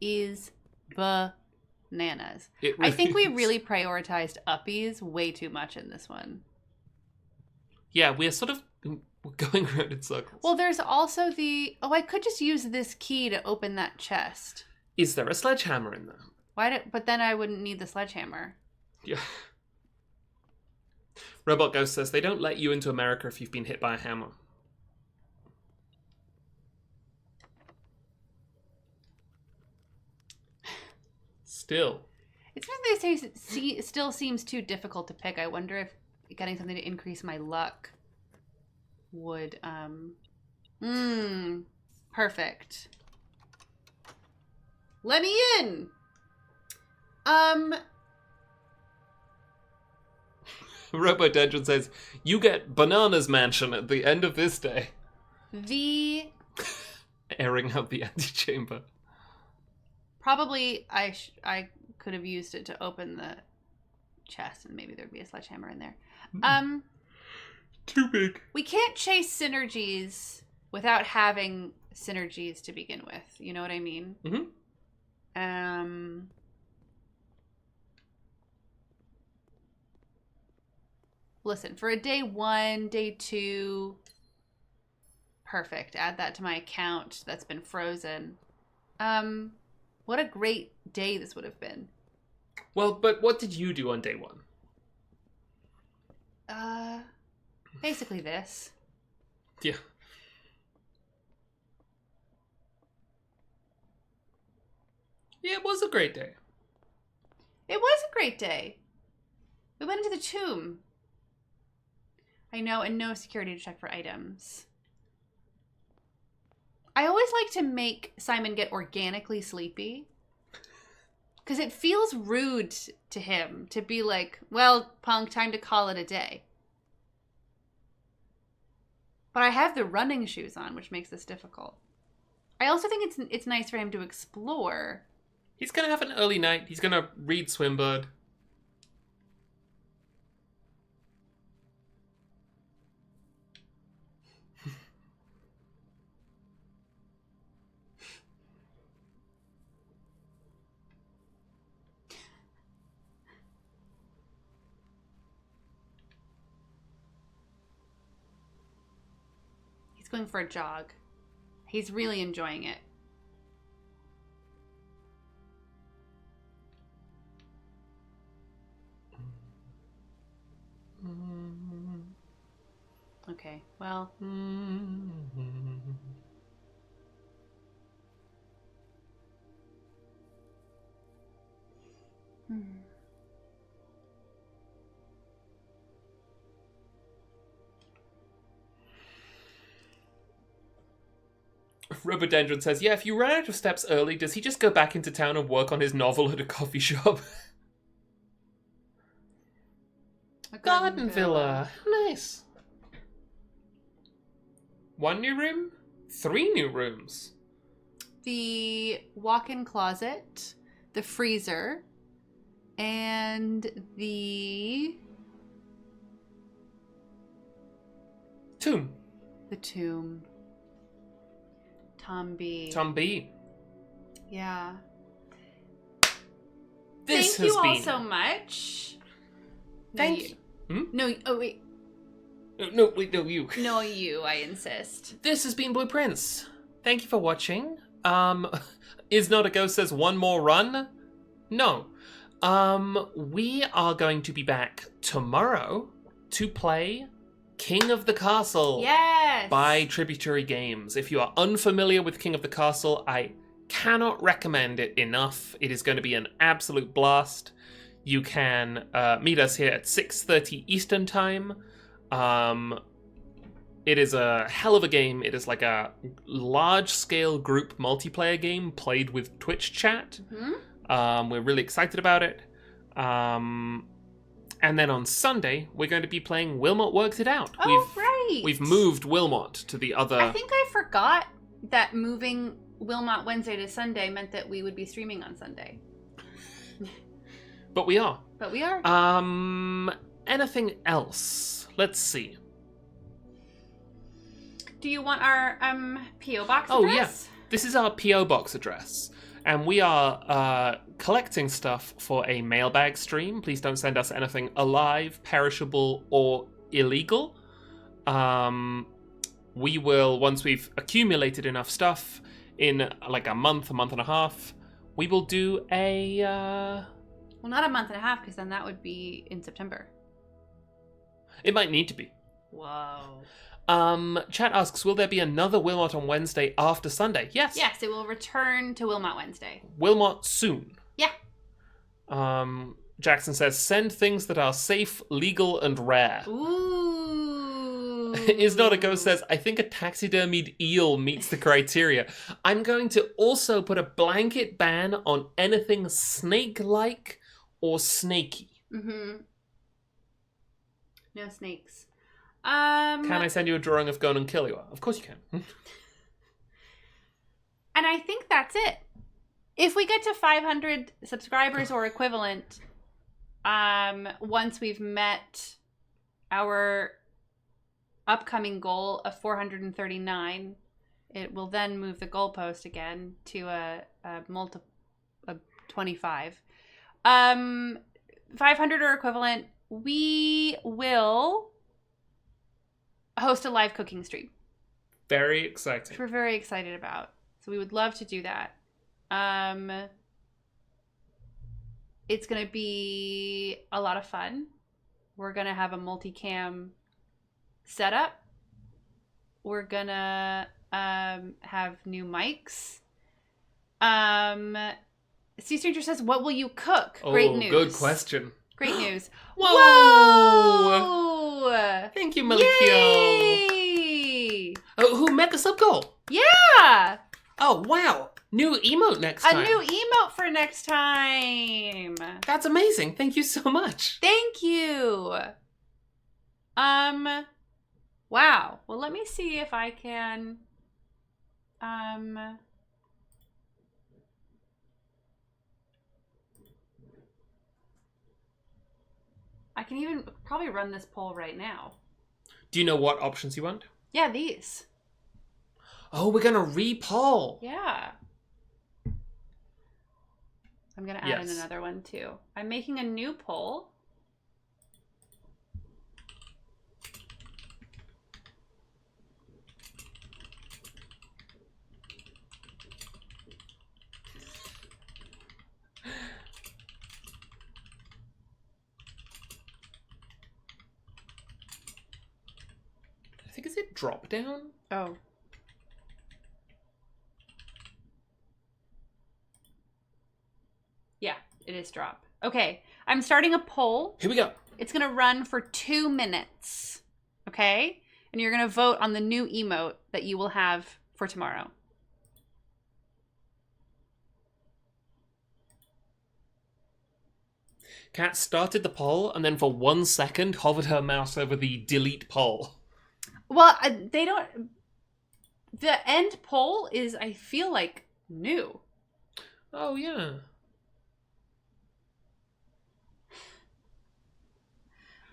is bananas. Really I think we is. really prioritized uppies way too much in this one. Yeah, we're sort of going around in circles. Well, there's also the... Oh, I could just use this key to open that chest. Is there a sledgehammer in there? But then I wouldn't need the sledgehammer. Yeah. Robot Ghost says they don't let you into America if you've been hit by a hammer. Still. It's when they say it still seems too difficult to pick. I wonder if getting something to increase my luck would... Perfect. Let me in! Robodendron says, you get Bananas Mansion at the end of this day. The... Airing out the antechamber. Probably I could have used it to open the chest and maybe there'd be a sledgehammer in there. Too big. We can't chase synergies without having synergies to begin with. You know what I mean? Mm-hmm. Listen, for a day 1, day 2, perfect. Add that to my account that's been frozen. What a great day this would have been. Well, but what did you do on day 1? Basically this. Yeah. Yeah, it was a great day. It was a great day. We went into the tomb. I know, and no security to check for items. I always like to make Simon get organically sleepy. Because it feels rude to him to be like, well, punk, time to call it a day. But I have the running shoes on, which makes this difficult. I also think it's nice for him to explore. He's going to have an early night. He's going to read Swinbird. He's going for a jog. He's really enjoying it. Okay, well. Rhododendron says, yeah, if you run out of steps early, does he just go back into town and work on his novel at a coffee shop? A Garden villa. Nice. 1 new room? 3 new rooms. The walk-in closet, the freezer, and the... Tomb. The tomb. Tom B. Tom B. Yeah. This Thank has you been... all so much. Thank you. No, oh wait. No, wait, no, you. No, you, I insist. This has been Blueprints. Thank you for watching. Is Not a Ghost says 1 more run? No. We are going to be back tomorrow to play King of the Castle. Yes! By Tributary Games. If you are unfamiliar with King of the Castle, I cannot recommend it enough. It is going to be an absolute blast. You can meet us here at 6:30 Eastern Time. It is a hell of a game. It is like a large-scale group multiplayer game played with Twitch chat. Mm-hmm. We're really excited about it. And then on Sunday, we're going to be playing Wilmot Works It Out. Right. We've moved Wilmot to the other... I think I forgot that moving Wilmot Wednesday to Sunday meant that we would be streaming on Sunday. But we are. But we are. Anything else? Let's see. Do you want our P.O. Box address? Oh, yeah. This is our P.O. Box address. And we are collecting stuff for a mailbag stream. Please don't send us anything alive, perishable, or illegal. We will, once we've accumulated enough stuff in like a month and a half, we will do a... Well, not a month and a half, because then that would be in September. It might need to be. Whoa. Chat asks, will there be another Wilmot on Wednesday after Sunday? Yes. Yes, it will return to Wilmot Wednesday. Wilmot soon. Yeah. Jackson says, send things that are safe, legal, and rare. Ooh. Is Not a Ghost says, I think a taxidermied eel meets the criteria. I'm going to also put a blanket ban on anything snake-like or snaky. Mm-hmm. No snakes. Can I send you a drawing of Gon and Killua? Of course you can. And I think that's it. If we get to 500 subscribers or equivalent, once we've met our upcoming goal of 439, it will then move the goalpost again to a 25. 500 or equivalent, we will host a live cooking stream. Very exciting. Which we're very excited about. So we would love to do that. It's going to be a lot of fun. We're going to have a multicam setup. We're going to have new mics. Sea Stranger says, what will you cook? Oh, great news. Good question. Great news. Whoa! Thank you, Malikio. Yay! Oh, who met the sub goal? Yeah! Oh, wow. New emote next time. A new emote for next time. That's amazing. Thank you so much. Thank you. Wow. Well, let me see if I can I can even probably run this poll right now. Do you know what options you want? Yeah, these. Oh, we're going to re-poll. Yeah. I'm going to add in another one too. I'm making a new poll. drop down? Oh. Yeah, it is drop. Okay, I'm starting a poll. Here we go. It's going to run for 2 minutes. Okay? And you're going to vote on the new emote that you will have for tomorrow. Kat started the poll and then for 1 second hovered her mouse over the delete poll. Well, they don't... The end poll is, I feel like, new. Oh, yeah.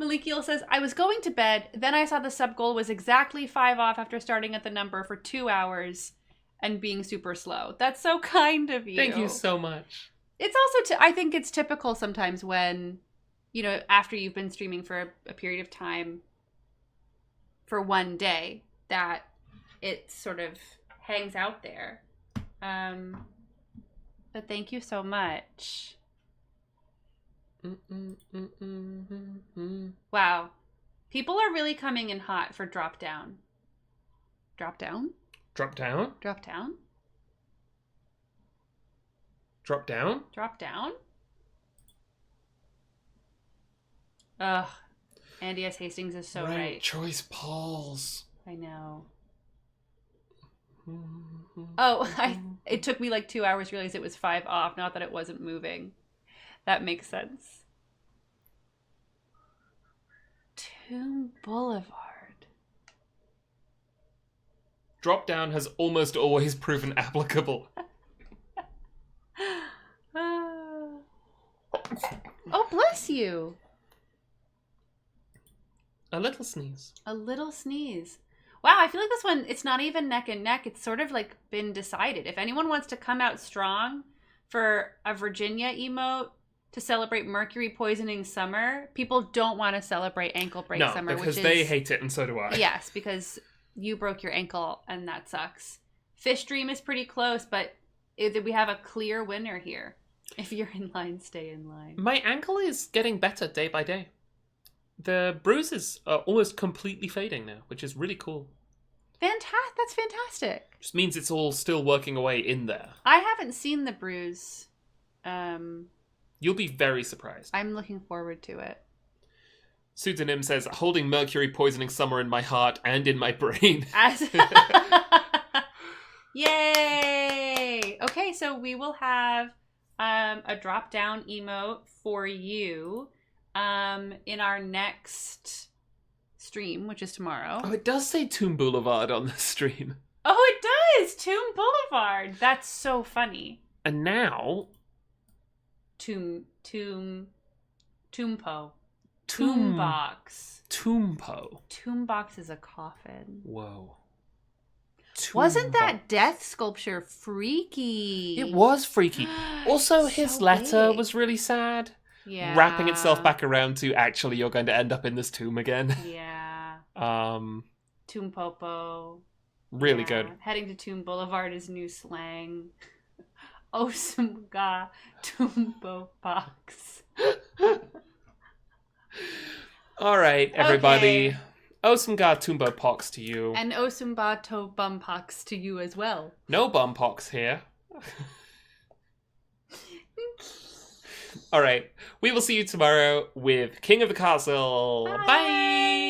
Malikiel says, I was going to bed, then I saw the sub goal was exactly 5 off after starting at the number for 2 hours and being super slow. That's so kind of you. Thank you so much. It's also, I think it's typical sometimes when, you know, after you've been streaming for a period of time for one day, that it sort of hangs out there. But thank you so much. Wow. People are really coming in hot for drop down. Drop down? Drop down? Drop down? Drop down? Drop down? Ugh. Andy S. Hastings is so right. Choice polls. I know. Oh, it took me like 2 hours to realize it was 5 off, not that it wasn't moving. That makes sense. Tomb Boulevard. Drop down has almost always proven applicable. Oh, bless you. A little sneeze. A little sneeze. Wow, I feel like this one, it's not even neck and neck. It's sort of like been decided. If anyone wants to come out strong for a Virginia emote to celebrate mercury poisoning summer, people don't want to celebrate ankle break summer. Because they hate it and so do I. Yes, because you broke your ankle and that sucks. Fish Dream is pretty close, but we have a clear winner here. If you're in line, stay in line. My ankle is getting better day by day. The bruises are almost completely fading now, which is really cool. That's fantastic. Just means it's all still working away in there. I haven't seen the bruise. You'll be very surprised. I'm looking forward to it. Pseudonym says, holding mercury poisoning summer in my heart and in my brain. Yay! Okay, so we will have a drop-down emote for you in our next stream, which is tomorrow. Oh, it does say Tomb Boulevard on the stream. Oh, it does! Tomb Boulevard! That's so funny. And now... Toompo. Toombox. Toompo. Toombox is a coffin. Whoa. Wasn't that death sculpture freaky? It was freaky. Also, his letter big. was really sad. Yeah. Wrapping itself back around to actually you're going to end up in this tomb again. Yeah. Toompopo. Really good. Heading to Tomb Boulevard is new slang. Osumga Toombo Box. All right, everybody. Okay. Osumga Tumbo Pox to you. And Osumba To Bum Pox to you as well. No bum pox here. All right. We will see you tomorrow with King of the Castle. Bye.